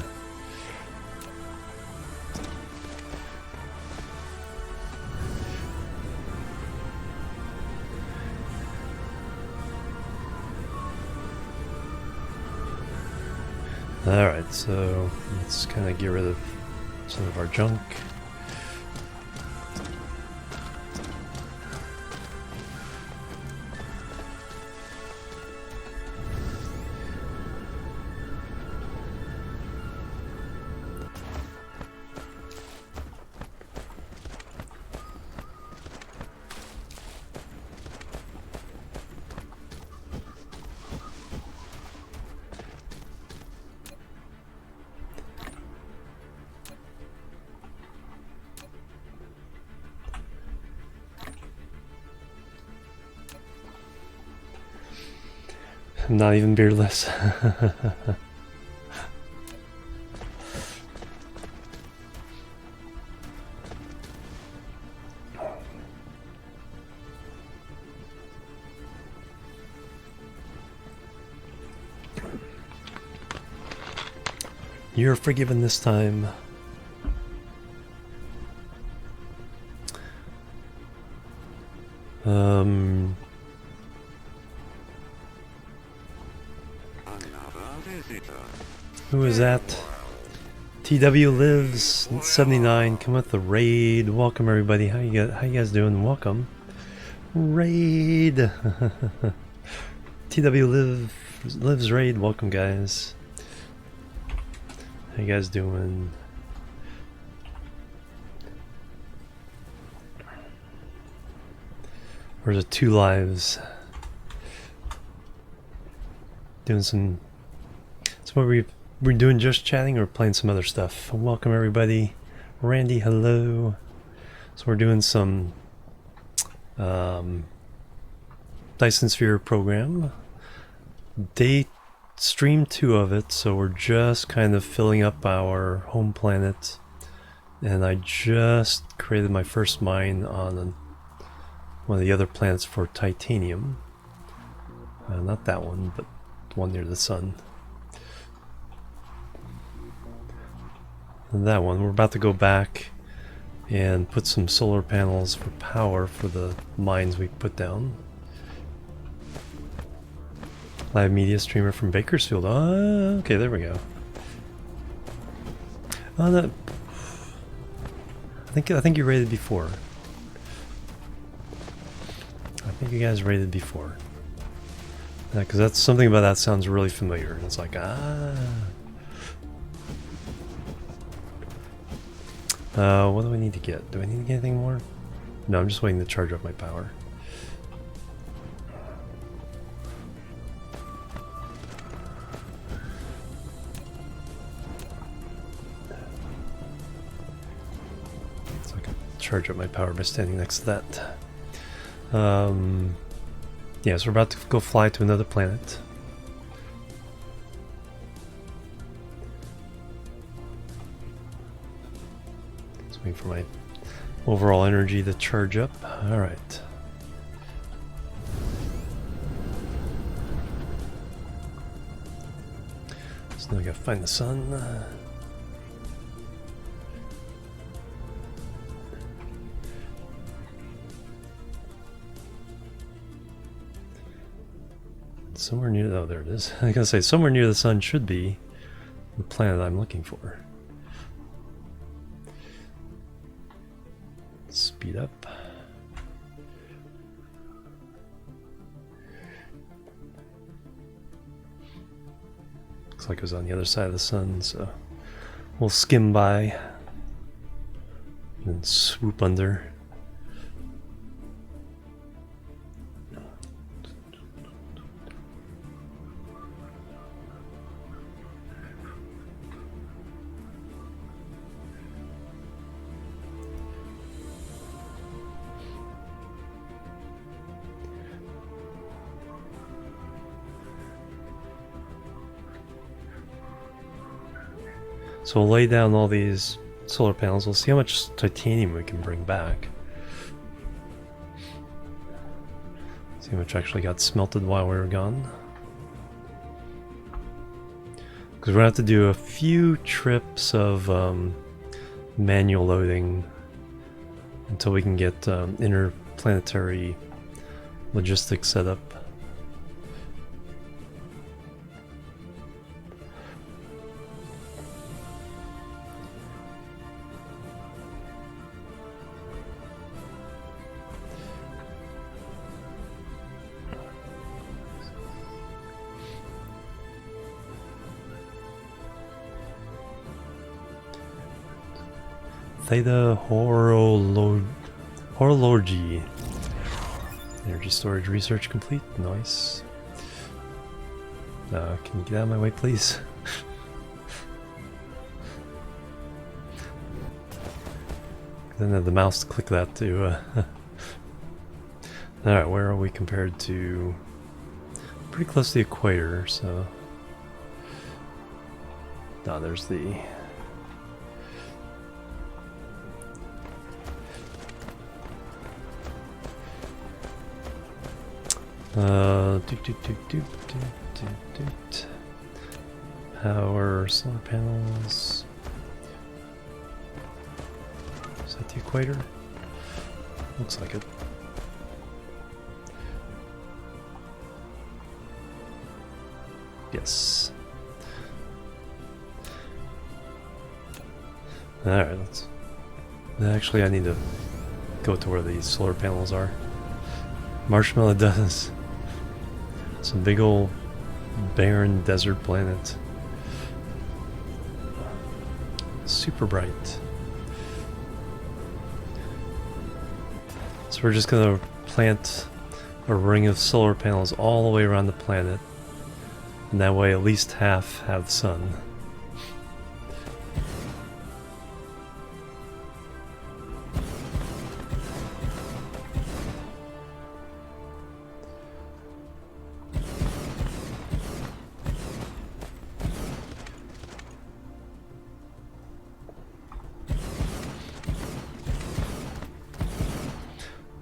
Alright, so let's kind of get rid of some of our junk. I'm not even beardless. You're forgiven this time. Who is that? TW Lives 79. Come with the raid. Welcome everybody. How you guys doing? Welcome. Raid. TW Lives raid. Welcome guys. How you guys doing? Where's the 2 lives? Doing some. So what we're doing, just chatting or playing some other stuff? Welcome everybody. Randy, hello. So we're doing some Dyson Sphere Program. Day stream 2 of it, so we're just kind of filling up our home planet. And I just created my first mine on one of the other planets for titanium. Not that one, but one near the sun. And that one, we're about to go back and put some solar panels for power for the mines we put down. Live media streamer from Bakersfield. Oh, okay, there we go. Oh, that. I think you rated before. I think you guys rated before. Yeah, because that's something about that sounds really familiar. It's like what do I need to get? Do I need to get anything more? No, I'm just waiting to charge up my power. So I can charge up my power by standing next to that. Yeah, so we're about to go fly to another planet. Just waiting for my overall energy to charge up. Alright. So now I gotta find the sun. Somewhere near, oh there it is. I gotta say, somewhere near the sun should be the planet I'm looking for. Speed up. Looks like it was on the other side of the sun, so we'll skim by and swoop under. So we'll lay down all these solar panels. We'll see how much titanium we can bring back. See how much actually got smelted while we were gone. Because we're going to have to do a few trips of manual loading until we can get interplanetary logistics set up. Theta Horology. Energy storage research complete. Nice. Can you get out of my way, please? Then have the mouse to click that too. Alright, where are we compared to? Pretty close to the equator, so. No, there's the. Power solar panels. Is that the equator? Looks like it. Yes. Alright, let's. Actually, I need to go to where these solar panels are. Marshmallow does. It's a big old barren desert planet. Super bright. So we're just gonna plant a ring of solar panels all the way around the planet. And that way at least half have sun.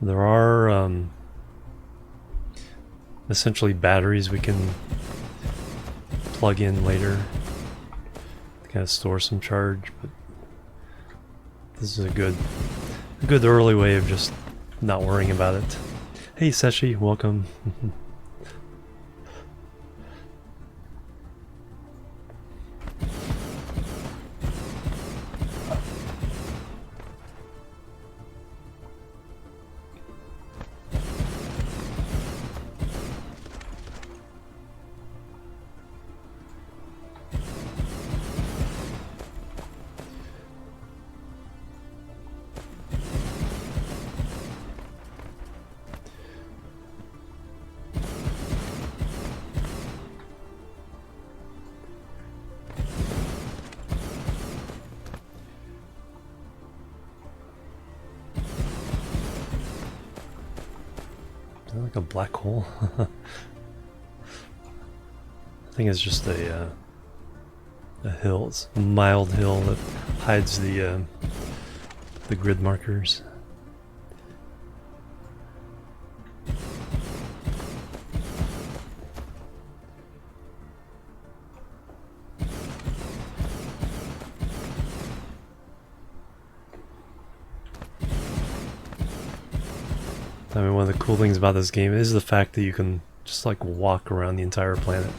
There are essentially batteries we can plug in later to kind of store some charge, but this is a good early way of just not worrying about it. Hey Seshi, welcome. Like a black hole. I think it's just a hill. It's a mild hill that hides the grid markers. I mean, one of the cool things about this game is the fact that you can just like walk around the entire planet.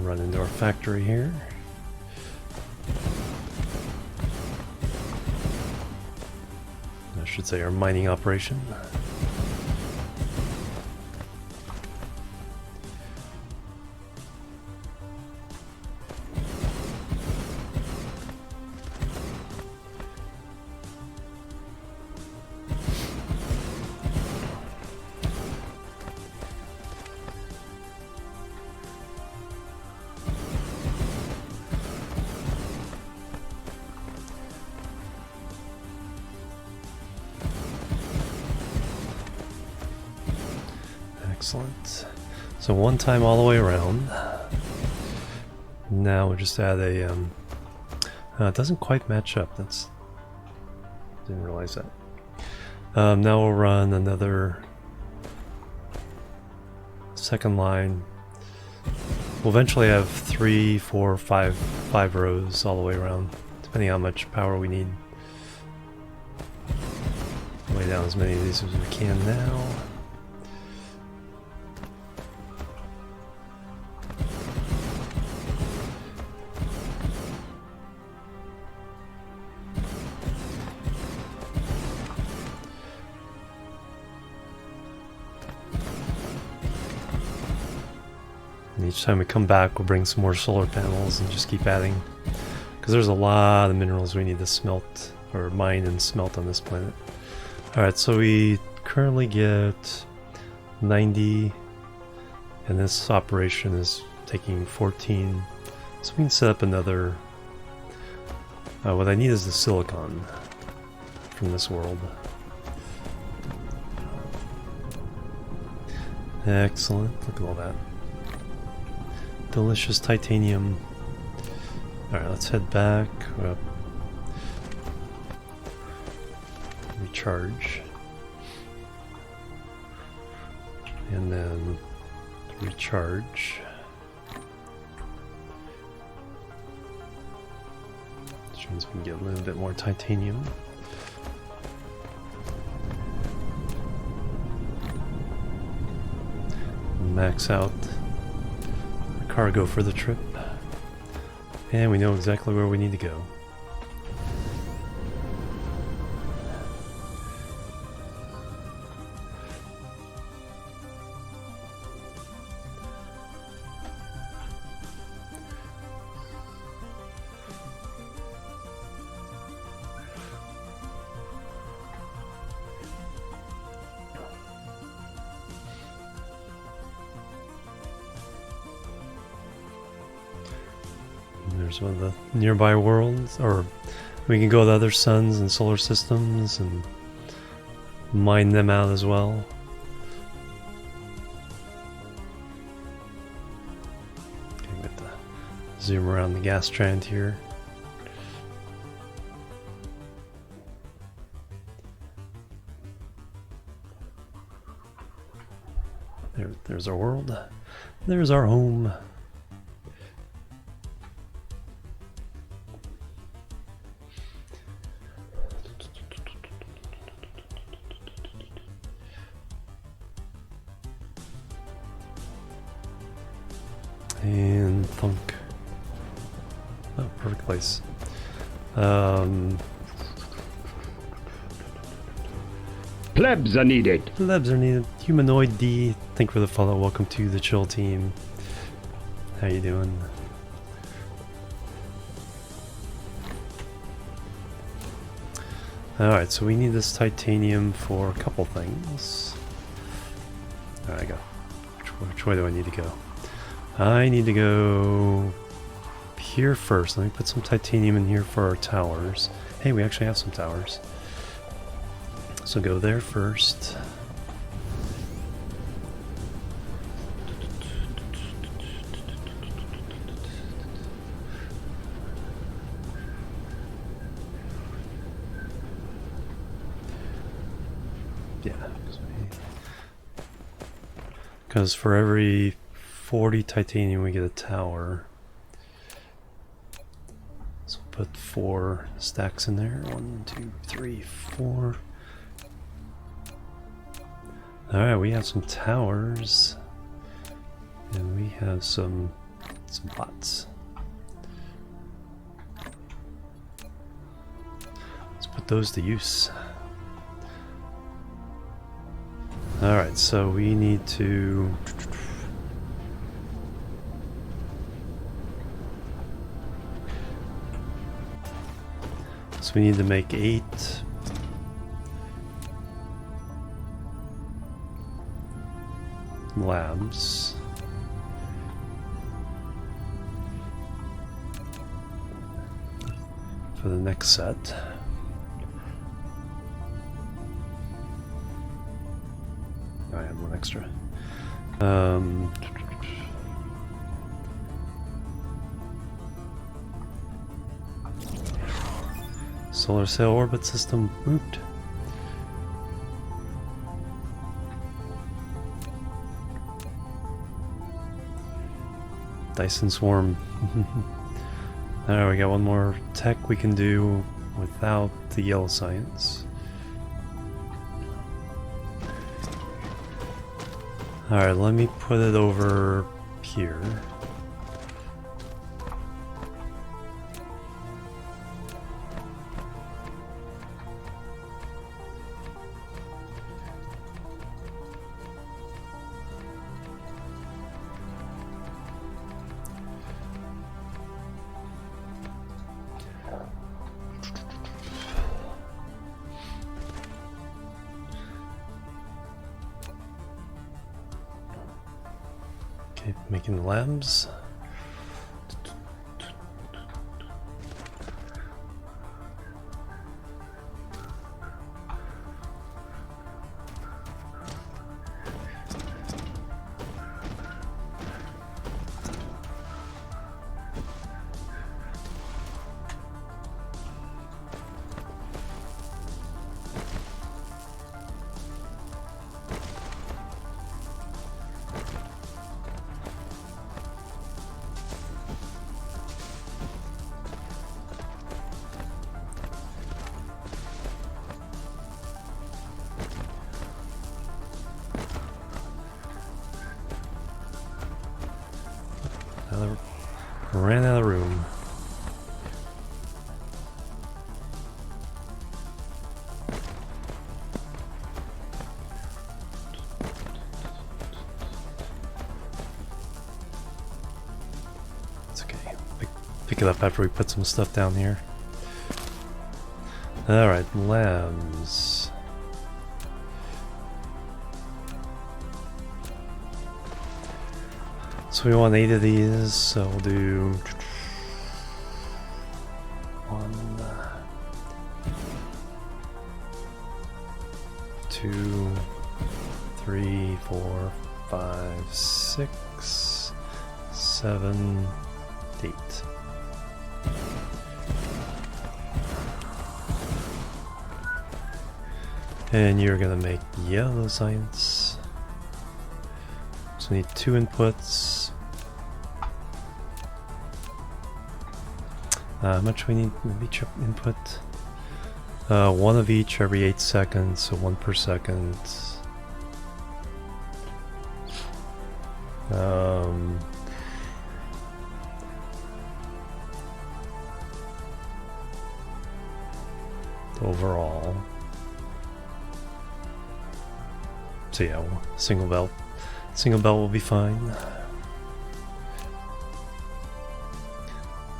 run into our factory here. I should say our mining operation. Excellent. So one time all the way around. Now we'll just add a it doesn't quite match up. That's didn't realize that. Now we'll run another second line. We'll eventually have 3, 4, 5 rows all the way around, depending on how much power we need. Lay down as many of these as we can now. Each time we come back, we'll bring some more solar panels and just keep adding, because there's a lot of minerals we need to smelt or mine and smelt on this planet. Alright, so we currently get 90, and this operation is taking 14, so we can set up another. What I need is the silicon from this world. Excellent, look at all that. Delicious titanium. Alright, let's head back. Recharge. And then recharge. Which means we can get a little bit more titanium. Max out cargo for the trip, and we know exactly where we need to go. There's one of the nearby worlds, or we can go to other suns and solar systems and mine them out as well. Okay, I'm going to zoom around the gas strand here. There's our world. There's our home. And thunk. Oh, perfect place. Plebs are needed. Plebs are needed. Humanoid D, thank you for the follow. Welcome to the chill team. How you doing? Alright, so we need this titanium for a couple things. There I go. Which way do I need to go? I need to go here first. Let me put some titanium in here for our towers. Hey, we actually have some towers. So go there first. Yeah. Because for every 40 titanium we get a tower. So we'll put 4 stacks in there. 1, 2, 3, 4. Alright, we have some towers. And we have some some pots. Let's put those to use. Alright, so we need to... So we need to make 8 labs. For the next set. I have one extra. Solar sail orbit system moved. Dyson swarm. Alright, we got one more tech we can do without the yellow science. Alright, let me put it over here. Okay, making the labs. Ran out of room. It's okay. Pick it up after we put some stuff down here. Alright, labs. So we want 8 of these, so we'll do 1, 2, 3, 4, 5, 6, 7, 8. And you're gonna make yellow science. So we need 2 inputs. How much we need of each input? 1 of each every 8 seconds, so 1 per second. Overall. So yeah, single belt will be fine.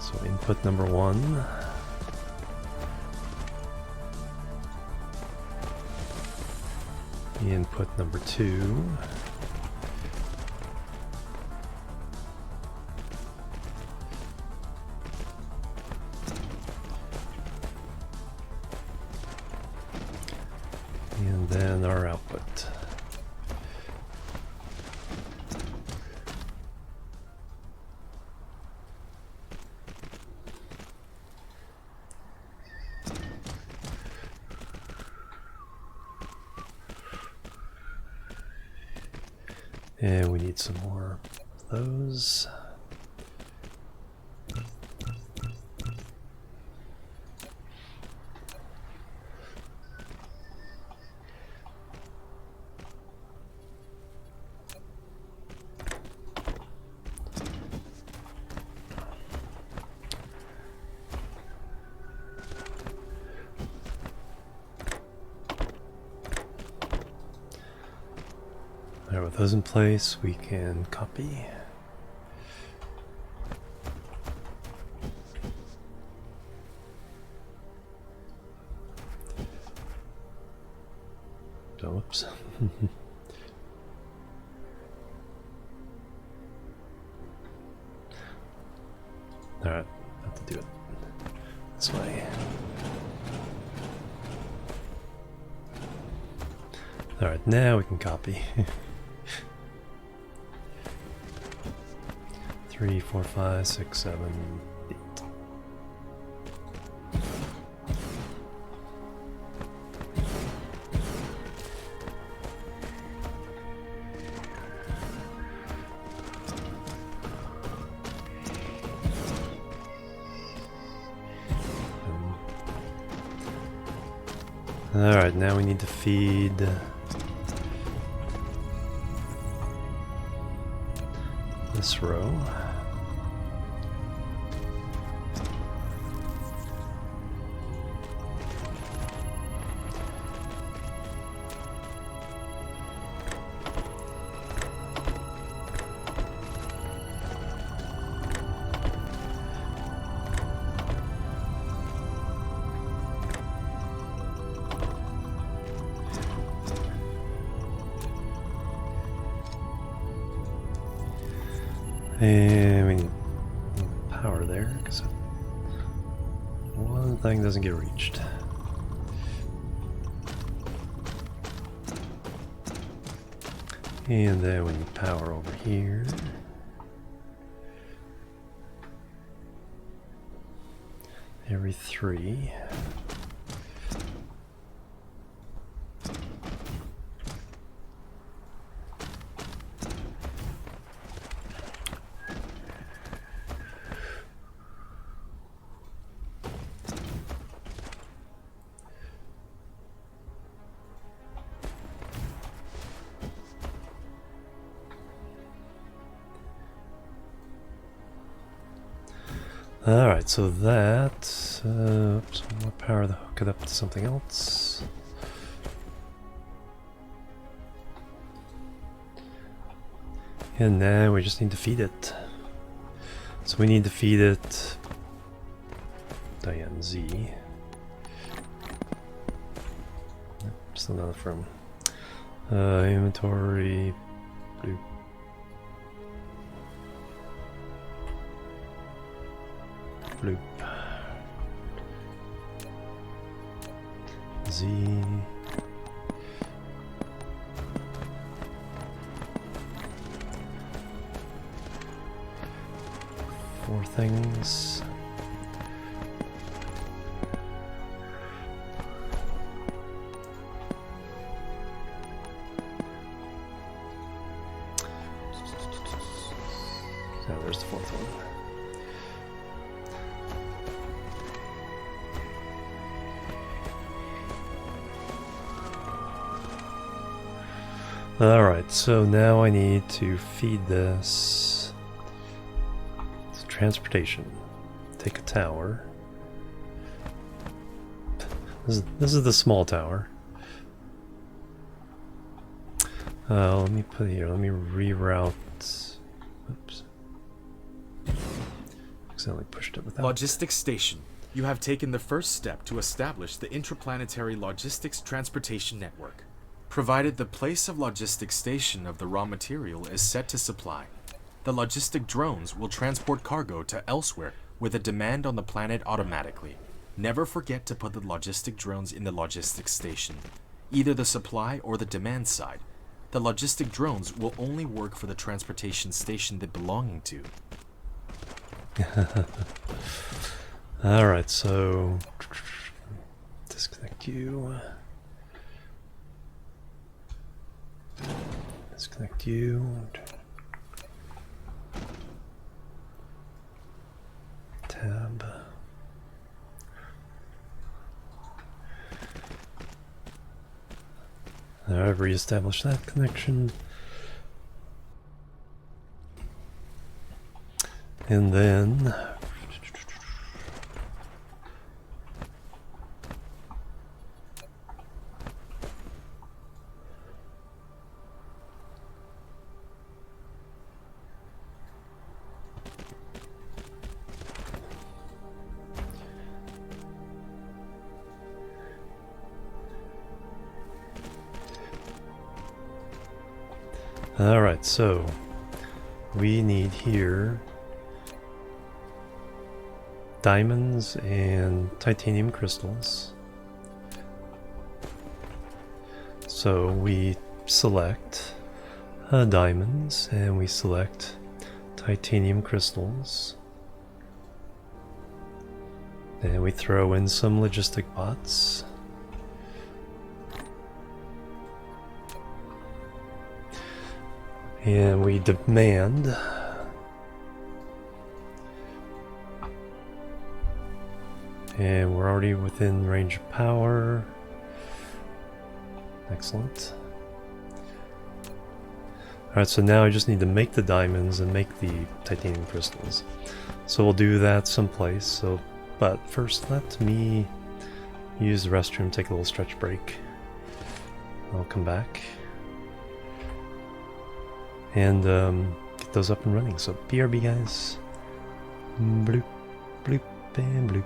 So input number 1. Input number 2. And then our output. And we need some more of those. Alright, with those in place, we can copy. Oh, whoops. Alright, have to do it this way. Alright, now we can copy. 3, 4, 5, 6, 7, 8. Alright, now we need to feed this row. And we need power there because one thing doesn't get reached. And then we need power over here. Every 3. Alright, so that, oops, more power to hook it up to something else. And now we just need to feed it. So we need to feed it Diane Z. Still not from inventory, blue. Bloop. Z. Four things. So there's the fourth one. Alright, so now I need to feed this. It's transportation. Take a tower. This is the small tower. Let me put here, let me reroute. Oops. Accidentally pushed it without. Logistics Station. You have taken the first step to establish the interplanetary logistics transportation network. Provided the place of logistics station of the raw material is set to supply, the logistic drones will transport cargo to elsewhere with a demand on the planet automatically. Never forget to put the logistic drones in the logistics station, either the supply or the demand side. The logistic drones will only work for the transportation station they're belonging to. Alright, so disconnect you. Disconnect you. Tab. Now I've reestablished that connection. And then Alright, so we need here diamonds and titanium crystals. So we select diamonds and we select titanium crystals. And we throw in some logistic bots. And we demand and we're already within range of power. Excellent. Alright, so now I just need to make the diamonds and make the titanium crystals. So we'll do that someplace. So, but first let me use the restroom, take a little stretch break. I'll come back and get those up and running. So BRB guys. Bloop, bloop, and bloop.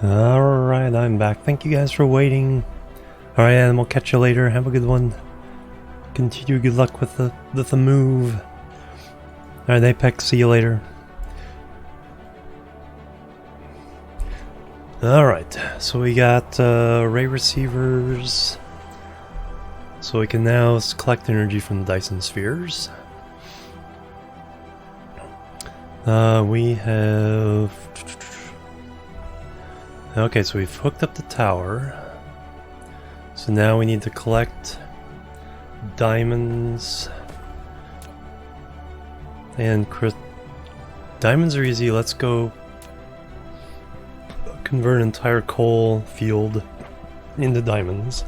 Alright, I'm back. Thank you guys for waiting. Alright, and we'll catch you later. Have a good one. Continue good luck with the move. Alright, Apex, see you later. Alright, so we got array receivers. So we can now collect energy from the Dyson spheres. We have... Okay, so we've hooked up the tower. So now we need to collect diamonds and diamonds are easy. Let's go convert an entire coal field into diamonds.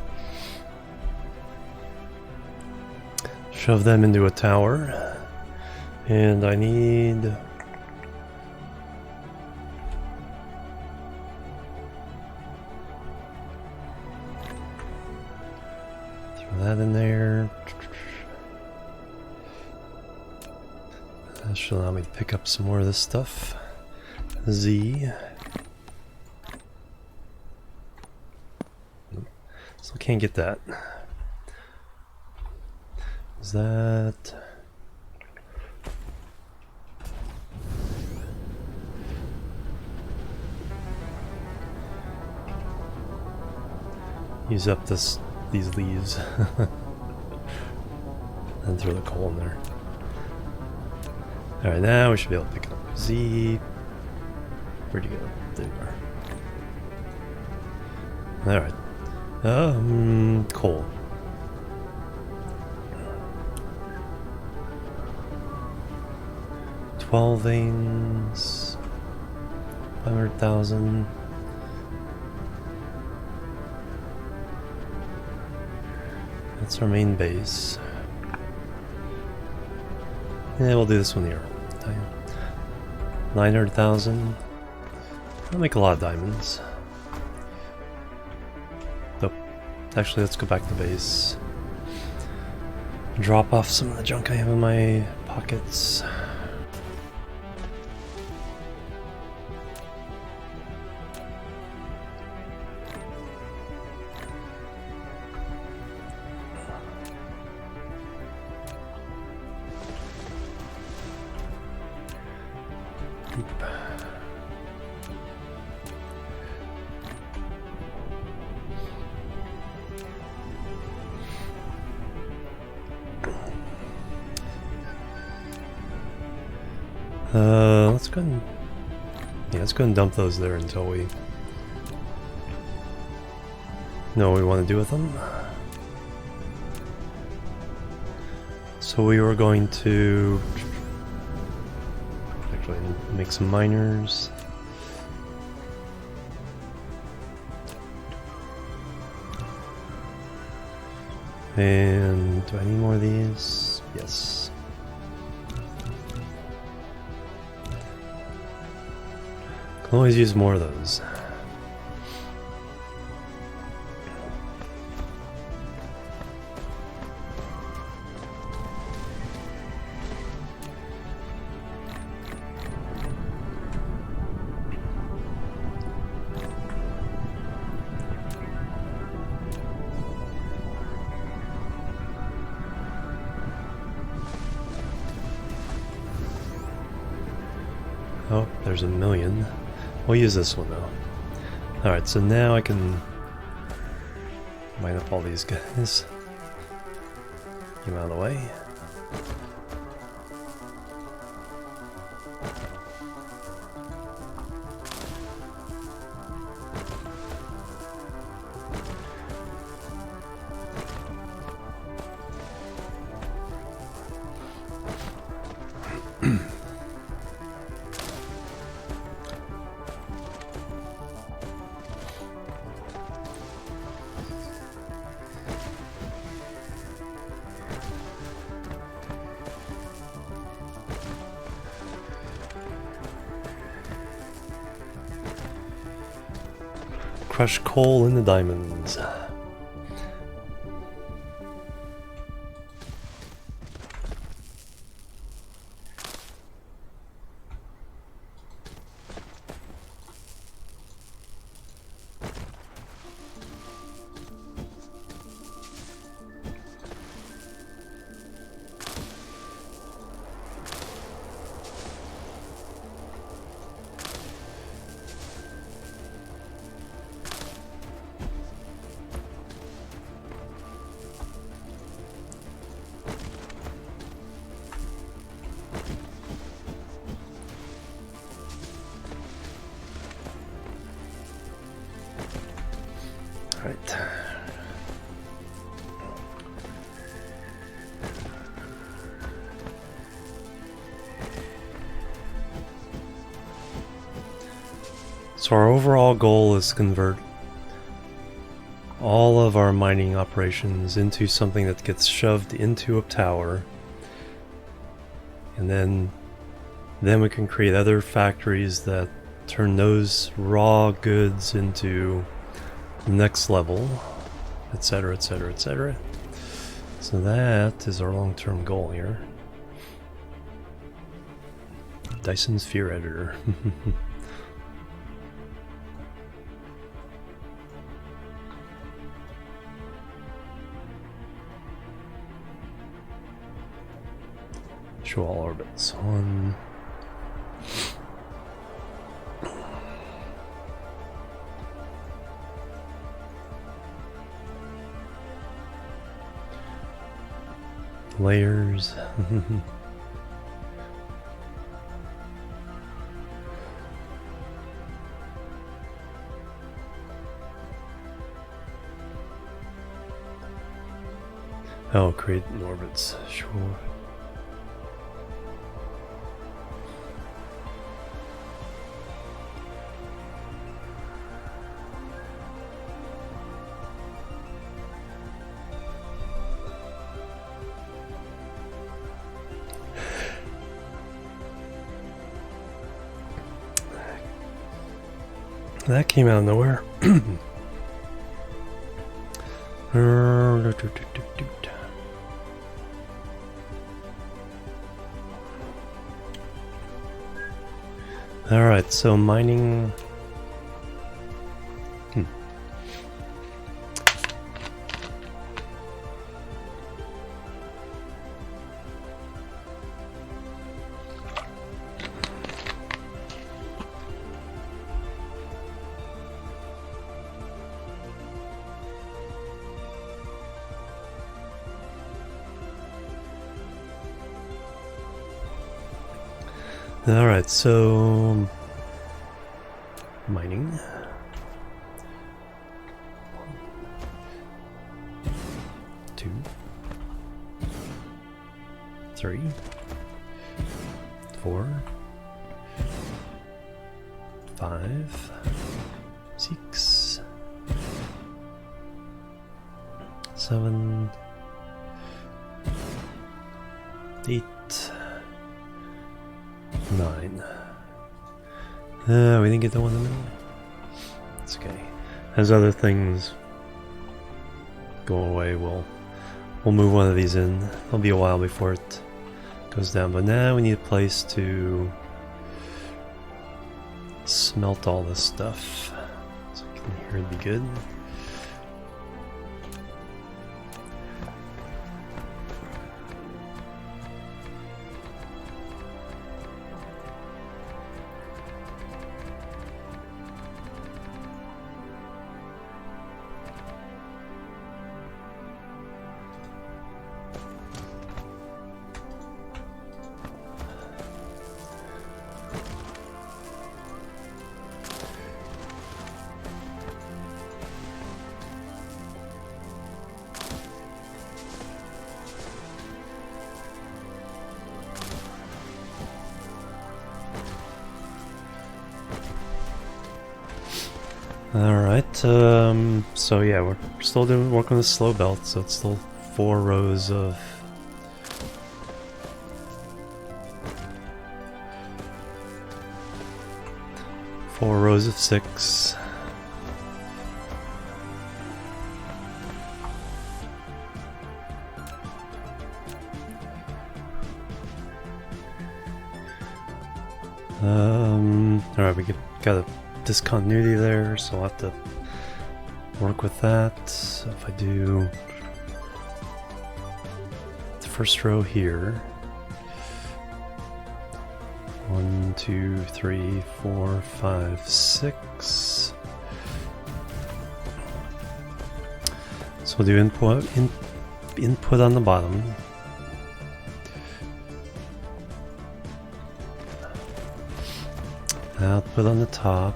Shove them into a tower. And I need... that in there. That should allow me to pick up some more of this stuff. Z. Still can't get that. Is that... use up these leaves and throw the coal in there. Alright, now we should be able to pick up Z. Where'd you go? There you are. Alright. Coal. $12 veins. 500,000. That's our main base. Yeah, we'll do this one here. 900,000. That'll make a lot of diamonds. Nope. Actually, let's go back to base. Drop off some of the junk I have in my pockets. Let's go and... yeah, let's go and dump those there until we know what we want to do with them. So we were going to actually make some miners. And do I need more of these? Yes. Can always use more of those. there's a million. We'll use this one though. Alright, so now I can mine up all these guys. Get them out of the way. Crush coal in the diamonds. Right. So our overall goal is to convert all of our mining operations into something that gets shoved into a tower, and then we can create other factories that turn those raw goods into next level, etc, etc, etc. So that is our long-term goal here. Dyson Sphere Editor. Show all orbits. One. Layers. Oh, create orbits. Sure. That came out of nowhere. Alright, so mining... Alright, so mining. 1, 2, 3, 4, 5, 6, 7, 8, 9. We didn't get the one in the middle. It's okay. As other things go away, we'll move one of these in. It'll be a while before it goes down, but now we need a place to smelt all this stuff. So here would be good. Alright, so yeah, we're still doing work on the slow belt, so it's still 4 rows of four rows of 6. Alright, got a discontinuity there, so I'll have to work with that. So if I do the first row here, 1, 2, 3, 4, 5, 6. So we'll do input on the bottom. Output on the top.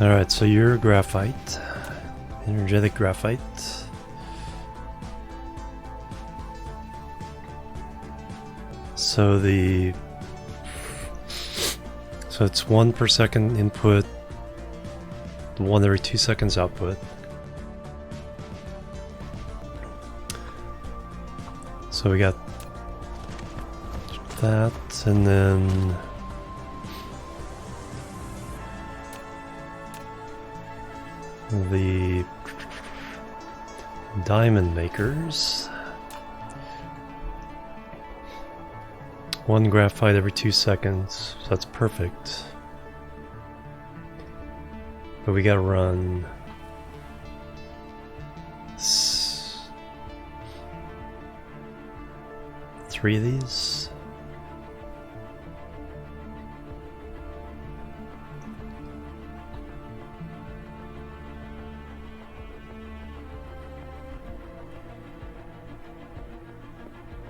Alright, so you're graphite. Energetic graphite. So it's 1 per second input, 1 every 2 seconds output. So we got that, and then the diamond makers. 1 graphite every 2 seconds, so that's perfect. But we gotta run 3 of these.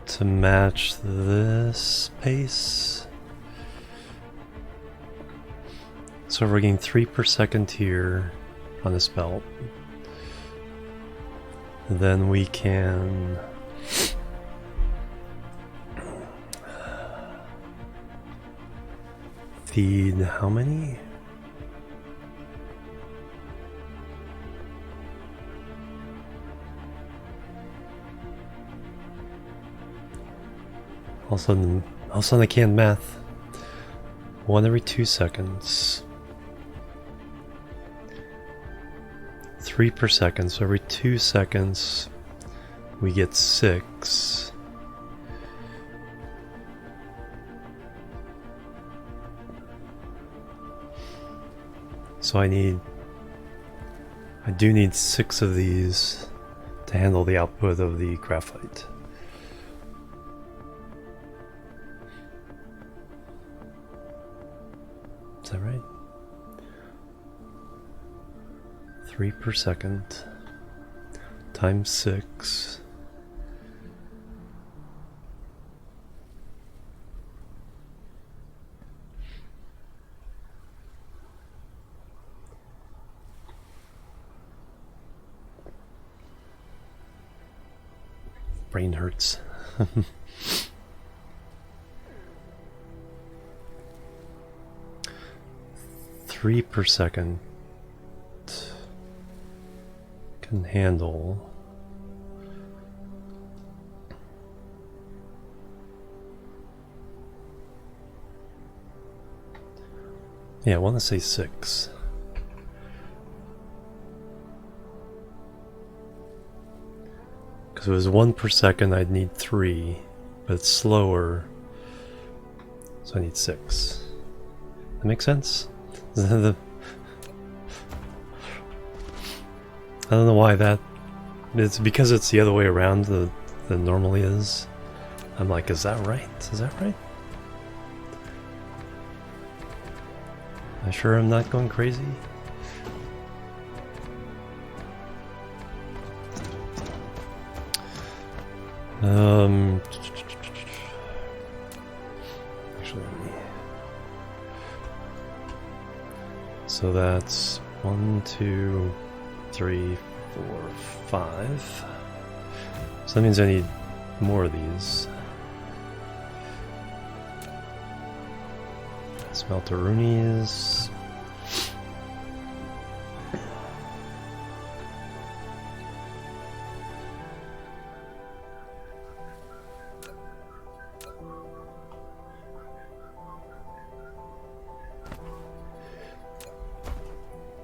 To match this pace. So we're getting 3 per second here on this belt. Then we can feed how many? All of a sudden I can't math. 1 every 2 seconds. 3 per second, so every 2 seconds we get 6. So I do need 6 of these to handle the output of the graphite. Is that right? 3 per second times 6. Brain hurts. 3 per second can handle I want to say 6. Because if it was 1 per second, I'd need 3, but it's slower, so I need 6. That makes sense? I don't know why that... It's because it's the other way around than it normally is. I'm like, is that right? Is that right? Am I sure I'm not going crazy? Actually, so that's 1, 2, 3, 4, 5. So that means I need more of these. Smelteroonies.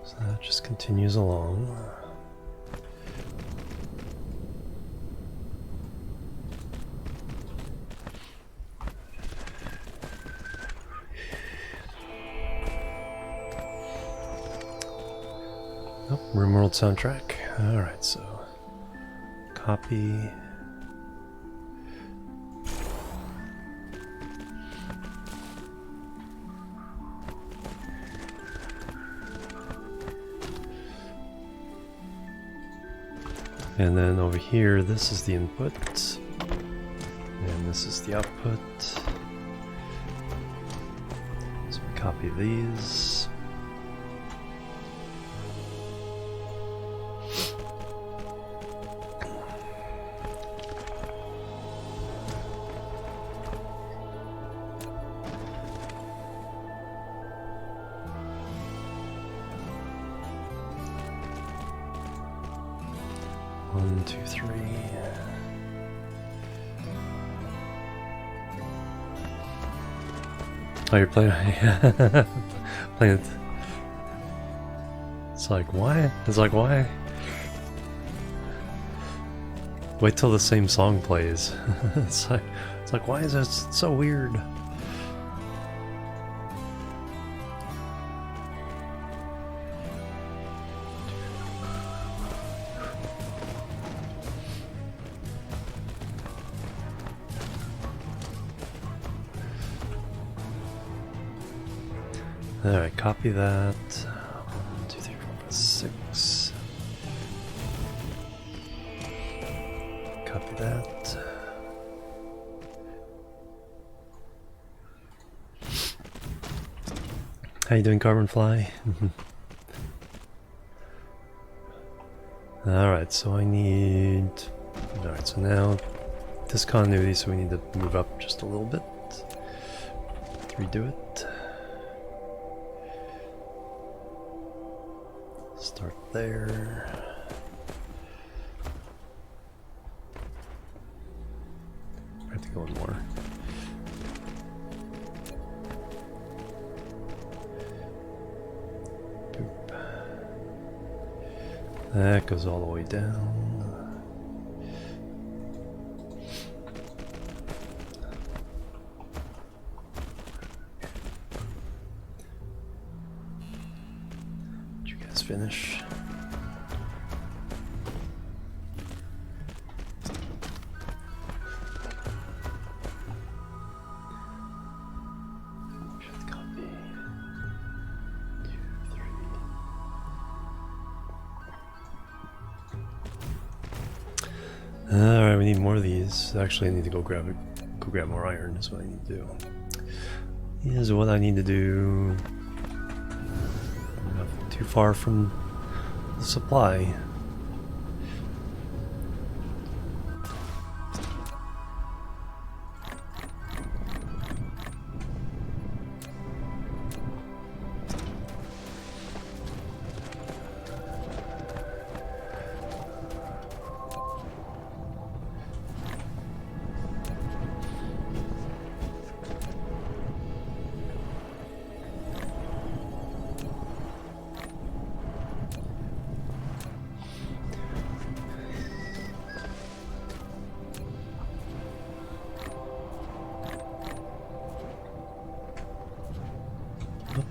So that just continues along. Oh, RimWorld soundtrack. Alright, so copy. And then over here, this is the input, and this is the output. So we copy these. One, two, three. Oh, you're playing. Playing it. It's like, why? It's like, why? Wait till the same song plays. It's like, why is that so weird? Alright, copy that. 1, 2, 3, 4, 5, 6. Copy that. How you doing, Carbonfly? Alright, so I need... Alright, so now discontinuity, so we need to move up just a little bit. Redo it. Start there. I have to go in more. Boop. That goes all the way down. Finish. Should copy. 2, 3. Alright, we need more of these. Actually, I need to go grab more iron. Is what I need to do. Is what I need to do. Too far from the supply.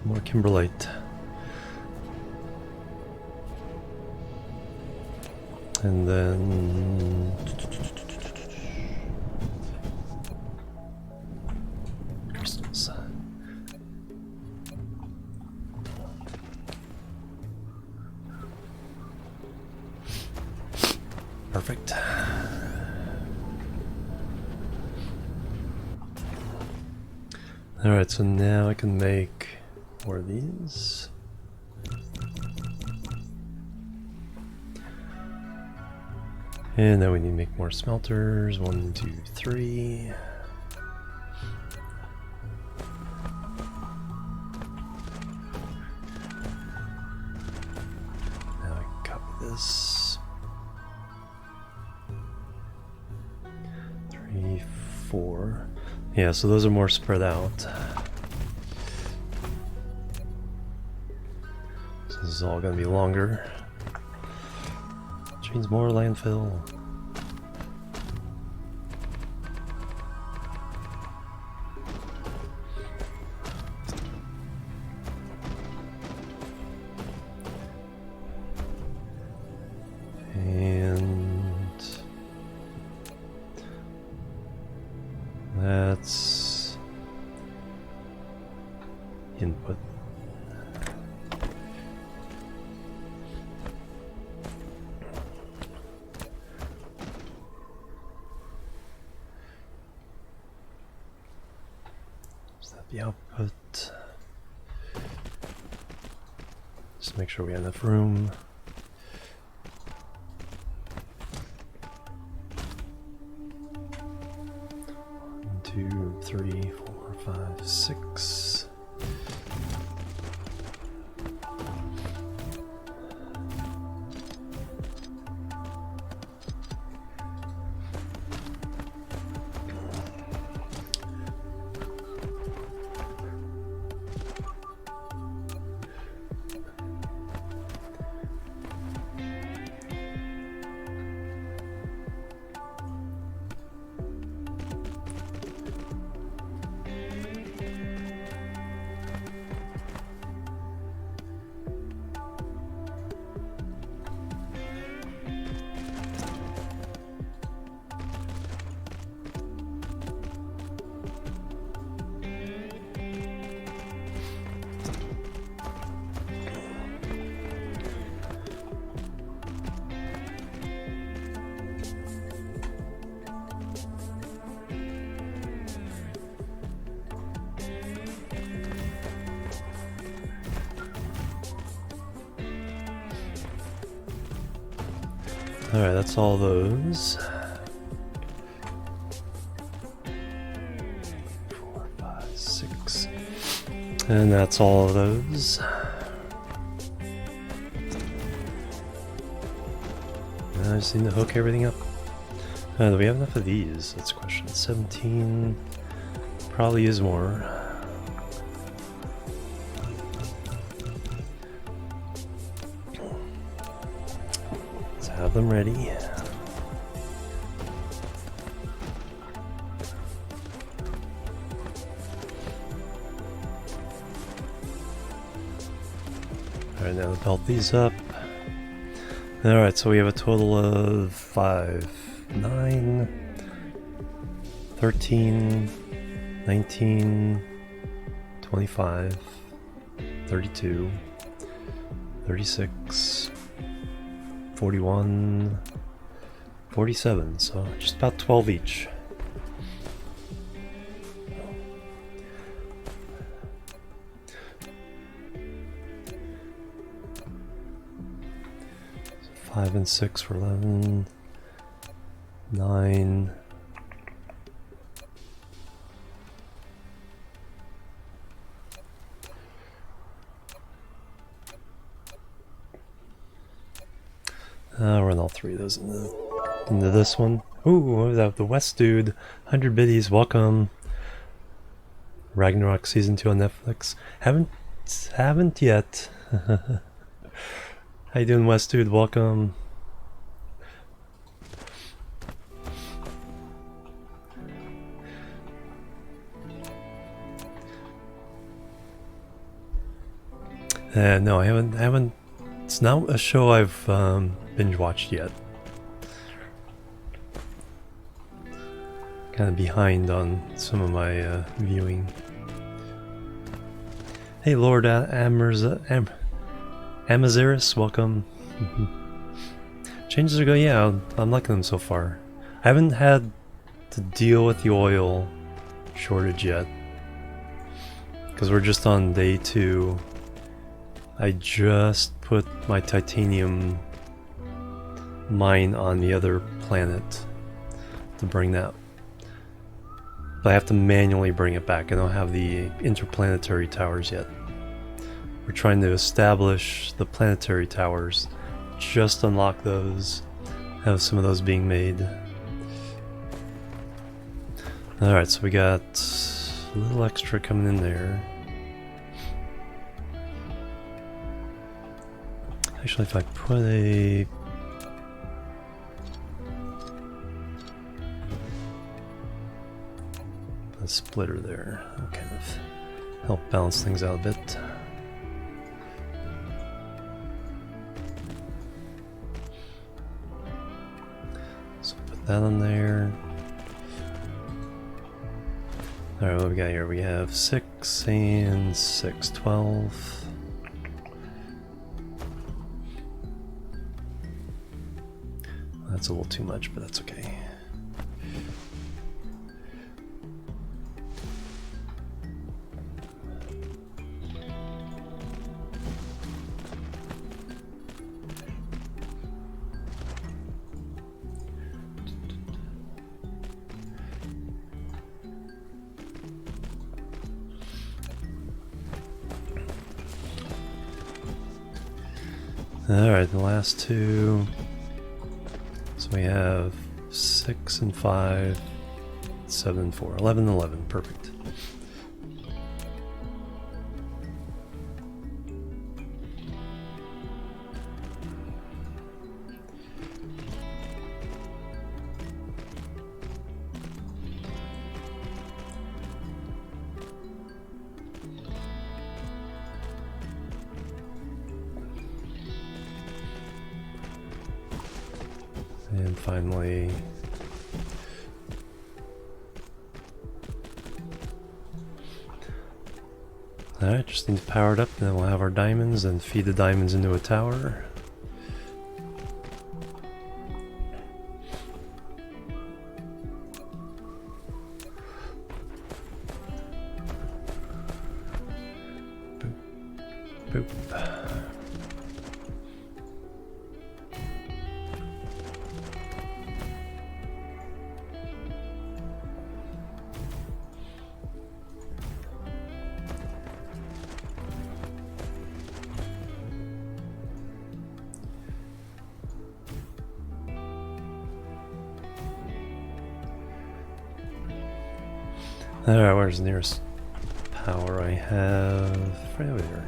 More kimberlite. And then crystals. Perfect. Alright, so now I can make more of these. And now we need to make more smelters. 1, 2, 3. Now I can copy this. 3, 4. Yeah, so those are more spread out. So this is all going to be longer. Which means more landfill. And that's input. Is that the output? Just make sure we have enough room. Two, 3, 4, 5, 6. Alright, that's all those. 4, 5, 6. And that's all of those. I just need to hook everything up. Do we have enough of these? That's question 17. Probably is more. Have them ready. Alright, now belt these up. Alright, so we have a total of 5, 9, 13, 19, 25, 32, 36, 41, 47, so just about 12 each. So 5 and 6 for 11, 9, I'll run all 3 of those into this one. Ooh, the West Dude, 100 biddies, welcome. Ragnarok Season 2 on Netflix. Haven't yet. How you doing, West Dude? Welcome. No, I haven't. It's not a show I've binge watched yet. Kind of behind on some of my viewing. Hey, Lord Amaziris, welcome. Changes are going. Yeah, I'm liking them so far. I haven't had to deal with the oil shortage yet because we're just on day 2. I just put my titanium mine on the other planet to bring that. But I have to manually bring it back. I don't have the interplanetary towers yet. We're trying to establish the planetary towers. Just unlock those. Have some of those being made. Alright, so we got a little extra coming in there. Actually, if I put a splitter there, that'll kind of help balance things out a bit. So put that on there. Alright, what do we got here? We have 6 and 6, 12. That's a little too much, but that's okay. Alright, the last two. So we have 6 and 5, 7 and 4, 11 and 11, perfect. And finally, alright, just need to power it up, and then we'll have our diamonds and feed the diamonds into a tower. Boop. Boop. Alright, where's the nearest power I have? Right over there.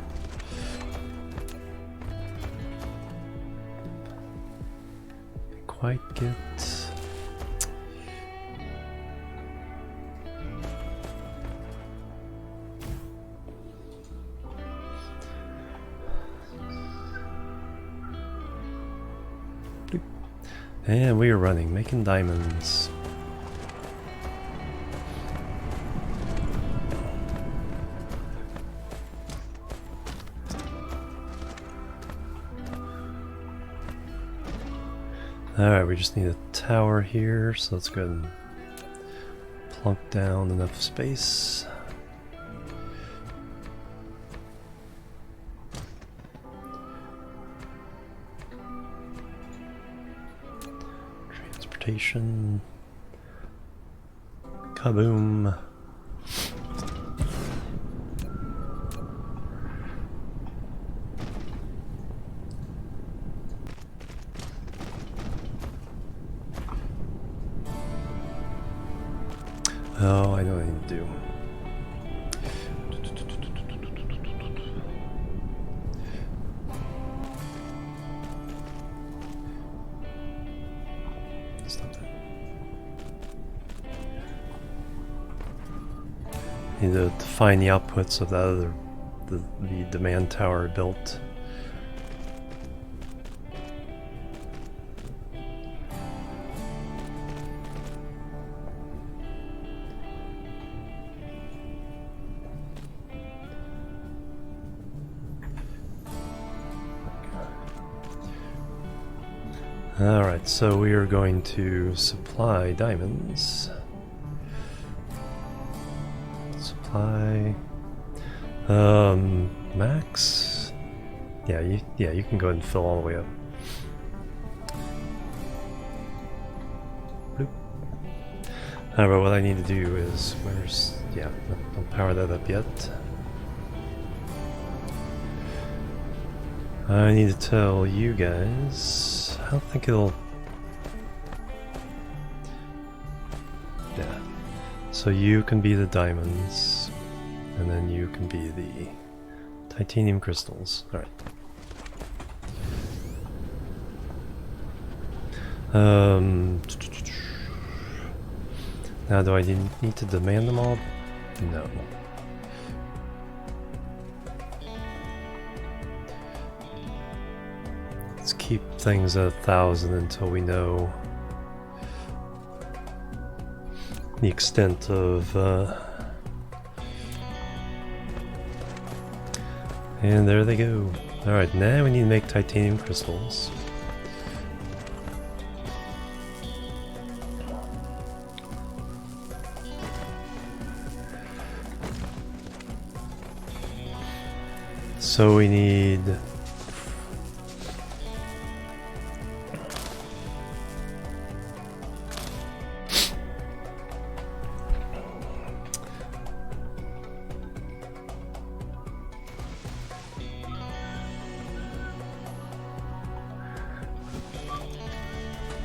Can't quite get... And we are running, making diamonds. Alright, we just need a tower here, so let's go ahead and plunk down enough space. Transportation. Kaboom. Oh, I know what I need to do. Stop that. Need to define the outputs of that other, the demand tower built. Alright, so we are going to supply diamonds. Supply... max? Yeah, you can go ahead and fill all the way up. Bloop. However, what I need to do is, yeah, don't power that up yet. I need to tell you guys, I don't think it'll, yeah, so you can be the diamonds, and then you can be the titanium crystals. Alright. Now, do I need to demand them all? No. Let's keep things at 1,000 until we know the extent of. And there they go. Alright, now we need to make titanium crystals. So we need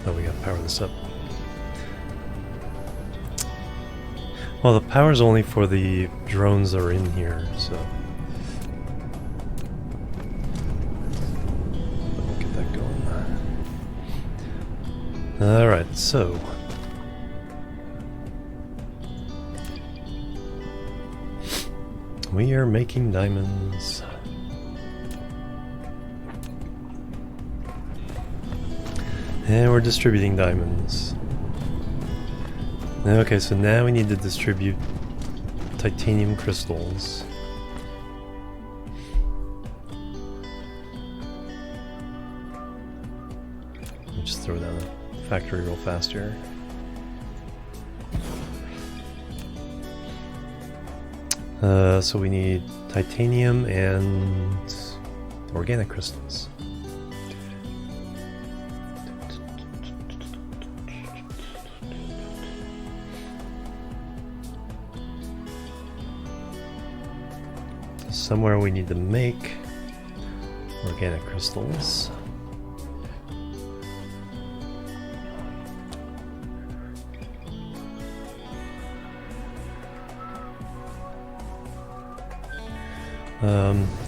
oh, we gotta power this up. Well, the power's only for the drones that are in here, so alright, so we are making diamonds. And we're distributing diamonds. Okay, so now we need to distribute titanium crystals. Just throw down a factory real fast here. So we need titanium and organic crystals. Somewhere we need to make organic crystals.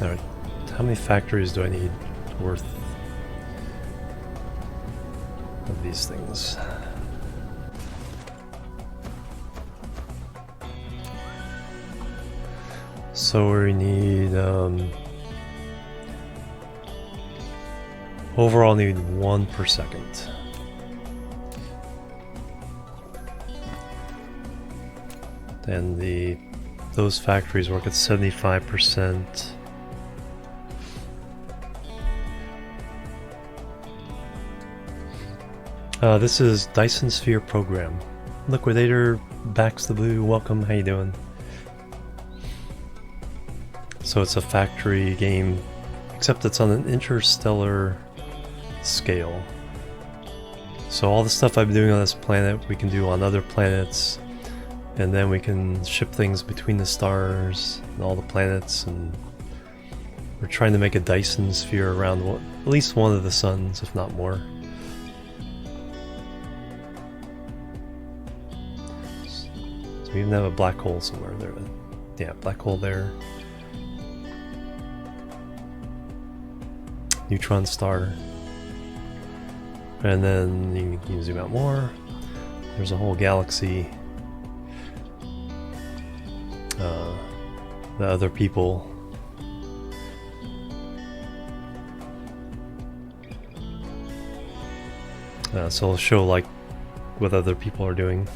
Alright, how many factories do I need worth of these things? So we need, overall need 1 per second. And those factories work at 75%. This is Dyson Sphere Program. Liquidator backs the blue. Welcome. How you doing? So it's a factory game, except it's on an interstellar scale. So all the stuff I've been doing on this planet, we can do on other planets. And then we can ship things between the stars and all the planets, and we're trying to make a Dyson sphere around at least one of the suns, if not more. So we even have a black hole somewhere there. Yeah, black hole there. Neutron star. And then you can zoom out more. There's a whole galaxy. The other people. So it'll show like what other people are doing.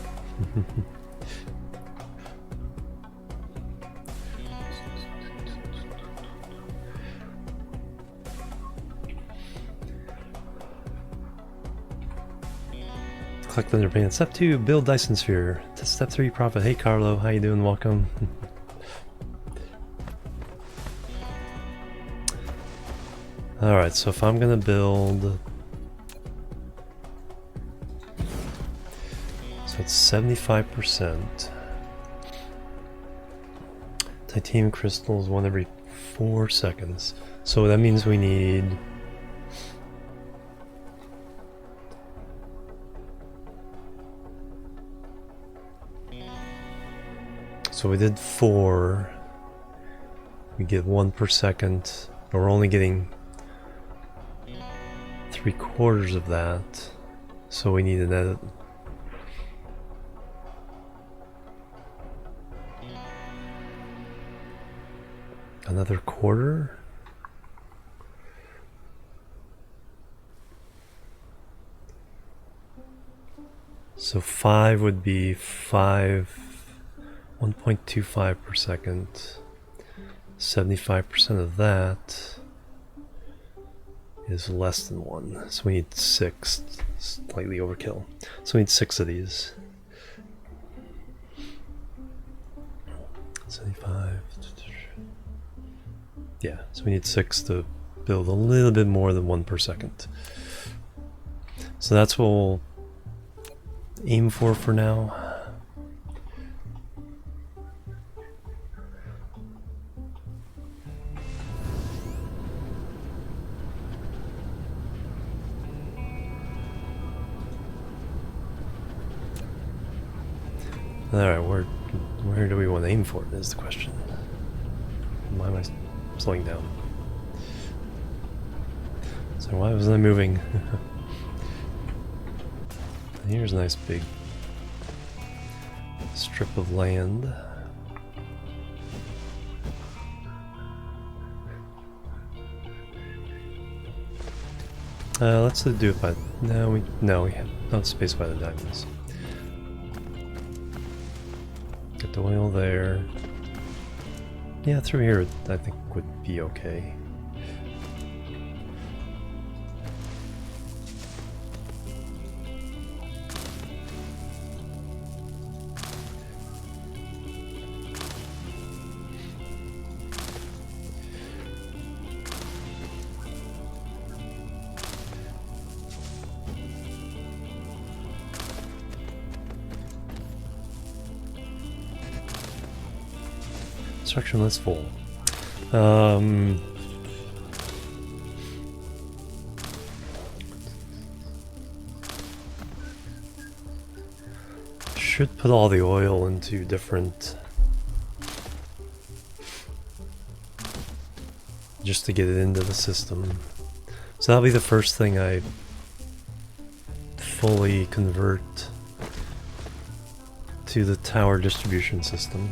Collect underpants. Step 2, build Dyson Sphere. Step 3, profit. Hey Carlo, how you doing? Welcome. Alright, so if I'm gonna build So it's 75%. Titanium crystals, one every 4 seconds. So that means we need... So we did 4. We get 1 per second. But we're only getting 3/4 of that. So we need another... Another quarter? So 5 would be 1.25 per second. 75% of that is less than 1. So we need 6. Slightly overkill. So we need 6 of these. 75. Yeah, so we need 6 to build a little bit more than 1 per second. So that's what we'll aim for now. Alright, where do we want to aim for is the question. Why am I slowing down? So why wasn't I moving? Here's a nice big strip of land. Let's do it by... No, we have not space by the diamonds. Get the oil there. Yeah, through here I think would be okay. Construction list full. Should put all the oil into different... just to get it into the system. So that'll be the first thing I fully convert to the tower distribution system.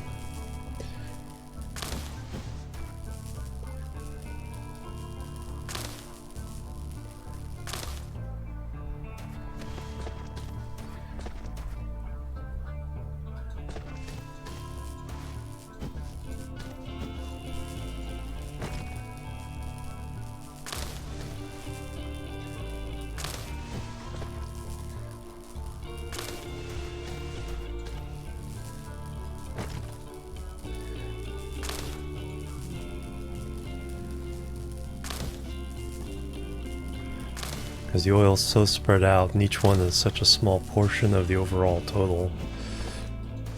Because the oil's so spread out and each one is such a small portion of the overall total.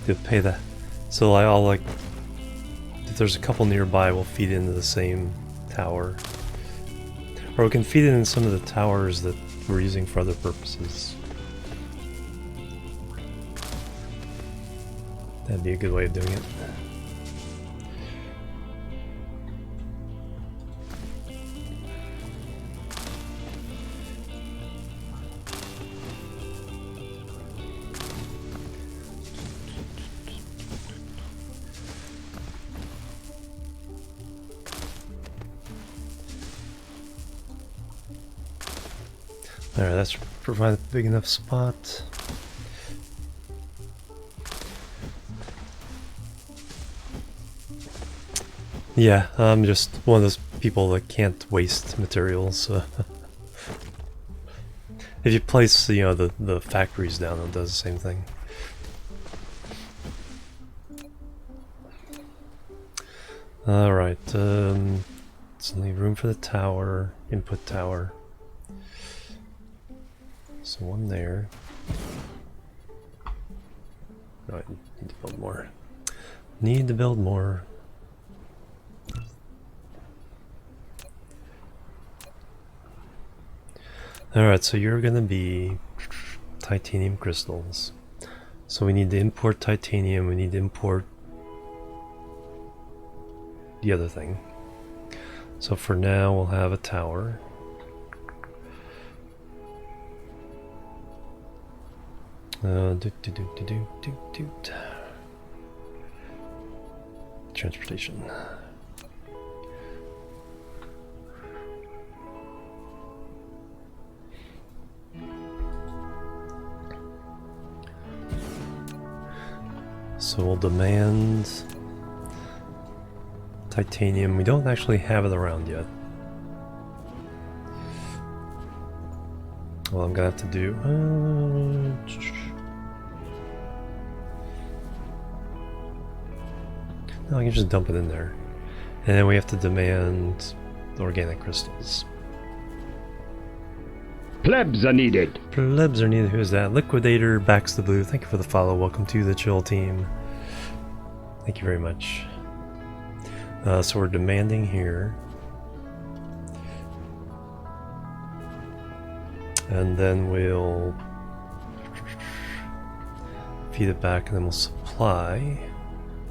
To pay that. So I'll like, if there's a couple nearby, we'll feed into the same tower. Or we can feed it in some of the towers that we're using for other purposes. That'd be a good way of doing it. Alright, that's provided a big enough spot. Yeah, I'm just one of those people that can't waste materials. If you place, you know, the factories down, it does the same thing. Alright, let's leave room for the tower, input tower. So one there. No, I need to build more. Need to build more. Alright, so you're gonna be titanium crystals. So we need to import titanium, we need to import the other thing. So for now we'll have a tower. Transportation. So we'll demand titanium. We don't actually have it around yet. Well, I'm gonna have to do. No, I can just dump it in there. And then we have to demand organic crystals. Plebs are needed. Plebs are needed. Who's that? Liquidator backs the blue. Thank you for the follow. Welcome to the chill team. Thank you very much. So we're demanding here. And then we'll feed it back and then we'll supply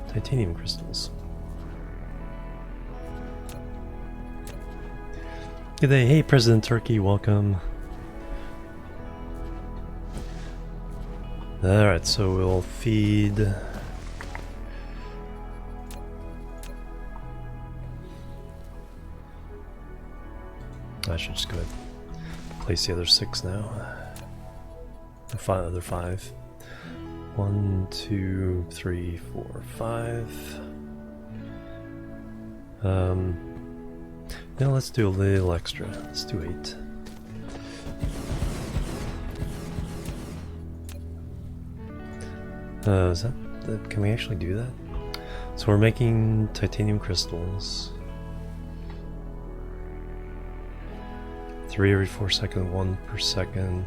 titanium crystals. Good day. Hey, President Turkey, welcome. Alright, so we'll feed. I should just go ahead and place the other 6 now. The other 5. 1, 2, 3, 4, 5. Now let's do a little extra. Let's do 8. Is that, can we actually do that? So we're making titanium crystals. 3 every 4 seconds, 1 per second.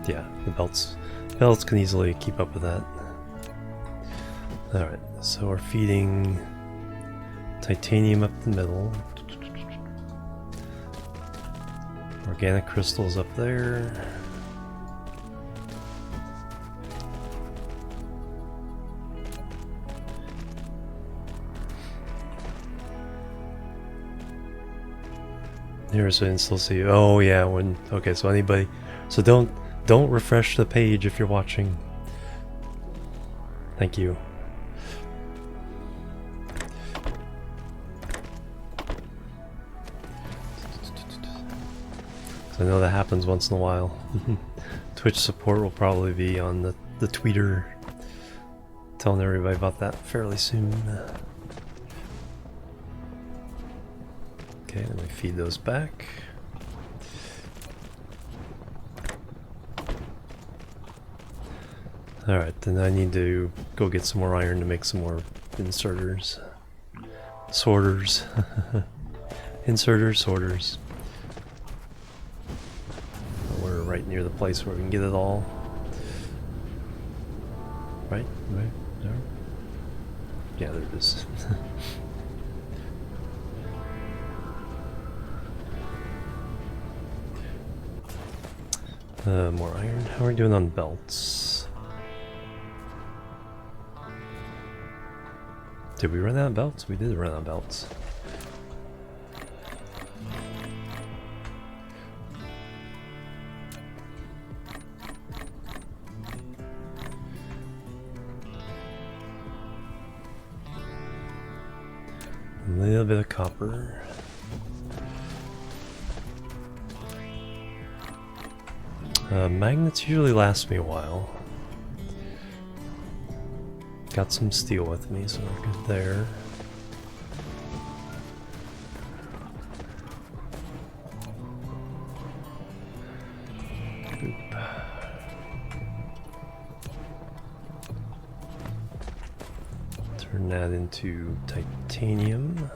Yeah, the belts can easily keep up with that. Alright, so we're feeding titanium up the middle. Organic crystals up there. Here's an still see. Oh yeah, when okay, so anybody, so don't refresh the page if you're watching. Thank you. So I know that happens once in a while. Twitch support will probably be on the tweeter, telling everybody about that fairly soon. Okay, let me feed those back. Alright, then I need to go get some more iron to make some more inserters. Sorters. Inserters, sorters. We're right near the place where we can get it all. Right? Right? There? Yeah, there it is. More iron. How are we doing on belts? Did we run out of belts? We did run out of belts. A little bit of copper. Magnets usually last me a while. Got some steel with me, so we're good there. Boop. Turn that into titanium.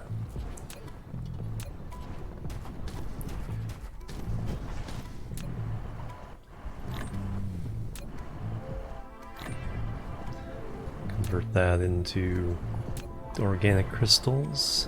convert that into organic crystals.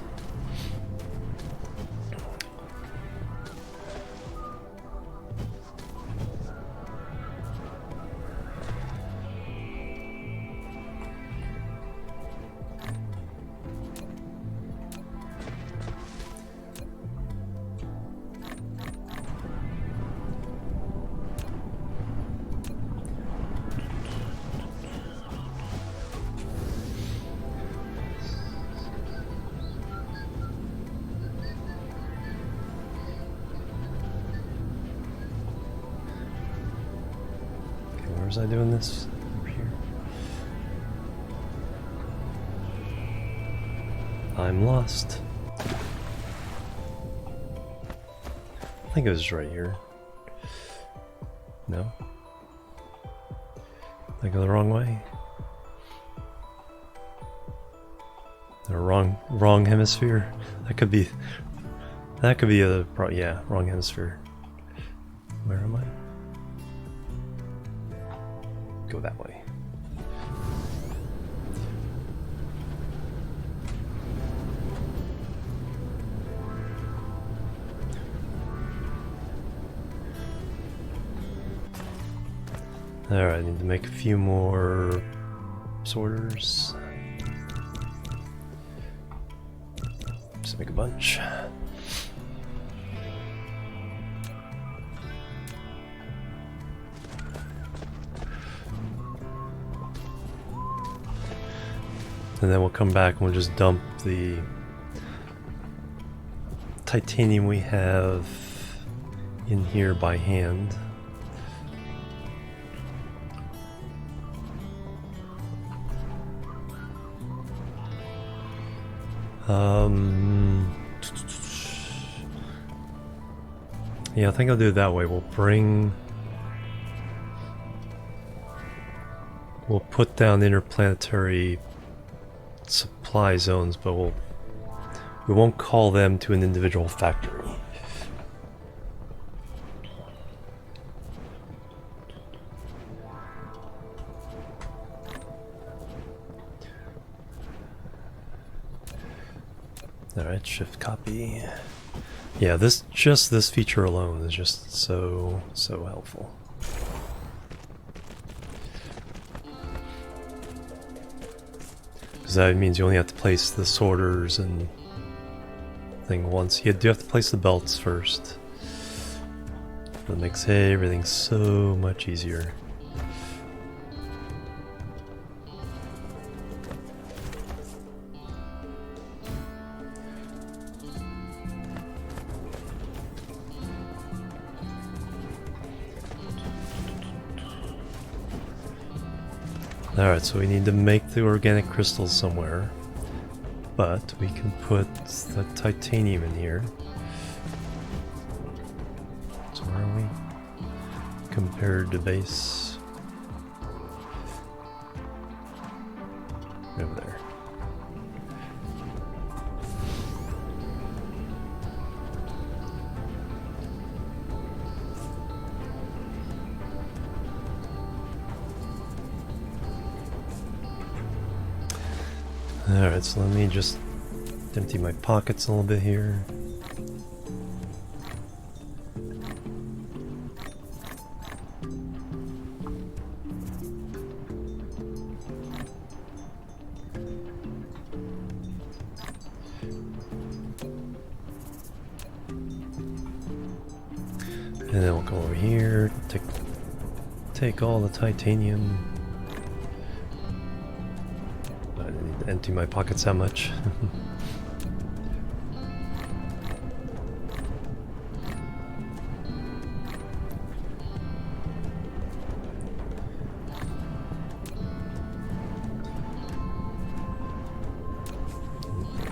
Where was I doing this? Over here. I'm lost. I think it was right here. No? Did I go the wrong way? The wrong hemisphere? That could be a yeah, wrong hemisphere. Where am I? Go that way. Alright, I need to make a few more sorters. Just make a bunch. And then we'll come back and we'll just dump the titanium we have in here by hand. Yeah, I think I'll do it that way. We'll put down interplanetary supply zones, but we won't call them to an individual factory. Alright, shift copy. Yeah, this feature alone is just so helpful. Because that means you only have to place the sorters and thing once. You do have to place the belts first. That makes everything so much easier. Alright, so we need to make the organic crystals somewhere, but we can put the titanium in here. So where are we? Compared to base. Over there. Alright, so let me just empty my pockets a little bit here. And then we'll go over here, take all the titanium. Empty my pockets how much?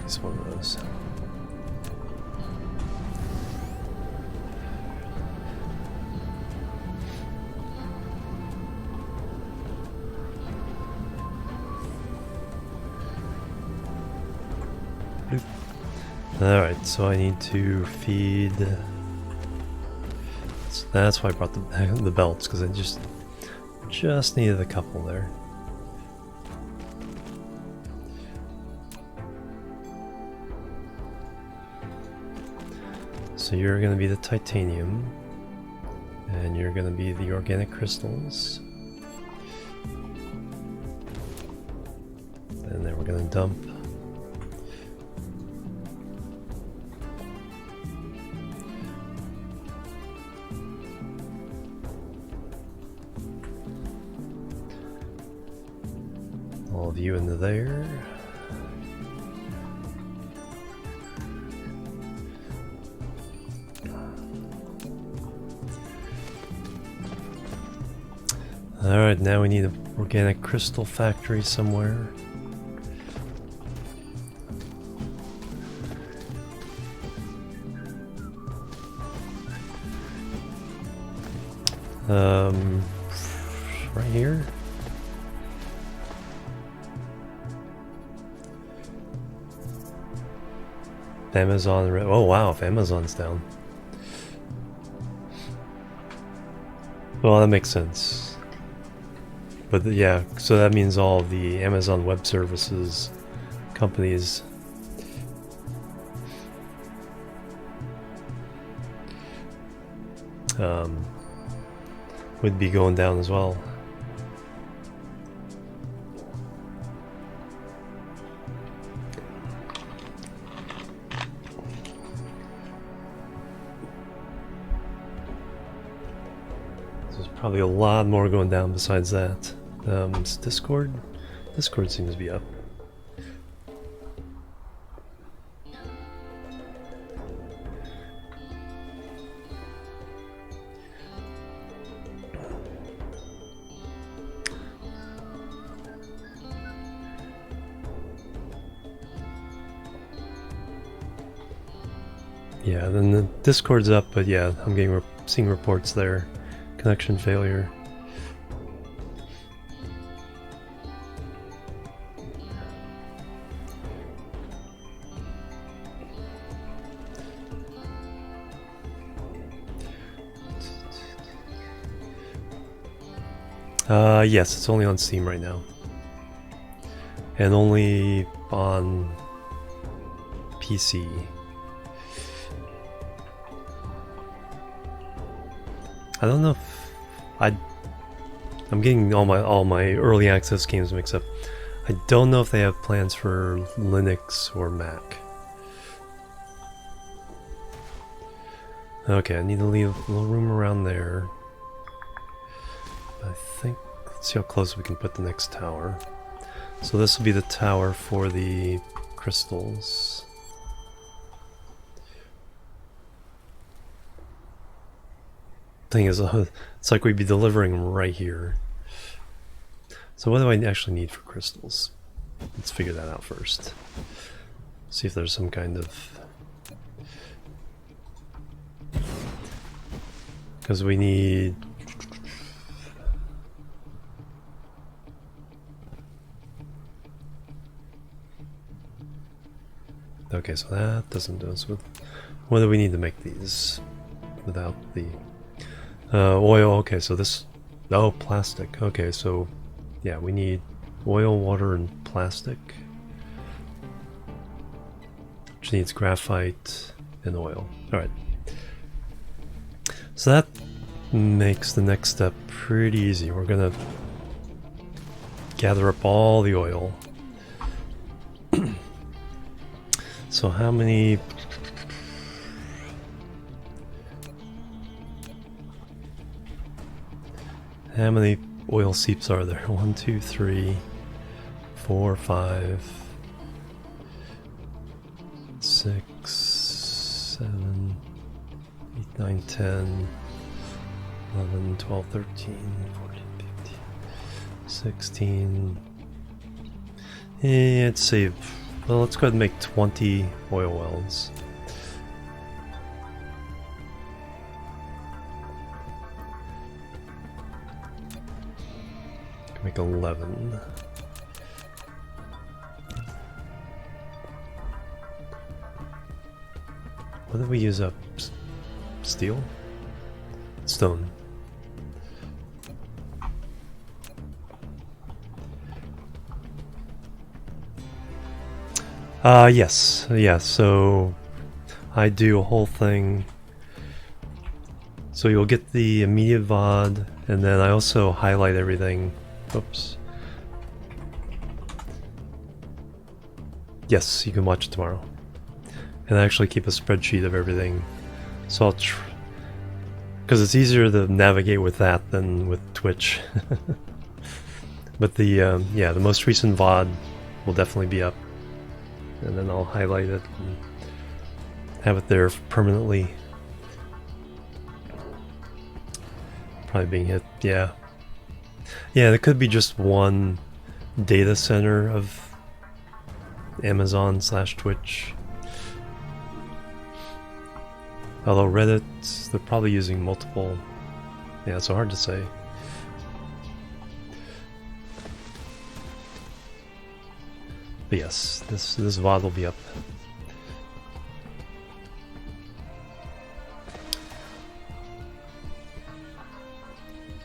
It's one of those. Alright, so I need to feed... So that's why I brought the belts, because I just needed a couple there. So you're going to be the titanium, and you're going to be the organic crystals. And then we're going to dump all of you into there. Alright, now we need an organic crystal factory somewhere. Right here. Amazon. Oh wow, if Amazon's down. Well, that makes sense. But yeah, so that means all the Amazon Web Services companies would be going down as well. There's probably a lot more going down besides that. It's Discord? Discord seems to be up. Yeah, then the Discord's up, but yeah, I'm getting seeing reports there. Connection failure. Yes, it's only on Steam right now. And only on PC. I don't know if I'm getting all my early access games mixed up. I don't know if they have plans for Linux or Mac. Okay, I need to leave a little room around there. I think, let's see how close we can put the next tower. So this will be the tower for the crystals. Thing is, it's like we'd be delivering them right here. So what do I actually need for crystals? Let's figure that out first. See if there's some kind of... Because we need... Okay, so that doesn't do us with... What do we need to make these without the... oil, okay, so this... Oh, plastic. Okay, so... Yeah, we need oil, water, and plastic. Which needs graphite and oil. Alright. So that makes the next step pretty easy. We're gonna gather up all the oil. So how many... How many oil seeps are there? 1, 2, 3, 4, 5, 6, 7, 8, 9, 10, 11, 12, 13, 14, 15, 16. Let's see. Well, let's go ahead and make 20 oil wells. Make 11. What did we use up? Steel? Stone. Yes. Yeah, so I do a whole thing So you'll get the immediate VOD, and then I also highlight everything. Oops. Yes, you can watch it tomorrow. And I actually keep a spreadsheet of everything. So I'll because it's easier to navigate with that than with Twitch. But the yeah, the most recent VOD will definitely be up. And then I'll highlight it and have it there permanently. Probably being hit, yeah. Yeah, there could be just one data center of Amazon/Twitch. Although Reddit, they're probably using multiple. Yeah, it's so hard to say. But yes, this VOD will be up.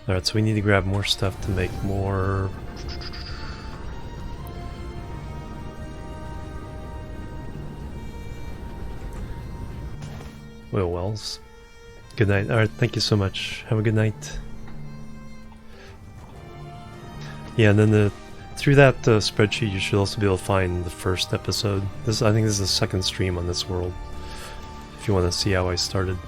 Alright, so we need to grab more stuff to make more. Oil wells. Good night. Alright, thank you so much. Have a good night. Yeah, and then through that spreadsheet you should also be able to find the first episode. I think this is the second stream on this world, if you want to see how I started.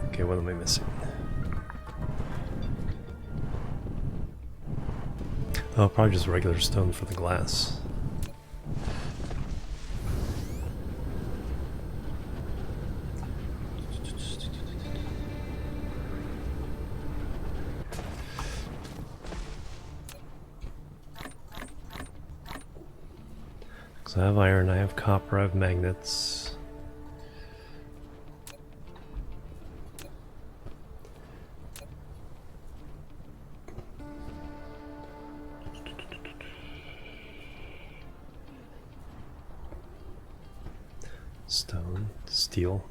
Okay, what am I missing? Oh, probably just regular stone for the glass. So I have iron, I have copper, I have magnets. Stone, steel.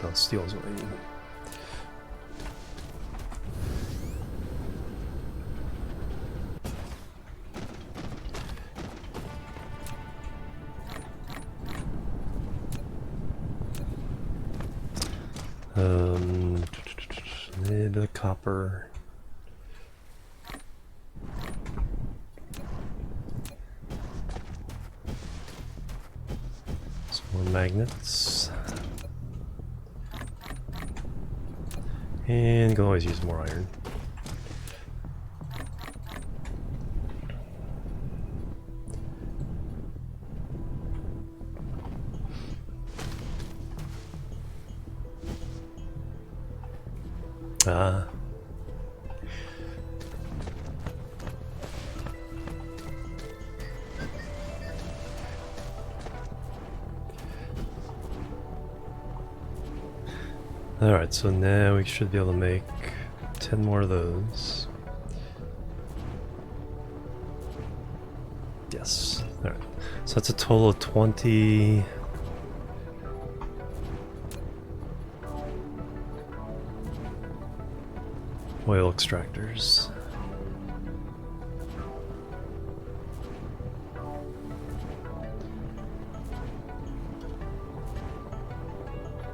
No, steel is what I need. The copper. Some more magnets. And you can always use more iron. Ah. Alright, so now we should be able to make 10 more of those. Yes. Alright. So that's a total of 20. Oil extractors.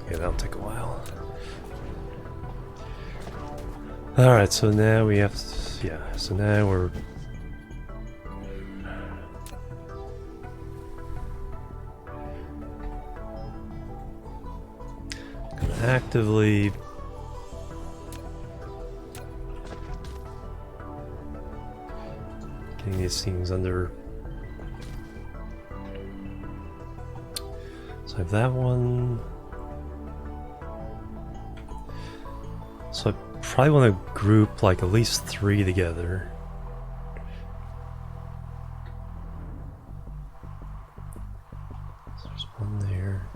Okay, that'll take a while. Alright, so now we have to, yeah, so now we're gonna actively getting these things under. So I have that one. So I probably want to group like at least 3 together. So there's one there.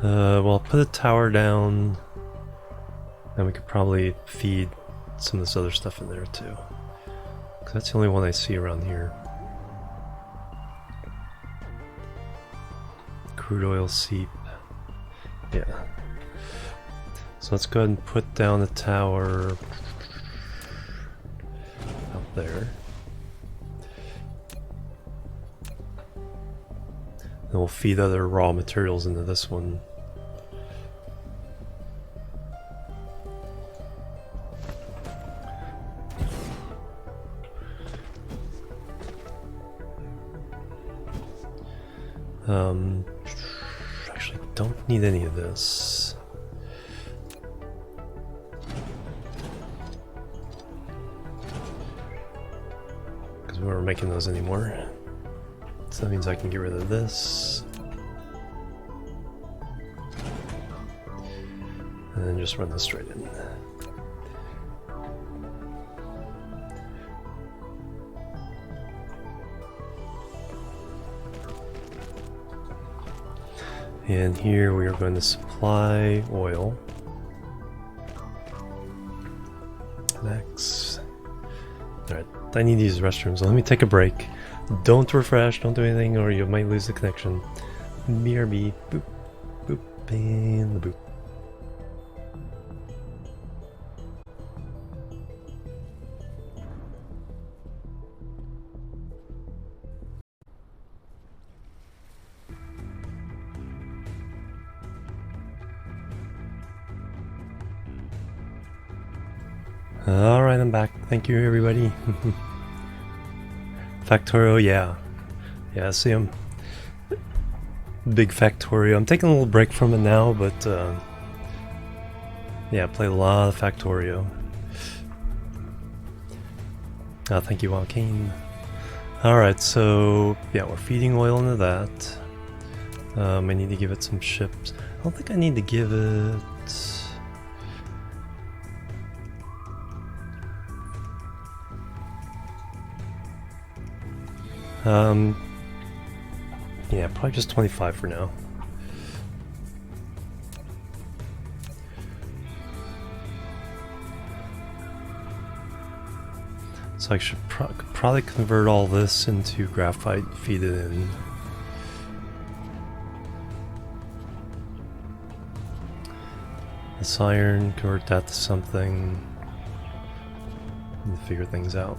Well, I'll put a tower down, and we could probably feed some of this other stuff in there too. 'Cause that's the only one I see around here. Crude oil seep. Yeah. So let's go ahead and put down the tower out there. And we'll feed other raw materials into this one. Actually don't need any of this. Because we weren't making those anymore. So that means I can get rid of this. And then just run this straight in. And here we are going to supply oil. Next. Alright, I need these restrooms. Let me take a break. Don't refresh, don't do anything, or you might lose the connection. BRB. Boop. Boop. And the boop. Alright, I'm back. Thank you, everybody. Factorio, yeah. Yeah, I see him. Big Factorio. I'm taking a little break from it now, but yeah, I played a lot of Factorio. Thank you, Joaquin. Alright, so yeah, we're feeding oil into that. I need to give it some ships. I don't think I need to give it... yeah, probably just 25 for now. So I should probably convert all this into graphite, feed it in. This iron, convert that to something. And figure things out.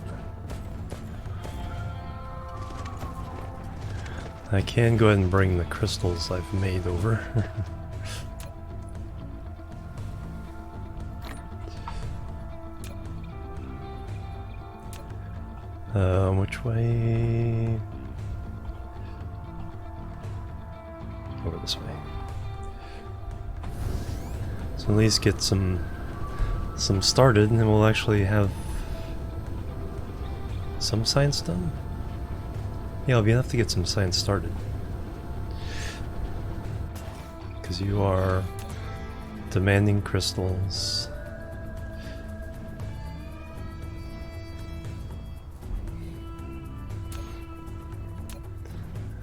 I can go ahead and bring the crystals I've made over. Which way? Over this way. So at least get some started, and then we'll actually have some science done. Yeah, it'll be enough to get some science started. Because you are demanding crystals.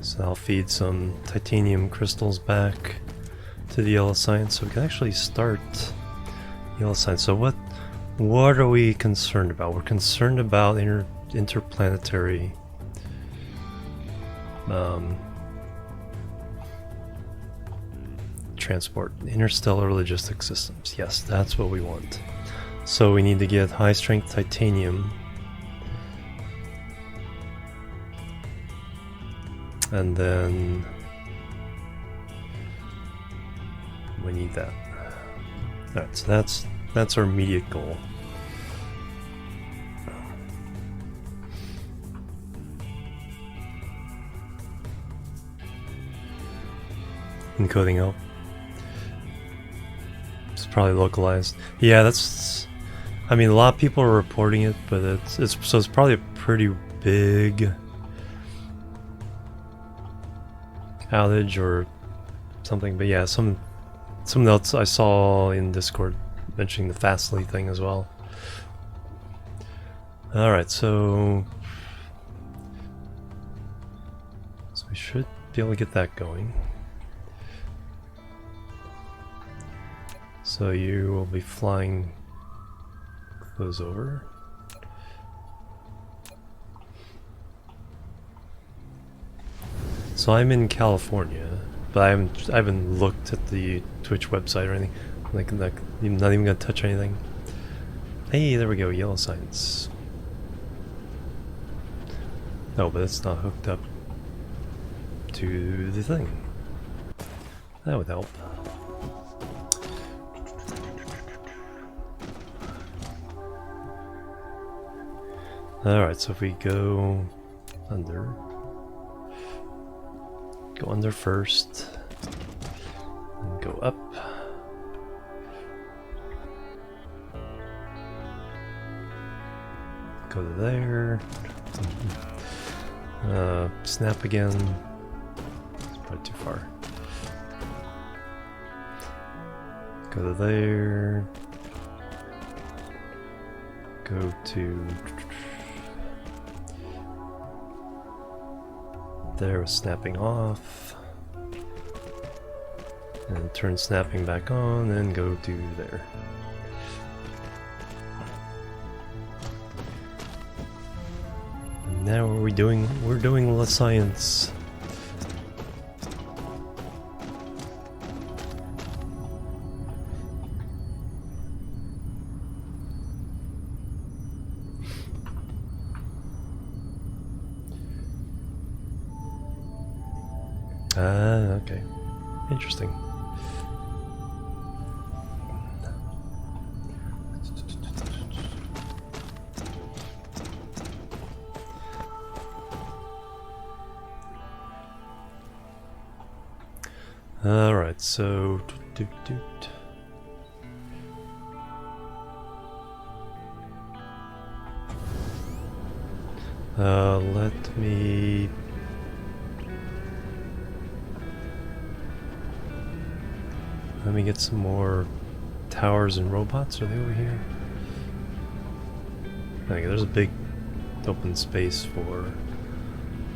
So I'll feed some titanium crystals back to the yellow science so we can actually start yellow science. So what are we concerned about? We're concerned about interplanetary transport, interstellar logistics systems. Yes, that's what we want. So we need to get high strength titanium, and then we need that. Alright, so that's our immediate goal. Encoding help. It's probably localized. Yeah, that's. I mean, a lot of people are reporting it, but it's probably a pretty big outage or something. But yeah, some notes I saw in Discord mentioning the Fastly thing as well. All right, so we should be able to get that going. So you will be flying those over. So I'm in California, but I haven't looked at the Twitch website or anything. Like, I'm not even gonna touch anything. Hey, there we go, yellow science. No, but it's not hooked up to the thing. That would help. Alright, so if we go under first, and go up. Go to there. Snap again. It's probably too far. Go to there. Go to there with snapping off. And turn snapping back on and go to there. And now what are we doing? We're doing the science. Ah, okay. Interesting. Alright, so let me get some more towers and robots. Are they over here? Okay, there's a big open space for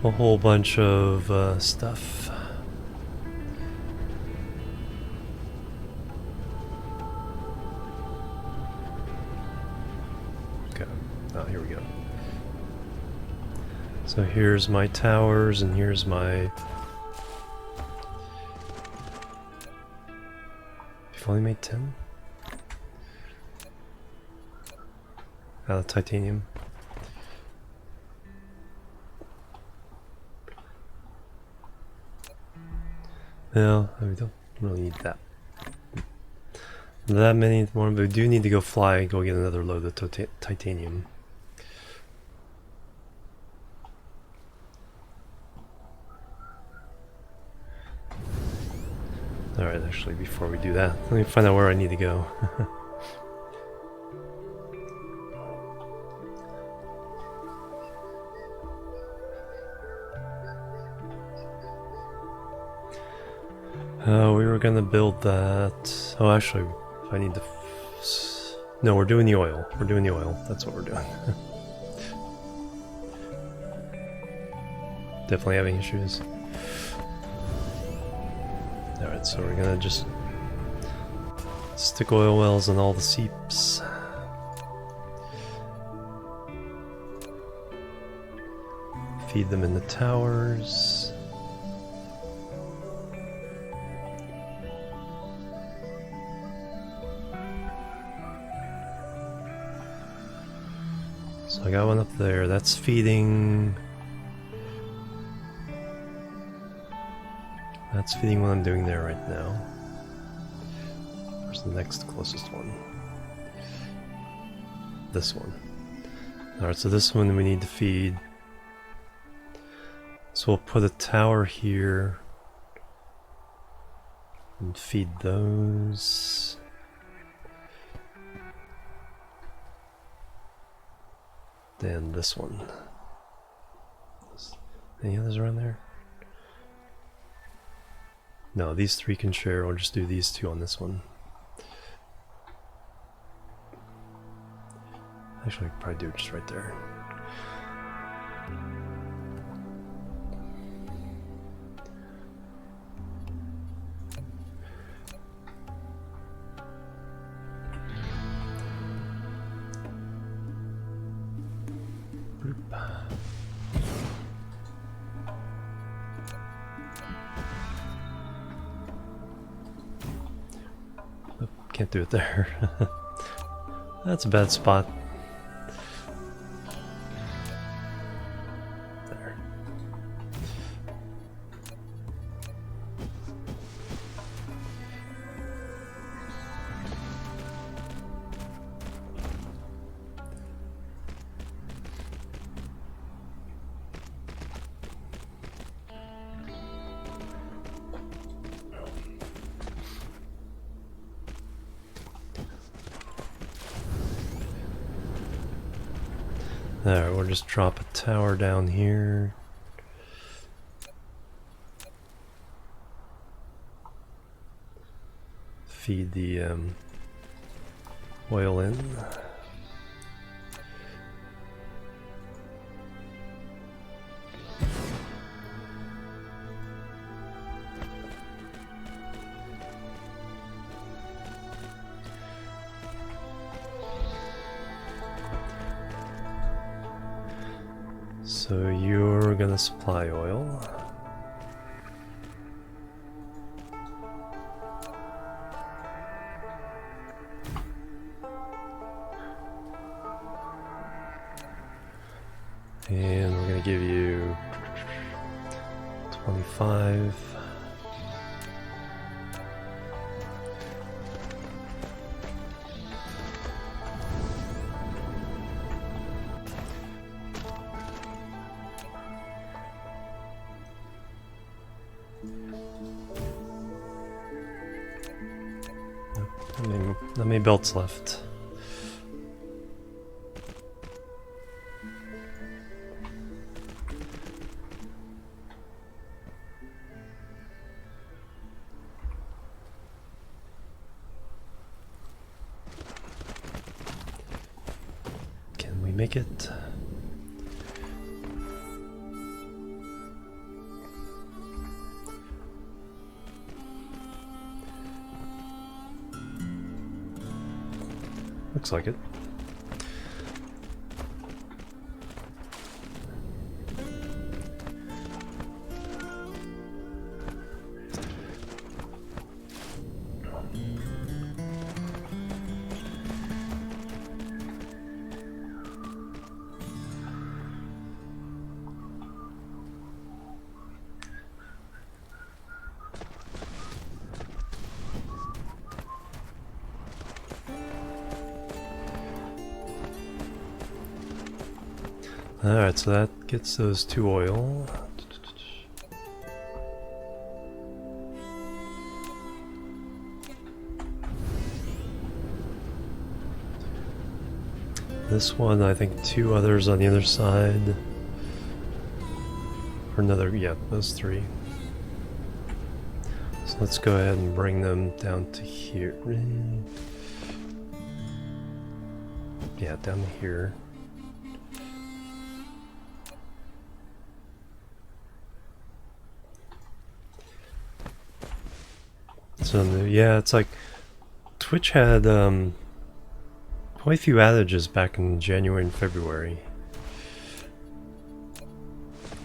a whole bunch of stuff. Okay, oh, here we go. So here's my towers, and here's my... You've only made 10? Out of titanium. Well, we don't really need that many more, but we do need to go fly and go get another load of titanium. Alright, actually, before we do that, let me find out where I need to go. We were gonna build that. Oh, actually, I need to. No, we're doing the oil. We're doing the oil. That's what we're doing. Definitely having issues. Alright, so we're gonna just stick oil wells in all the seeps. Feed them in the towers. So I got one up there, that's feeding... That's feeding what I'm doing there right now. Where's the next closest one? This one. Alright, so this one we need to feed. So we'll put a tower here and feed those. Then this one. Any others around there? No, these three can share. We'll just do these two on this one. Actually, I could probably do it just right there. can't do it there. That's a bad spot. There. There, we'll just drop a tower down here. Feed the oil in. So you're gonna supply oil. And we're gonna give you 25. How many belts left? Can we make it? Looks like it. Alright, so that gets those 2 oil. This one, I think 2 others on the other side. Or another, yeah, those 3. So let's go ahead and bring them down to here. Yeah, down to here. So yeah, it's like Twitch had quite a few outages back in January and February,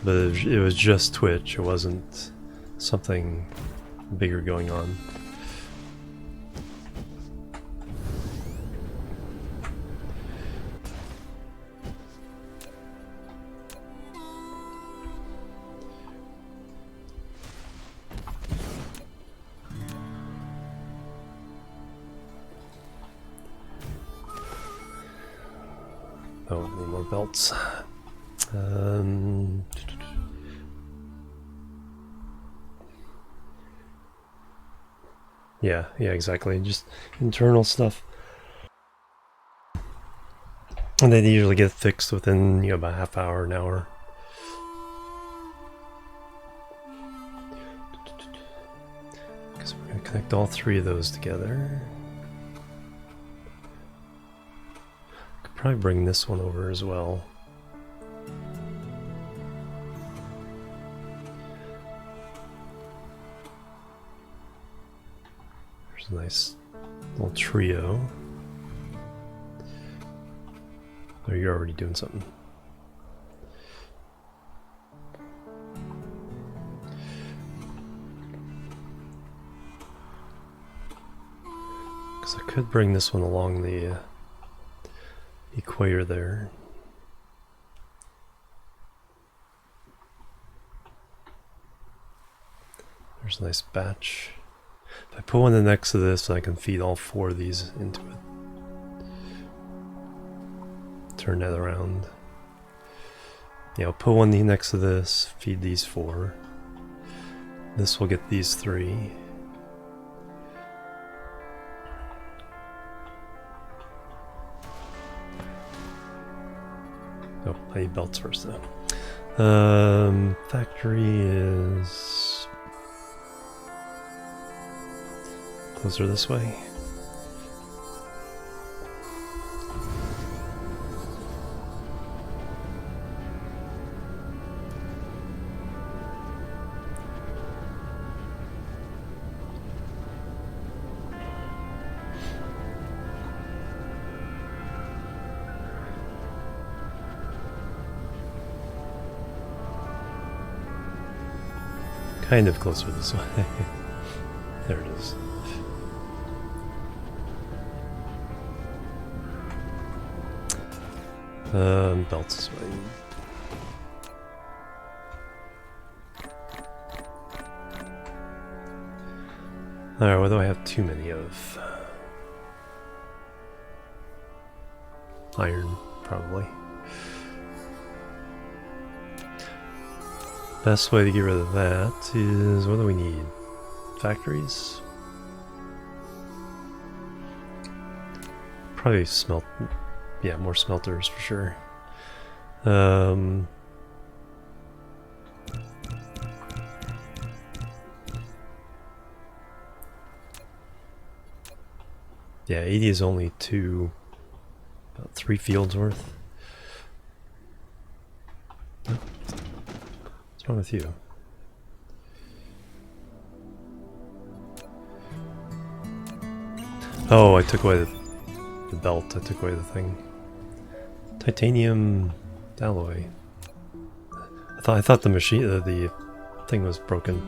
but it was just Twitch. It wasn't something bigger going on. Oh, need more belts. Yeah, exactly. Just internal stuff. And they usually get fixed within, about a half hour, an hour. Because we're going to connect all 3 of those together. Could probably bring this one over as well. There's a nice little trio. Oh, you're already doing something. Because I could bring this one along the equator there. There's a nice batch. If I put one next to this, I can feed all 4 of these into it. Turn that around. Yeah, I'll put one next to this, feed these 4. This will get these 3. Oh, I need belts first though. Factory is closer this way. Kind of closer this way. There it is. Belts this way. Alright, what do I have too many of? Iron, probably. Best way to get rid of that is, what do we need? Factories? Probably yeah, more smelters for sure. Yeah, 80 is only about 3 fields worth. What's wrong with you? Oh, I took away the belt. I took away the thing. Titanium alloy. I thought the machine, the thing was broken.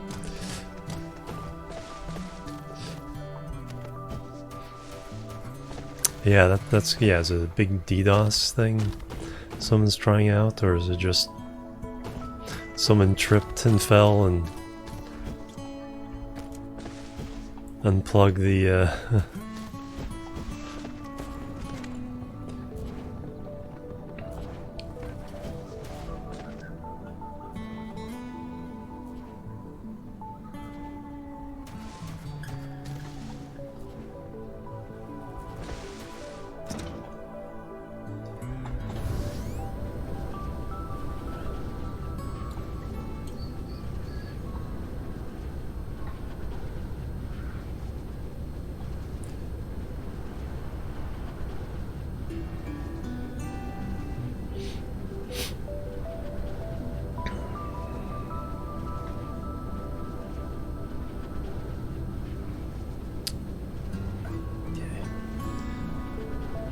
Yeah, that's is it a big DDoS thing someone's trying out, or is it just someone tripped and fell and unplugged the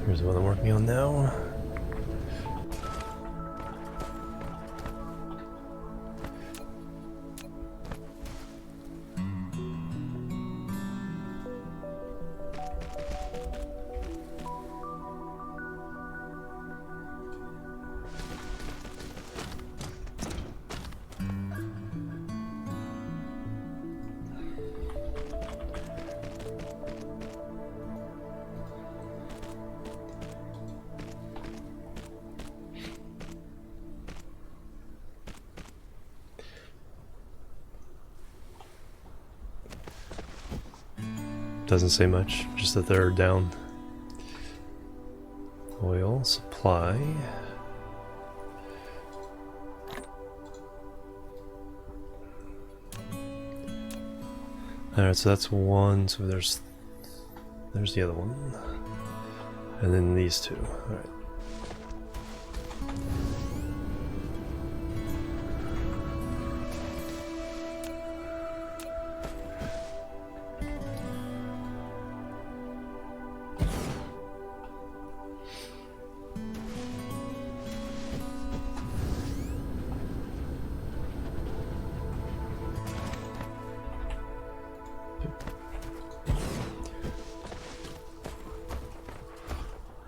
Here's what I'm working on now. Doesn't say much, just that they're down. Oil supply. Alright, so that's one, so there's the other one. And then these two. Alright.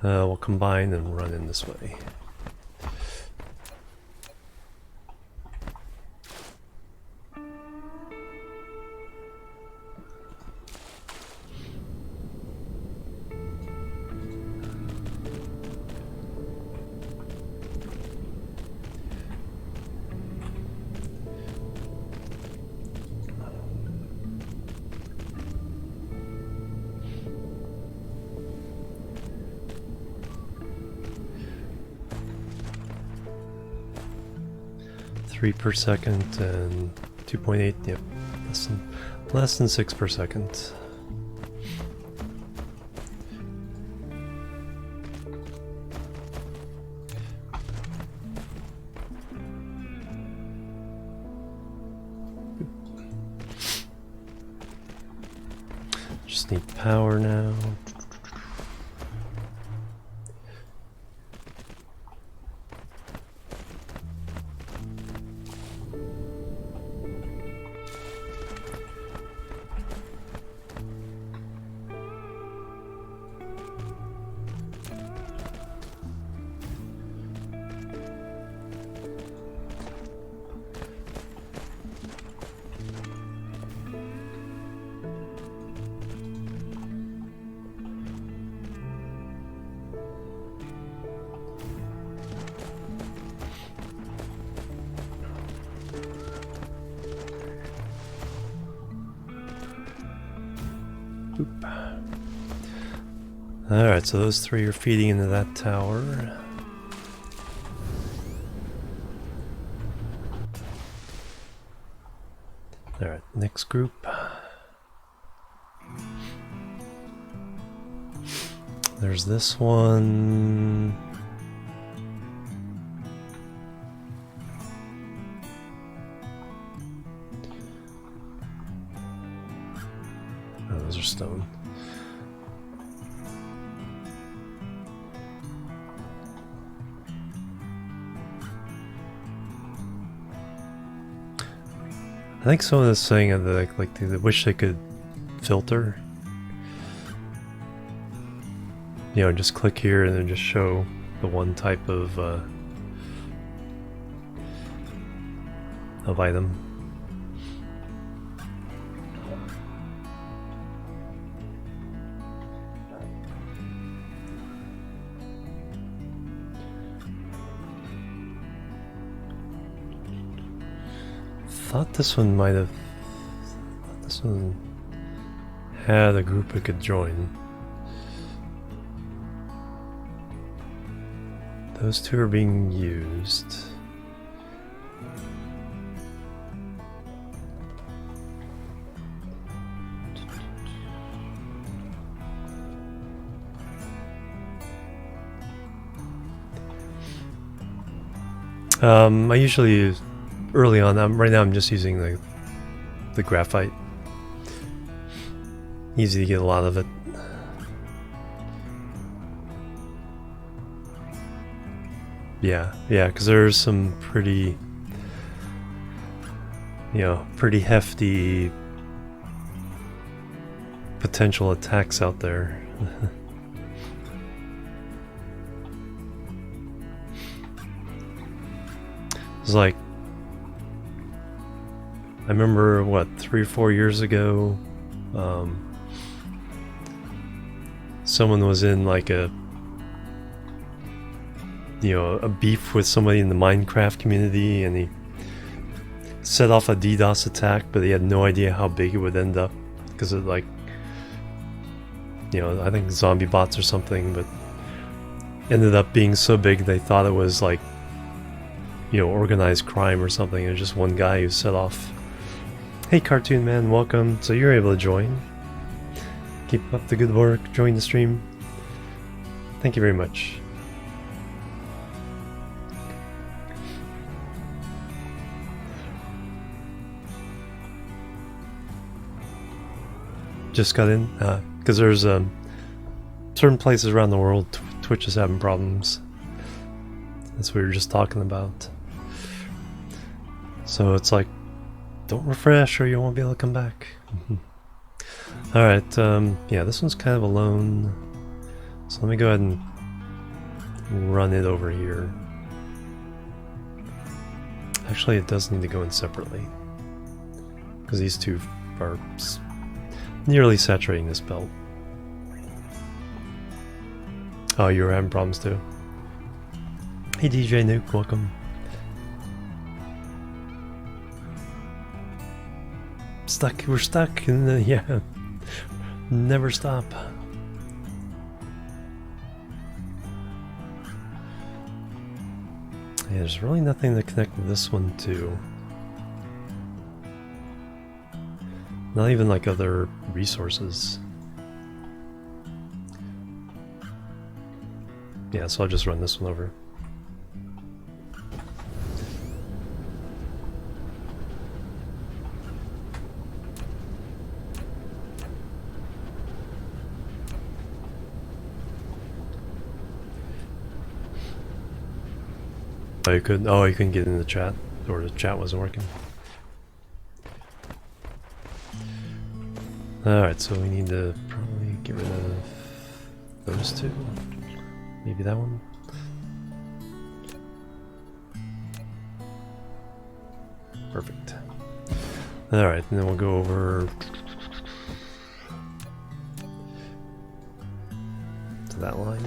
We'll combine and run in this way. Three per second and 2.8. Yep, less than 6 per second. Just need power now. Alright, so those three are feeding into that tower. Alright, next group. There's this one. Oh, those are stone. I think someone is saying that they wish they could filter. You know, just click here and then just show the one type of item. Thought this one might have. This one had a group I could join. Those two are being used. I usually use early on. Right now I'm just using the graphite. Easy to get a lot of it. Yeah, because there's some pretty, pretty hefty potential attacks out there. It's like, I remember, what, 3 or 4 years ago, someone was in like a beef with somebody in the Minecraft community, and he set off a DDoS attack, but he had no idea how big it would end up, because it, like, I think zombie bots or something, but ended up being so big they thought it was like, organized crime or something. It was just one guy who set off. Hey Cartoon Man, welcome. So you're able to join. Keep up the good work, join the stream. Thank you very much. Just got in, because there's certain places around the world Twitch is having problems. That's what we were just talking about. So it's like, don't refresh or you won't be able to come back. Alright, yeah, this one's kind of alone. So let me go ahead and run it over here. Actually, it does need to go in separately, because these two are nearly saturating this belt. Oh, you were having problems too? Hey DJ Nuke, welcome. Stuck, we're stuck in the, yeah. Never stop. Yeah, there's really nothing to connect this one to. Not even like other resources. Yeah, so I'll just run this one over. Oh, you couldn't. Oh, you couldn't get in the chat, or the chat wasn't working. All right, so we need to probably get rid of those two. Maybe that one. Perfect. All right, and then we'll go over to that line.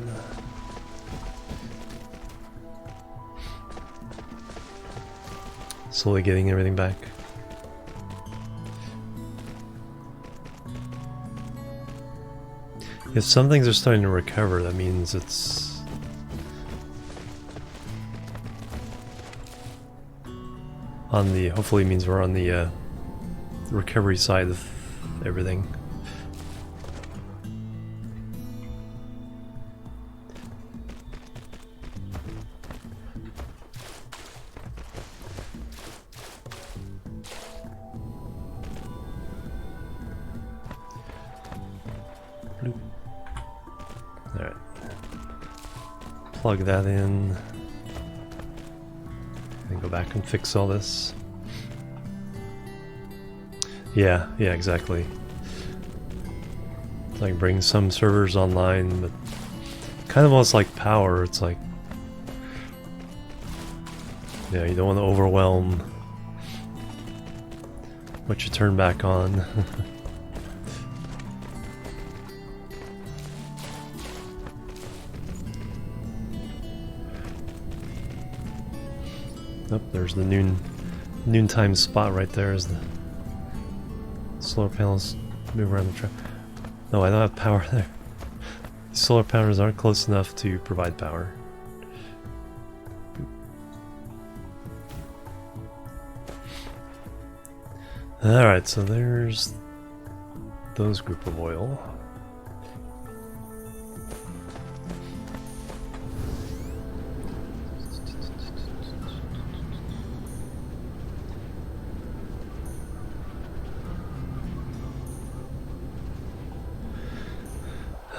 Slowly getting everything back. If some things are starting to recover, that means it's on the, hopefully means we're on the recovery side of everything. Alright. Plug that in. And go back and fix all this. Yeah, exactly. It's like bring some servers online, but kind of almost like power. It's like, yeah, you don't want to overwhelm what you turn back on. Oh, there's the noontime spot right there as the solar panels move around the track. No, I don't have power there. These solar panels aren't close enough to provide power. Alright, so there's those group of oil.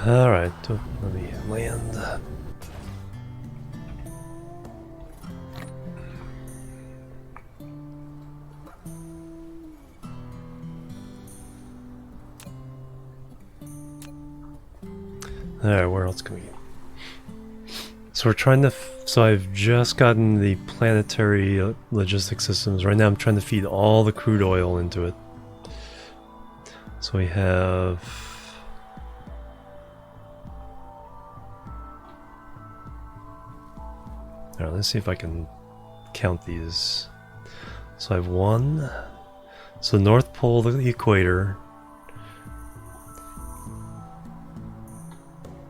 Alright, let me land. Alright, where else can we? So we're trying to, so I've just gotten the planetary logistic systems. Right now I'm trying to feed all the crude oil into it. So we have... Alright, let's see if I can count these. So I have one. So North Pole to the equator.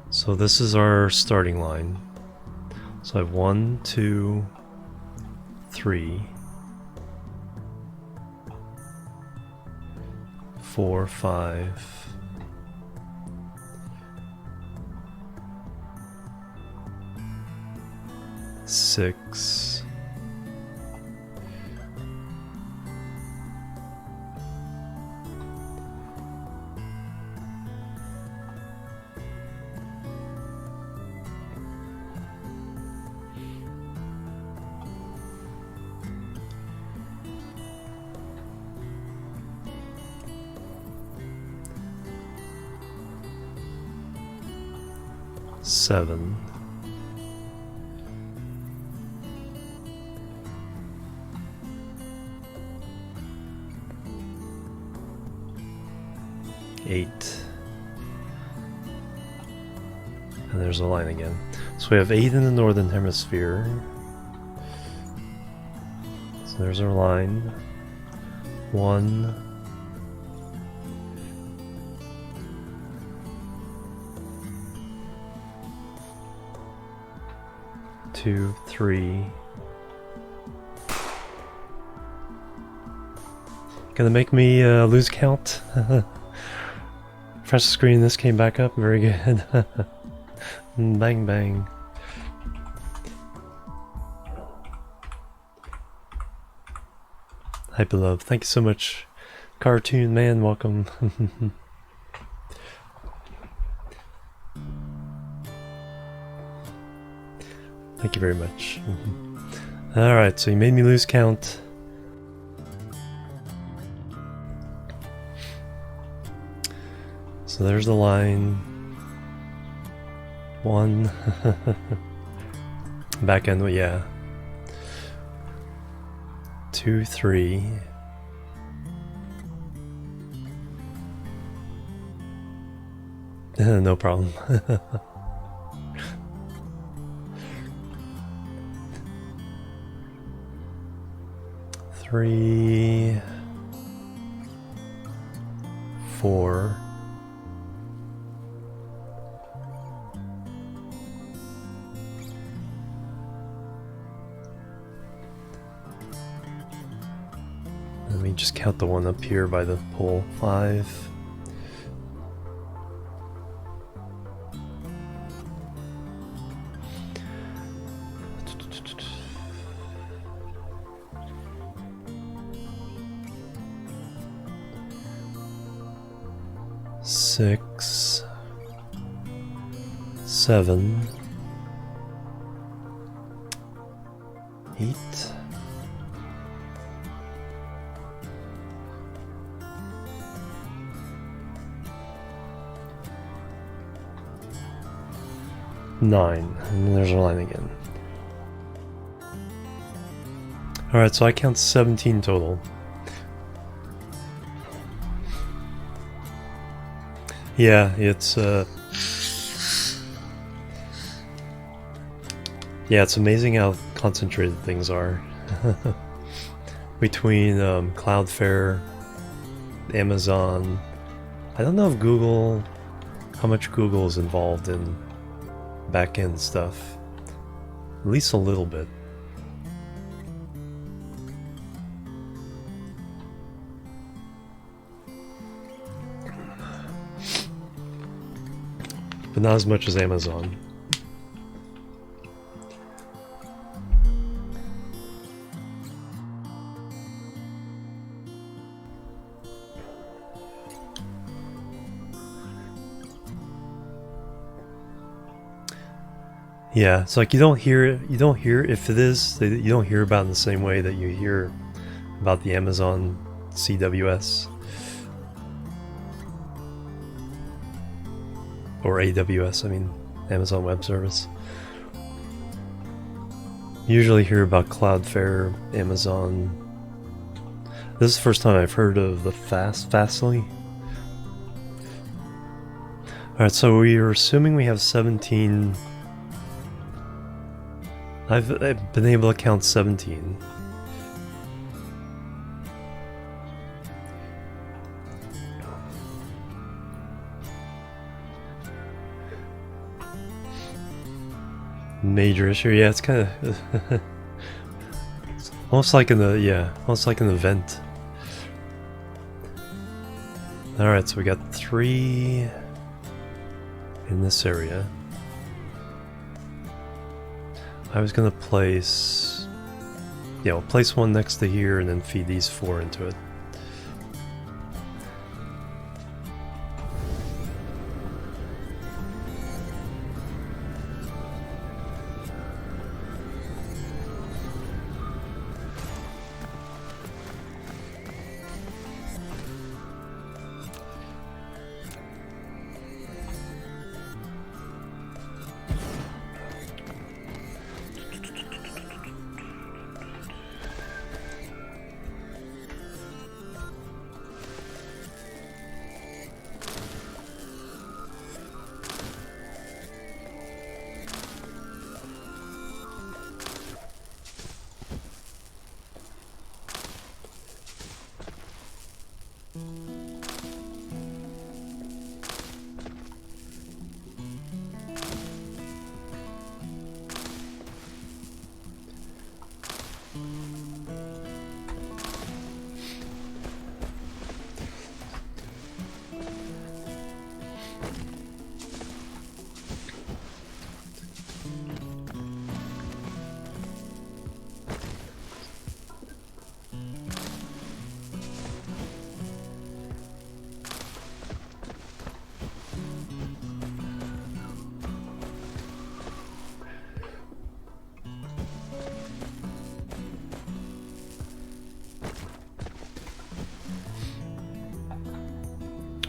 So this is our starting line. So I have 1, 2, 3, 4, 5. 6. 7. 8. And there's a line again. So we have 8 in the northern hemisphere. So there's our line. 1. 2, 3. Gonna make me lose count. Press the screen, this came back up, very good. Bang bang. Hyperlove, thank you so much. Cartoon Man, welcome. Thank you very much. Alright, so you made me lose count. So there's the line. 1. Back end, yeah. 2, 3. No problem. 3, 4. Let me just count the one up here by the pole. 5. 6, 7, 8. 9, and then there's our line again. Alright, so I count 17 total. Yeah, it's yeah, it's amazing how concentrated things are. Between Cloudflare, Amazon. I don't know if Google, how much Google is involved in back-end stuff. At least a little bit. But not as much as Amazon. Yeah, it's like you don't hear if it is, you don't hear about it in the same way that you hear about the Amazon CWS or AWS, I mean Amazon Web Service. You usually hear about Cloudflare, Amazon. This is the first time I've heard of the Fastly. Alright, so we are assuming we have 17. I've been able to count 17. Major issue, yeah, it's kind of almost like in the almost like an event. Alright, so we got 3 in this area. I was gonna place, yeah, we'll place one next to here and then feed these 4 into it.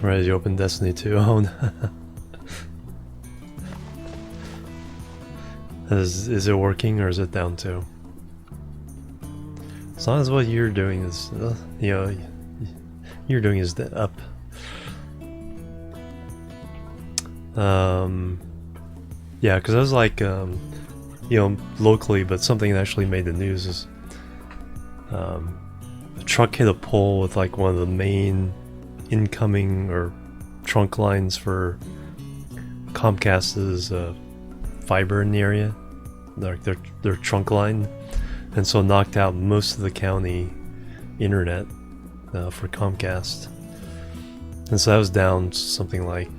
Right, you open Destiny 2. Oh, no. Is it working or is it down too? As long as what you're doing is, you're doing is up. Yeah, because I was like, locally, but something that actually made the news is, a truck hit a pole with like one of the main incoming or trunk lines for Comcast's fiber in the area, their trunk line, and so knocked out most of the county internet for Comcast, and so that was down something like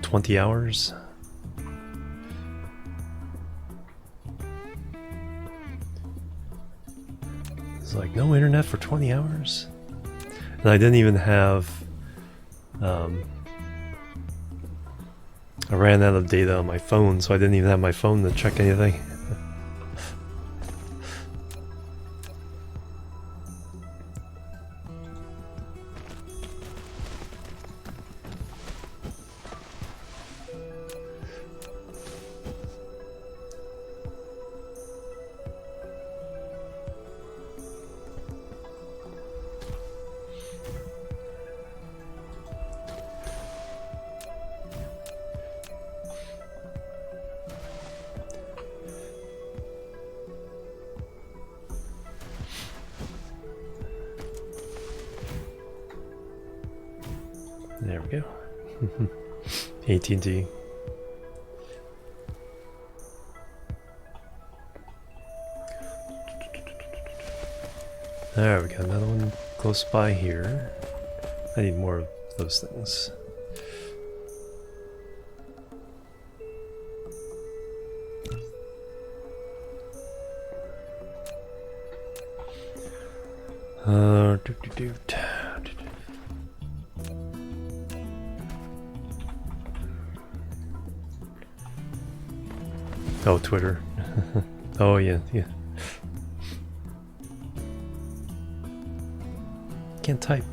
20 hours. It's like no internet for 20 hours, and I didn't even have. I ran out of data on my phone, so I didn't even have my phone to check anything. There we go. AT&T. There we go, another one close by here. I need more of those things. Oh, Twitter. Oh, yeah. Can't type.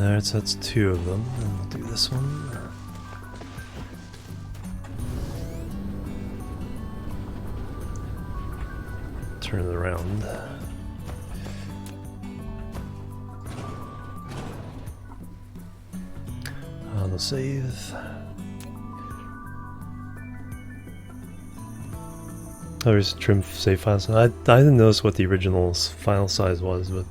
Alright, so that's two of them, and we'll do this one. Turn it around. On the save. Oh, there's trim save files. I didn't notice what the original file size was, but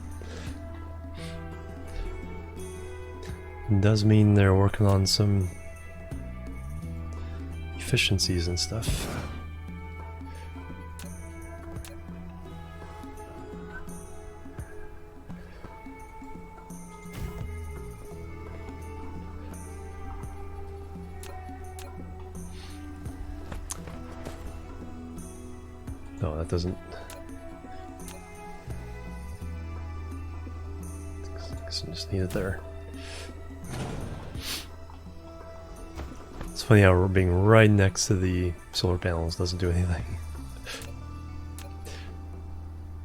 it does mean they're working on some efficiencies and stuff. No, that doesn't. I just need it there. It's funny how being right next to the solar panels doesn't do anything.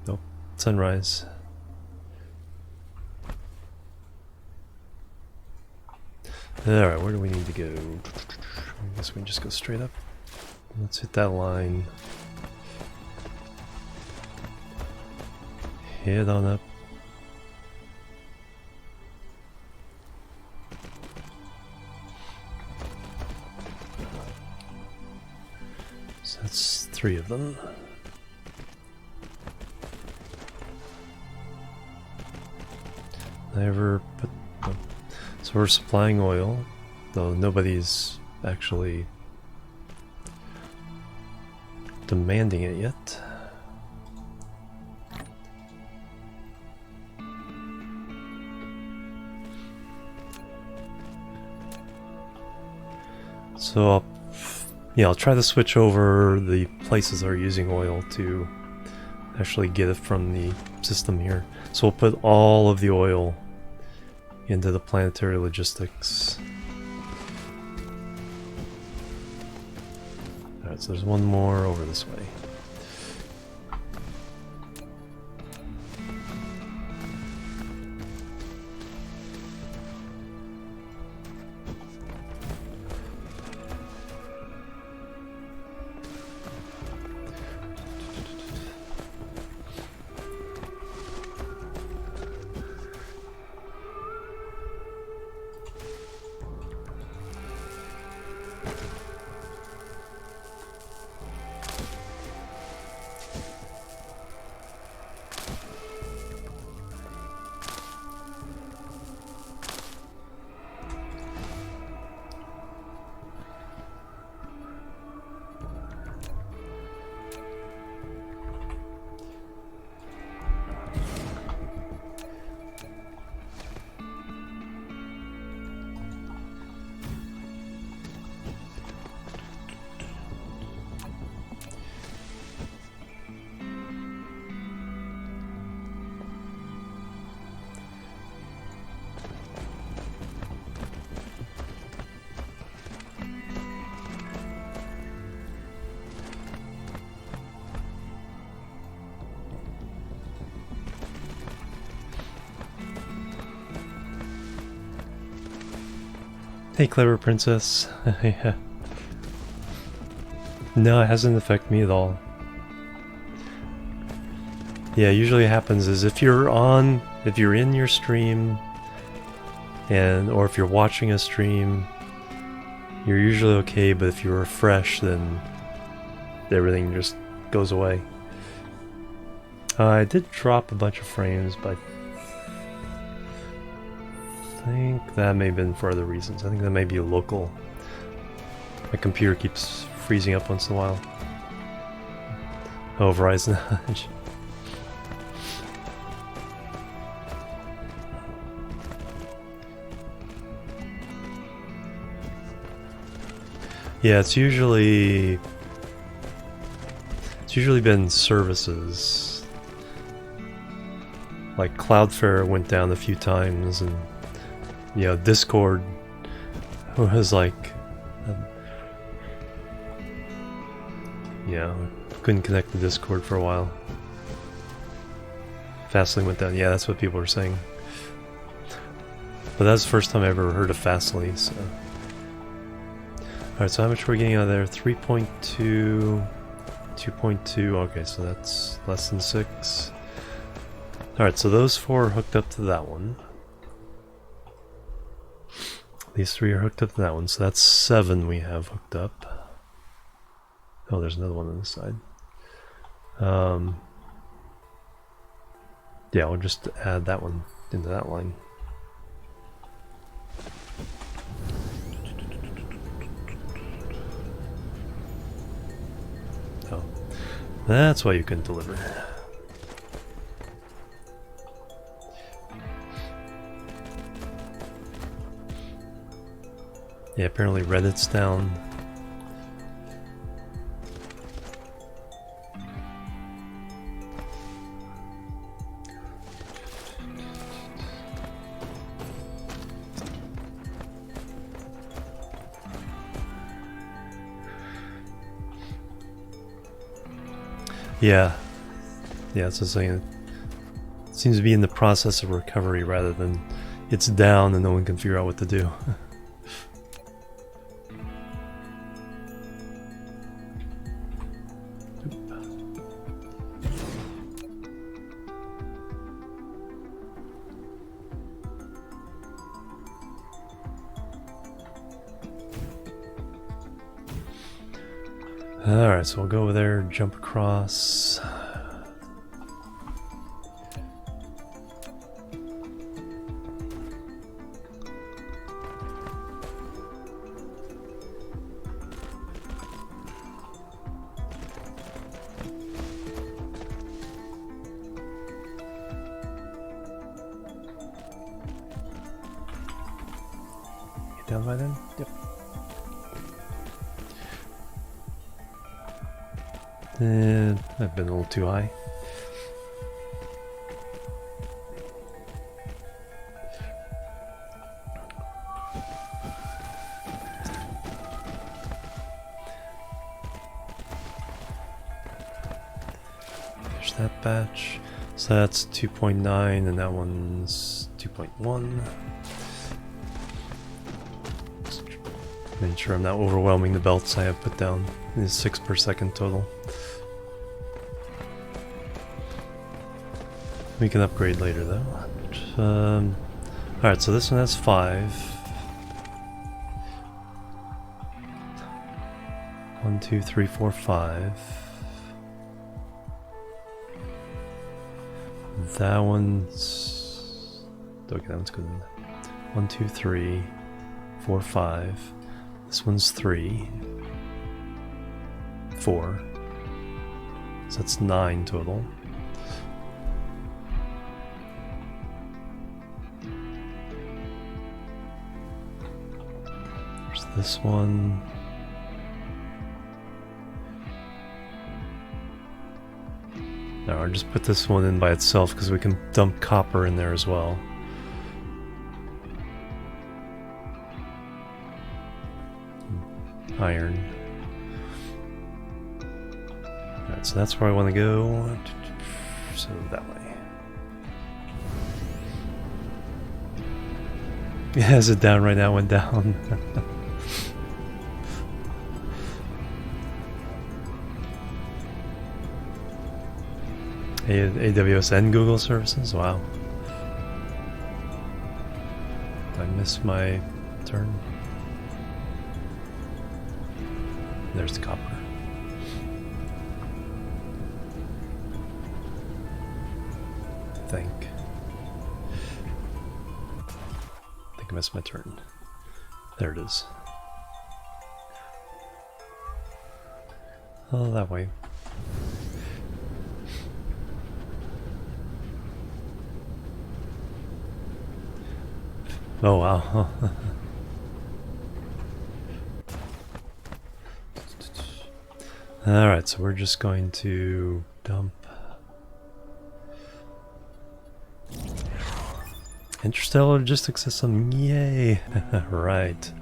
Nope, sunrise. Alright, where do we need to go? I guess we can just go straight up. Let's hit that line. Head on up. So that's 3 of them. Never put. Oh. So we're supplying oil, though nobody's actually demanding it yet. So I'll try to switch over the places that are using oil to actually get it from the system here. So we'll put all of the oil into the planetary logistics. Alright, so there's one more over this way. Hey, clever princess. Yeah. No, it hasn't affected me at all. Yeah, usually what happens is if you're in your stream, or if you're watching a stream, you're usually okay, but if you refresh, then everything just goes away. I did drop a bunch of frames, but I think that may have been for other reasons. I think that may be local. My computer keeps freezing up once in a while. Oh, Verizon. Yeah, it's usually been services. Like Cloudflare went down a few times, and Discord was like, couldn't connect to Discord for a while. Fastly went down. Yeah, that's what people were saying. But that's the first time I ever heard of Fastly. So, all right. So how much we're getting out of there? 3.2, 2.2. Okay, so that's less than 6. All right. So those 4 are hooked up to that one. These 3 are hooked up to that one, so that's 7 we have hooked up. Oh, there's another one on this side. Yeah, we'll just add that one into that line. Oh, that's why you couldn't deliver. Yeah, apparently Reddit's down. Yeah, it's just saying it seems to be in the process of recovery rather than it's down and no one can figure out what to do. Alright, so we'll go over there, jump across. Get down by then? Yep. I've been a little too high. There's that batch. So that's 2.9 and that one's 2.1. Make sure I'm not overwhelming the belts I have put down. It's 6 per second total. We can upgrade later though. Alright, so this one has 5. 1, 2, 3, 4, 5. That one's... Okay, that one's good. 1, 2, 3, 4, 5. This one's 3. 4. So that's 9 total. There's this one. No, I'll just put this one in by itself because we can dump copper in there as well. Iron. Alright, so that's where I want to go. So that way. Yeah, is it down right now? Went down. AWS and Google services? Wow. Did I miss my turn? There's the copper. I think I missed my turn. There it is. Oh, that way. Oh wow. Alright, so we're just going to dump interstellar logistics system, yay! Right.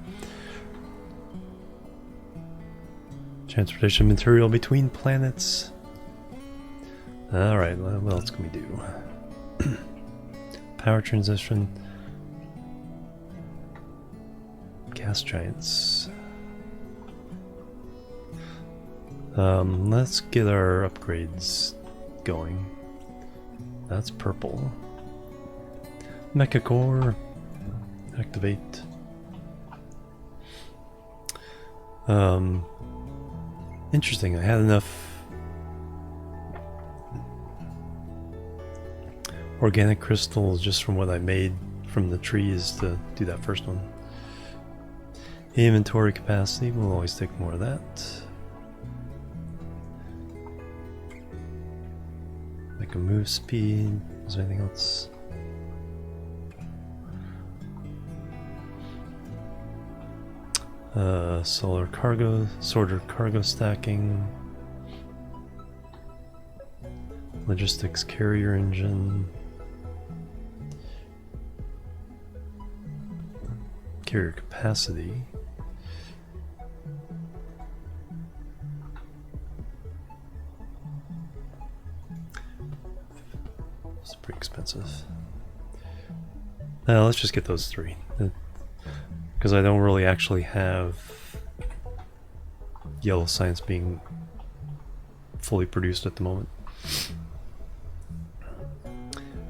Transportation material between planets. Alright, what else can we do? Power transition. Gas giants. Let's get our upgrades going. That's purple. Mecha core. Activate. Interesting, I had enough organic crystals just from what I made from the trees to do that first one. Inventory capacity, we'll always take more of that. Like a move speed, is there anything else? Solar cargo, sorter cargo stacking. Logistics carrier engine. Carrier capacity. It's pretty expensive. Let's just get those 3. Because I don't really actually have yellow science being fully produced at the moment.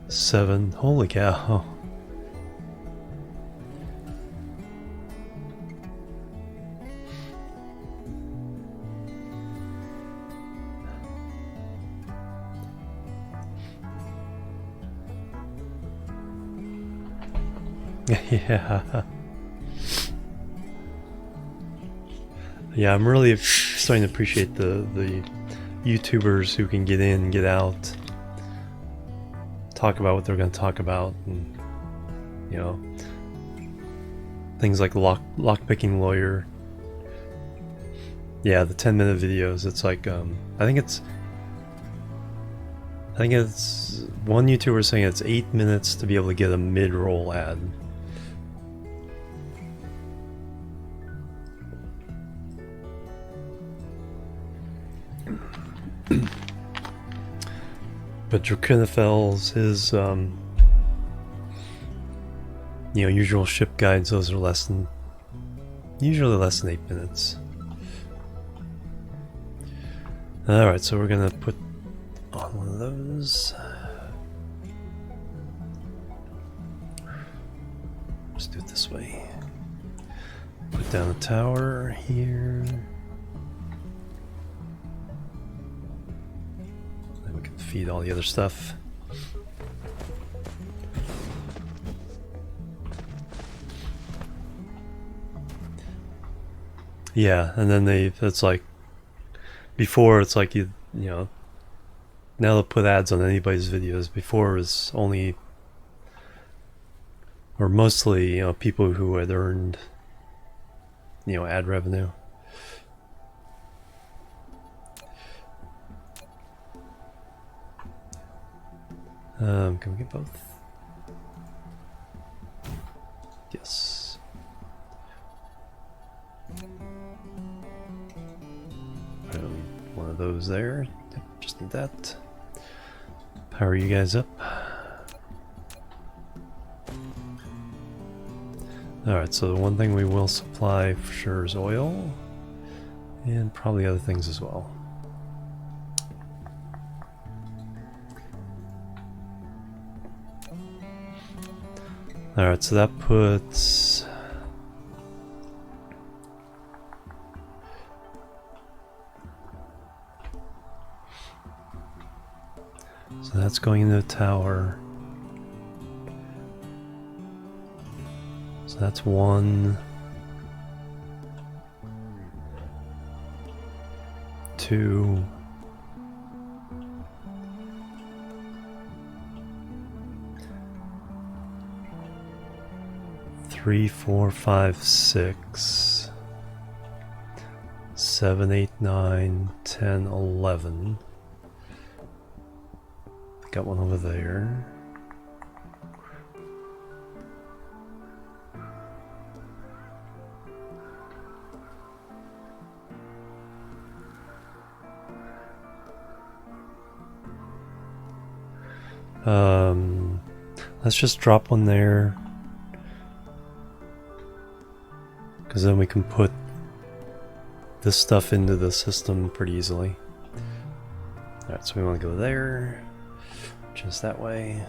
7. Holy cow. Yeah. Yeah, I'm really starting to appreciate the YouTubers who can get in, get out, talk about what they're going to talk about, and you know, things like lockpicking lawyer. Yeah, the 10-minute videos. It's like I think it's one YouTuber saying it's 8 minutes to be able to get a mid-roll ad. But Drakenifel's, his usual ship guides, those are usually less than 8 minutes. Alright, so we're gonna put on one of those. Let's do it this way. Put down a tower here. Then we can feed all the other stuff. Yeah, and then it's like, before it's like you know, now they'll put ads on anybody's videos. Before it was only, or mostly, people who had earned, ad revenue. Can we get both? Yes. One of those there. Yep, just need that. Power you guys up. Alright, so the one thing we will supply for sure is oil. And probably other things as well. Alright, so that puts... So that's going into the tower. So that's 1, 2, 3, 4, 5, 6, 7, 8, 9, 10, 11. Got one over there. Let's just drop one there, because then we can put this stuff into the system pretty easily. Alright, so we want to go there. Just that way.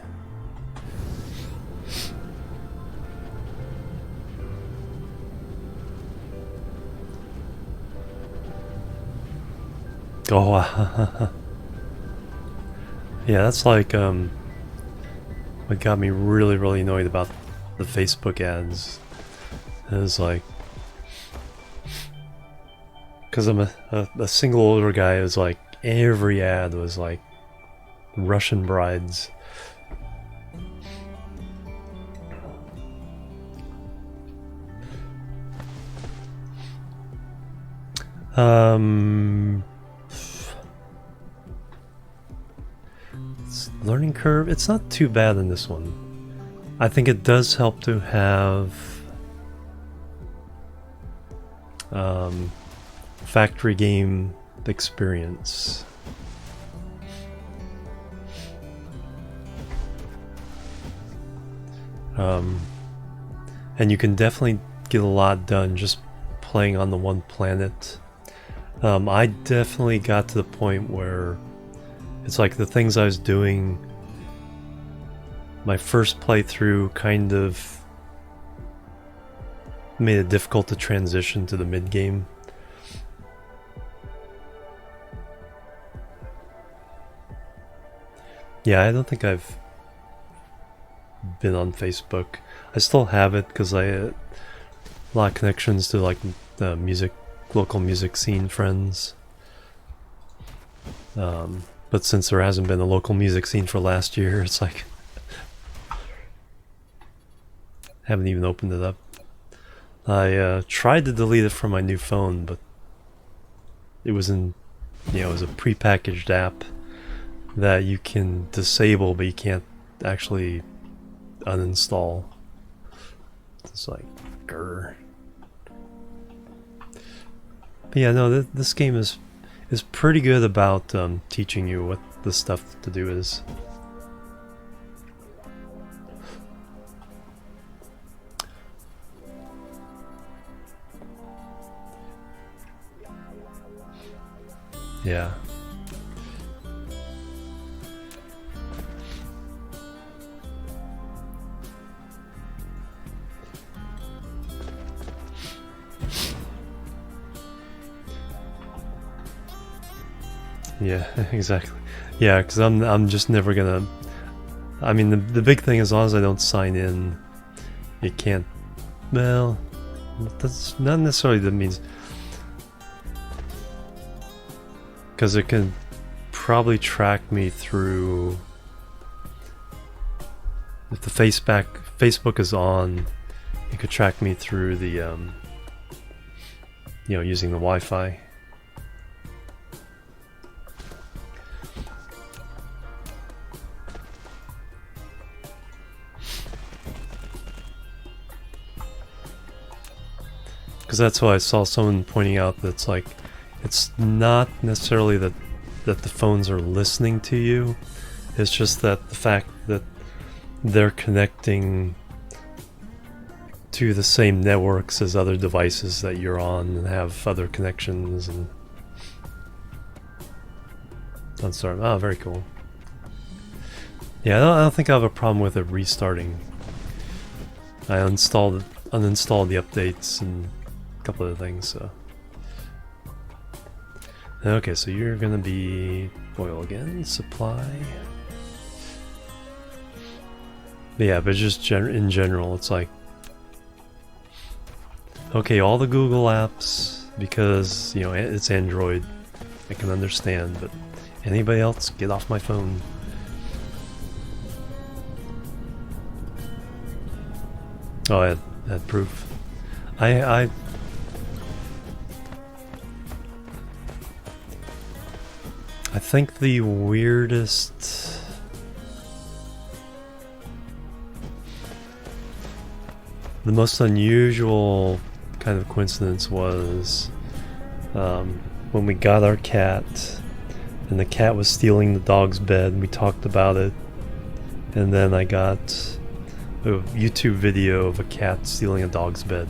Oh, yeah, that's like what got me really annoyed about the Facebook ads. It was like, because I'm a single older guy, it was like every ad was like Russian brides. Learning curve, it's not too bad in this one. I think it does help to have factory game experience. And you can definitely get a lot done just playing on the one planet. I definitely got to the point where it's like the things I was doing my first playthrough kind of made it difficult to transition to the mid game. Yeah, I don't think I've been on Facebook. I still have it because I a lot of connections to like the local music scene friends. But since there hasn't been a local music scene for last year, it's like haven't even opened it up. I tried to delete it from my new phone, but it was it was a prepackaged app that you can disable, but you can't actually uninstall. It's like, grr. But yeah, no, this game is pretty good about teaching you what the stuff to do is. Yeah. Yeah, exactly. Yeah, because I'm just never gonna. I mean, the big thing, as long as I don't sign in, it can't. Well, that's not necessarily that means, because it can probably track me through. If the Facebook is on, it could track me through the using the Wi-Fi. Because that's why I saw someone pointing out that it's like, it's not necessarily that the phones are listening to you. It's just that the fact that they're connecting to the same networks as other devices that you're on and have other connections and sort of. Oh, very cool. Yeah, I don't think I have a problem with it restarting. I uninstalled the updates and a couple of things, so. Okay, so you're gonna be oil again, supply. But yeah, but just in general, it's like, okay, all the Google apps, because it's Android, I can understand, but anybody else, get off my phone. Oh, I had proof. I think the weirdest the most unusual kind of coincidence was when we got our cat and the cat was stealing the dog's bed, and we talked about it, and then I got a YouTube video of a cat stealing a dog's bed.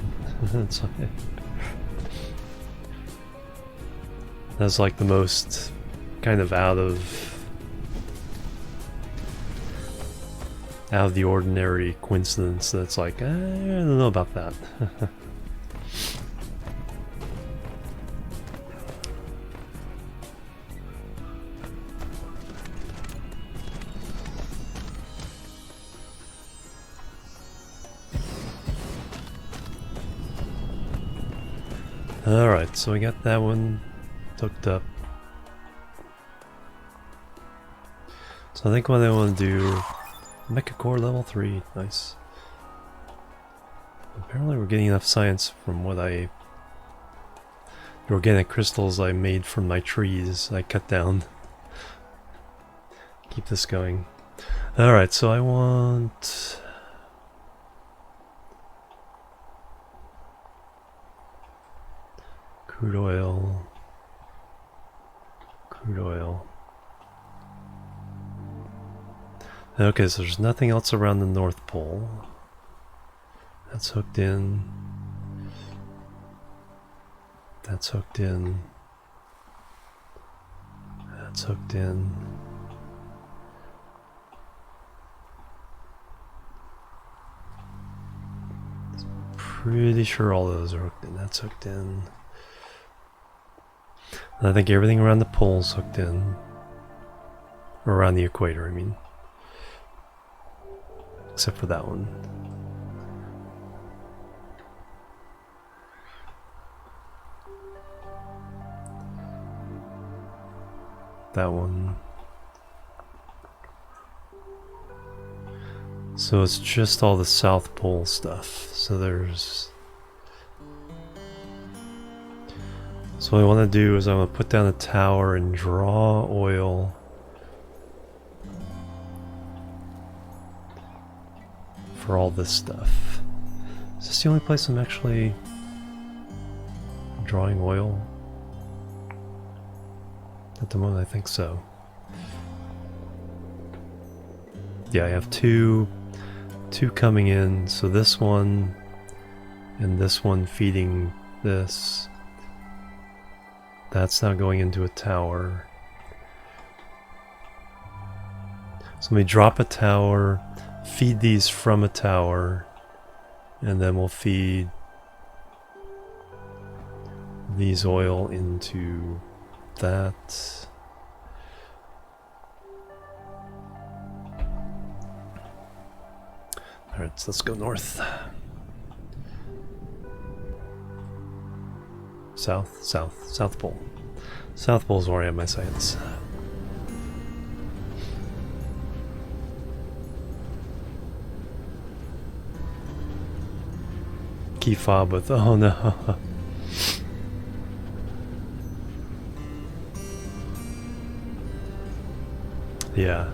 That's like the most kind of out of the ordinary coincidence that's like, I don't know about that. Alright, so we got that one hooked up. So I think what I want to do, Mecha Core level 3, nice. Apparently we're getting enough science from the organic crystals I made from my trees I cut down. Keep this going. Alright, so I want... crude oil. Okay, so there's nothing else around the North Pole. That's hooked in. That's hooked in. That's hooked in. Pretty sure all those are hooked in. That's hooked in. And I think everything around the pole's hooked in. Or around the equator, I mean. Except for that one. that one. So it's just all the South Pole stuff. So there's... So what I want to do is I'm going to put down a tower and draw oil for all this stuff. Is this the only place I'm actually drawing oil? At the moment, I think so. Yeah, I have two coming in, so this one and this one feeding this. That's now going into a tower. So let me drop a tower, feed these from a tower, and then we'll feed these oil into that. Alright, so let's go north. South Pole. South Pole is where I have my sights. Key fob with, oh no. Yeah.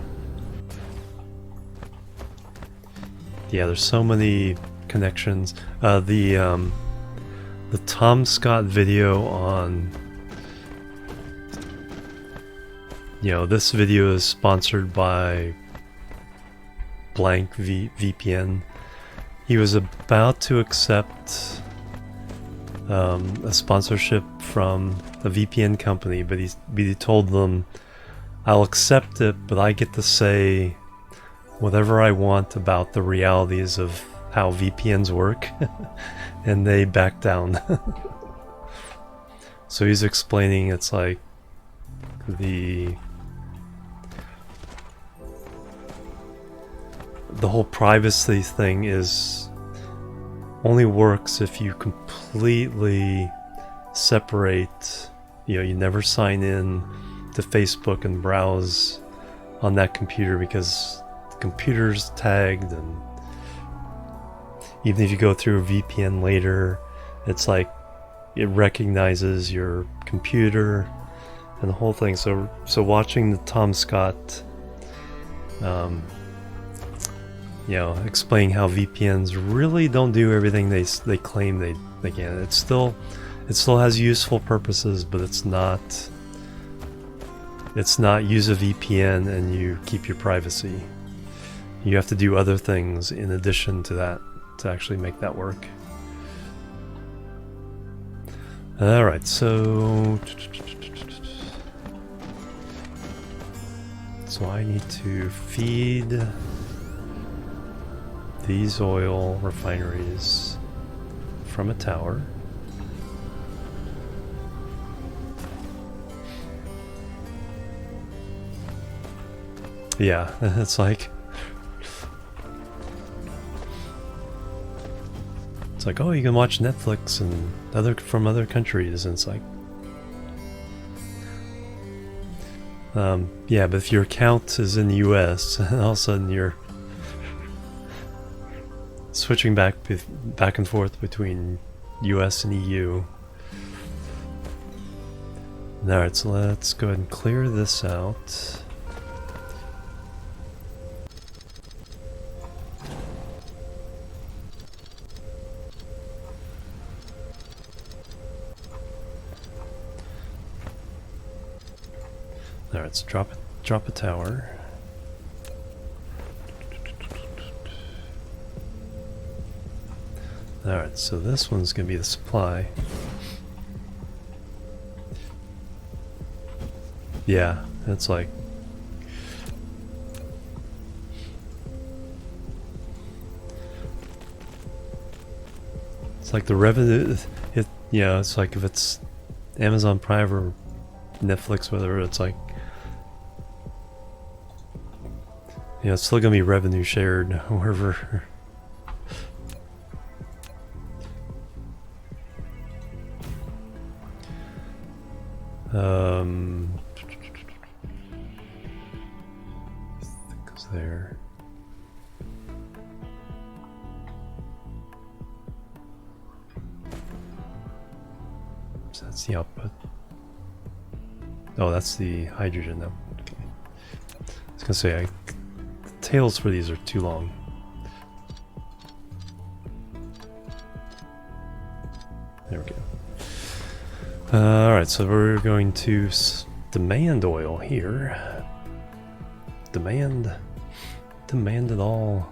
Yeah, there's so many connections. The Tom Scott video on, this video is sponsored by blank VPN. He was about to accept a sponsorship from a VPN company, but he told them, I'll accept it, but I get to say whatever I want about the realities of how VPNs work. And they back down. So he's explaining it's like the whole privacy thing is only works if you completely separate, you never sign in to Facebook and browse on that computer because the computer's tagged, and even if you go through a VPN later, it's like it recognizes your computer and the whole thing. So watching the Tom Scott, explaining how VPNs really don't do everything they claim they can. It still has useful purposes, but it's not use a VPN and you keep your privacy. You have to do other things in addition to that to actually make that work. Alright, so I need to feed these oil refineries from a tower. Yeah, it's like oh, you can watch Netflix and from other countries, and it's like yeah, but if your account is in the US and all of a sudden you're switching back and forth between US and EU. Alright, so let's go ahead and clear this out. Alright, let's drop a tower. Alright, so this one's gonna be the supply. Yeah, it's like the revenue. It's like if it's Amazon Prime or Netflix, whatever, it's like it's still gonna be revenue shared wherever. there. So that's the output. Oh, that's the hydrogen now. Okay. I was gonna say, the tails for these are too long. There we go. Alright, so we're going to demand oil here. Demand it all.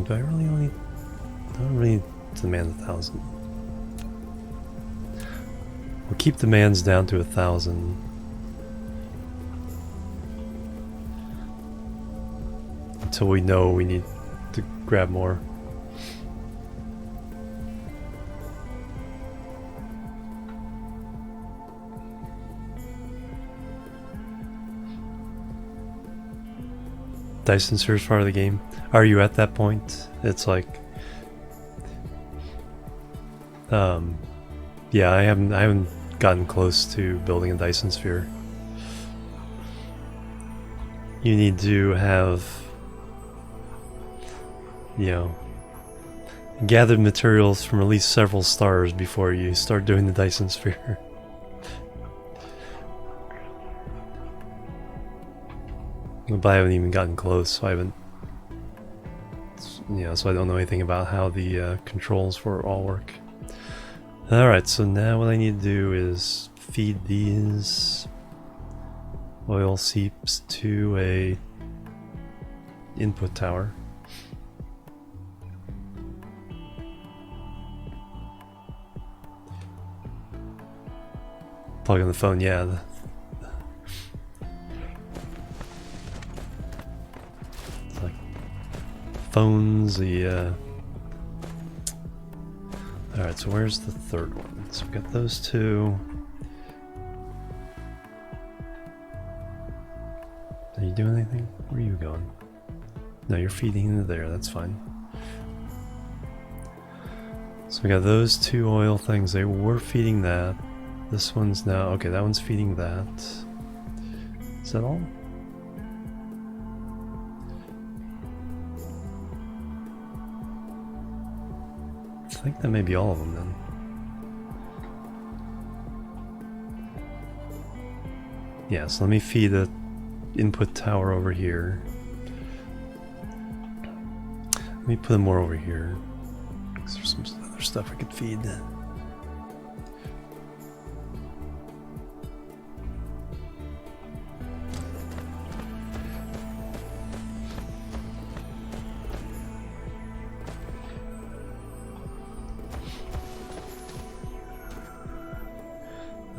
Do I really only... I don't really demand 1,000. We'll keep demands down to 1,000. Until we know we need to grab more. Dyson Sphere is part of the game. Are you at that point? It's like, yeah, I haven't gotten close to building a Dyson Sphere. You need to have, you know, gathered materials from at least several stars before you start doing the Dyson Sphere. But I haven't even gotten close, so I haven't, you know, so I don't know anything about how the controls for it all work. Alright, so now what I need to do is feed these oil seeps to a input tower. Plug in the phone, yeah. It's like phones, the Alright, so where's the third one? So we've got those two. Are you doing anything? Where are you going? No, you're feeding into there, that's fine. So we got those two oil things, they were feeding that. This one's now, okay, that one's feeding that. Is that all? I think that may be all of them then. Yeah, so let me feed the input tower over here. Let me put more over here. There's some other stuff I could feed.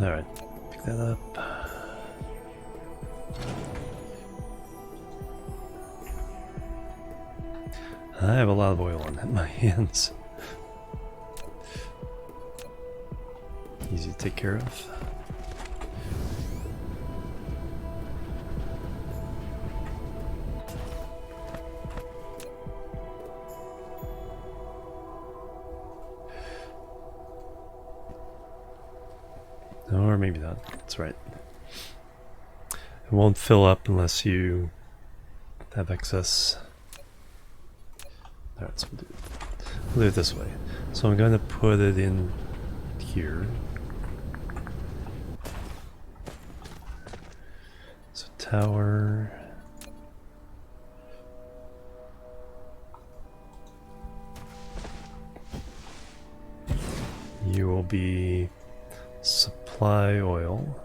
Alright, pick that up. I have a lot of oil on my hands. Easy to take care of. Or maybe not. That's right. It won't fill up unless you have excess. Alright, so we'll do it this way. So I'm going to put it in here. So tower. You will be supply oil.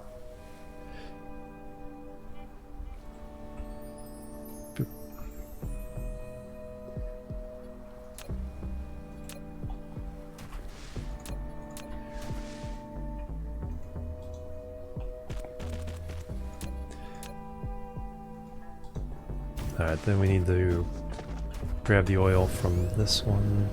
Boop. Alright, then we need to grab the oil from this one.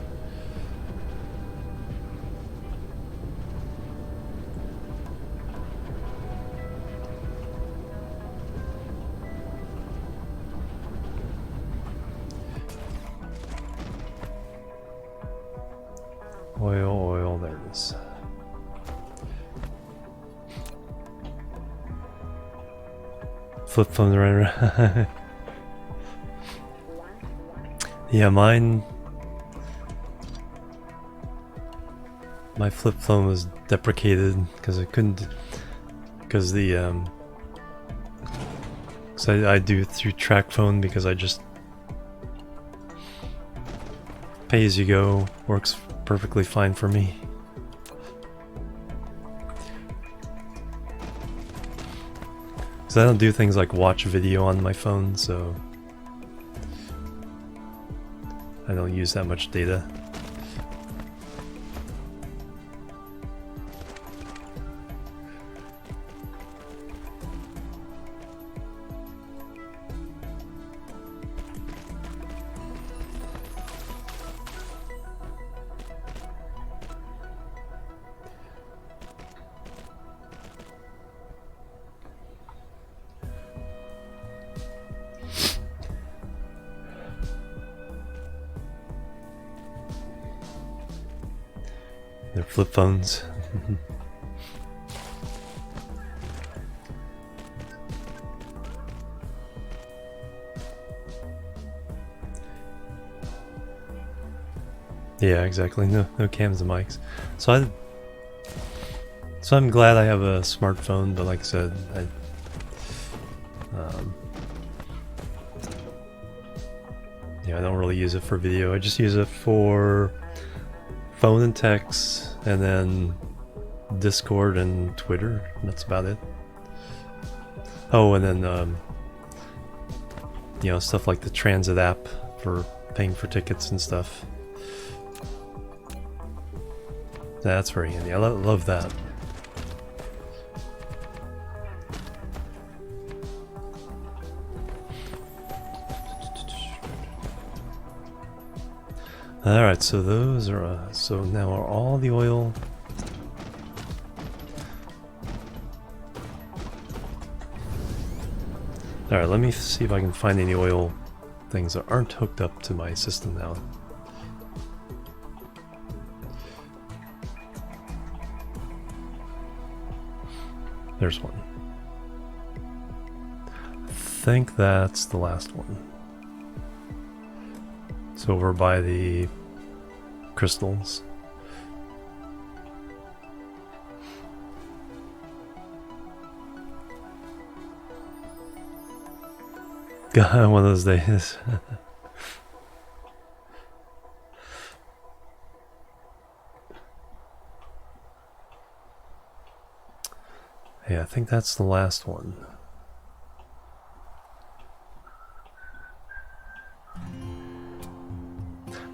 Flip phone right around. Yeah, mine. My flip phone was deprecated because I couldn't. Because the so I do it through track phone because I just pay as you go, works perfectly fine for me. Because I don't do things like watch video on my phone, so I don't use that much data. They're flip phones. Yeah, exactly. No cams and mics. So I'm glad I have a smartphone, but like I said, I don't really use it for video. I just use it for phone and text, and then Discord and Twitter. That's about it. Oh, and then stuff like the transit app for paying for tickets and stuff. That's very handy. I love that. Alright, so those are, so now are all the oil. Alright, let me see if I can find any oil things that aren't hooked up to my system now. There's one. I think that's the last one. It's over by the crystals. God, one of those days. Yeah, I think that's the last one.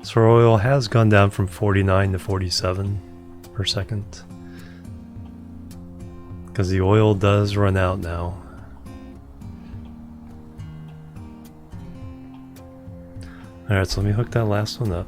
So our oil has gone down from 49 to 47 per second. Because the oil does run out now. Alright, so let me hook that last one up.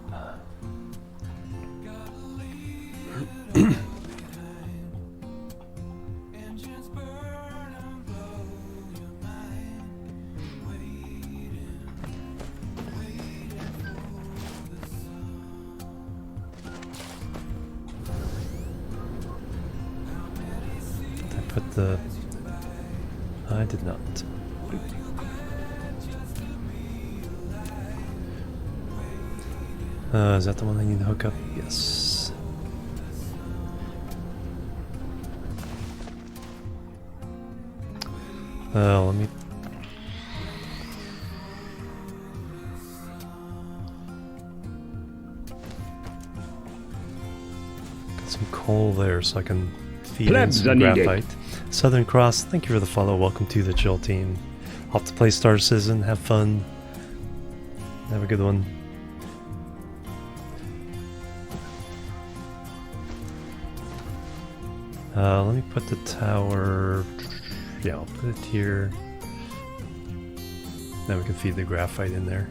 I did not. Is that the one I need to hook up? Yes. Let me... Got some coal there so I can feed in some graphite. Southern Cross, thank you for the follow. Welcome to the chill team. Off to play Star Citizen. Have fun. Have a good one. Let me put the tower... Yeah, I'll put it here. Then we can feed the graphite in there.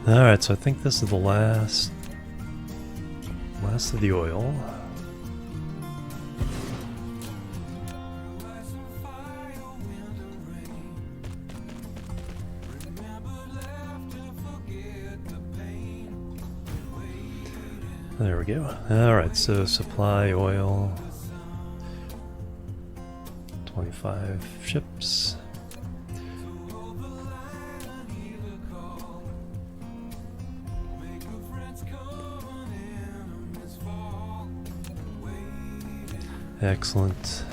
Alright, so I think this is the last of the oil. There we go. Alright, so supply oil. 25 ships. Excellent.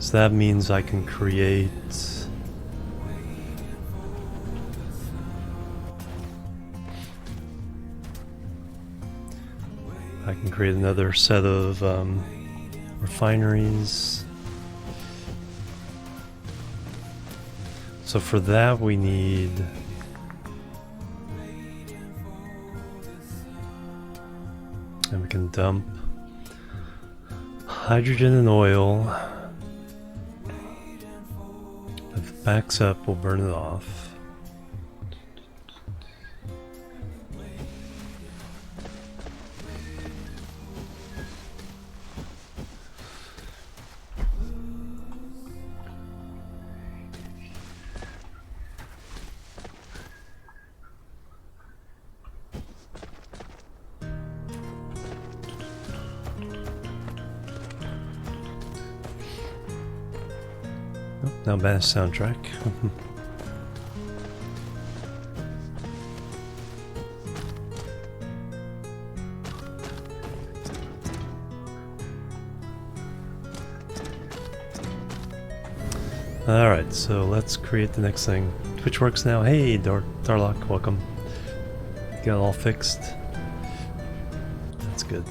So that means I can create another set of refineries. So for that we need and we can dump hydrogen and oil. If it backs up, we'll burn it off. Now bad soundtrack. Alright, so let's create the next thing. Twitch works now. Hey, Darlock, welcome. Got it all fixed. That's good.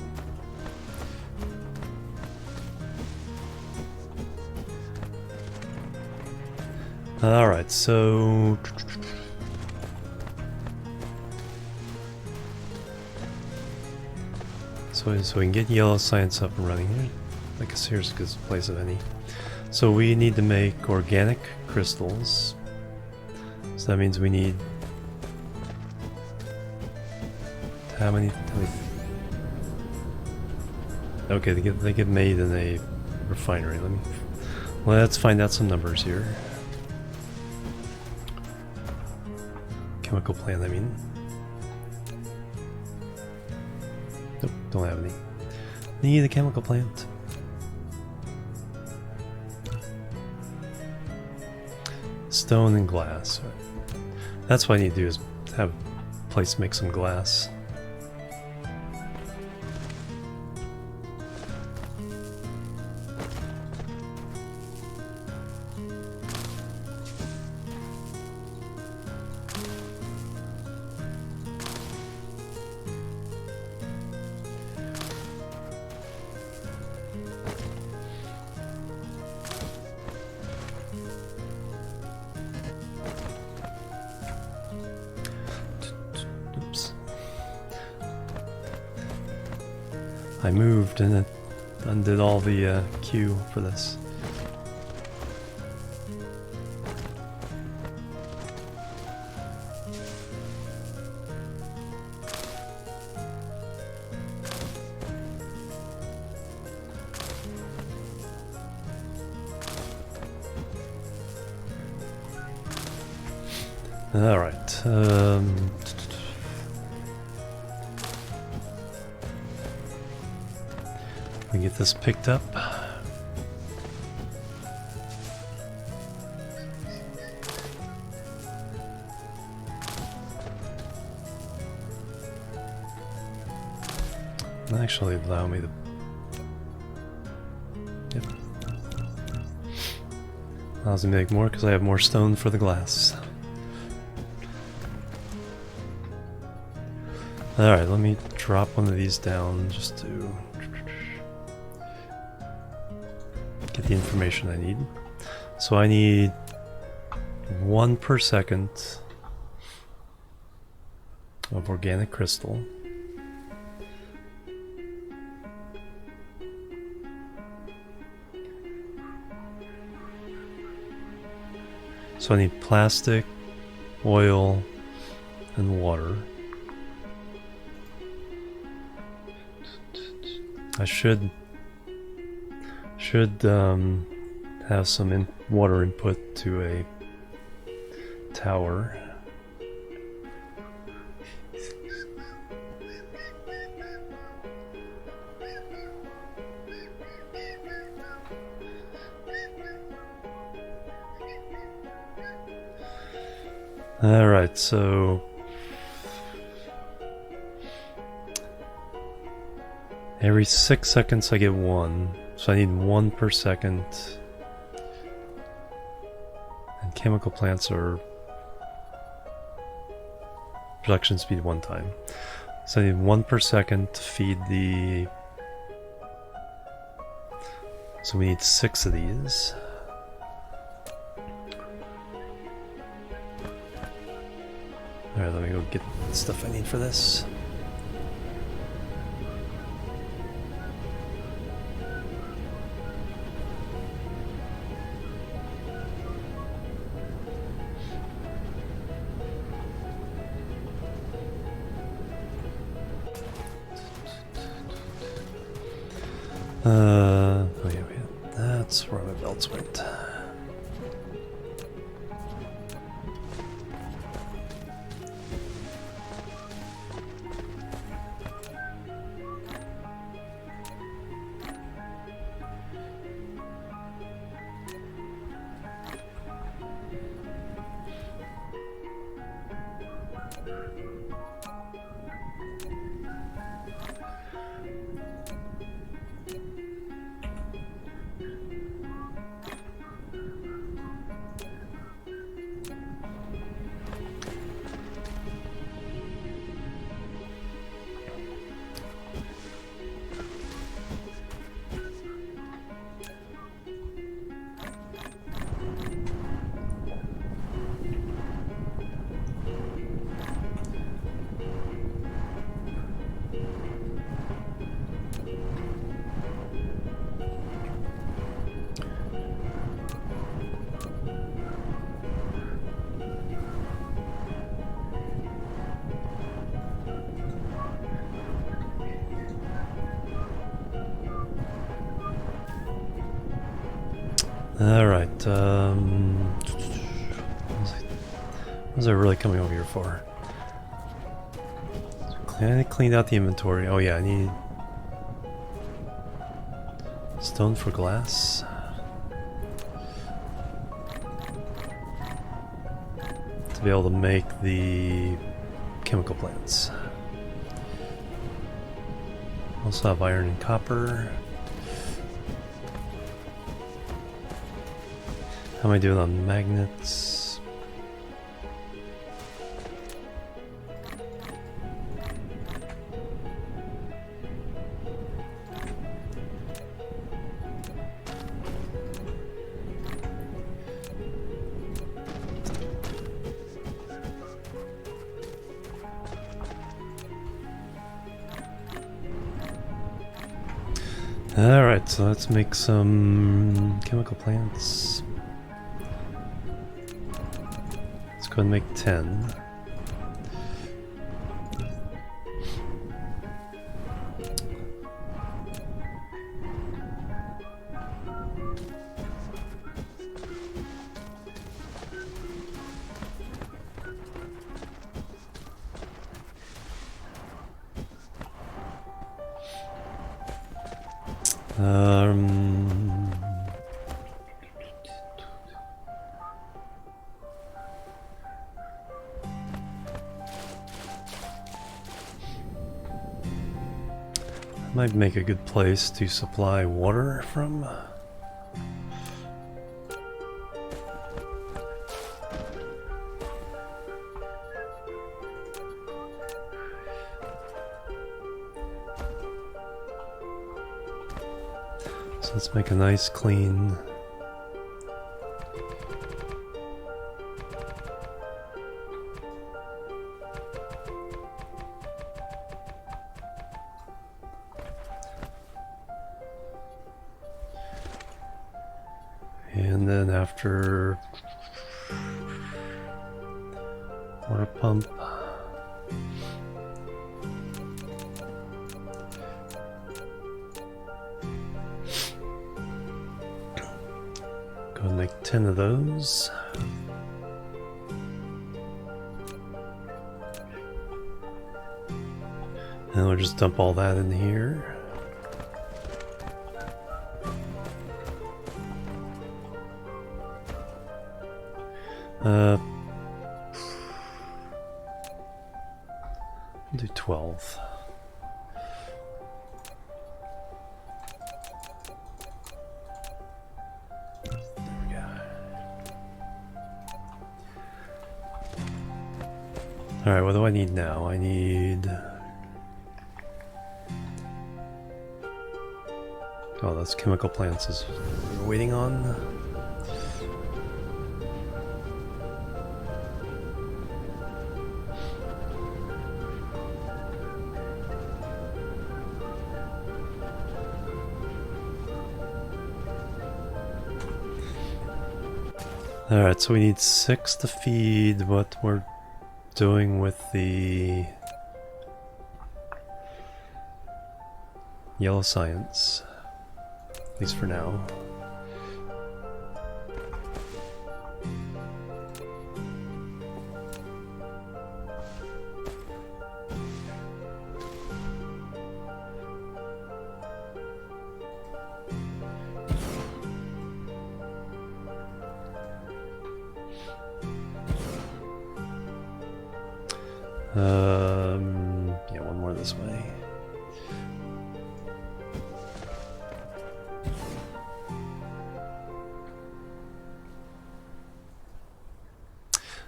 Alright, so we can get yellow science up and running here. Like here's a good place of any. So we need to make organic crystals. So that means we need how many? Okay, they get made in a refinery. Let's find out some numbers here. Chemical plant, I mean. Nope, don't have any. Need a chemical plant. Stone and glass. That's what I need to do, is have a place to make some glass. I moved and it undid all the queue for this. All right. We get this picked up. Actually, allow me to. Yep. Allows me to make more because I have more stone for the glass. Alright, let me drop one of these down just to get the information I need. So I need 1 per second of organic crystal. So I need plastic, oil, and water. I should have some water input to a tower. Alright, so every 6 seconds I get one. So I need one per second. And chemical plants are production speed one time. So I need one per second to feed the... So we need 6 of these. Alright, let me go get the stuff I need for this. Oh yeah, wait, that's where my belts went. Alright, what was I really coming over here for? I cleaned out the inventory. Oh yeah, I need stone for glass. To be able to make the chemical plants. Also have iron and copper. How am I doing on magnets? Alright, so let's make some chemical plants. Let's go and make 10. Might make a good place to supply water from. So let's make a nice clean and then after water pump, go and make 10 of those. And we'll just dump all that in here. We'll do 12. There we go. Alright, what do I need now? I need... Oh, that's chemical plants is what we're waiting on. Alright, so we need 6 to feed what we're doing with the yellow science. At least for now. Yeah, one more this way.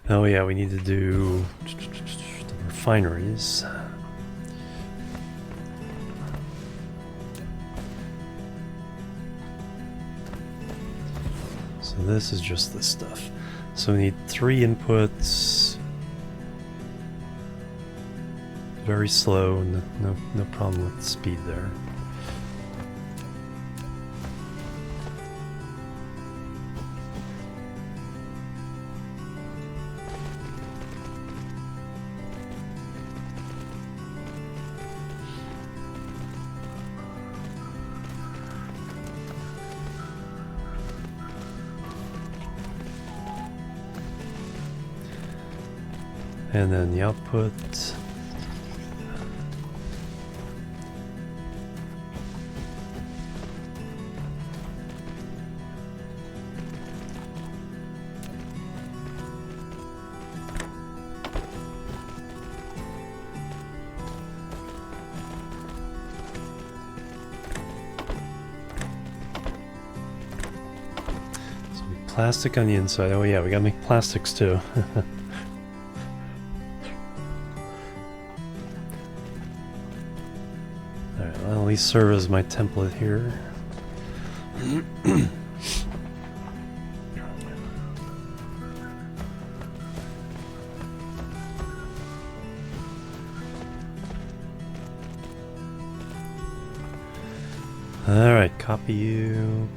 Oh yeah, we need to do the refineries. So this is just this stuff. So we need 3 inputs. Very slow, no problem with speed there. And then the output. So plastic on the inside. Oh yeah, we gotta make plastics too. At least serve as my template here. Alright, copy you.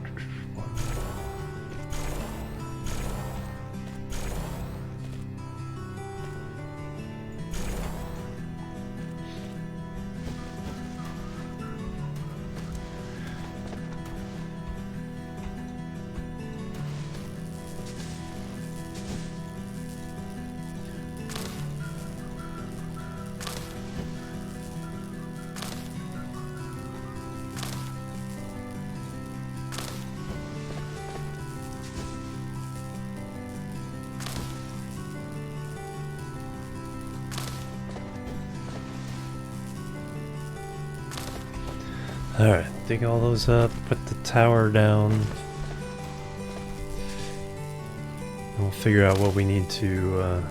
Alright, dig all those up, put the tower down. And we'll figure out what we need to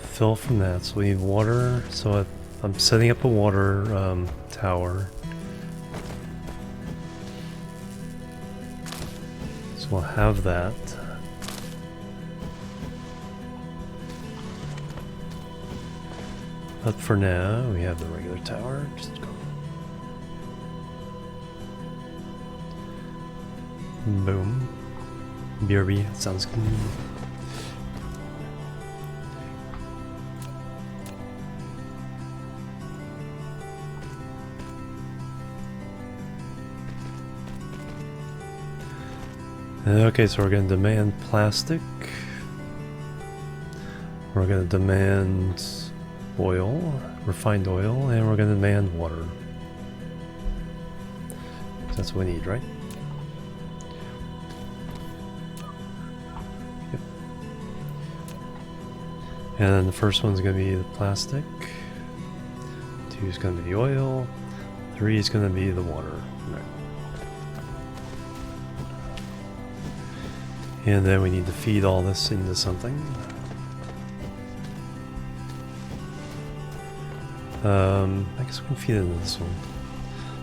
fill from that. So we need water, so I'm setting up a water tower. So we'll have that. But for now, we have the regular tower. Just go. Boom. BRB, sounds good. Okay, so we're going to demand plastic. We're going to demand oil, refined oil, and we're going to demand water. That's what we need, right? And then the first one's going to be the plastic. 2 is going to be the oil. 3 is going to be the water. Right. And then we need to feed all this into something. I guess we can feed it into this one.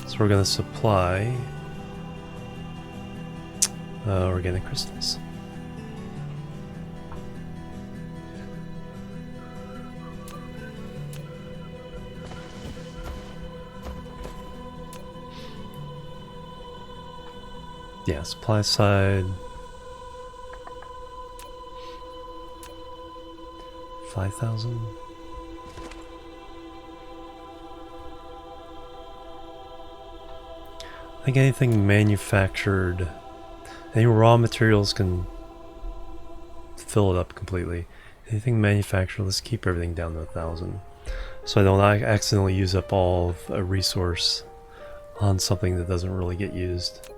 So we're going to supply organic crystals. Yeah, supply side. 5,000. I think anything manufactured, any raw materials can fill it up completely. Anything manufactured, let's keep everything down to 1,000. So I don't accidentally use up all of a resource on something that doesn't really get used.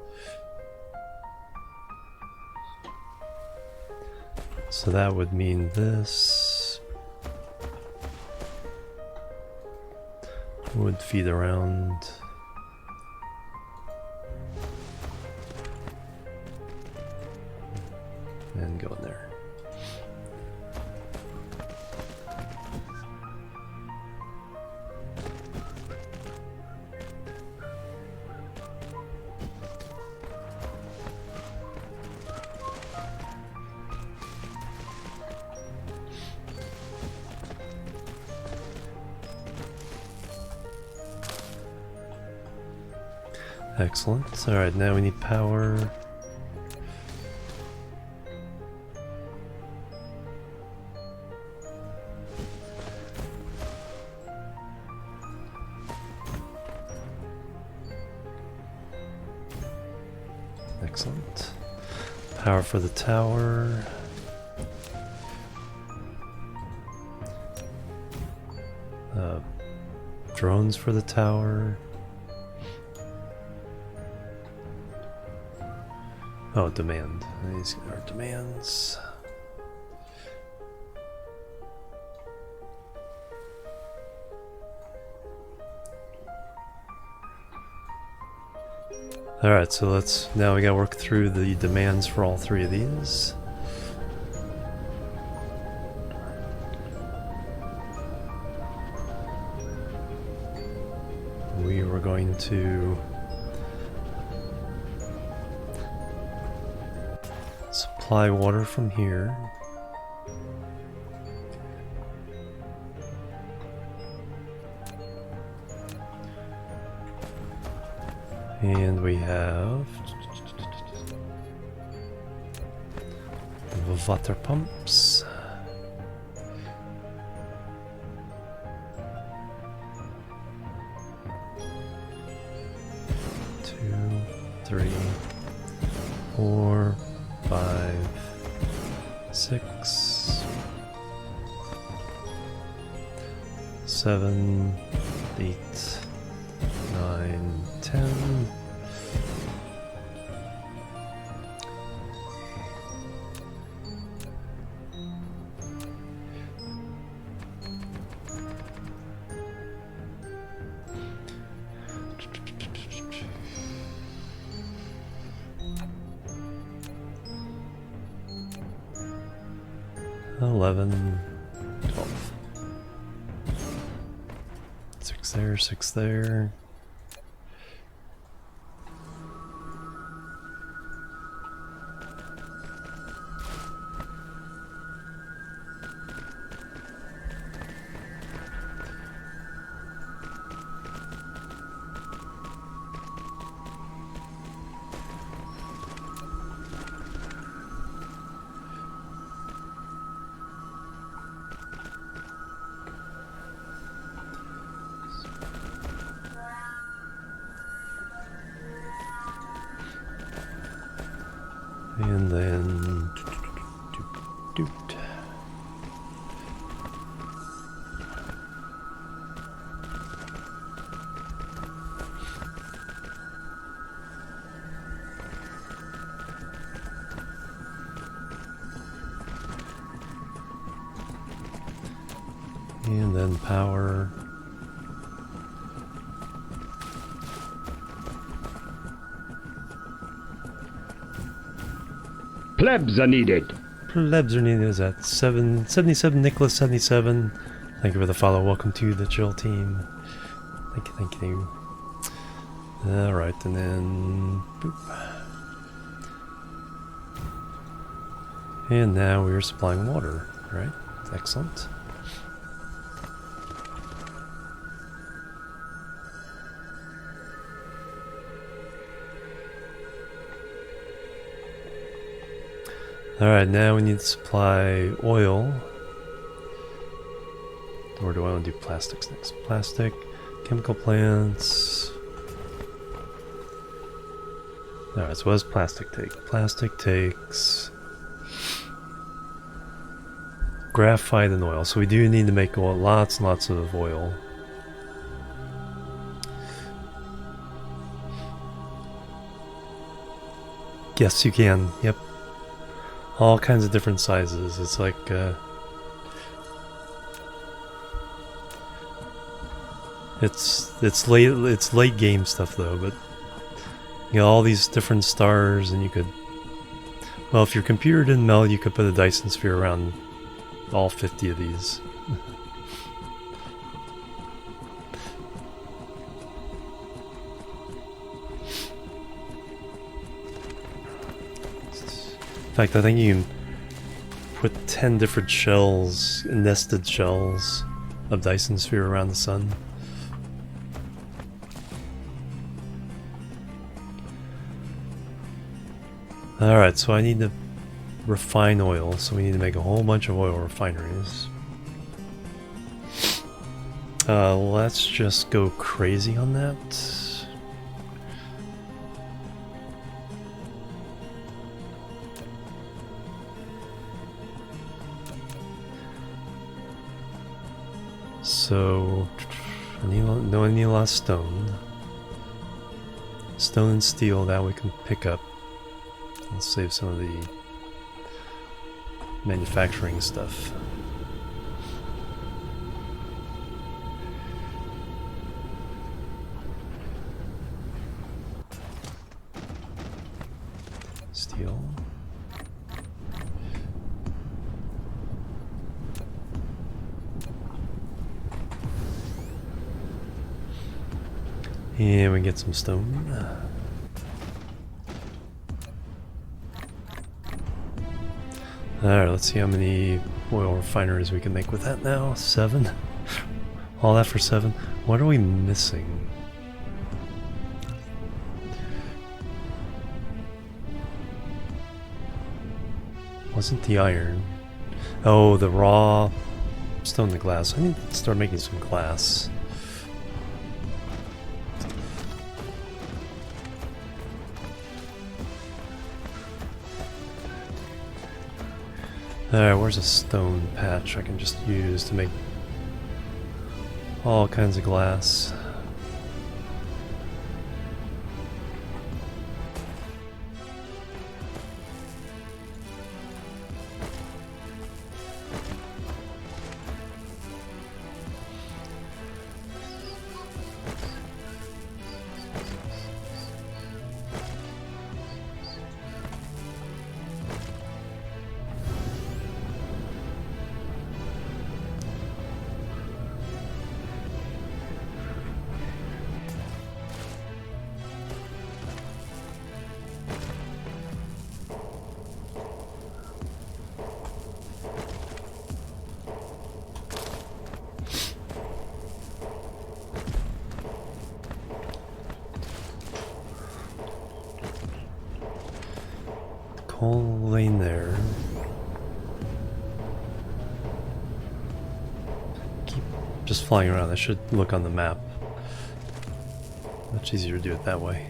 So that would mean this would feed around and go in there. Excellent. Alright, now we need power. Excellent. Power for the tower. Drones for the tower. Oh, demand. These are demands. Alright, so now we gotta work through the demands for all 3 of these. We were going to supply water from here. And we have water pumps. Two, 3, 4, 5, 6, 7, 8, 9, 10. $11, $12. 6 there, 6 there. And then doot. And then power. Plebs are needed. Plebs are needed. Is that 77 Nicholas 77? Thank you for the follow. Welcome to the chill team. Thank you, thank you. Alright, and then boop. And now we're supplying water, right? Excellent. Alright, now we need to supply oil. Or do I want to do plastics next? Plastic, chemical plants. Alright, so what does plastic take? Plastic takes graphite and oil. So we do need to make oil, lots and lots of oil. Yes, you can. Yep. All kinds of different sizes. It's like it's late game stuff though, but you know, all these different stars, and you could, well, if your computer didn't melt, you could put a Dyson Sphere around all 50 of these. In fact, I think you can put 10 different shells, nested shells of Dyson Sphere around the sun. Alright, so I need to refine oil, so we need to make a whole bunch of oil refineries. Let's just go crazy on that. So, I need a lot of stone. Stone and steel, that we can pick up. Let's save some of the manufacturing stuff. Steel. And we get some stone. Alright, let's see how many oil refineries we can make with that now. 7? All that for 7? What are we missing? Wasn't the iron. Oh, the raw stone to glass. I need to start making some glass. Alright, where's a stone patch I can just use to make all kinds of glass? Coal lane there. Keep just flying around. I should look on the map. Much easier to do it that way.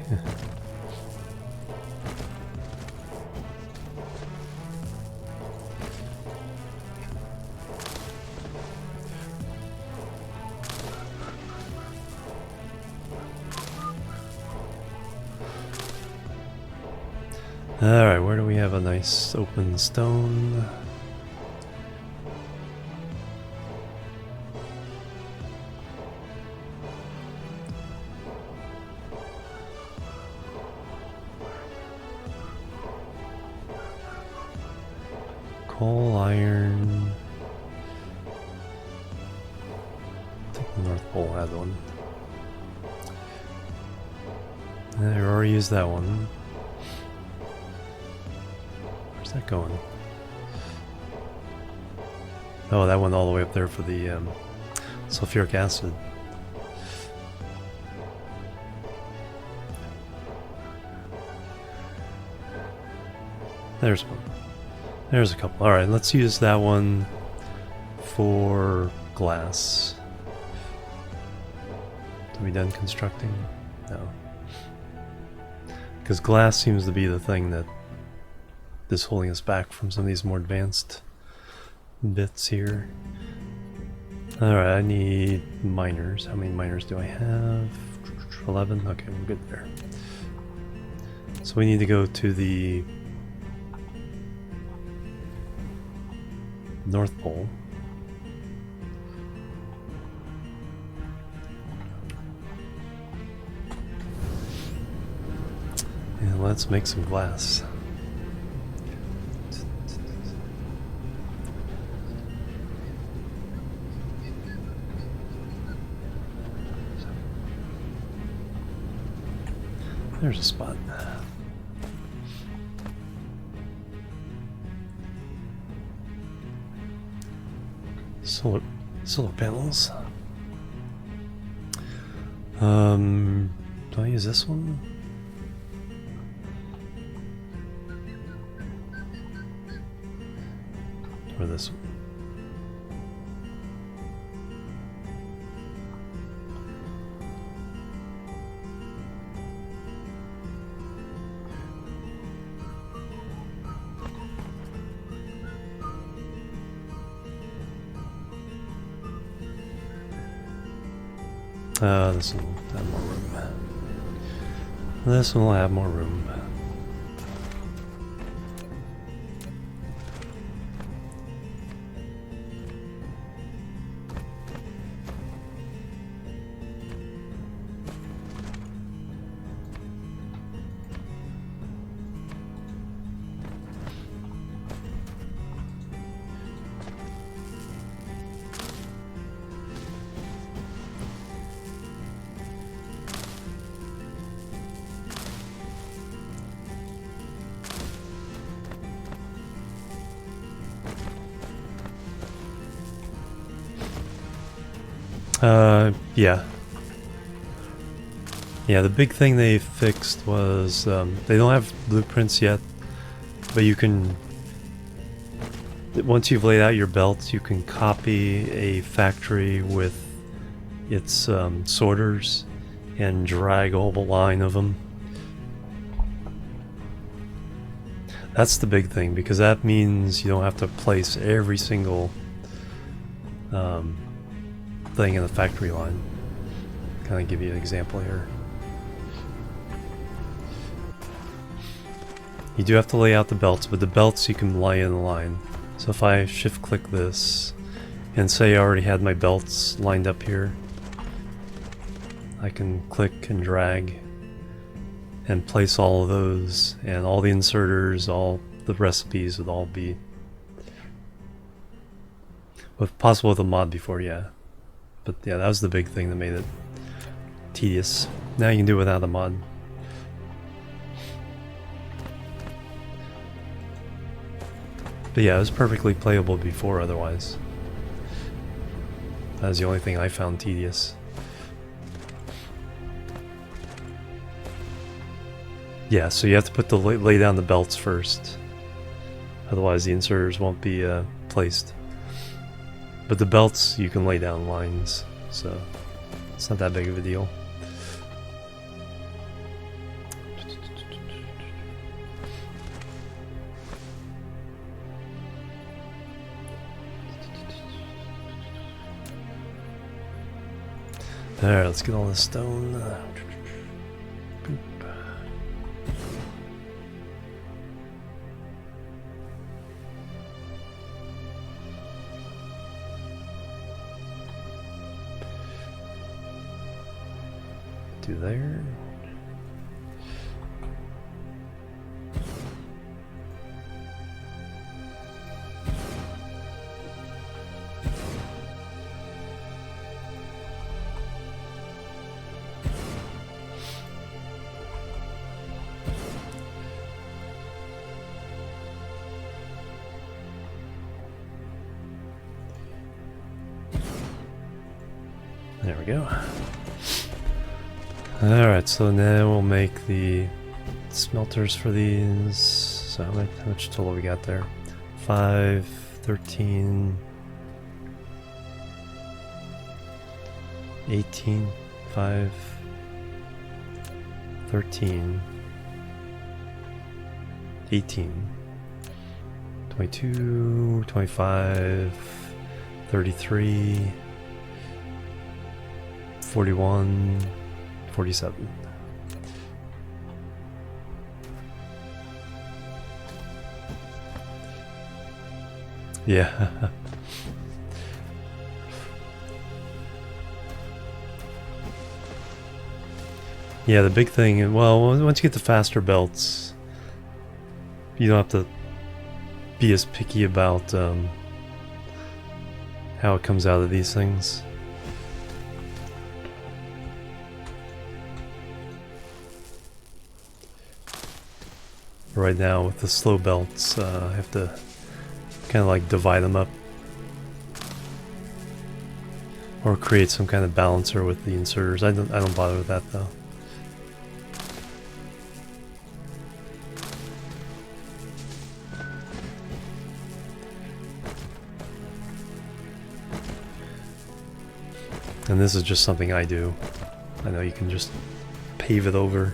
Alright, where do we have a nice open stone? Coal, iron. I think the North Pole had one. I already used that one. Where's that going? Oh, that went all the way up there for the sulfuric acid. There's one. There's a couple. Alright, let's use that one for glass. Are we done constructing? No. Because glass seems to be the thing that is holding us back from some of these more advanced bits here. Alright, I need miners. How many miners do I have? 11? Okay, we're good there. So we need to go to the North Pole. And let's make some glass. There's a spot. Solar panels. Do I use this one? Or this one? This one will have more room. This one will have more room. Yeah. Yeah, the big thing they fixed was, they don't have blueprints yet, but you can, once you've laid out your belts, you can copy a factory with its sorters and drag a whole line of them. That's the big thing, because that means you don't have to place every single thing in the factory line. Kind of give you an example here. You do have to lay out the belts, but the belts you can lay in the line. So if I shift click this and say I already had my belts lined up here, I can click and drag and place all of those, and all the inserters, all the recipes would all be, if possible with a mod before, yeah. But yeah, that was the big thing that made it tedious. Now you can do it without a mod. But yeah, it was perfectly playable before otherwise. That was the only thing I found tedious. Yeah, so you have to put the lay down the belts first. Otherwise the inserters won't be placed. But the belts, you can lay down lines, so it's not that big of a deal. Alright, let's get all this stone. Boop. Do there. There we go. Alright, so now we'll make the smelters for these. So how much total we got there? 5, 13, 18, 5, 13, 18, 22, 25, 33, 41, 47. Yeah. Yeah, the big thing, well, once you get the faster belts, you don't have to be as picky about how it comes out of these things. Right now, with the slow belts, I have to kind of like divide them up. Or create some kind of balancer with the inserters. I don't bother with that though. And this is just something I do. I know you can just pave it over.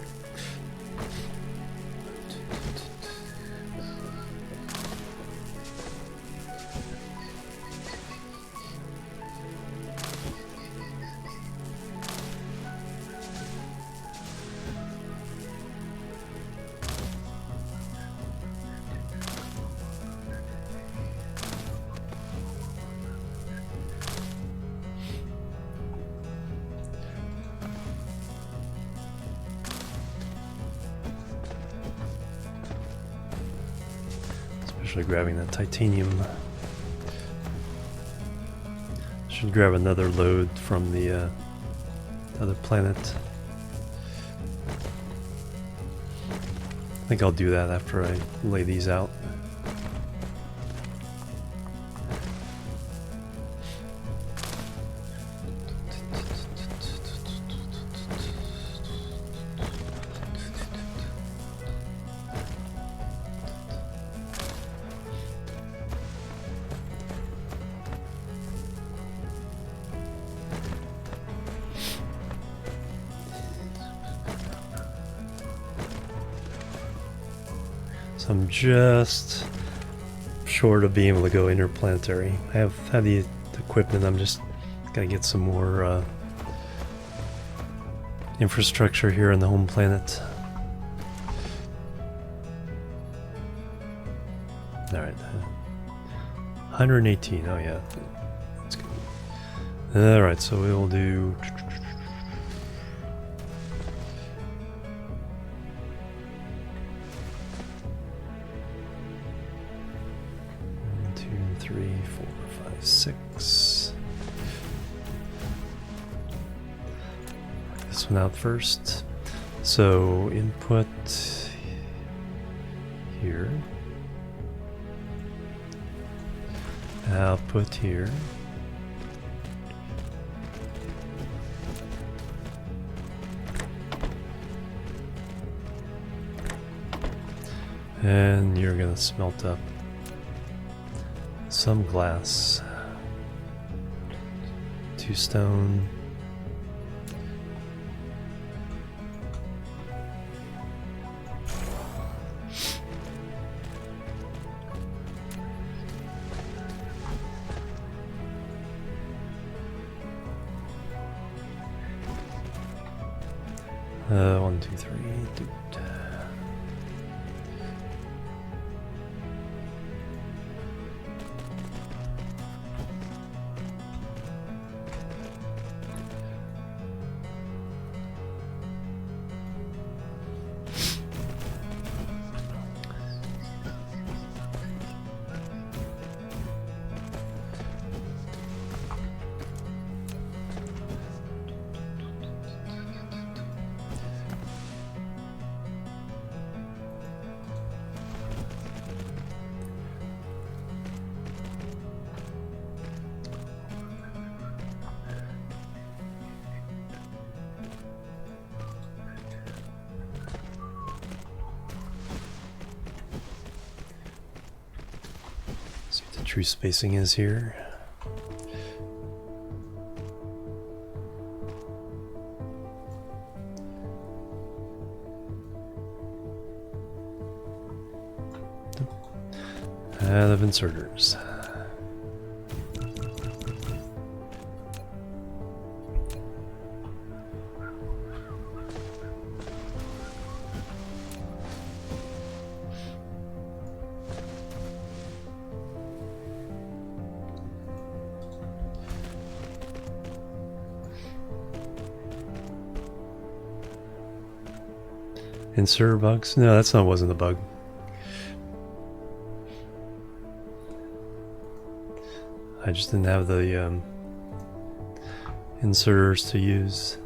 Grabbing that titanium. Should grab another load from the other planet. I think I'll do that after I lay these out. I'm just short of being able to go interplanetary. I have the equipment, I'm just gotta get some more infrastructure here on the home planet. Alright. 118, oh yeah. That's good. Alright, so we'll do... This one out first. So input here, output here, and you're gonna smelt up some glass, 2 stone, one, two, three, dude. true spacing is here. Out of inserters. Insert bugs? No, wasn't a bug. I just didn't have the inserters to use.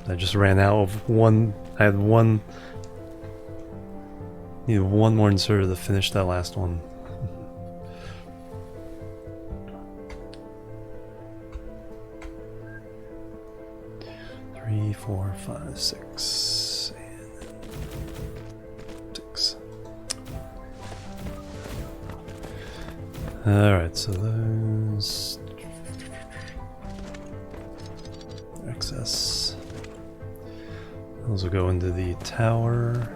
I just ran out of one. I had one. Needed one more inserter to finish that last one. Three, four, five, six, and 6. Alright, so those excess. Those will go into the tower.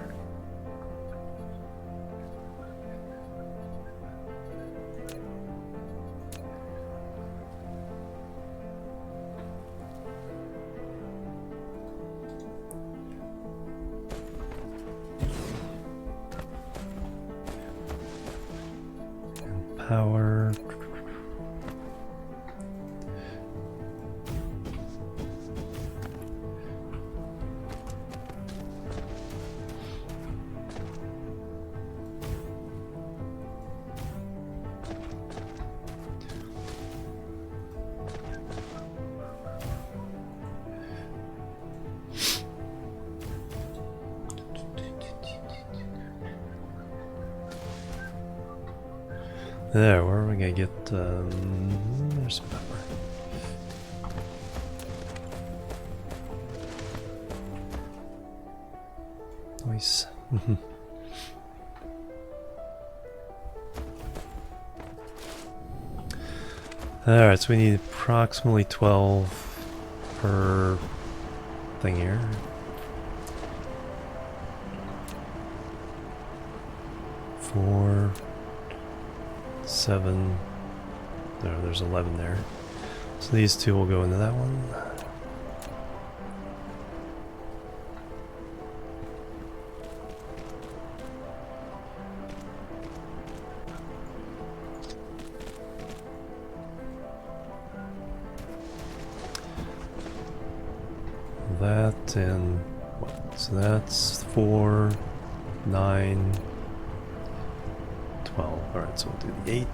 Power. There, where are we gonna get, there's some power. Nice. Alright, so we need approximately 12 per thing here. Four. 7. There's 11 there. So these two will go into that one. That and what? So that's 4, 9, 12. Alright, so we'll do the 8.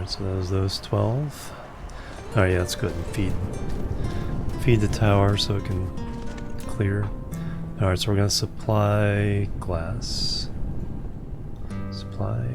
So that was those 12. Alright, yeah, let's go ahead and feed the tower so it can clear. Alright, so we're gonna supply glass. Supply.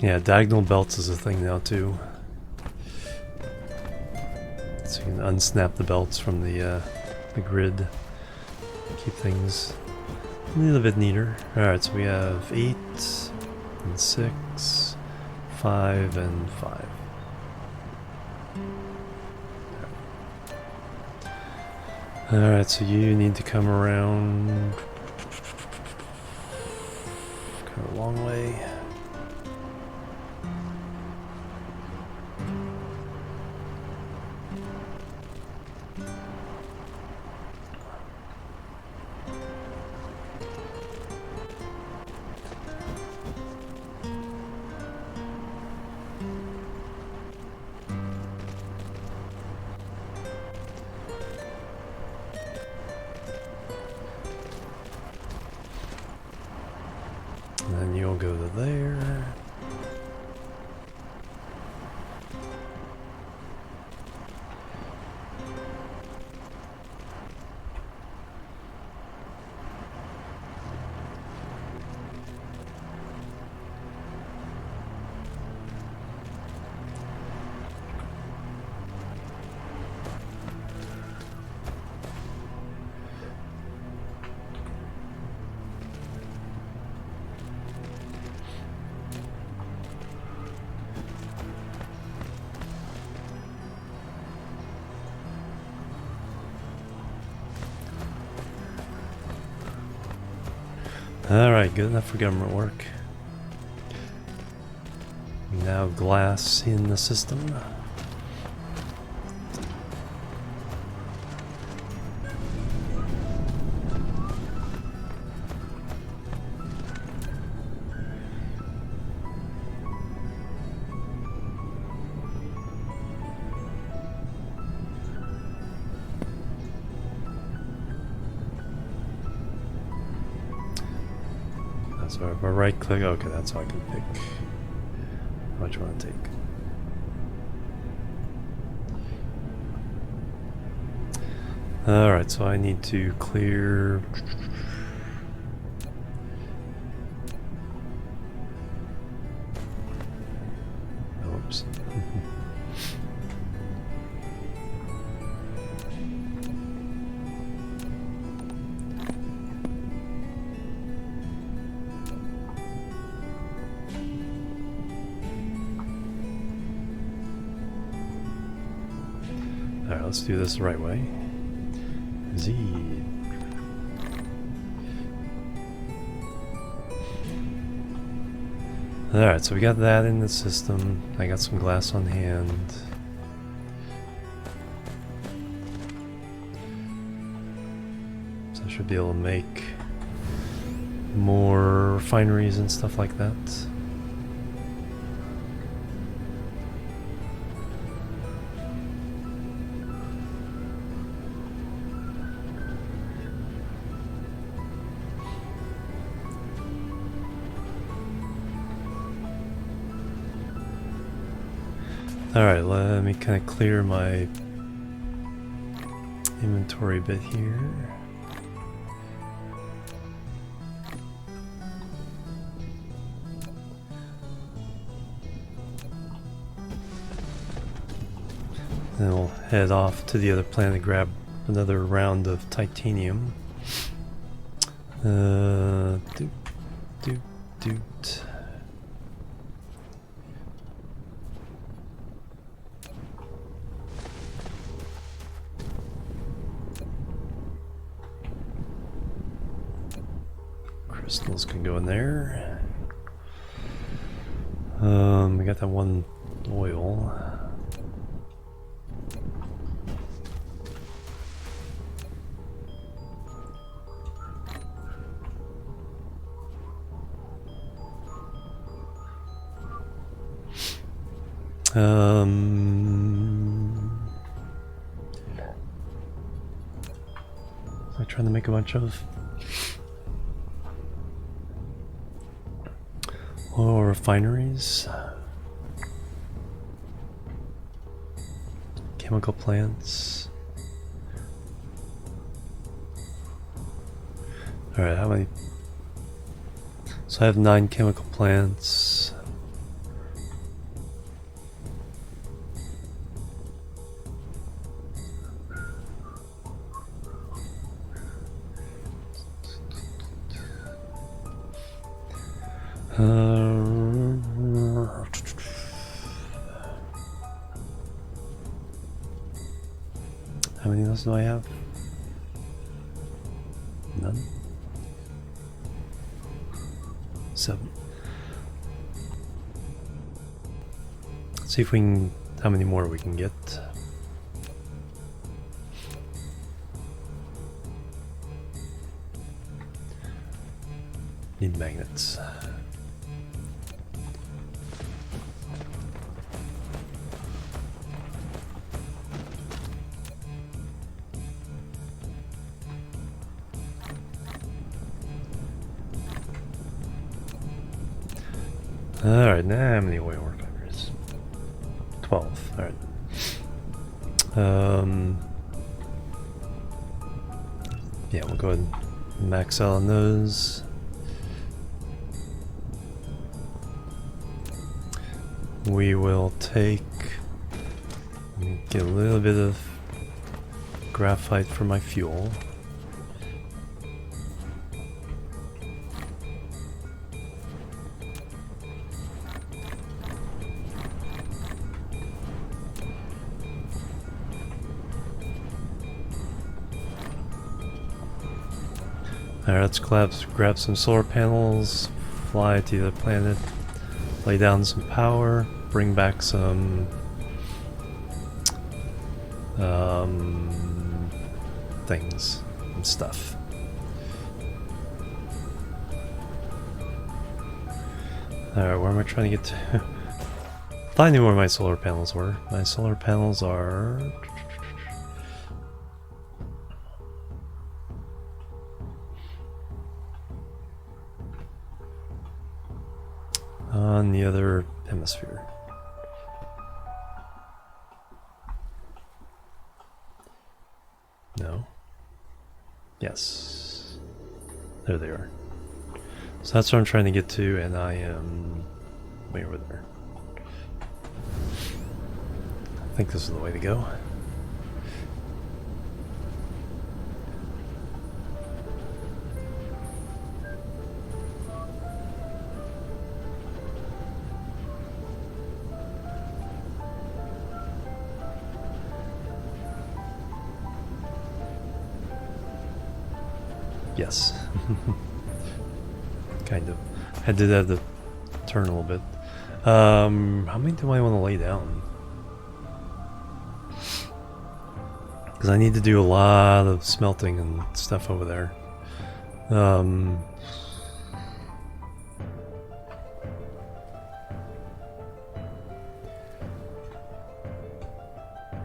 Yeah, diagonal belts is a thing now too. So you can unsnap the belts from the grid, keep things A little bit neater. Alright, so we have 8 and 6, 5 and 5. Alright, so you need to come around kind of a long way. And then you'll go to there. Alright, good enough for government work. Now glass in the system. So if I right click, okay, that's how I can pick how much you want to take. Alright, so I need to clear. Oops. Alright, let's do this the right way. Z. Alright, so we got that in the system. I got some glass on hand. So I should be able to make more refineries and stuff like that. Alright, let me kind of clear my inventory bit here. Then we'll head off to the other planet to grab another round of titanium. Doot, doot, doot. Crystals can go in there. We got that one oil. I'm trying to make a bunch of oil refineries, chemical plants. All right, how many? So I have 9 chemical plants. How many of those do I have? None. 7. Let's see if we can, how many more we can get. Need magnets. Alright, now how many oil workers? 12. Alright. Yeah, we'll go ahead and max out on those. We will take, get a little bit of graphite for my fuel. Alright, let's grab some solar panels, fly to the planet, lay down some power, bring back some things and stuff. Alright, where am I trying to get to? I thought I knew where my solar panels were. My solar panels are on the other hemisphere. No. Yes. There they are. So that's what I'm trying to get to, and I am way over there. I think this is the way to go. Yes. Kind of. I did have to turn a little bit. How many do I want to lay down? Because I need to do a lot of smelting and stuff over there.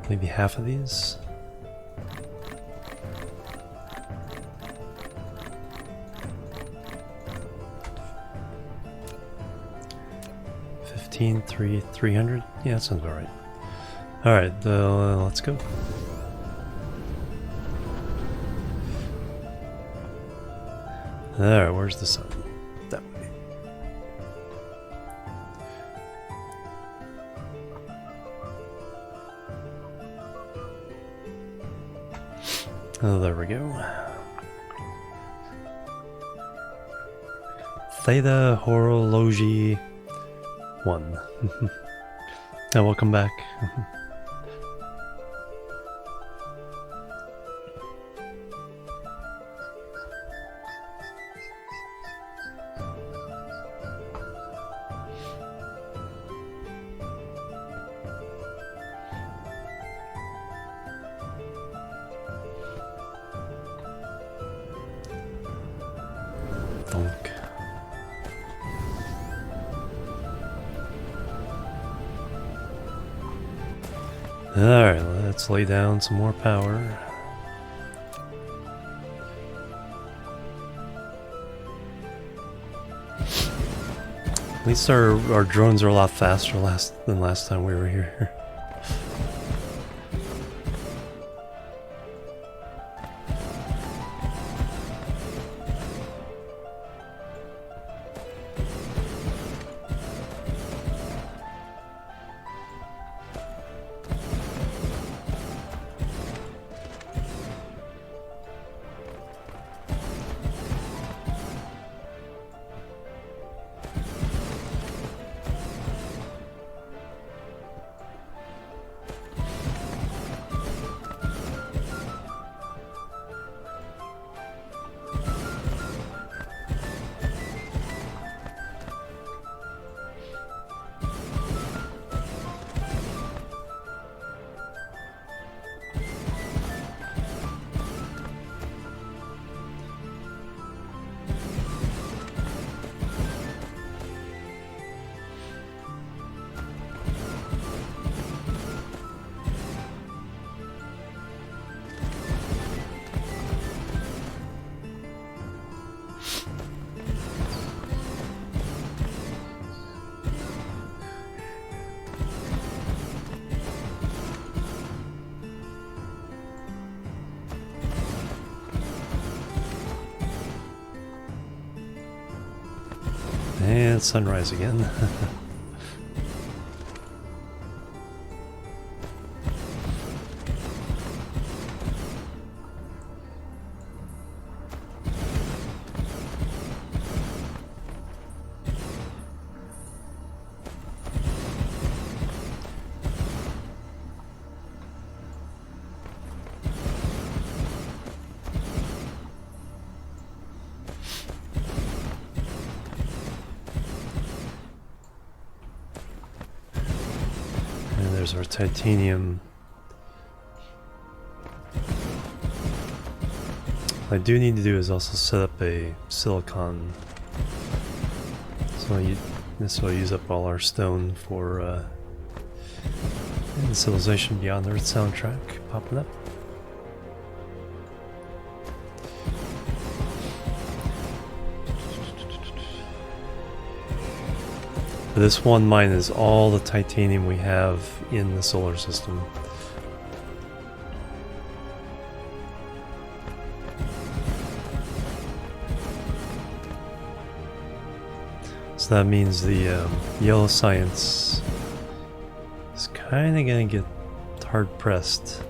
Maybe half of these? Three, 300? Yeah, that sounds about right. Alright, let's go. Alright, where's the sun? That way. Oh, there we go. Theta Horology 1. And welcome back. Thunk. Alright, let's lay down some more power. At least our drones are a lot faster than last time we were here. And sunrise again. There's our titanium. What I do need to do is also set up a silicon. So this will use up all our stone for Civilization Beyond Earth soundtrack popping up. This one mine is all the titanium we have in the solar system. So that means the yellow science is kind of going to get hard pressed.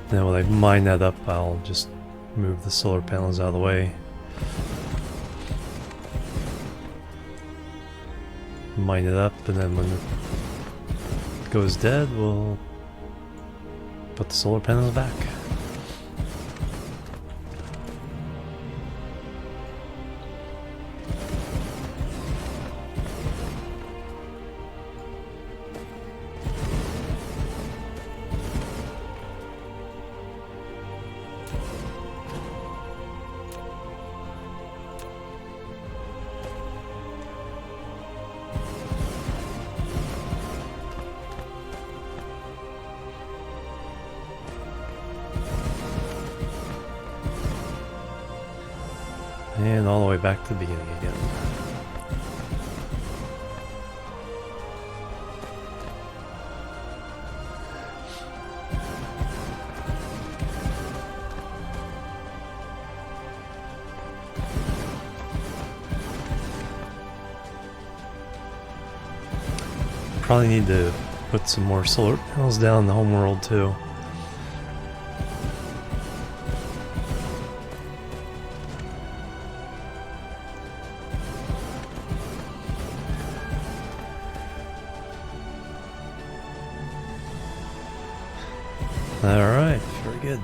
Then when I mine that up, I'll just move the solar panels out of the way. Mine it up, and then when it goes dead, we'll put the solar panels back. And all the way back to the beginning again. Probably need to put some more solar panels down in the homeworld too. Alright, very good.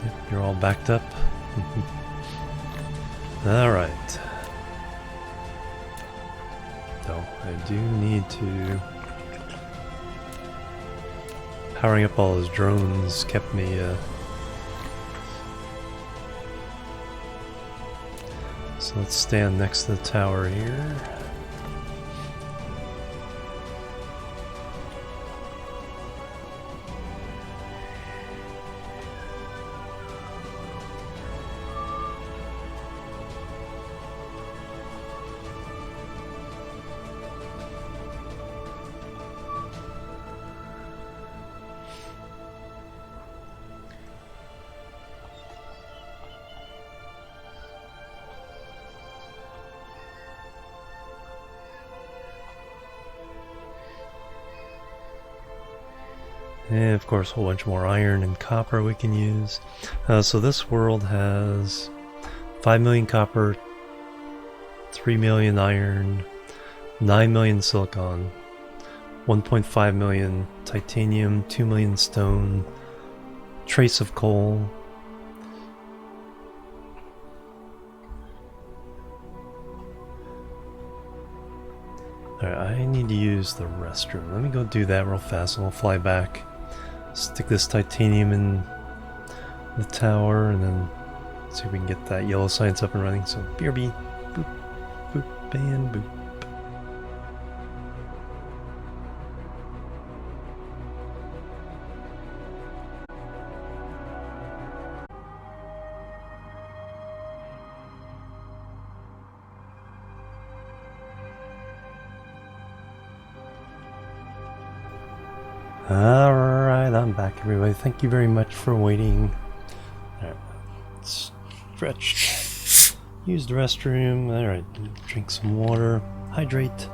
Yep, you're all backed up. Alright. So, I do need to... Powering up all those drones kept me so let's stand next to the tower here. And of course a whole bunch more iron and copper we can use. So this world has 5 million copper, 3 million iron, 9 million silicon, 1.5 million titanium, 2 million stone, trace of coal. Alright, I need to use the restroom. Let me go do that real fast and we'll fly back. Stick this titanium in the tower and then see if we can get that yellow science up and running. So BRB, boop, boop, and boop. Alright, I'm back everybody. Thank you very much for waiting. Alright, stretch. Use the restroom. Alright, drink some water. Hydrate.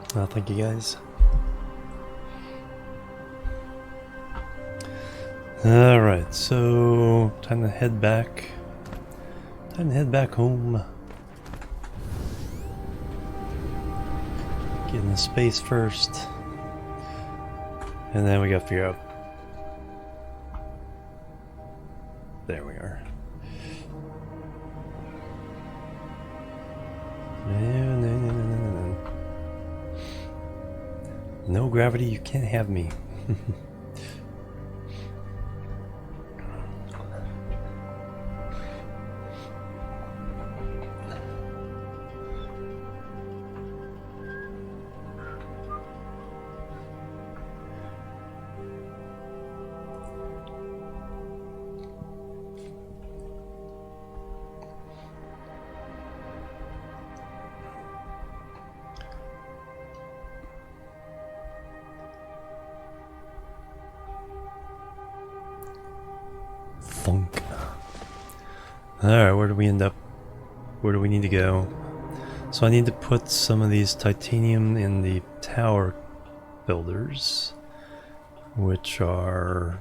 Thank you guys. Alright, so time to head back. Time to head back home. Get in the space first. And then we gotta figure out. There we are. No. No gravity, you can't have me. Thunk. Alright, where do we end up? Where do we need to go? So I need to put some of these titanium in the tower builders, which are...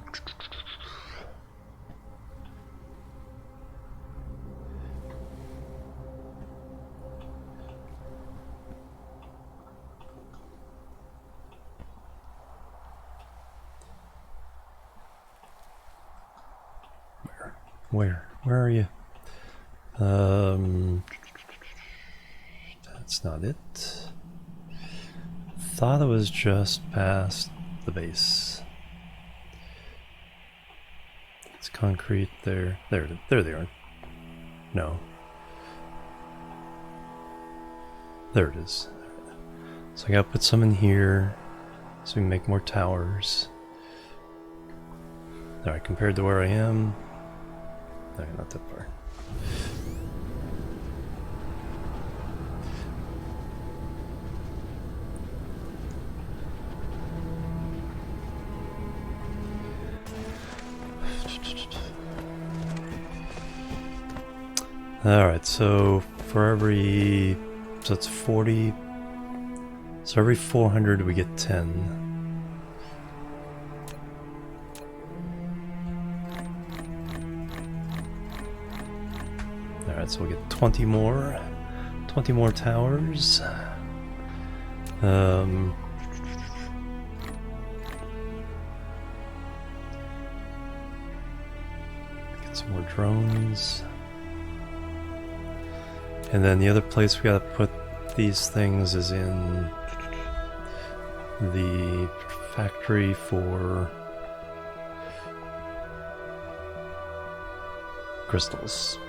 Where are you? That's not it. Thought it was just past the base. It's concrete there. There they are. No. There it is. So I gotta put some in here so we can make more towers. Alright, compared to where I am. No, not that far. Alright, so for every... so it's 40... so every 400 we get 10. Alright, so we'll get 20 more towers. Get some more drones. And then the other place we gotta put these things is in the factory for crystals.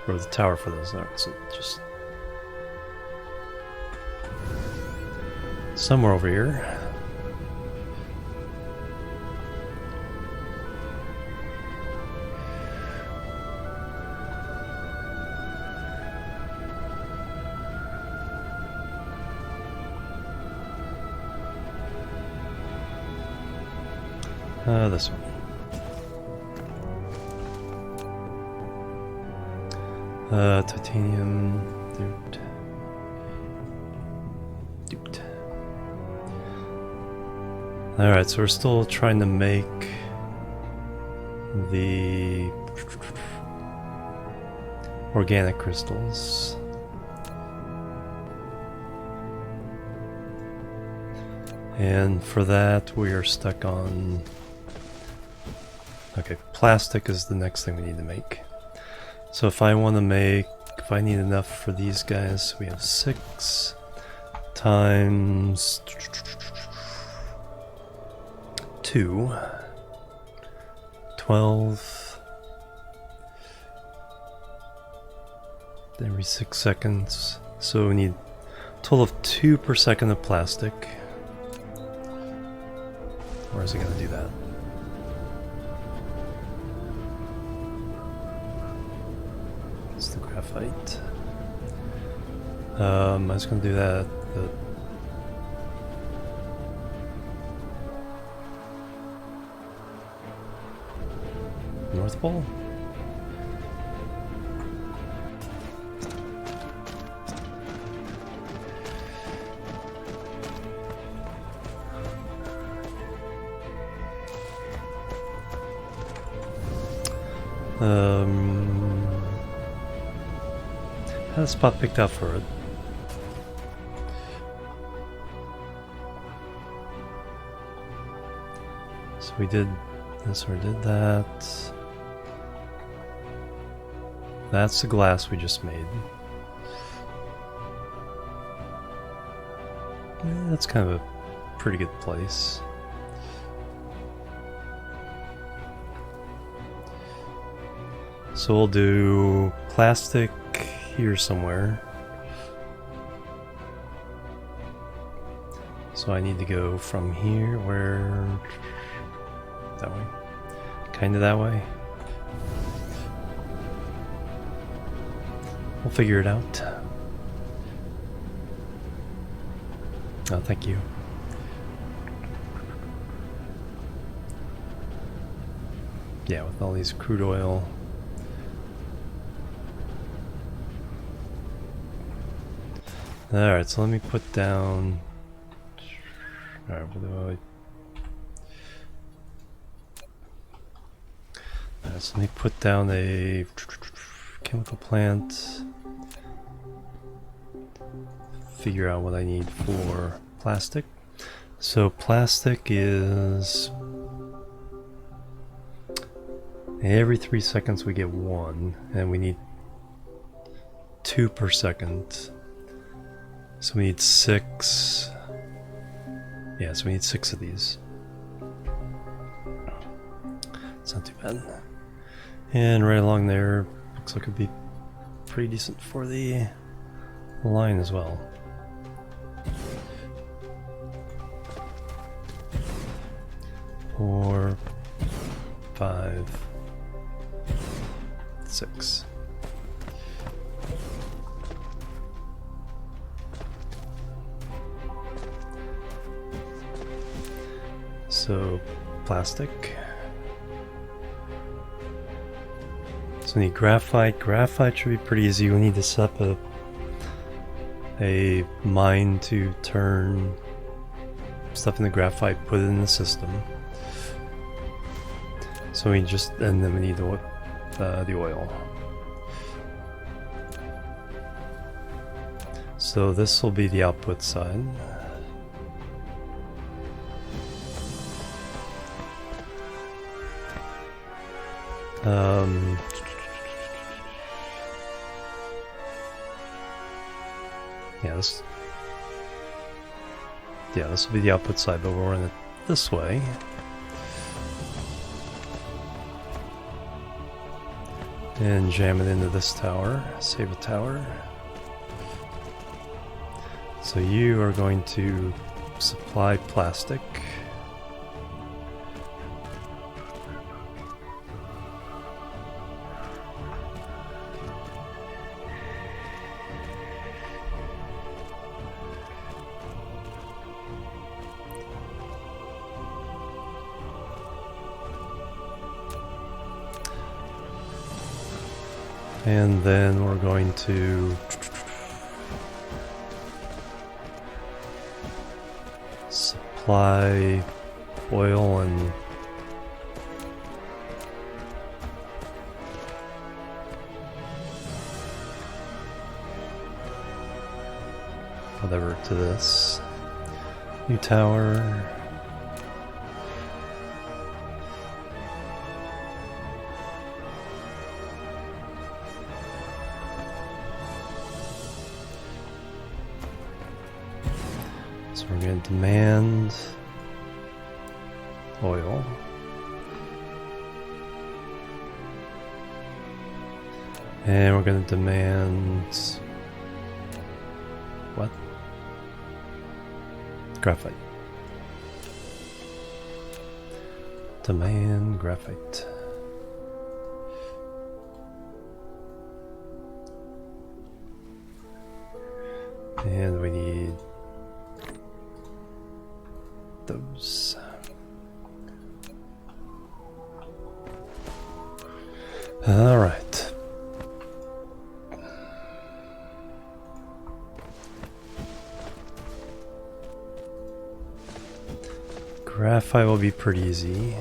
Or the tower for those. Alright, so just somewhere over here. This one. Titanium, dude. Alright, so we're still trying to make the organic crystals. And for that, we are stuck on... okay, plastic is the next thing we need to make. So if I want to make if I need enough for these guys. We have 6 times 2, 12 every 6 seconds. So we need a total of 2 per second of plastic. Or is it going to do that? It's the graphite. I was going to do that at the North Pole? Had a spot picked out for it. So we did this or did that. That's the glass we just made. Yeah, that's kind of a pretty good place. So we'll do plastic here somewhere. So I need to go from here, where... that way? Kinda that way? We'll figure it out. Oh, thank you. Yeah, with all these crude oil. Alright, so let me put down... Alright, what do I... Alright, so let me put down a chemical plant. Figure out what I need for plastic. So plastic is... every 3 seconds we get 1, and we need 2 per second. So we need 6. Yeah, so we need 6 of these. It's not too bad. And right along there, looks like it'd be pretty decent for the line as well. 4, 5, 6. So, plastic. So we need graphite. Graphite should be pretty easy. We need to set up a mine to turn stuff into graphite, put it in the system. So we just, and then we need the oil. So this will be the output side. This will be the output side, but we'll run it this way. And jam it into this tower, save a tower. So you are going to supply plastic. And then we're going to supply oil and whatever to this new tower. We're going to demand oil. And we're going to demand... what? Graphite. Demand graphite. And we need those. All right. Graphite will be pretty easy.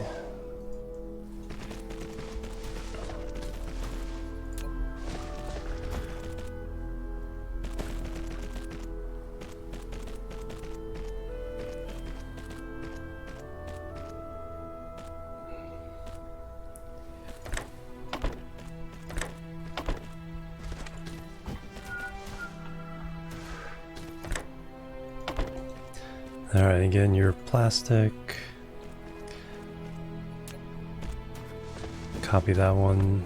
Alright, again, your plastic. Copy that one.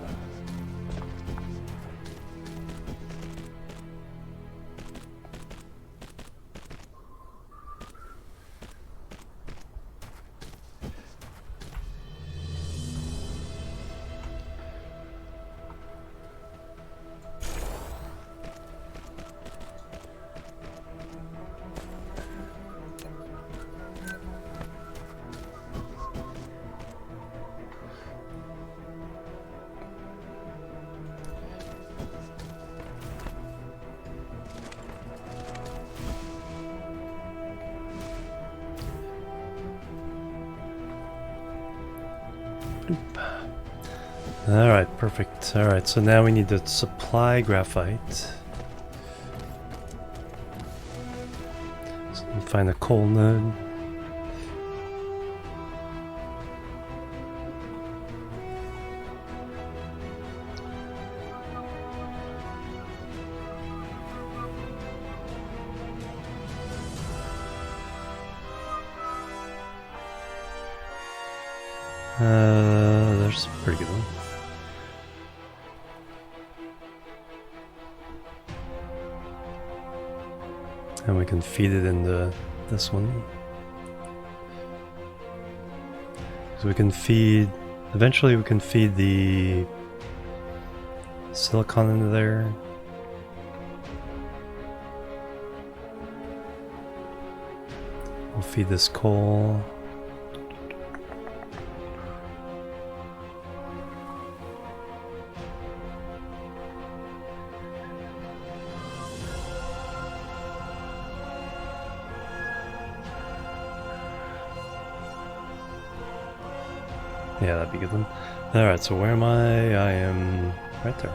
Alright, perfect. Alright, so now we need to supply graphite. So find a coal node. There's a pretty good one. And we can feed it into this one. So we can feed, eventually we can feed the silicon into there. We'll feed this coal. Yeah, that'd be a good one. Alright, so where am I? I am right there.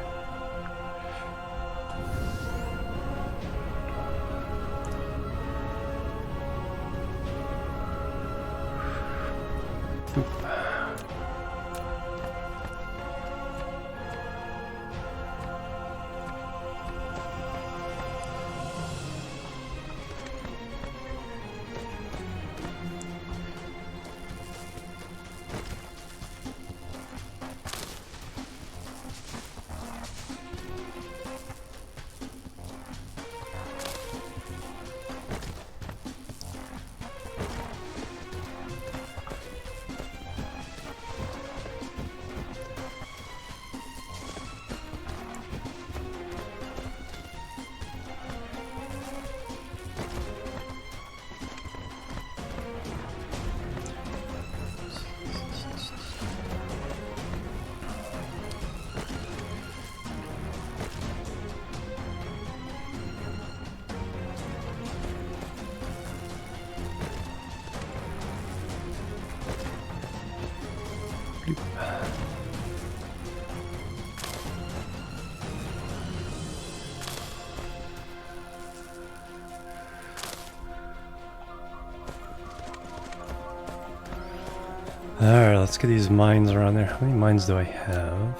Alright, let's get these mines around there. How many mines do I have?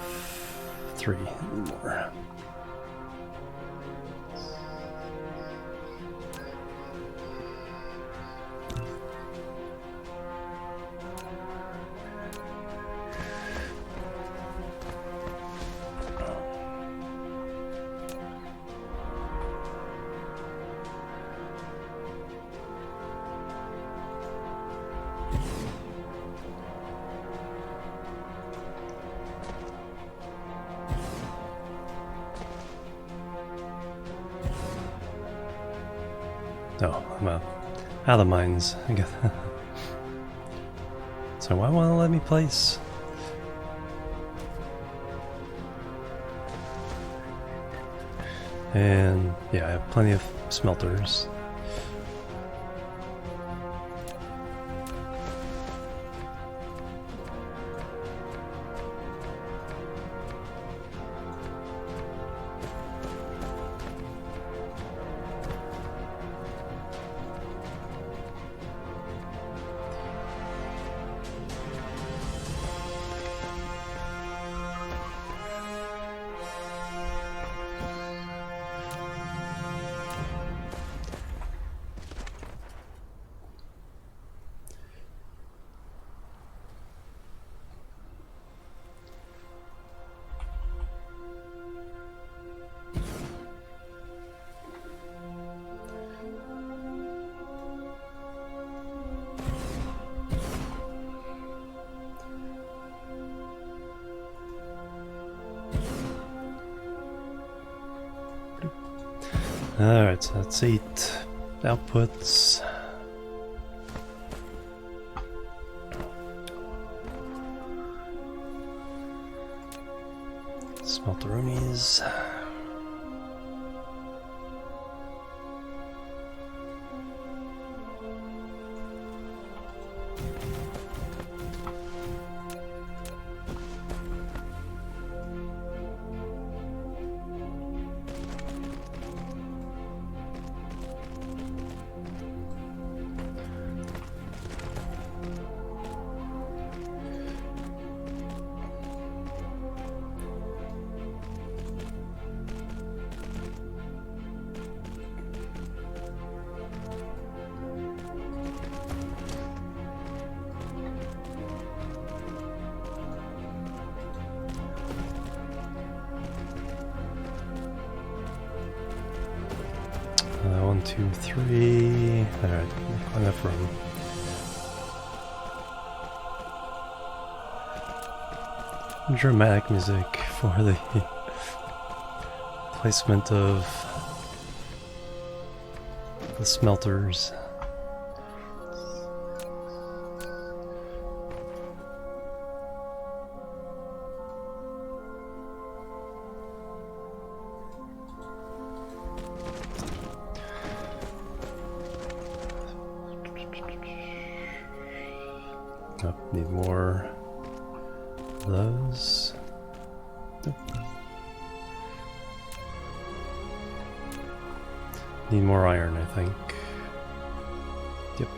3 more. No, I'm out of mines. I guess. So why won't it let me place? And yeah, I have plenty of smelters. Alright, so that's 8 outputs. Smelteroonies. One, two, three. Alright, enough room. Dramatic music for the placement of the smelters. Oh, need more of those. Need more iron, I think. Yep.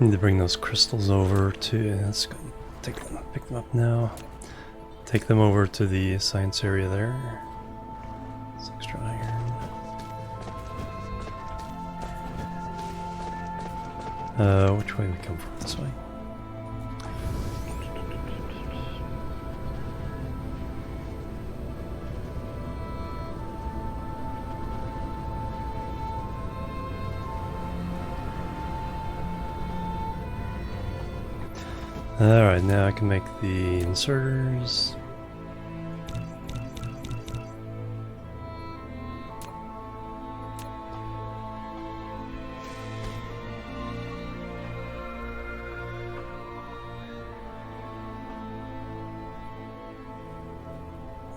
Need to bring those crystals over to, let's go pick them up now. Take them over to the science area there. It's extra iron. Which way we come from? This way. Alright, now I can make the inserters.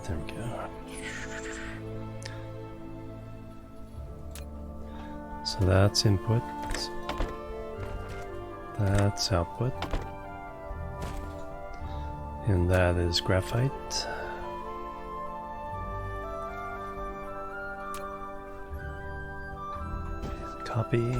There we go. So that's input. That's output. And that is graphite. Copy.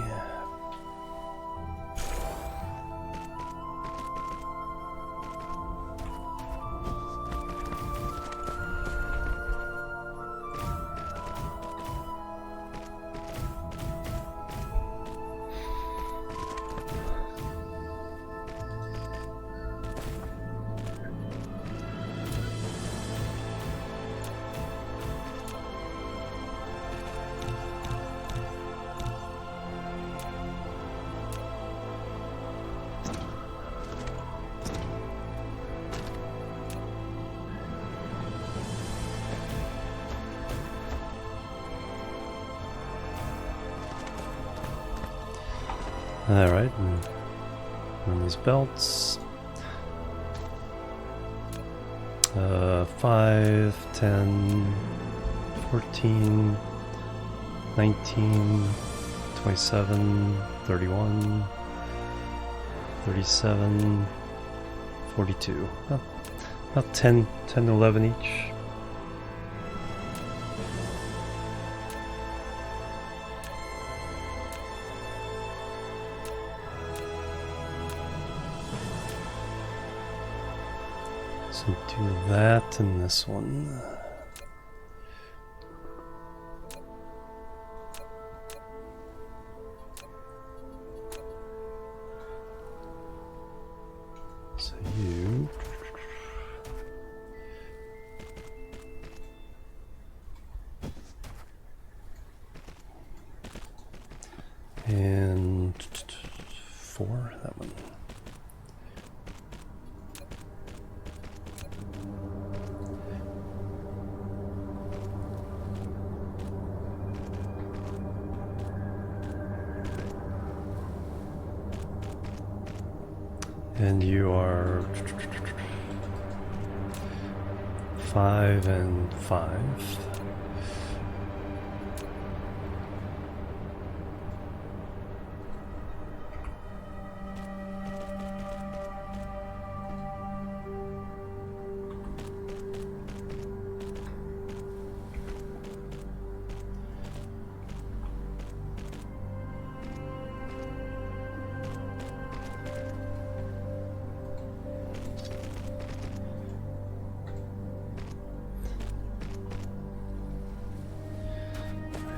Alright, and on these belts, 5, 10, 14, 19, 27, 31, 37, 42. Well, about 10 to 11 each. So do that in this one. So you and 4, that one. And you are 5 and 5.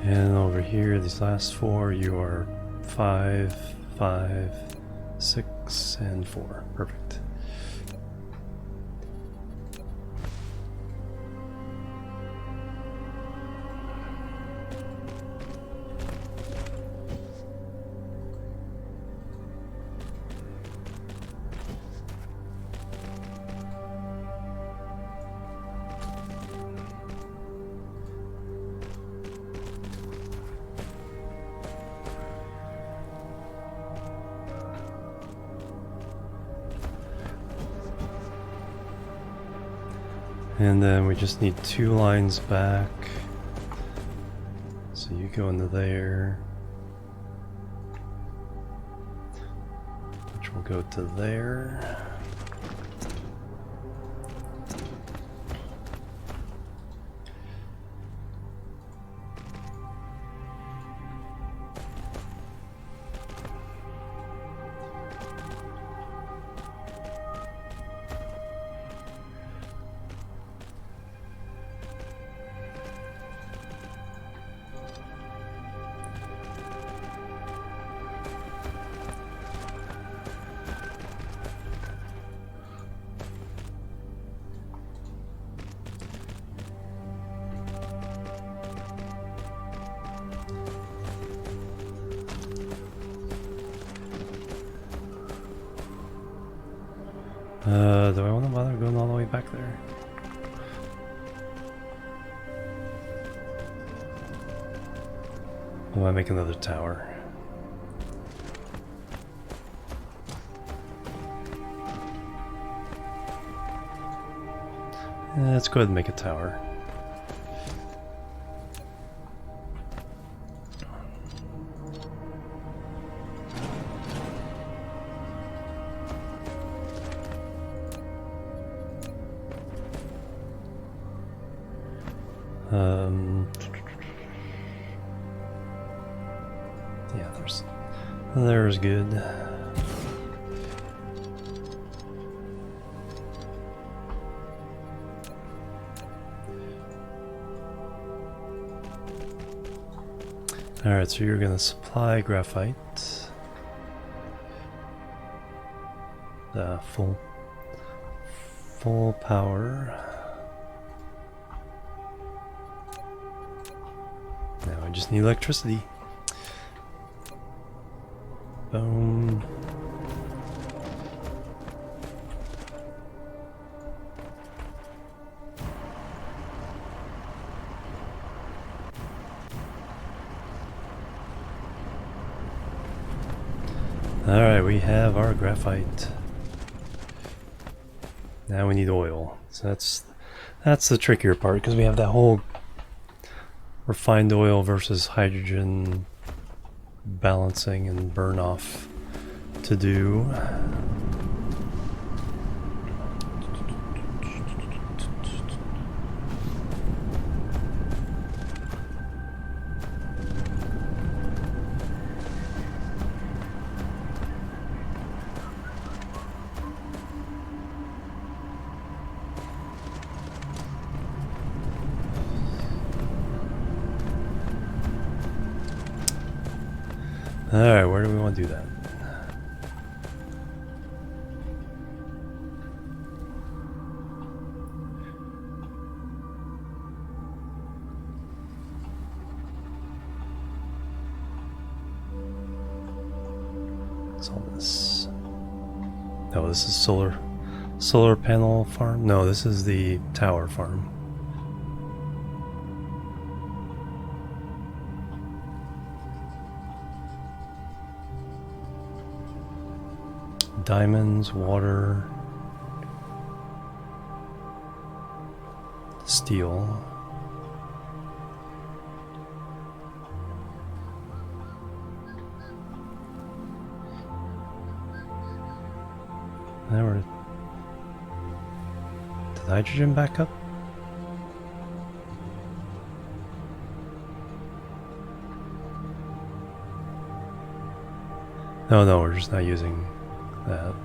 And over here, these last 4, you are 5, 5, 6, and 4. Perfect. And then we just need 2 lines back. So you go into there, which will go to there. Do I want to bother going all the way back there? Or do I make another tower? Let's go ahead and make a tower. Yeah, there's good. Alright, so you're gonna supply graphite. Full power. Now I just need electricity. Boom. Alright, we have our graphite. Now we need oil. So that's the trickier part, because we have that whole refined oil versus hydrogen balancing and burn off to do. Alright, where do we want to do that? What's all this? Oh, this is solar panel farm? No, this is the tower farm. Diamonds, water, steel. Now we're... Did hydrogen back up? No, we're just not using that.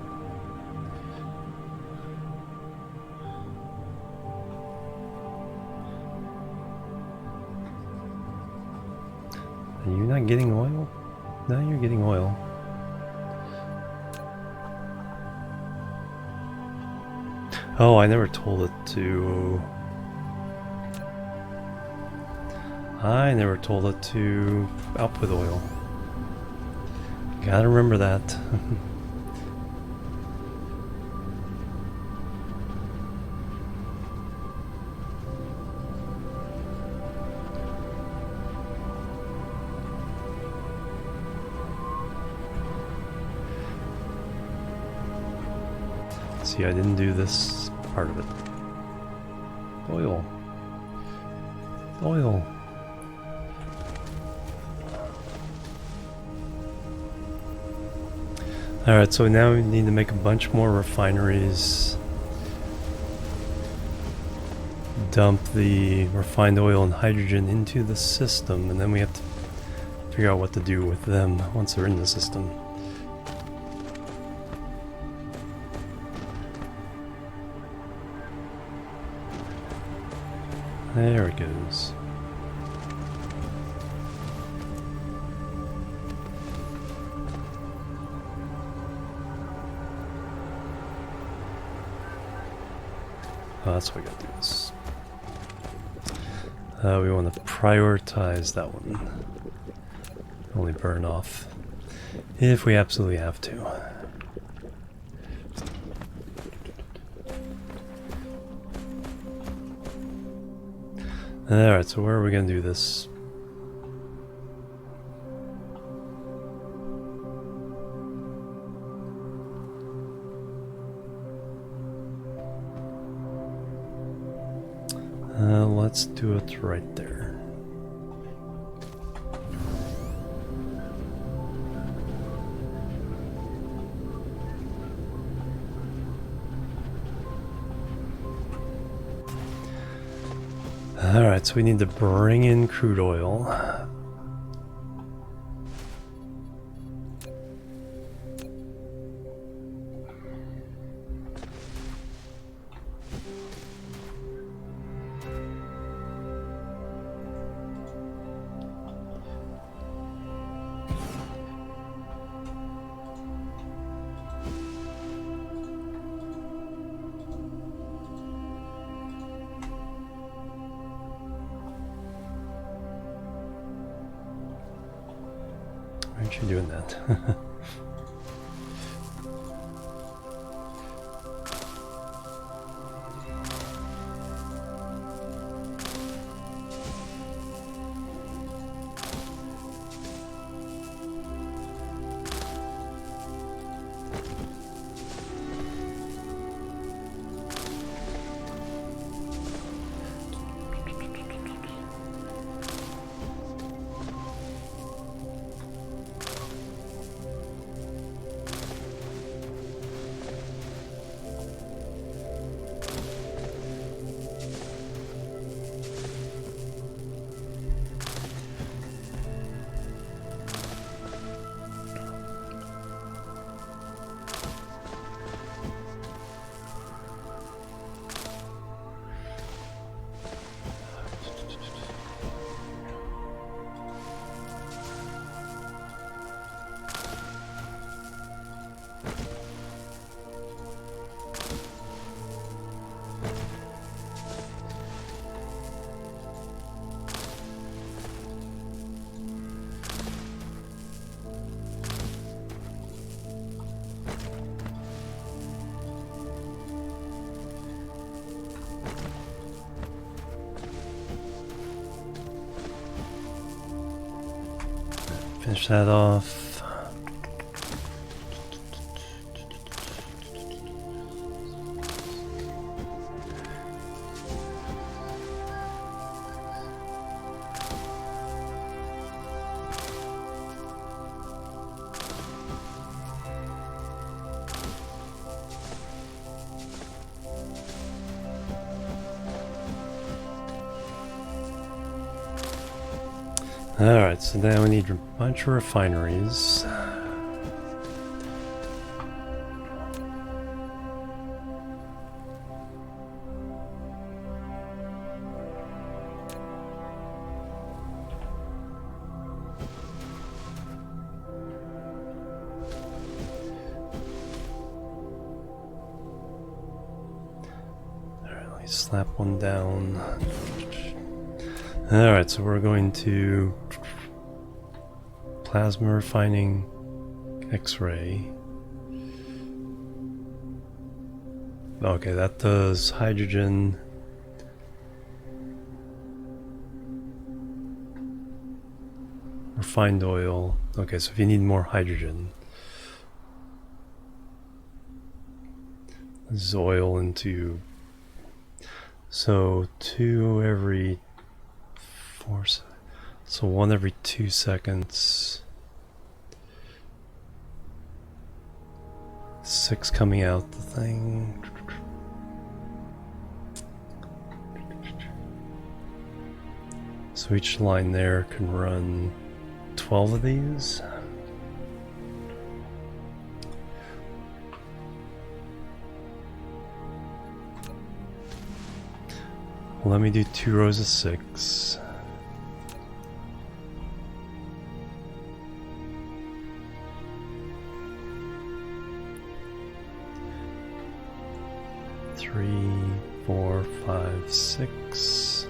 Are you not getting oil? No, you're getting oil. Oh, I never told it to... I never told it to output oil. Gotta remember that. See, I didn't do this part of it. Oil. Oil. Alright, so now we need to make a bunch more refineries. Dump the refined oil and hydrogen into the system, and then we have to figure out what to do with them once they're in the system. There it goes. Oh, that's what we gotta do this. We want to prioritize that one. Only burn off if we absolutely have to. Alright, so where are we gonna do this? Let's do it right there. Alright, so we need to bring in crude oil. Why aren't you doing that? Finish that off. Alright, so now we need a bunch of refineries. Alright, let me slap one down. Alright, so we're going to plasma refining X-ray. Okay, that does hydrogen. Refined oil. Okay, so if you need more hydrogen, this is oil into, so 2 every 4, so 1 every 2 seconds. 6 coming out the thing. So each line there can run 12 of these. Let me do 2 rows of 6. Three, 4, 5, 6.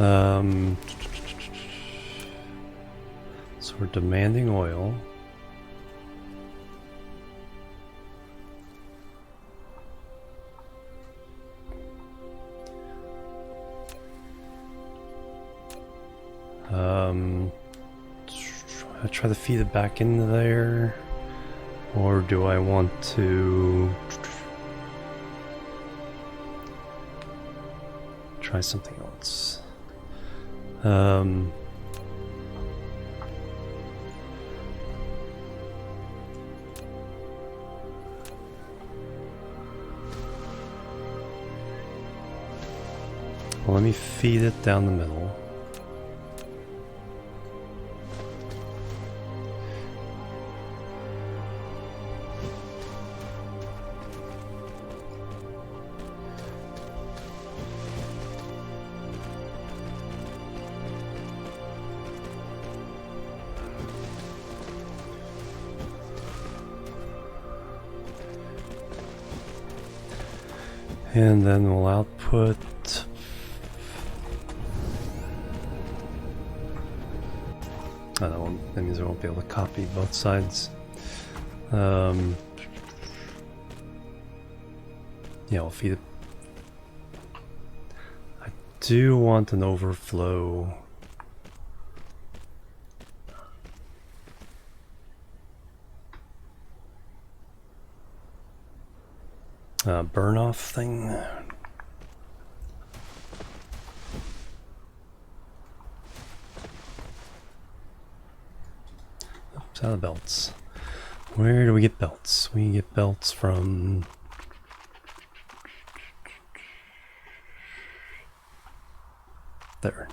So we're demanding oil. I try to feed it back into there, or do I want to try something else? Well, let me feed it down the middle. And then we'll output that means I won't be able to copy both sides. Yeah, I'll feed it. I do want an overflow. Burn off thing. Oops, out of belts. Where do we get belts? We get belts from there.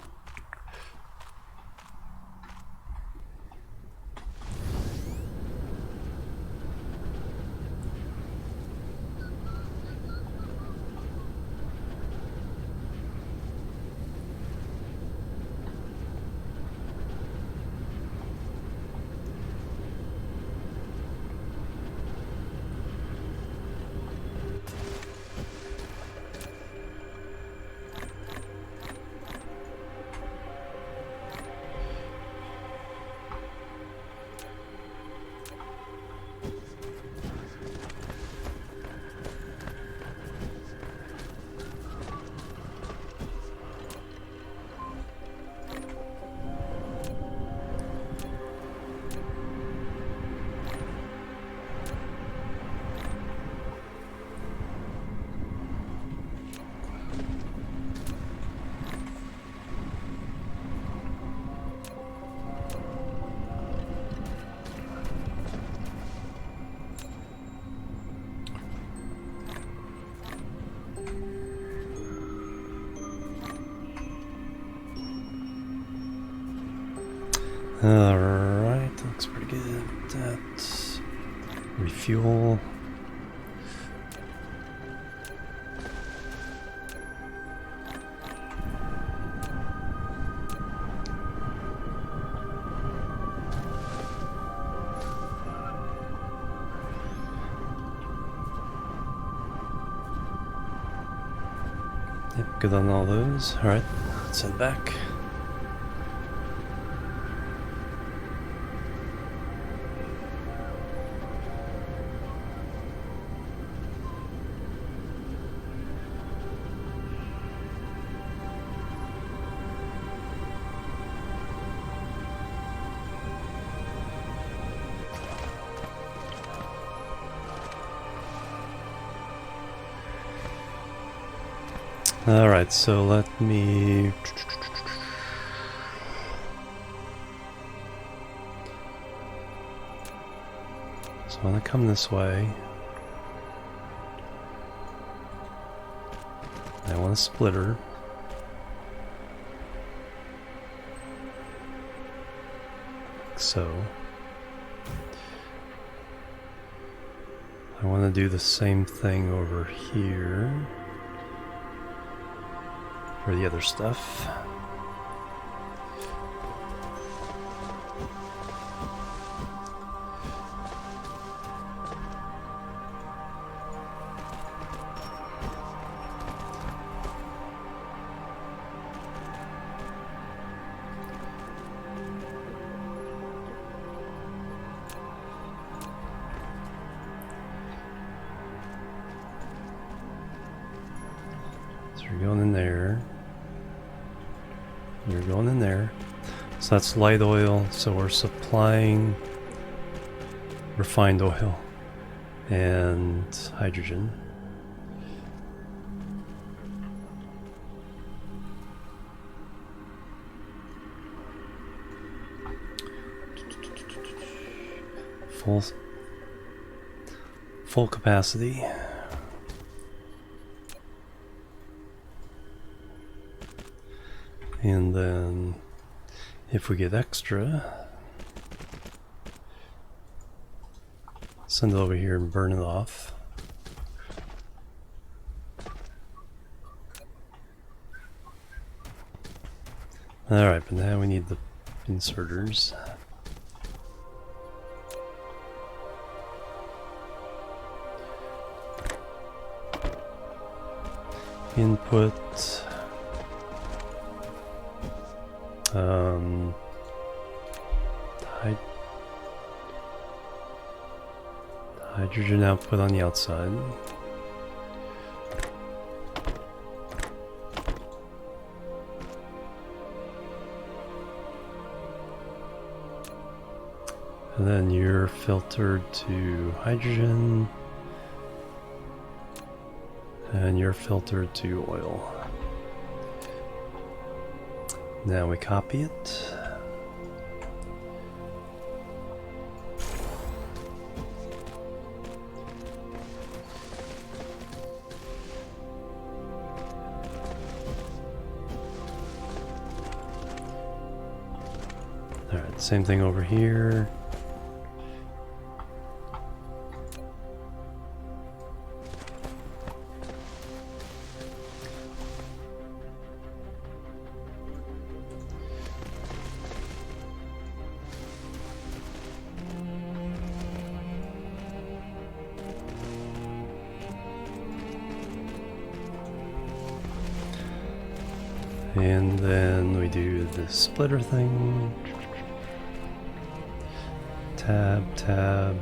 Alright, looks pretty good. That refuel. Yep, good on all those. Alright, let's head back. Alright, so let me... So I want to come this way. I want a splitter. Like so. I want to do the same thing over here. For the other stuff. you're going in there. You're going in there. So that's light oil. So we're supplying refined oil and hydrogen. Full capacity. And then if we get extra, send it over here and burn it off. Alright, but now we need the inserters. Input hydrogen output on the outside. And then you're filtered to hydrogen. And you're filtered to oil. Now we copy it. Alright, same thing over here. And then we do the splitter thing. Tab, tab.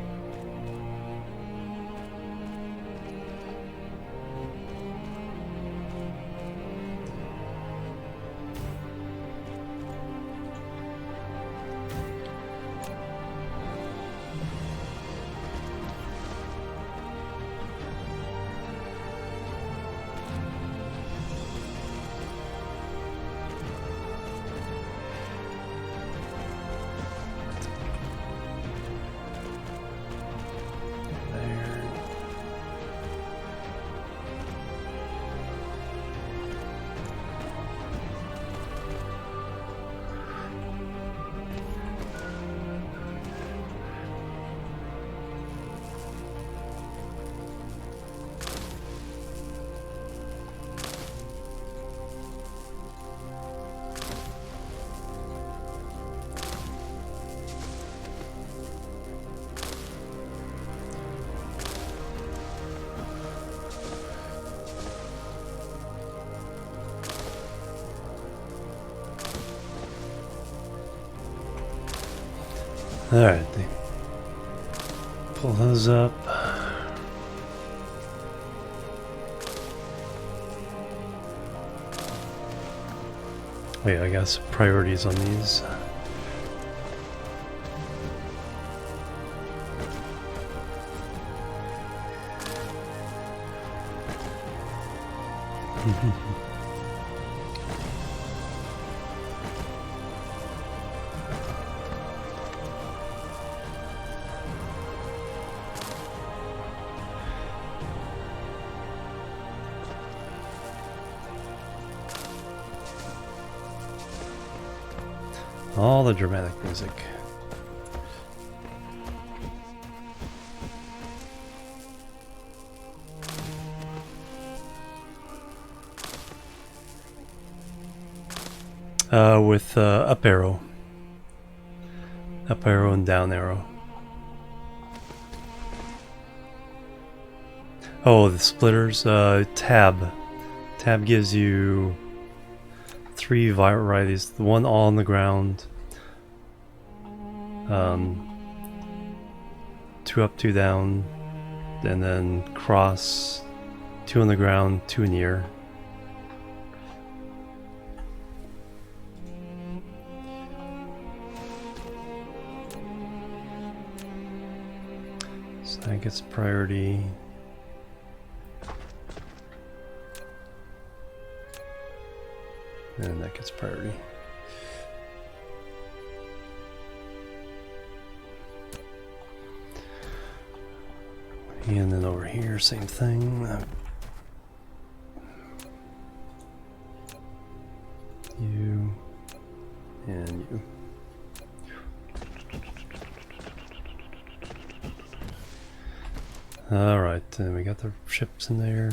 Alright, pull those up. Wait, I got some priorities on these. All the dramatic music. With up arrow and down arrow. Oh, the splitters. Tab gives you 3 varieties. The one all on the ground. 2 up, 2 down, and then cross 2 on the ground, 2 in the air. That gets priority. And that gets priority. And then over here, same thing. You and you. Alright, then we got the ships in there.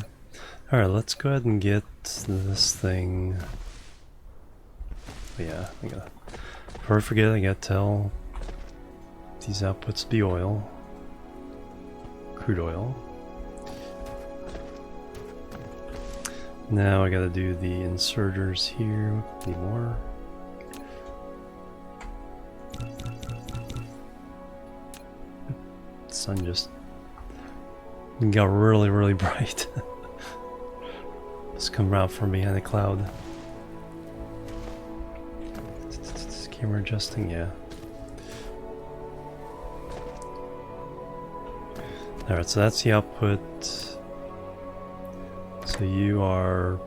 Alright, let's go ahead and get this thing. But yeah, I gotta, before I forget, I gotta tell these outputs to be oil. Crude oil. Now I gotta do the inserters here. Need more. The sun just got really, really bright. It's come out from behind the cloud. Camera adjusting, yeah. Alright, so that's the output. So you are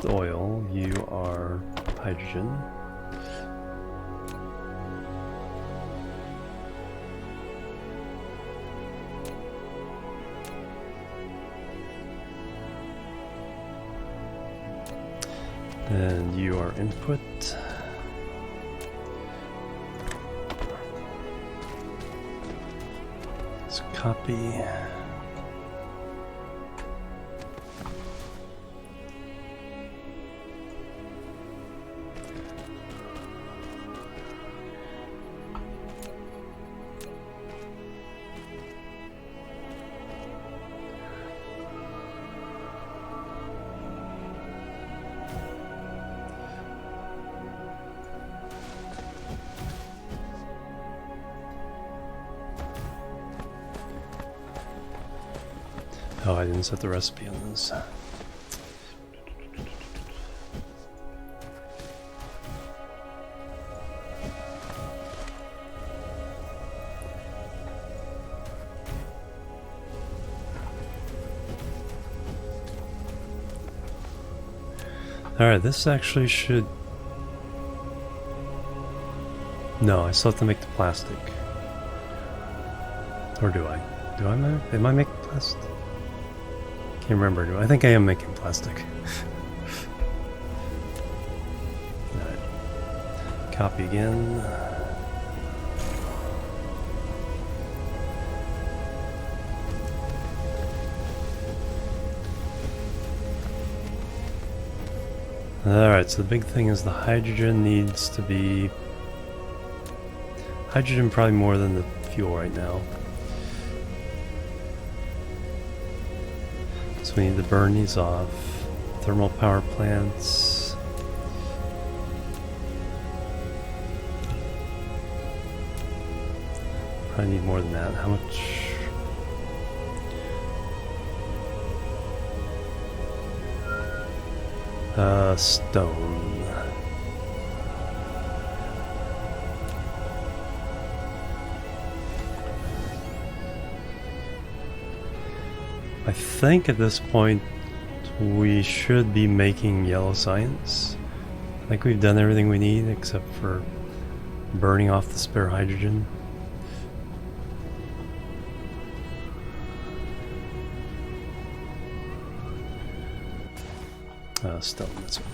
the oil, you are hydrogen. And you are input. Let's copy. Oh, I didn't set the recipe on this. Alright, this actually should... No, I still have to make the plastic. Or do I? Am I making plastic? Can't remember. I think I am making plastic. Alright. Copy again. Alright, so the big thing is the hydrogen needs to be... Hydrogen probably more than the fuel right now. So we need to burn these off. Thermal power plants. Probably need more than that. How much? Stone. I think at this point we should be making yellow science. I think we've done everything we need except for burning off the spare hydrogen. Stone, that's it.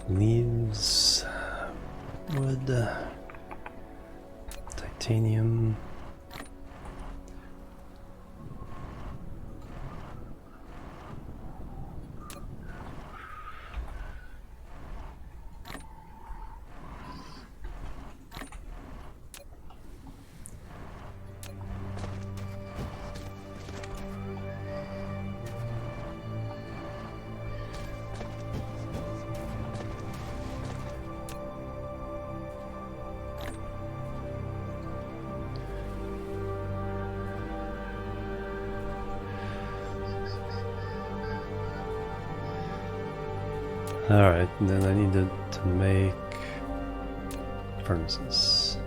Leaves, wood, titanium. Alright, and then I needed to make furnaces.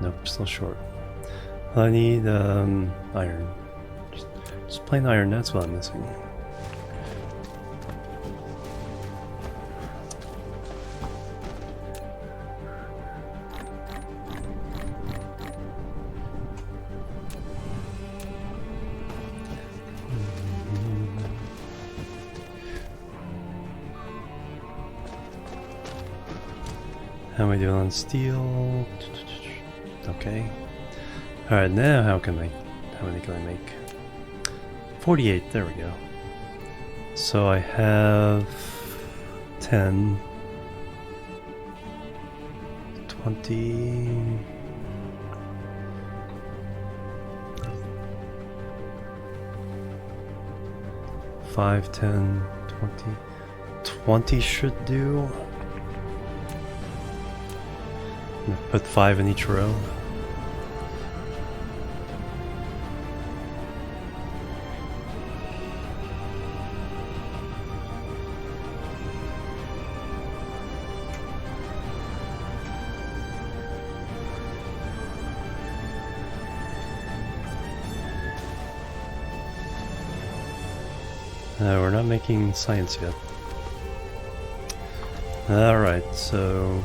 Nope, still short. I need iron. Just plain iron, that's what I'm missing. How am I doing on steel? Okay. Alright, now how many can I make? 48, there we go. So I have 10, 20, 5, 10, 20. 20 should do. I'm gonna put 5 in each row. We're not making science yet. Alright, so...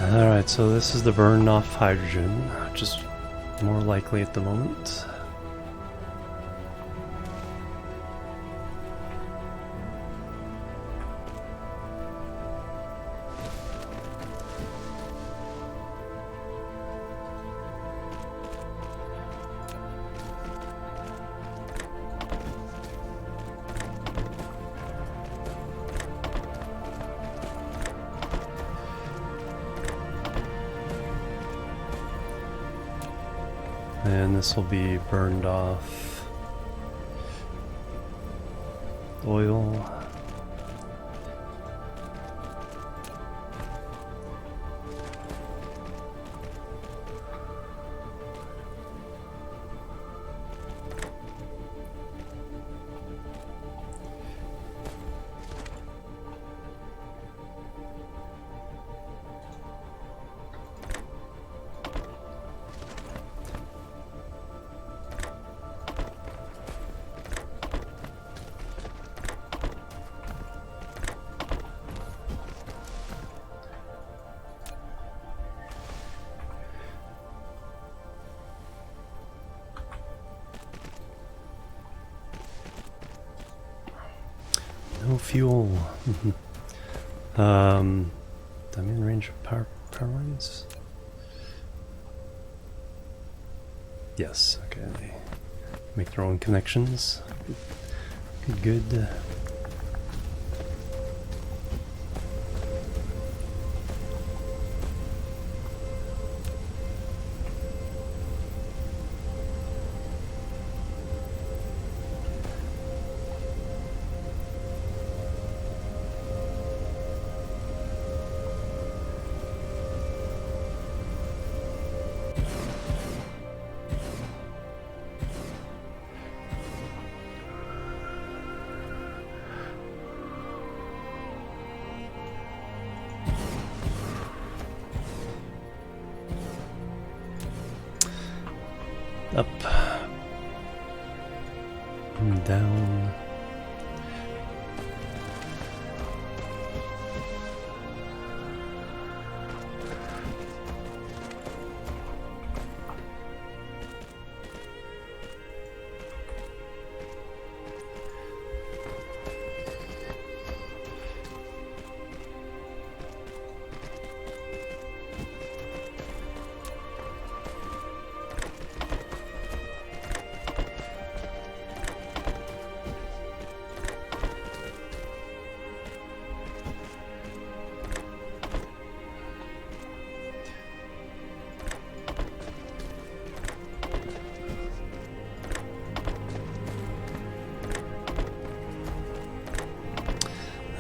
Alright, so this is the burn off hydrogen, which is more likely at the moment. And this will be burned off oil. No fuel. I'm in range of power lines. Yes. Okay. They make their own connections. Good. Up and down.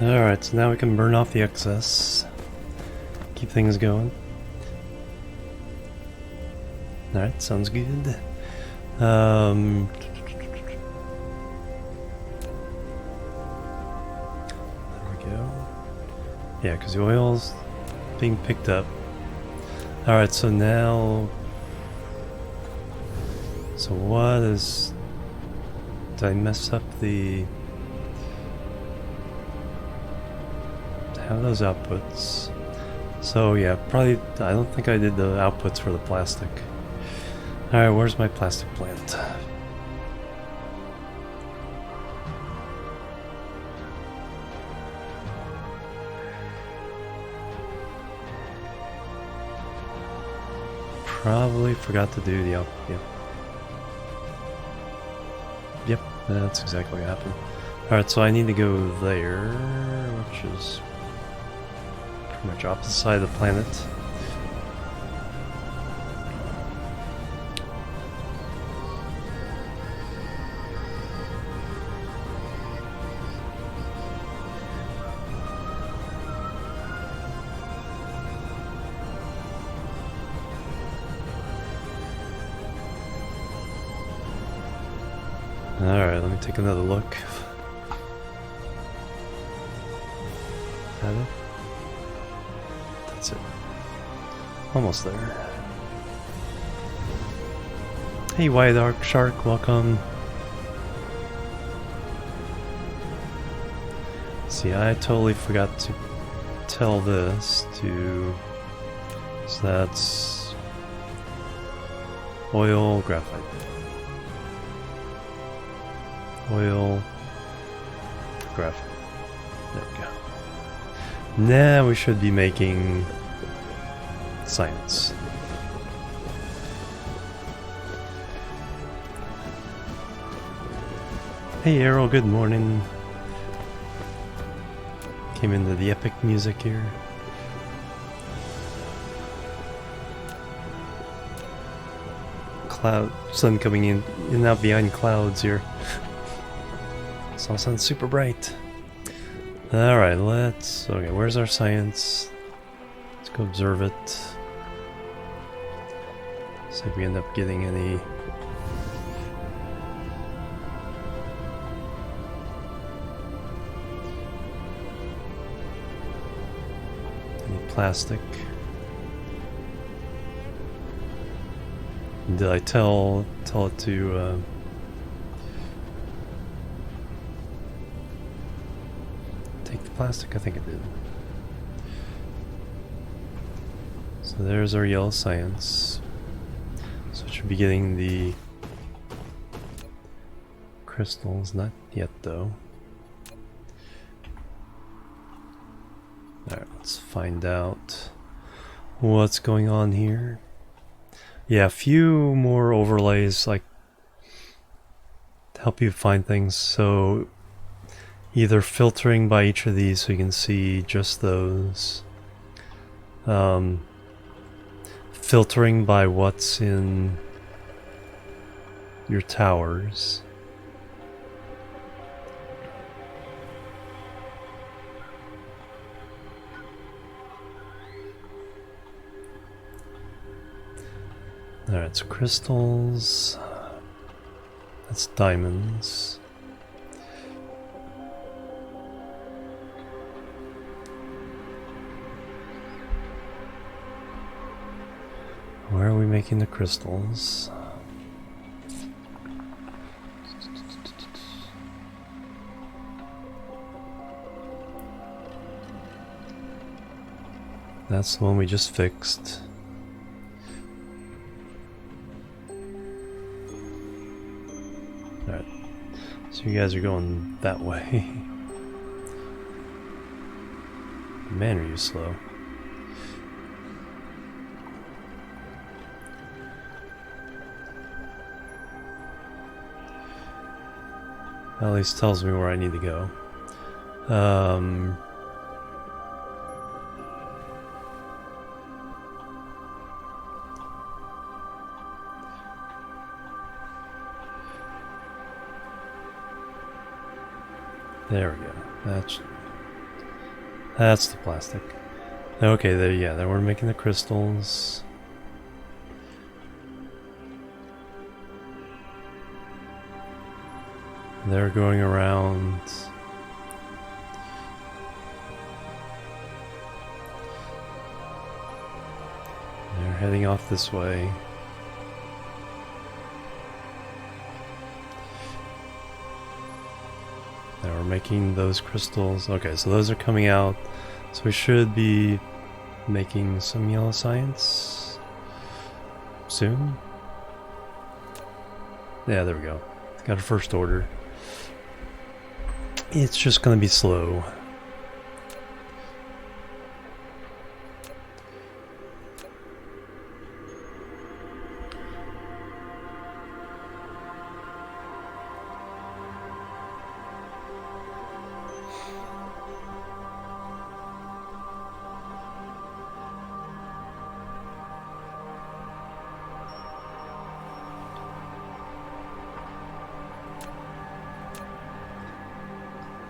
Alright, so now we can burn off the excess. Keep things going. Alright, sounds good. There we go. Yeah, because the oil's being picked up. Alright, so now... So what is... Did I mess up the... How are those outputs? So yeah, probably... I don't think I did the outputs for the plastic. Alright, where's my plastic plant? Probably forgot to do the output. Yep. Yep, that's exactly what happened. Alright, so I need to go there, which is pretty much opposite side of the planet. Alright, let me take another look. That it? That's it. Almost there. Hey, White Arc Shark, welcome. See, I totally forgot to tell this to... So that's... Oil, graphite. Oil, graphite. There we go. Now we should be making science. Hey Arrow, good morning. Came into the epic music here. Cloud, sun coming in and out behind clouds here. It's all sounds super bright. Alright, let's... Okay, where's our science? Let's go observe it. See if we end up getting any... plastic. Did I tell it to... take the plastic? I think it did. So there's our yellow science. So it should be getting the crystals, not yet though. Alright, let's find out what's going on here. Yeah, a few more overlays like to help you find things. So either filtering by each of these so you can see just those. Filtering by what's in your towers. Alright, so crystals. That's diamonds. Where are we making the crystals? That's the one we just fixed. Alright, so you guys are going that way. Man, are you slow. At least tells me where I need to go. There we go. That's That's the plastic. Okay, there, yeah, there we're making the crystals. They're going around. They're heading off this way. Now we're making those crystals. Okay, so those are coming out. So we should be making some yellow science soon. Yeah, there we go. Got a first order. It's just gonna be slow.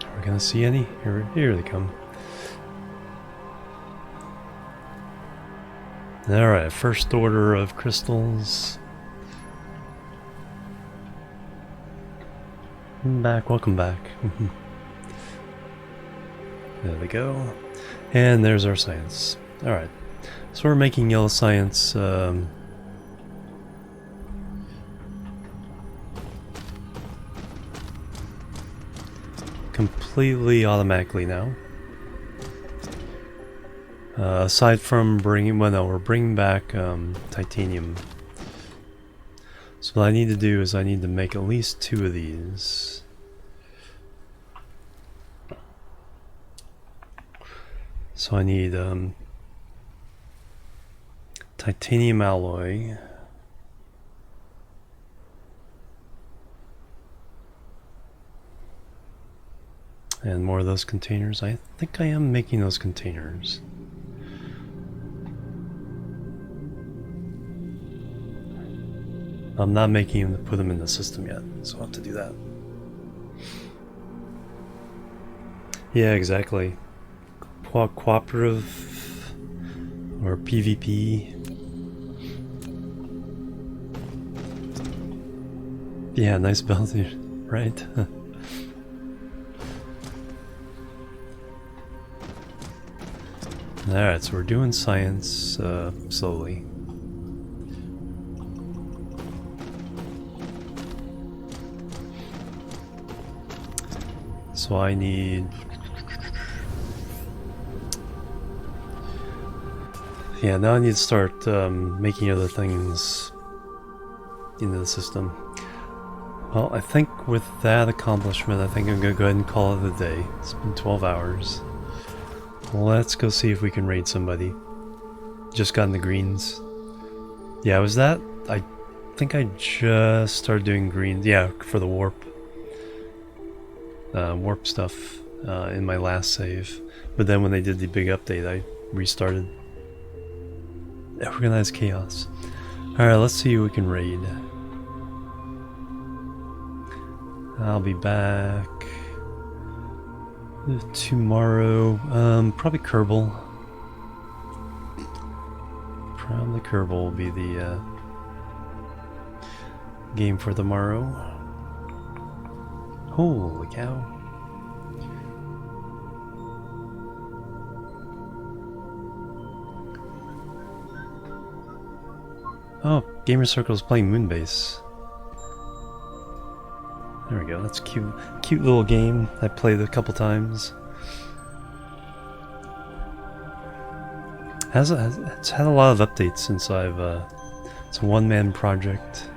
Are we gonna see any? Here they come. Alright, first order of crystals. Back, welcome back. There we go. And there's our science. Alright, so we're making yellow science. Completely automatically now. Aside from bringing, well no, we're bringing back titanium. So what I need to do is I need to make at least 2 of these. So I need titanium alloy. And more of those containers. I think I am making those containers. I'm not making them to put them in the system yet, so I'll have to do that. Yeah, exactly. Cooperative or PvP. Yeah, nice build, right? Alright, so we're doing science slowly. So I need... Yeah, now I need to start making other things into the system. Well, I think with that accomplishment, I think I'm going to go ahead and call it a day. It's been 12 hours. Let's go see if we can raid somebody. Just got in the greens. Yeah, was that? I think I just started doing greens. Yeah, for the warp. Warp stuff in my last save. But then when they did the big update, I restarted. Organized chaos. Alright, let's see who we can raid. I'll be back tomorrow. Probably Kerbal. Probably Kerbal will be the game for tomorrow. Holy cow. Oh, Gamer Circle is playing Moonbase. There we go, that's cute. Cute little game. I played it a couple times. It's had a lot of updates since I've... it's a one-man project.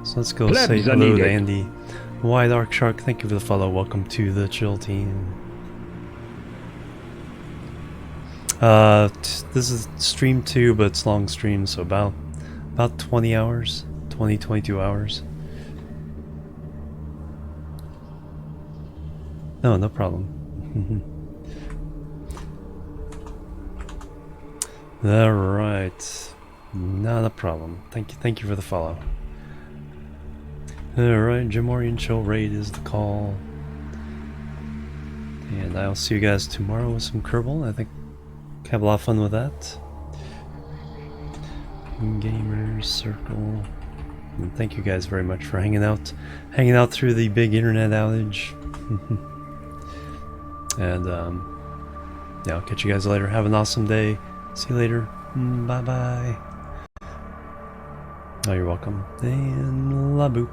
So let's go say hello to Andy. Wide Arc Shark, thank you for the follow. Welcome to the chill team. This is stream 2, but it's long stream, so about 20 hours, 22 hours. No problem. Alright, not a problem. Thank you for the follow. Alright, Jimorian Show Raid is the call. And I'll see you guys tomorrow with some Kerbal. I think have a lot of fun with that. Gamers Circle. And thank you guys very much for hanging out through the big internet outage. And yeah, I'll catch you guys later. Have an awesome day. See you later. Bye bye. Oh, you're welcome. And la boop.